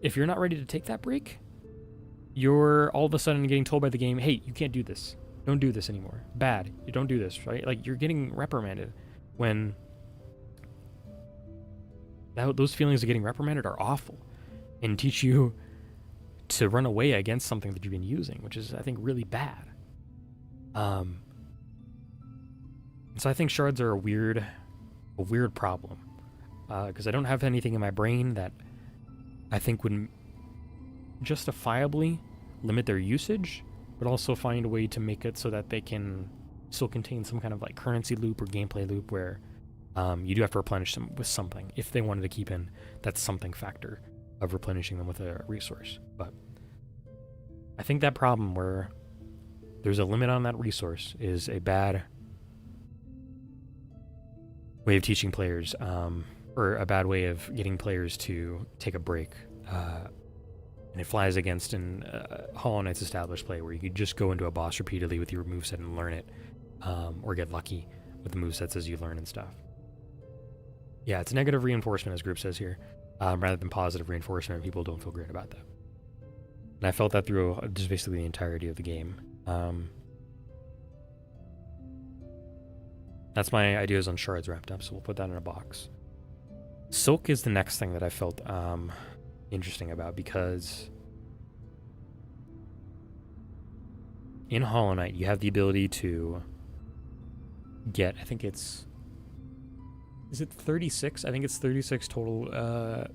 if you're not ready to take that break, you're all of a sudden getting told by the game, hey, you can't do this. Don't do this anymore. Bad. You don't do this, right? Like, you're getting reprimanded when those feelings of getting reprimanded are awful and teach you to run away against something that you've been using, which is, I think, really bad. So I think shards are a weird problem, because I don't have anything in my brain that I think would justifiably limit their usage, but also find a way to make it so that they can still contain some kind of like currency loop or gameplay loop where you do have to replenish them with something if they wanted to keep in that something factor of replenishing them with a resource. But I think that problem where there's a limit on that resource is a bad way of teaching players, or a bad way of getting players to take a break. And it flies against Hollow Knight's established play, where you could just go into a boss repeatedly with your moveset and learn it, or get lucky with the movesets as you learn and stuff. Yeah, it's negative reinforcement, as group says here, rather than positive reinforcement. People don't feel great about that. And I felt that through just basically the entirety of the game. That's my ideas on shards wrapped up, so we'll put that in a box. Silk is the next thing that I felt interesting about, because in Hollow Knight you have the ability to get, I think it's, is it 36? I think it's 36 total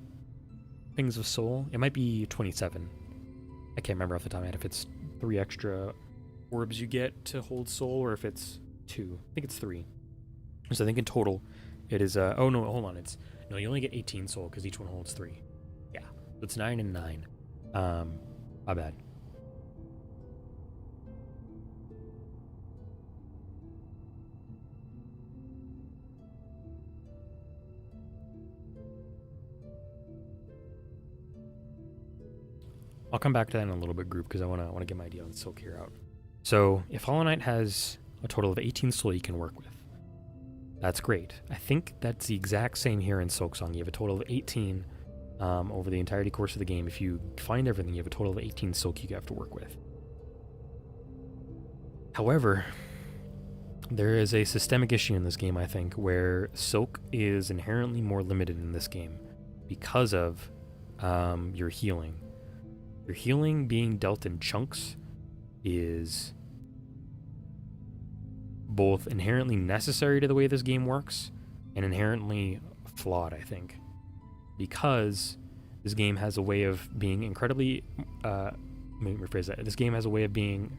things of soul. It might be 27. I can't remember off the top of my head if it's 3 extra orbs you get to hold soul, or if it's 2. I think it's 3. So I think in total it is, oh no, hold on, no, you only get 18 soul because each one holds 3. Yeah, so it's 9 and 9. My bad. I'll come back to that in a little bit, group, because I want to get my idea on Silk here out. So if Hollow Knight has a total of 18 soul you can work with, that's great. I think that's the exact same here in Silksong. You have a total of 18 over the entirety course of the game. If you find everything, you have a total of 18 silk you have to work with. However, there is a systemic issue in this game, I think, where silk is inherently more limited in this game because of your healing. Your healing being dealt in chunks is both inherently necessary to the way this game works and inherently flawed, I think, because this game has a way of being incredibly, let me rephrase that. This game has a way of being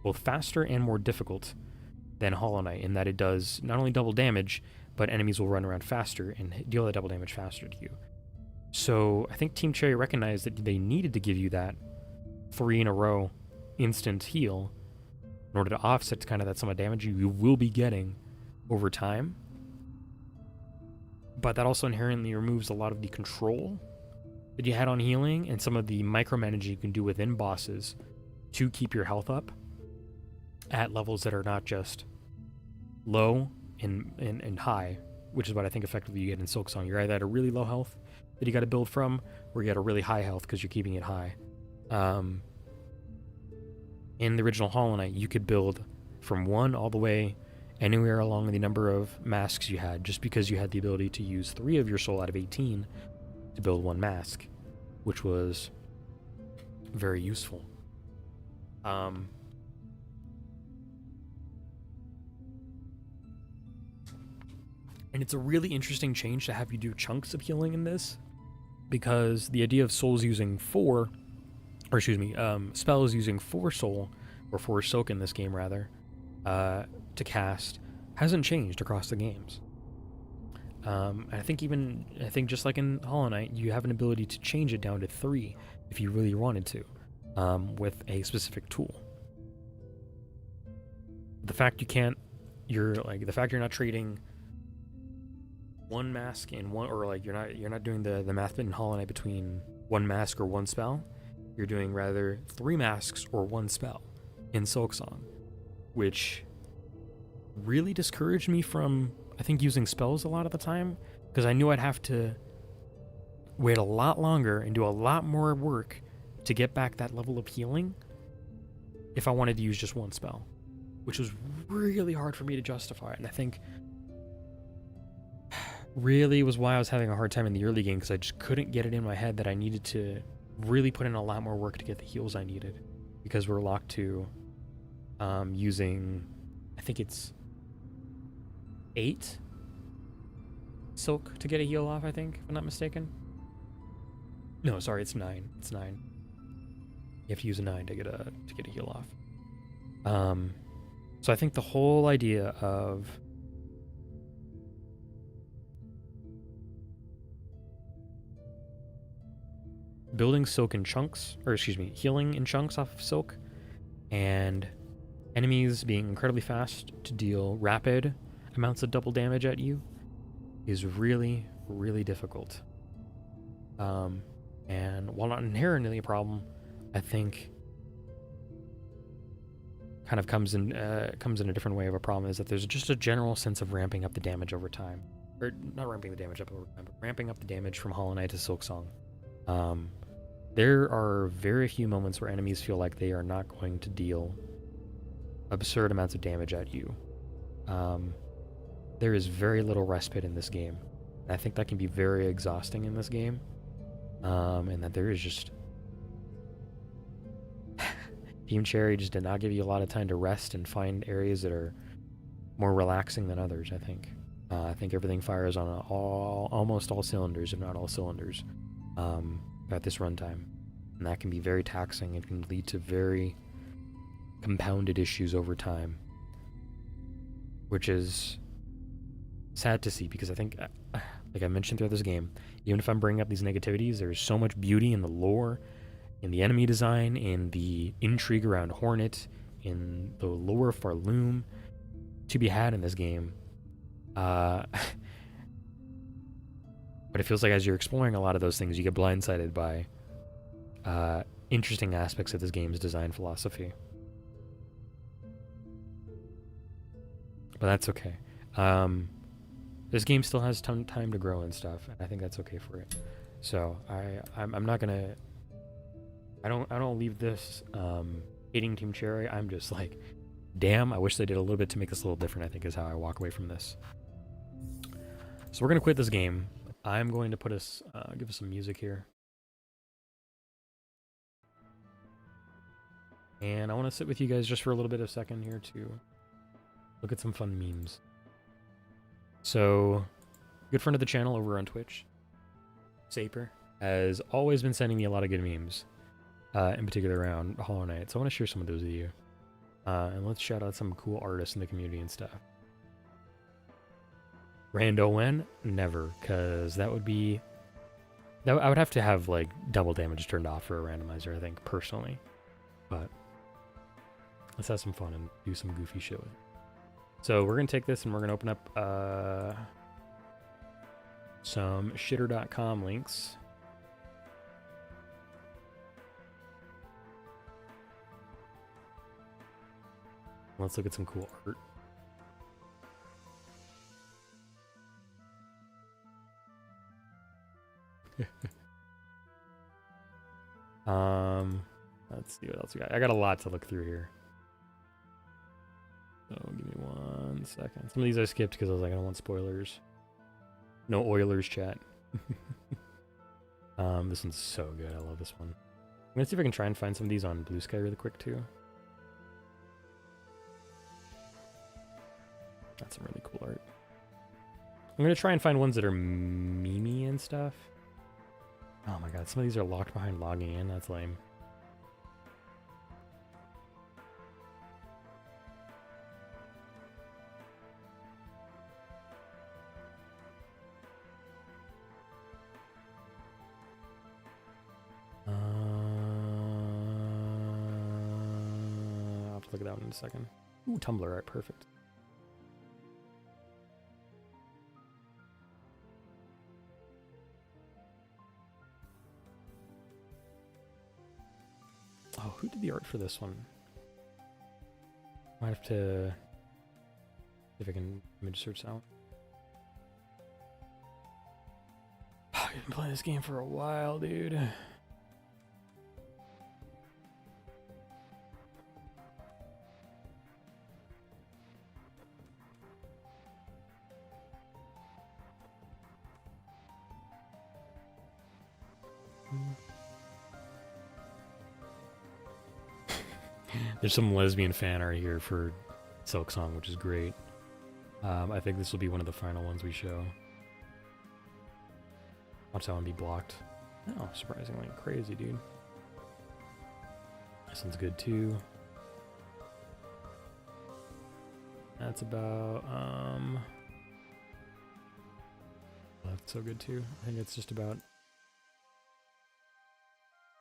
both faster and more difficult than Hollow Knight, in that it does not only double damage, but enemies will run around faster and deal that double damage faster to you. So I think Team Cherry recognized that they needed to give you that 3 in a row instant heal in order to offset kind of that sum of damage you will be getting over time. But that also inherently removes a lot of the control that you had on healing and some of the micromanaging you can do within bosses to keep your health up at levels that are not just low and high, which is what I think effectively you get in Silksong. You're either at a really low health that you got to build from, or you got a really high health because you're keeping it high. In the original Hollow Knight, you could build from 1 all the way anywhere along the number of masks you had, just because you had the ability to use 3 of your soul out of 18 to build 1 mask, which was very useful. And it's a really interesting change to have you do chunks of healing in this, because the idea of souls using 4, or excuse me, spells using 4 soul, or 4 soak in this game rather, to cast hasn't changed across the games. I think just like in Hollow Knight, you have an ability to change it down to 3 if you really wanted to, with a specific tool. The fact you're not trading 1 mask and 1, or like you're not doing the math bit in Hollow Knight between 1 mask or 1 spell. You're doing rather 3 masks or 1 spell in Silksong, which really discouraged me from, I think, using spells a lot of the time, because I knew I'd have to wait a lot longer and do a lot more work to get back that level of healing if I wanted to use just 1 spell, which was really hard for me to justify. And I think really was why I was having a hard time in the early game, because I just couldn't get it in my head that I needed to really put in a lot more work to get the heals I needed, because we're locked to using, I think it's 8 silk to get a heal off, I think, if I'm not mistaken. No, sorry, it's 9. It's 9. You have to use a 9 to get a heal off. So I think the whole idea of building silk in chunks, or excuse me, healing in chunks off of silk, and enemies being incredibly fast to deal rapid amounts of double damage at you is really difficult. And while not inherently a problem, I think kind of comes in a different way of a problem, is that there's just a general sense of ramping up the damage over time. Or not ramping the damage up over time, but ramping up the damage from Hollow Knight to Silksong. There are very few moments where enemies feel like they are not going to deal absurd amounts of damage at you. There is very little respite in this game. And I think that can be very exhausting in this game. And that there is just... Team Cherry just did not give you a lot of time to rest and find areas that are more relaxing than others, I think. I think everything fires on almost all cylinders, if not all cylinders, at this runtime. And that can be very taxing. It can lead to very compounded issues over time, which is sad to see, because I think, like I mentioned throughout this game, even if I'm bringing up these negativities, there's so much beauty in the lore, in the enemy design, in the intrigue around Hornet, in the lore of Pharloom to be had in this game. But it feels like as you're exploring a lot of those things, you get blindsided by interesting aspects of this game's design philosophy. But that's okay. This game still has time to grow and stuff, and I think that's okay for it. So I'm not gonna. I don't leave this hating Team Cherry. I'm just like, damn, I wish they did a little bit to make this a little different, I think is how I walk away from this. So we're gonna quit this game. I'm going to put us give us some music here. And I want to sit with you guys just for a little bit of a second here to look at some fun memes. So, good friend of the channel over on Twitch, Saper, has always been sending me a lot of good memes, in particular around Hollow Knight. So I want to share some of those with you. And let's shout out some cool artists in the community and stuff. Rando when? Never, because that would be... I would have to have, like, double damage turned off for a randomizer, I think, personally. But let's have some fun and do some goofy shit with it. So we're going to take this and we're going to open up some shitter.com links. Let's look at some cool art. Let's see what else we got. I got a lot to look through here. So give me 1 second. Some of these I skipped because I was like, I don't want spoilers. No Oilers chat. This one's so good. I love this one. I'm gonna see if I can try and find some of these on Blue Sky really quick too. That's some really cool art. I'm gonna try and find ones that are memey and stuff. Oh my god, some of these are locked behind logging in. That's lame. I'll have to look at that one in a second. Ooh, Tumblr art, perfect. Oh, who did the art for this one? Might have to see if I can image search that one. I've been playing this game for a while, dude. There's some lesbian fan art here for Silksong, which is great. I think this will be one of the final ones we show. Watch that one be blocked. Oh, surprisingly crazy, dude. This one's good too. That's about that's so good too. I think it's just about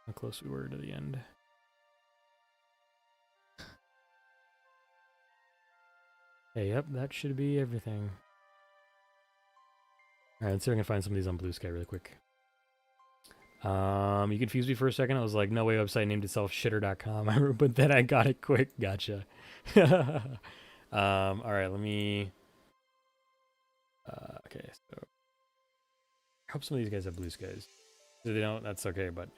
how close we were to the end. Hey, yep, that should be everything. Alright, let's see if I can find some of these on Blue Sky really quick. You confused me for a second. I was like, no way website named itself shitter.com. But then I got it quick. Gotcha. Alright, let me... okay, so... I hope some of these guys have Blue Skies. If they don't, that's okay, but...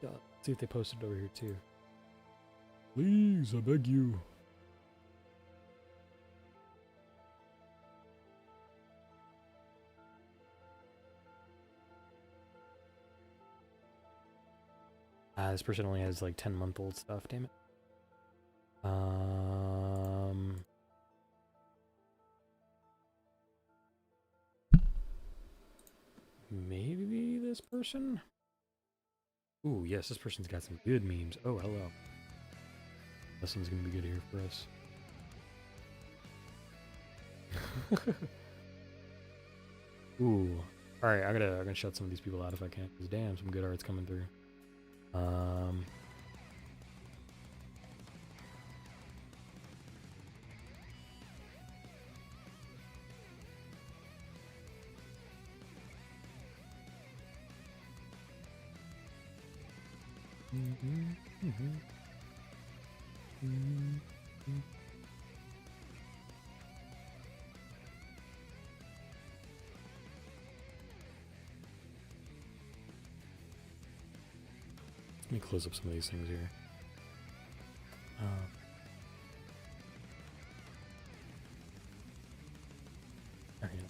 Yeah, let's see if they posted over here too. Please, I beg you. This person only has like 10-month-old stuff, damn it. Maybe this person? Ooh, yes, this person's got some good memes. Oh, hello. This one's gonna be good here for us. Ooh. Alright, I'm gonna shut some of these people out if I can. Because damn, some good art's coming through. Let me close up some of these things here.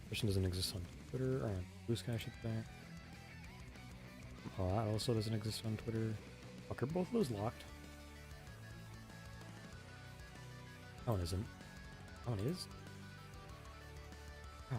Person doesn't exist on Twitter or on Blue Sky shit there. Oh, that also doesn't exist on Twitter. Fuck, are both of those locked? That one isn't. That one is? Oh.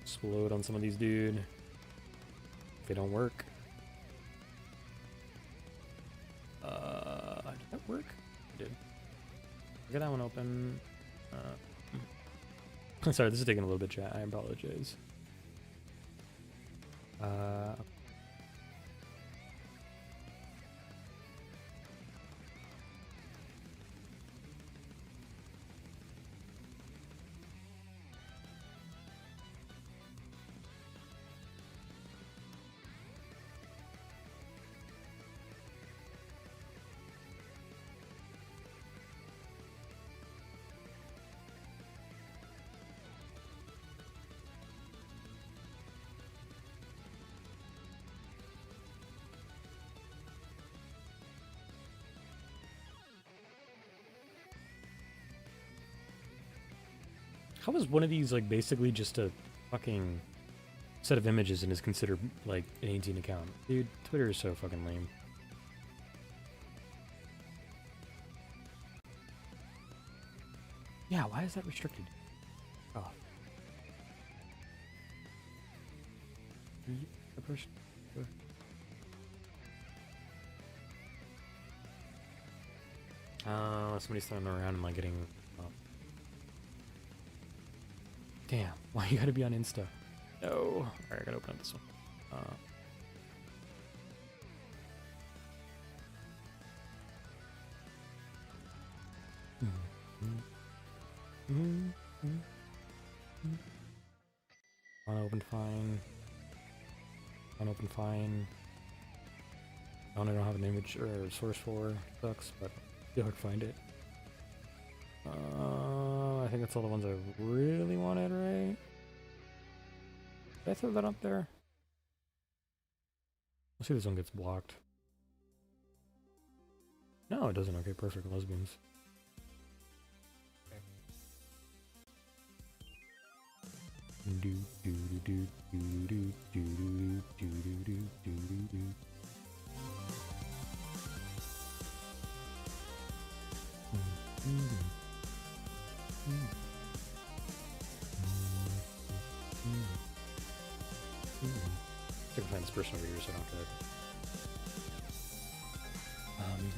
Explode on some of these, dude. If they don't work. Did that work? It did. Get that one open. Sorry, this is taking a little bit, chat. I apologize. How is one of these like basically just a fucking set of images and is considered like an 18 account? Dude, Twitter is so fucking lame. Yeah, why is that restricted? Oh. The person. Somebody's throwing them around and like getting. Damn, why you gotta be on Insta? No. Alright, I gotta open up this one. Unopened fine. Unopened fine. I don't have an image or source for. Sucks, but you'll find it. I think that's all the ones I really wanted, right? Did I throw that up there? Let's see if this one gets blocked. No, it doesn't. Okay, perfect. Lesbians. Do do do do do do do do do do do. I can find this person over here so I don't have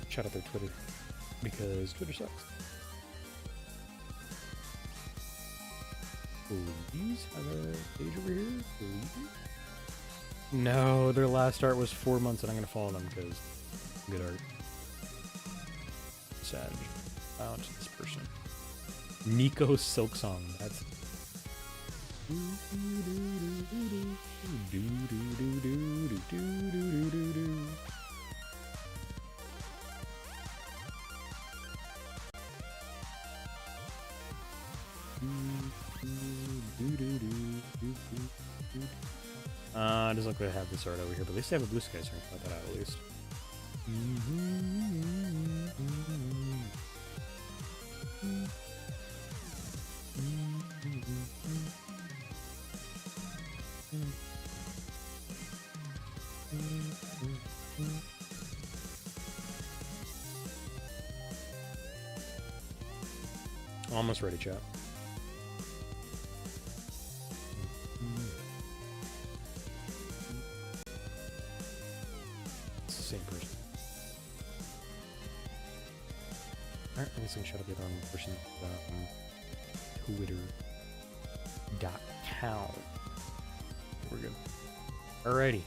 to shout out their Twitter because Twitter sucks. Please have a page over here. Please. No, their last art was 4 months and I'm gonna follow them because good art. Sad. Found this person. Nico Silksong. That's. It doesn't look like I have this art over here, but at least I have a blue sky, so I can cut that out at least. Almost ready, chat. It's the same person. Alright, I guess I can shut up the other person. Twitter.com. We're good. Alrighty.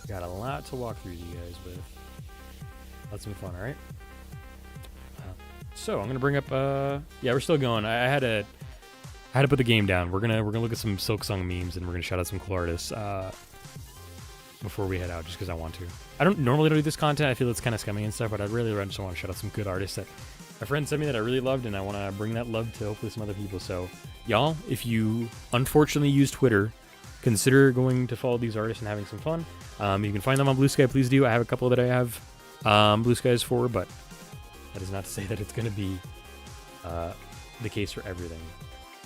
Got a lot to walk through, you guys, but let's have some fun, alright? So I'm gonna bring up yeah, we're still going. I had to put the game down. We're gonna look at some Silksong memes and we're gonna shout out some cool artists. before we head out, just because I want to. I don't normally do this content. I feel it's kind of scummy and stuff, but I really just want to shout out some good artists that my friend sent me that I really loved, and I want to bring that love to hopefully some other people. So, y'all, if you unfortunately use Twitter, consider going to follow these artists and having some fun. You can find them on Blue Sky. Please do. I have a couple that I have Blue Skies for, but that is not to say that it's going to be the case for everything.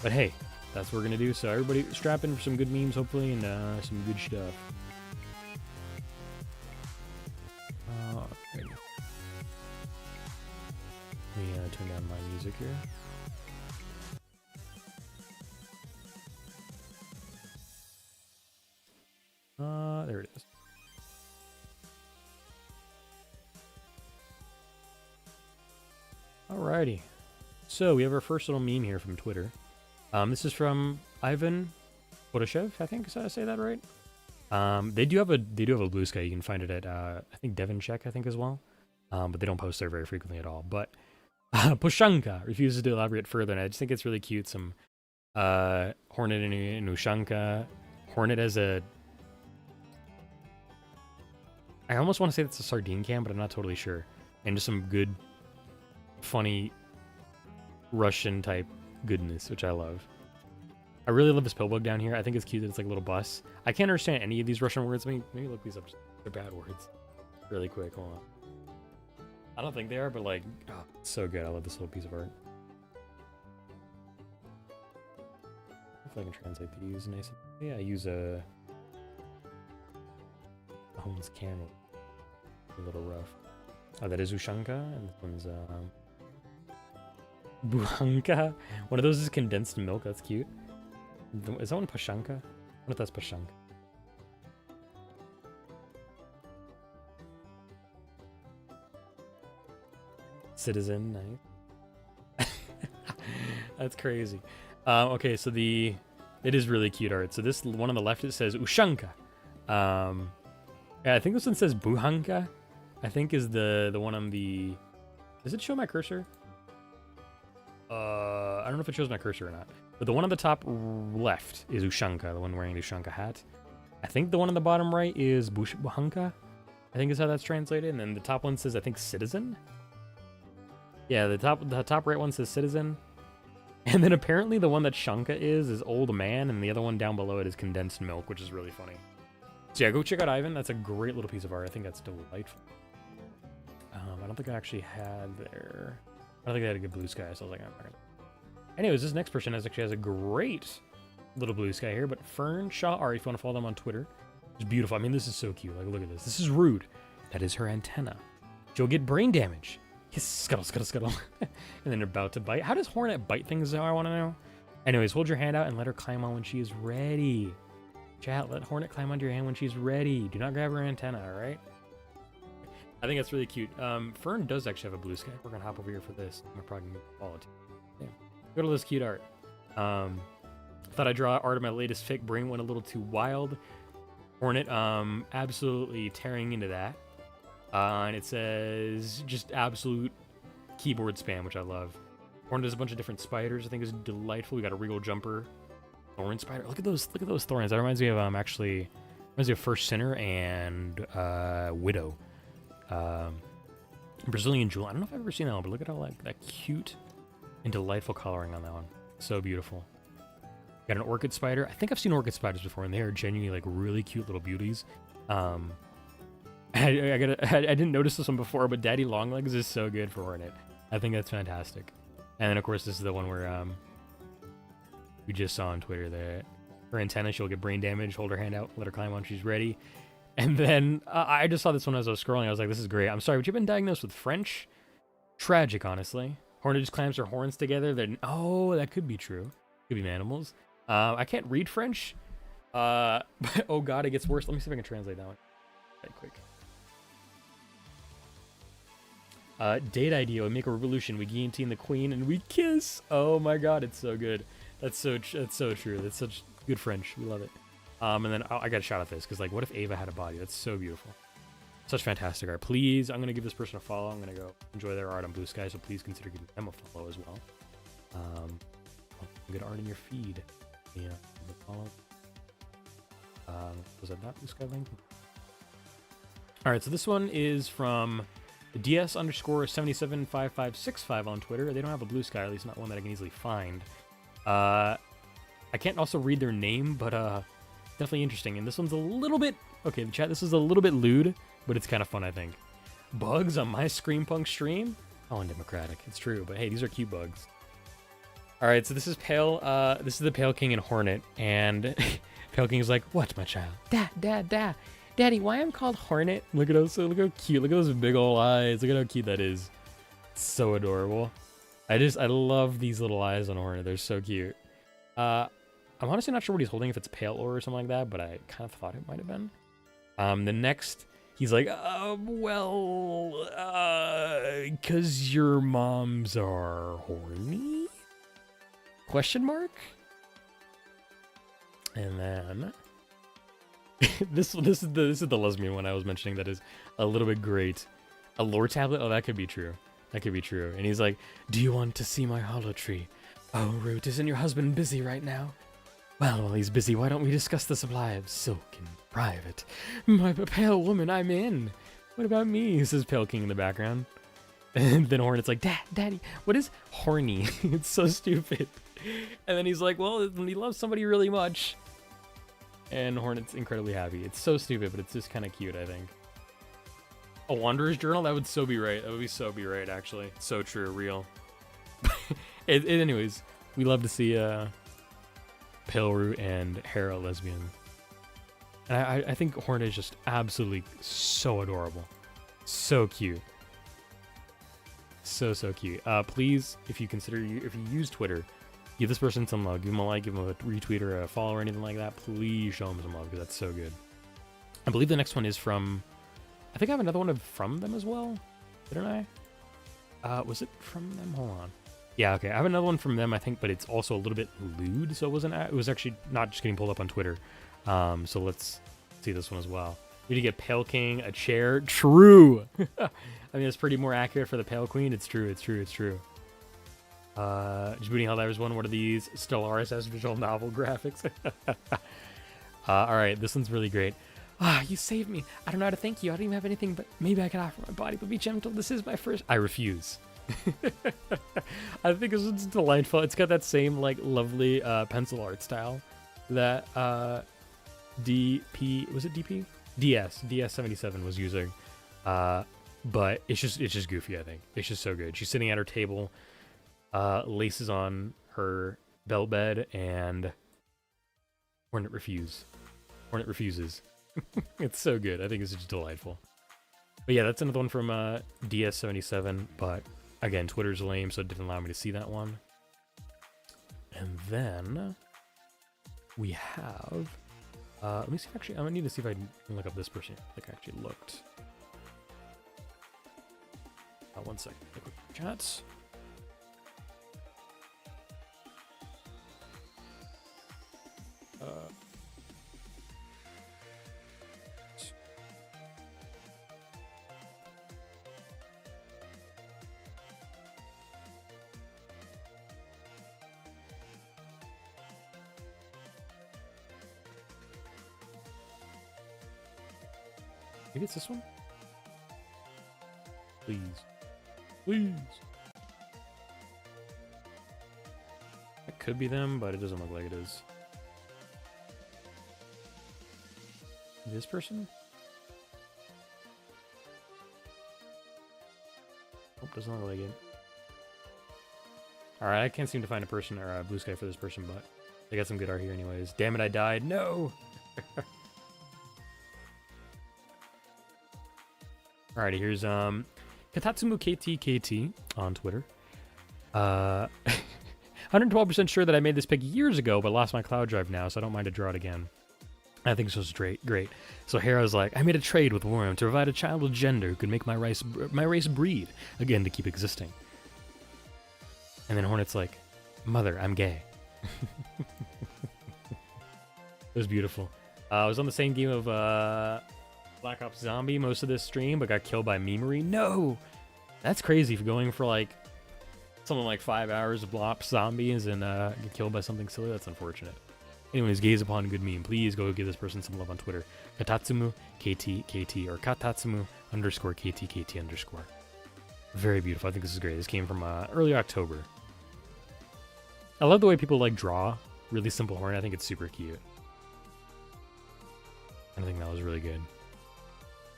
But hey, that's what we're going to do. So everybody strap in for some good memes, hopefully, and some good stuff. Okay. Let me turn down my music here. There it is. Alrighty. So we have our first little meme here from Twitter. This is from Ivan Podoshev, I think. Did I say that right? They do have a Blue Sky. You can find it at I think Devon Check, I think, as well. But they don't post there very frequently at all. But Pushanka refuses to elaborate further, and I just think it's really cute. Some Hornet in Ushanka. Hornet as a... I almost want to say that's a sardine can, but I'm not totally sure. And just some good, funny Russian type goodness, which I love. I really love this pillbug down here. I think it's cute that it's like a little bus. I can't understand any of these Russian words. Maybe look these up. They're bad words. Really quick. Hold on. I don't think they are, but like, oh, it's so good. I love this little piece of art. Hopefully I can translate these nice. Yeah, I use a Home's camera. A little rough. Oh, that is Ushanka, and this one's Buhanka. One of those is condensed milk. That's cute. Is that one Pashanka? I wonder if that's Pashanka. Citizen, nice. That's crazy. Okay, so it is really cute art. So this one on the left, it says Ushanka. Yeah, I think this one says Buhanka. I think is the one on the... Does it show my cursor? I don't know if it shows my cursor or not. But the one on the top left is Ushanka, the one wearing the Ushanka hat. I think the one on the bottom right is Buhanka. I think is how that's translated. And then the top one says, I think, Citizen. Yeah, the top right one says Citizen. And then apparently the one that Shanka is Old Man, and the other one down below it is Condensed Milk, which is really funny. So yeah, go check out Ivan. That's a great little piece of art. I think that's delightful. I don't think I actually had there. I don't think I had a good Blue Sky, so I was like, I'm not gonna... Anyways, this next person actually has a great little Blue Sky here, but Fern Shaw Art, if you want to follow them on Twitter. It's beautiful. I mean, this is so cute. Like, look at this. This is rude. That is her antenna. She'll get brain damage. Yes, scuttle, scuttle, scuttle. And then about to bite. How does Hornet bite things, though? I want to know. Anyways, hold your hand out and let her climb on when she is ready. Chat, let Hornet climb onto your hand when she's ready. Do not grab her antenna, all right? I think that's really cute. Fern does actually have a Blue Sky. We're going to hop over here for this. I'm probably going to follow it. Yeah. Look at all this cute art. Thought I'd draw art of my latest fic. Brain went a little too wild. Hornet absolutely tearing into that. And it says just absolute keyboard spam, which I love. Hornet does a bunch of different spiders. I think is delightful. We got a regal jumper. Thorn spider. Look at those thorns. That reminds me of reminds me of First Sinner and Widow. Brazilian Jewel. I don't know if I've ever seen that one, but look at all that cute and delightful coloring on that one. So beautiful. Got an orchid spider. I think I've seen orchid spiders before, and they are genuinely like really cute little beauties. I didn't notice this one before, but Daddy Longlegs is so good for Hornet. I think that's fantastic. And then of course this is the one where we just saw on Twitter that her antenna, she'll get brain damage. Hold her hand out, let her climb on. She's ready. And then I just saw this one as I was scrolling. I was like, this is great. I'm sorry, but you've been diagnosed with French? Tragic, honestly. Hornet just clamps her horns together. Then oh, that could be true. Could be animals. I can't read French. But oh god, it gets worse. Let me see if I can translate that one. Right quick. Date idea. We make a revolution. We guillotine the queen and we kiss. Oh my god, it's so good. That's so true. That's such good French. We love it. And then I got a shot at this because, like, what if Ava had a body? That's so beautiful. Such fantastic art. Please, I'm going to give this person a follow. I'm going to go enjoy their art on Blue Sky, so please consider giving them a follow as well. Good art in your feed. Yeah, follow. Was that not Blue Sky link? All right, so this one is from DS underscore 775565 on Twitter. They don't have a blue sky, or at least not one that I can easily find. I can't also read their name, but definitely interesting. And this one's a little bit, okay, the chat, this is a little bit lewd, but it's kind of fun, I think. Bugs on my Screampunk stream? How undemocratic. It's true, but hey, these are cute bugs. All right, so this is Pale. This is the Pale King and Hornet, and Pale King is like, "What, my child?" Daddy, why I'm called Hornet? Look at those. Look how cute. Look at those big old eyes. Look at how cute that is. It's so adorable. I love these little eyes on Hornet. They're so cute. I'm honestly not sure what he's holding, if it's pale ore or something like that, but I kind of thought it might have been. The next, he's like, because your moms are horny? Question mark? And then this is the lesbian one I was mentioning that is a little bit great. A lore tablet? Oh, that could be true. That could be true. And he's like, "Do you want to see my hollow tree? Oh, Root, isn't your husband busy right now?" "Well, while he's busy, why don't we discuss the supply of silk in private?" "My pale woman, I'm in. What about me?" says Pale King in the background. And then Hornet's like, Daddy, what is horny?" It's so stupid. And then he's like, "Well, when he loves somebody really much." And Hornet's incredibly happy. It's so stupid, but it's just kind of cute, I think. A Wanderer's Journal? That would so be right. That would be so be right, actually. So true, real. Anyways, we love to see Pale Root and Hera lesbian. And I think Hornet is just absolutely so adorable. So cute. So cute. Please, if you use Twitter, give this person some love. Give them a like, give them a retweet or a follow or anything like that. Please show them some love, because that's so good. I believe the next one is from, I think I have another one from them as well. Didn't I? Was it from them? Hold on. Yeah, okay. I have another one from them, I think, but it's also a little bit lewd, so it was actually not just getting pulled up on Twitter. So let's see this one as well. We need to get Pale King a chair. True. I mean, it's pretty more accurate for the Pale Queen. It's true. Djibouti Helldivers one. What are these? Stellaris has visual novel graphics. All right, this one's really great. You saved me. I don't know how to thank you. I don't even have anything, but maybe I can offer my body, but be gentle. This is my first. I refuse. I think this one's delightful. It's got that same like lovely pencil art style that DP, was it DP? DS77 was using. But it's just goofy, I think. It's just so good. She's sitting at her table, laces on her bell bed, and Hornet refuses. It's so good. I think it's just delightful. But yeah, that's another one from DS77, but again, Twitter's lame, so it didn't allow me to see that one. And then we have, let me see if actually, I'm gonna need to see if I can look up this person. I think I actually looked. One second. Chats. Maybe it's this one? Please. It could be them, but it doesn't look like it is. This person? Oh, doesn't look like it. Alright, I can't seem to find a person or a blue sky for this person, but they got some good art here anyways. Damn it, I died. No! Alrighty, here's Katatsumu KT on Twitter. 112% sure that I made this pick years ago, but lost my cloud drive now, so I don't mind to draw it again. I think this was great. So Hera's like, I made a trade with Worm to provide a child with gender who could make my race breed again to keep existing. And then Hornet's like, Mother, I'm gay. It was beautiful. I was on the same game of Black Ops Zombie most of this stream, but got killed by Memery. No! That's crazy for going for like something like 5 hours of Black Ops Zombies and get killed by something silly. That's unfortunate. Anyways, gaze upon good meme. Please go give this person some love on Twitter. Katatsumu KT or Katatsumu _ KT. Very beautiful. I think this is great. This came from early October. I love the way people like draw really simple horn. I think it's super cute. I think that was really good.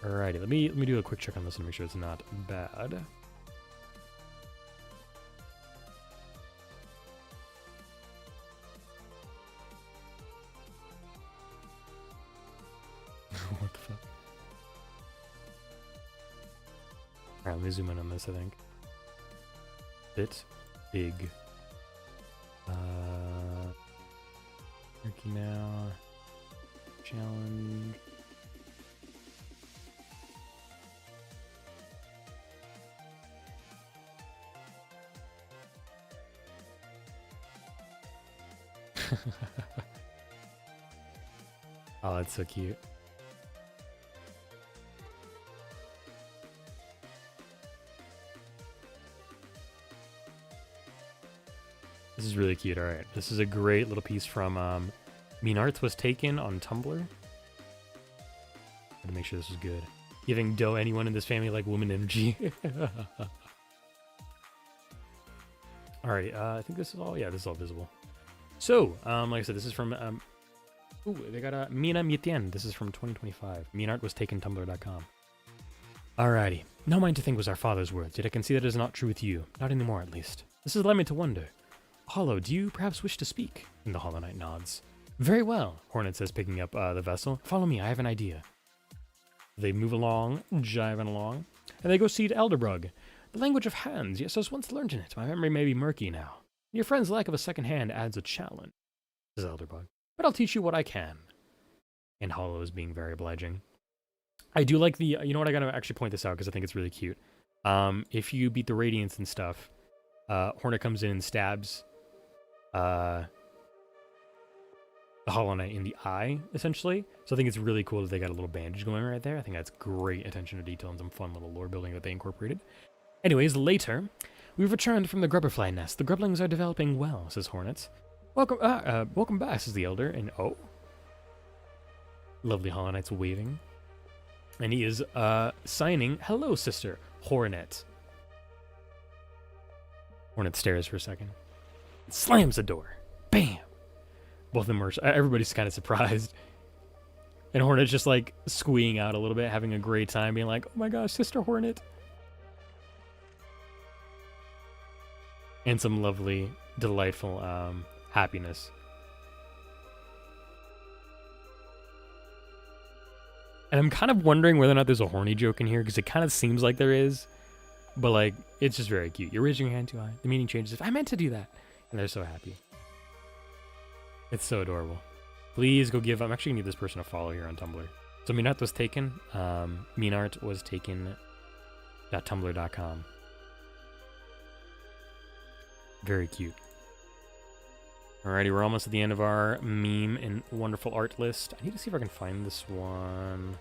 Alrighty, let me do a quick check on this and make sure it's not bad. What the fuck? Alright, let me zoom in on this, I think. Bit big. Turkey now. Challenge. Oh, that's so cute. This is really cute. All right, this is a great little piece from Mean Arts was taken on Tumblr. Had to make sure this was good. Giving dough anyone in this family like woman energy. Alrighty, I think this is all. Yeah, this is all visible. So, like I said, this is from. Ooh, they got Mina Mitien. This is from 2025. Mean Art was taken Tumblr.com. Alrighty. No mind to think was our father's words, yet I can see that it is not true with you. Not anymore, at least. This has led me to wonder. Hollow, do you perhaps wish to speak? And the Hollow Knight nods. Very well, Hornet says, picking up the vessel. Follow me, I have an idea. They move along, jiving along, and they go see Elderbrug. The language of hands, yes, I was once learned in it. My memory may be murky now. Your friend's lack of a second hand adds a challenge, says Elderbrug. But I'll teach you what I can. And Hollow is being very obliging. I do like the, you know what, I gotta actually point this out because I think it's really cute. If you beat the Radiance and stuff, Hornet comes in and stabs the Hollow Knight in the eye, essentially. So I think it's really cool that they got a little bandage going right there. I think that's great attention to detail and some fun little lore building that they incorporated. Anyways, later, we've returned from the Grubberfly nest. The Grublings are developing well, says Hornet. Welcome back, says the Elder, and oh. Lovely Hollow Knight's waving. And he is signing, hello, sister, Hornet. Hornet stares for a second. Slams the door. Bam! Both of them are, everybody's kind of surprised. And Hornet's just like squeeing out a little bit, having a great time, being like, oh my gosh, Sister Hornet. And some lovely, delightful happiness. And I'm kind of wondering whether or not there's a horny joke in here, because it kind of seems like there is. But like, it's just very cute. You raise your hand too high. The meaning changes. I meant to do that. And they're so happy. It's so adorable. Please go give, I'm actually going to give this person a follow here on Tumblr. So Mean Art was taken. Mean Art was taken.tumblr.com. Very cute. Alrighty, we're almost at the end of our meme and wonderful art list. I need to see if I can find this one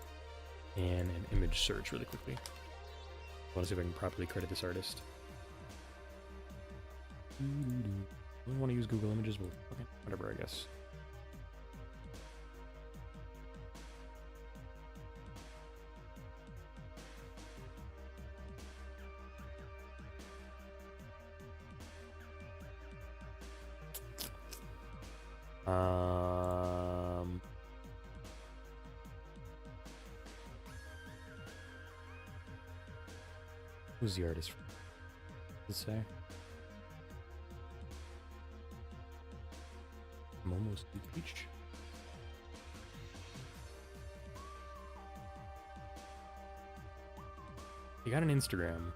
in an image search really quickly. I want to see if I can properly credit this artist. I don't want to use Google Images, but okay, whatever, I guess. Who's the artist? Does it say? I'm almost reached. You got an Instagram.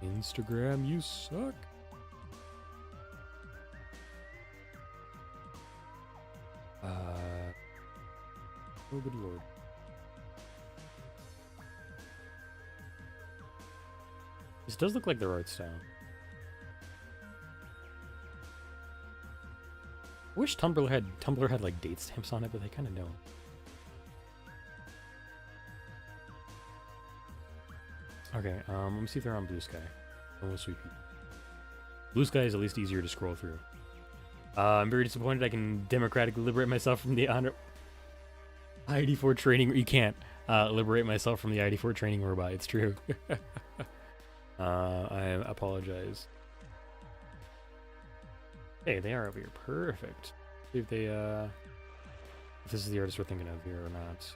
Instagram, you suck. Oh, good lord. This does look like their art style. I wish Tumblr had like date stamps on it, but they kind of don't. Okay, let me see if they're on Blue Sky. Oh, sweet pea. Blue Sky is at least easier to scroll through. I'm very disappointed I can democratically liberate myself from the ID4 training. You can't liberate myself from the ID4 training robot. It's true. I apologize. Hey, they are over here. Perfect. See if they, if this is the artist we're thinking of here or not.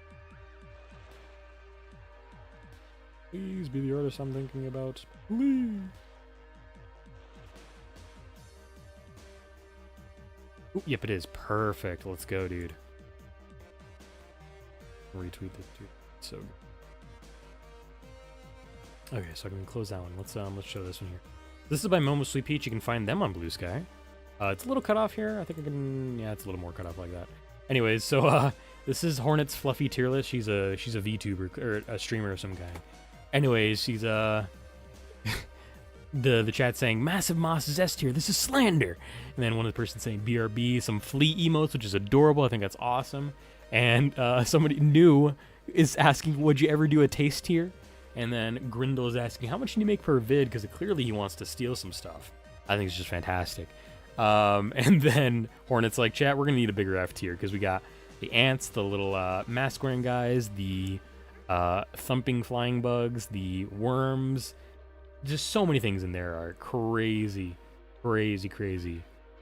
Please be the artist I'm thinking about. Please. Ooh, yep, it is. Perfect. Let's go, dude. Retweet this, dude. So good. Okay, so I can close that one. Let's show this one here. This is by Momo Sweet Peach. You can find them on Blue Sky. It's a little cut off here. I think I can. Yeah, it's a little more cut off like that. Anyways, so this is Hornet's fluffy tier list. She's a VTuber or a streamer of some kind. Anyways, she's the chat saying massive moss is S tier. This is slander. And then one of the person saying BRB, some flea emotes, which is adorable. I think that's awesome. And somebody new is asking, would you ever do a taste tier? And then Grindle is asking, how much do you make per vid? Because clearly he wants to steal some stuff. I think it's just fantastic. And then Hornet's like, chat, we're going to need a bigger F tier because we got the ants, the little mask wearing guys, the thumping flying bugs, the worms. Just so many things in there are crazy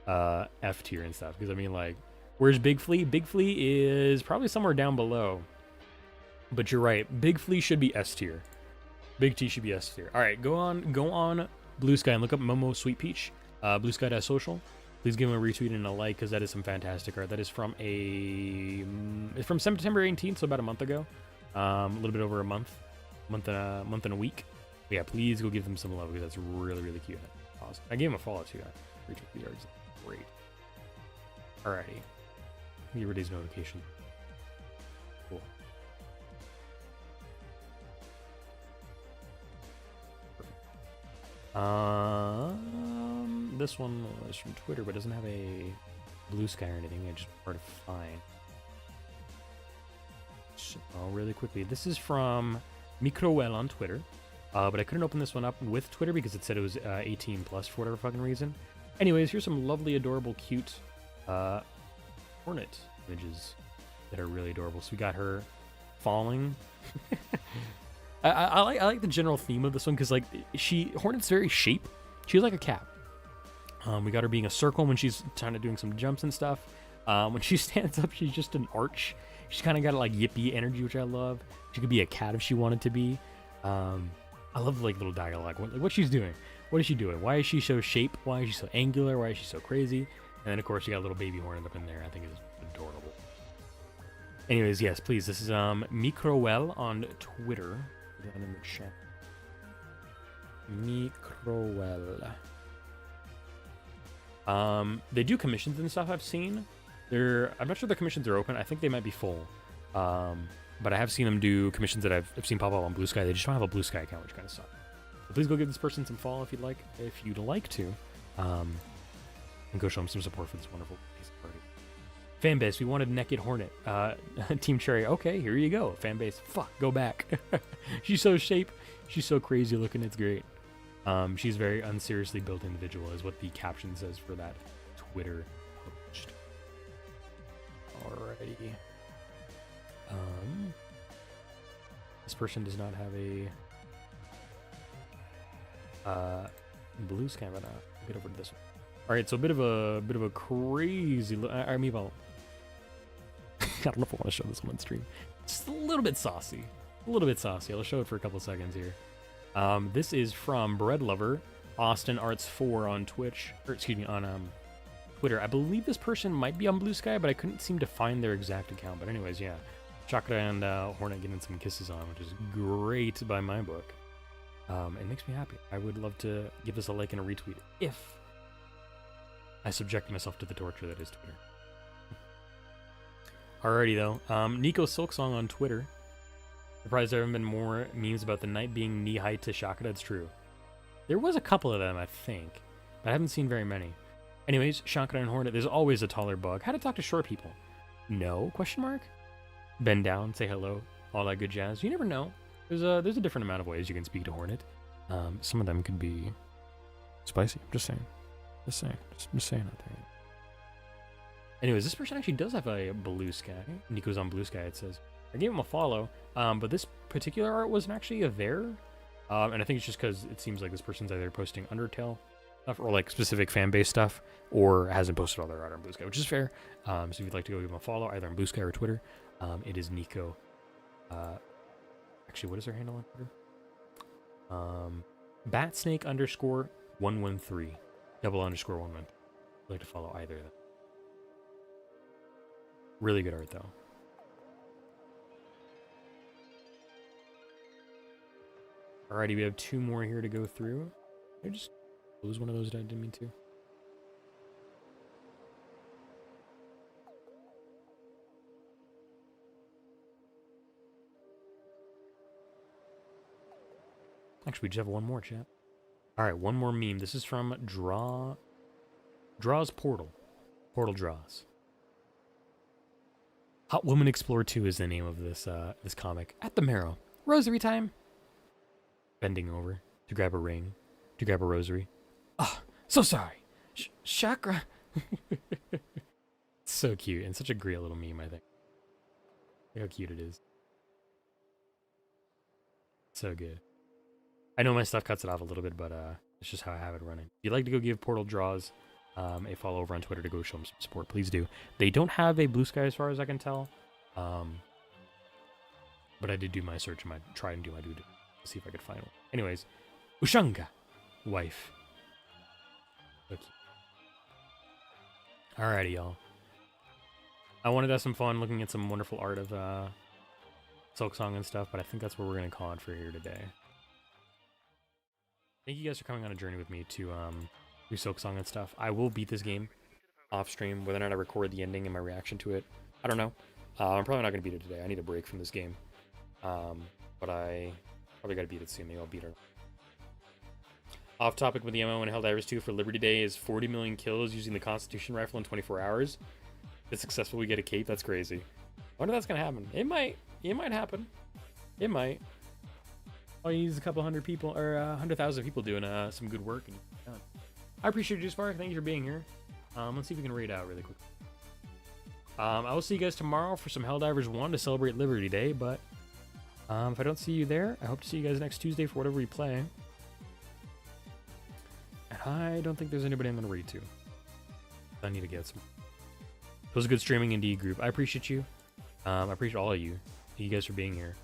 F tier and stuff. Because I mean, like, where's Big Flea? Big Flea is probably somewhere down below. But you're right. Big Flea should be S tier. Big T should be S tier. All right, go on Blue Sky and look up Momo Sweet Peach. Blue Sky.social. Please give him a retweet and a like because that is some fantastic art. That is from it's from September 18th, so about a month ago. A little bit over a month and a week. But yeah, please go give them some love because that's really cute. Awesome. I gave him a follow too. Retweet the arts. Great. Alrighty. Get rid of these notifications. Cool. This one is from Twitter, but doesn't have a Blue Sky or anything. I just hard to find. So, really quickly, this is from Microwell on Twitter, but I couldn't open this one up with Twitter because it said it was 18 plus for whatever fucking reason. Anyways, here's some lovely, adorable, cute Hornet images that are really adorable. So we got her falling. I like the general theme of this one because like Hornet's very shape. She's like a cat. We got her being a circle when she's kind of doing some jumps and stuff. When she stands up, she's just an arch. She's kind of got like yippee energy, which I love. She could be a cat if she wanted to be. I love like little dialogue. What she's doing. What is she doing? Why is she so shape? Why is she so angular? Why is she so crazy? And then of course you got a little baby Hornet up in there. I think it's adorable. Anyways, yes, please. This is Microwell on Twitter. Put that in the chat. Microwell. They do commissions and stuff I've seen. I'm not sure the commissions are open. I think they might be full. But I have seen them do commissions that I've seen pop up on Blue Sky. They just don't have a Blue Sky account, which kind of sucks. So please go give this person some follow if you'd like to. And go show them some support for this wonderful piece of party. Fanbase, we wanted Naked Hornet. Team Cherry, okay, here you go. Fanbase, fuck, go back. She's so shape. She's so crazy looking, it's great. She's a very unseriously built individual is what the caption says for that Twitter post. Alrighty. This person does not have a Blue Sky, but get over to this one. Alright, so a bit of a crazy I mean, well, I don't know if I want to show this one on stream. Just a little bit saucy. I'll show it for a couple seconds here. This is from Bread Lover, Austin Arts 4 on Twitch, or excuse me, on Twitter. I believe this person might be on Blue Sky, but I couldn't seem to find their exact account. But anyways, yeah, Chakra and Hornet getting some kisses on, which is great by my book. It makes me happy. I would love to give this a like and a retweet if I subject myself to the torture that is Twitter. Alrighty though, Nico Silksong on Twitter. Surprised there haven't been more memes about the knight being knee-height to Shaka. That's true. There was a couple of them, I think, but I haven't seen very many. Anyways, Shaka and Hornet, there's always a taller bug. How to talk to short people? No? Question mark? Bend down, say hello, all that good jazz. You never know. There's a different amount of ways you can speak to Hornet. Some of them could be spicy. I'm just saying. Just saying out there. Anyways, this person actually does have a blue sky. Nico's on blue sky, it says. I gave him a follow, but this particular art wasn't actually there. And I think it's just because it seems like this person's either posting Undertale stuff or like specific fan base stuff, or hasn't posted all their art on Blue Sky, which is fair. So if you'd like to go give him a follow, either on Blue Sky or Twitter, it is Nico. Actually, what is her handle on Twitter? Batsnake_113. _113. I'd like to follow either of them. Really good art, though. Alrighty, we have 2 more here to go through. I just lose one of those. I didn't mean to. Actually, we just have one more, chat. Alright, one more meme. This is from Draws Portal. Portal Draws. Hot Woman Explorer 2 is the name of this this comic. At the Marrow. Rosary time. Bending over to grab a ring, to grab a rosary. Oh, so sorry. Chakra. So cute, and such a great little meme, I think. Look how cute it is. So good. I know my stuff cuts it off a little bit, but it's just how I have it running. If you'd like to go give Portal Draws a follow over on Twitter to go show them some support, please do. They don't have a Blue Sky as far as I can tell. But I did do my search and try and do my due to see if I could find one. Anyways, Ushanga, wife. Okay. Alrighty, y'all. I wanted to have some fun looking at some wonderful art of Silksong and stuff, but I think that's what we're going to call it for here today. Thank you guys for coming on a journey with me to do Silksong and stuff. I will beat this game off stream. Whether or not I record the ending and my reaction to it, I don't know. I'm probably not going to beat it today. I need a break from this game. But I probably got to beat it soon. Maybe I'll beat it. Off topic with the MO in Helldivers 2 for Liberty Day is 40 million kills using the Constitution rifle in 24 hours. If it's successful, we get a cape. That's crazy. I wonder if that's going to happen. It might. It might happen. It might. All you need is a couple hundred people, or 100,000 people doing some good work. And I appreciate you, Spark. Thank you for being here. Let's see if we can raid out really quick. I will see you guys tomorrow for some Helldivers 1 to celebrate Liberty Day, but if I don't see you there, I hope to see you guys next Tuesday for whatever we play. And I don't think there's anybody I'm going to raid to. I need to get some. It was a good streaming indie group. I appreciate you. I appreciate all of you. Thank you guys for being here.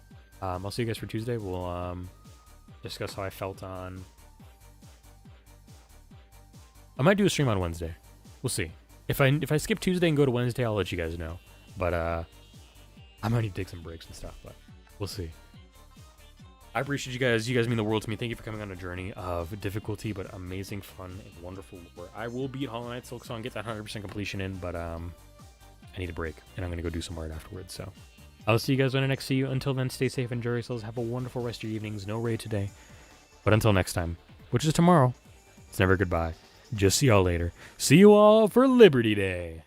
I'll see you guys for Tuesday. We'll discuss how I felt on... I might do a stream on Wednesday. We'll see. If I skip Tuesday and go to Wednesday, I'll let you guys know. But I might need to take some breaks and stuff, but we'll see. I appreciate you guys. You guys mean the world to me. Thank you for coming on a journey of difficulty, but amazing fun and wonderful lore. I will beat Hollow Knight Silksong, get that 100% completion in, but I need a break, and I'm going to go do some art afterwards, so... I'll see you guys when I next see you. Until then, stay safe, enjoy yourselves, have a wonderful rest of your evenings. No raid today. But until next time, which is tomorrow, it's never goodbye. Just see y'all later. See you all for Liberty Day.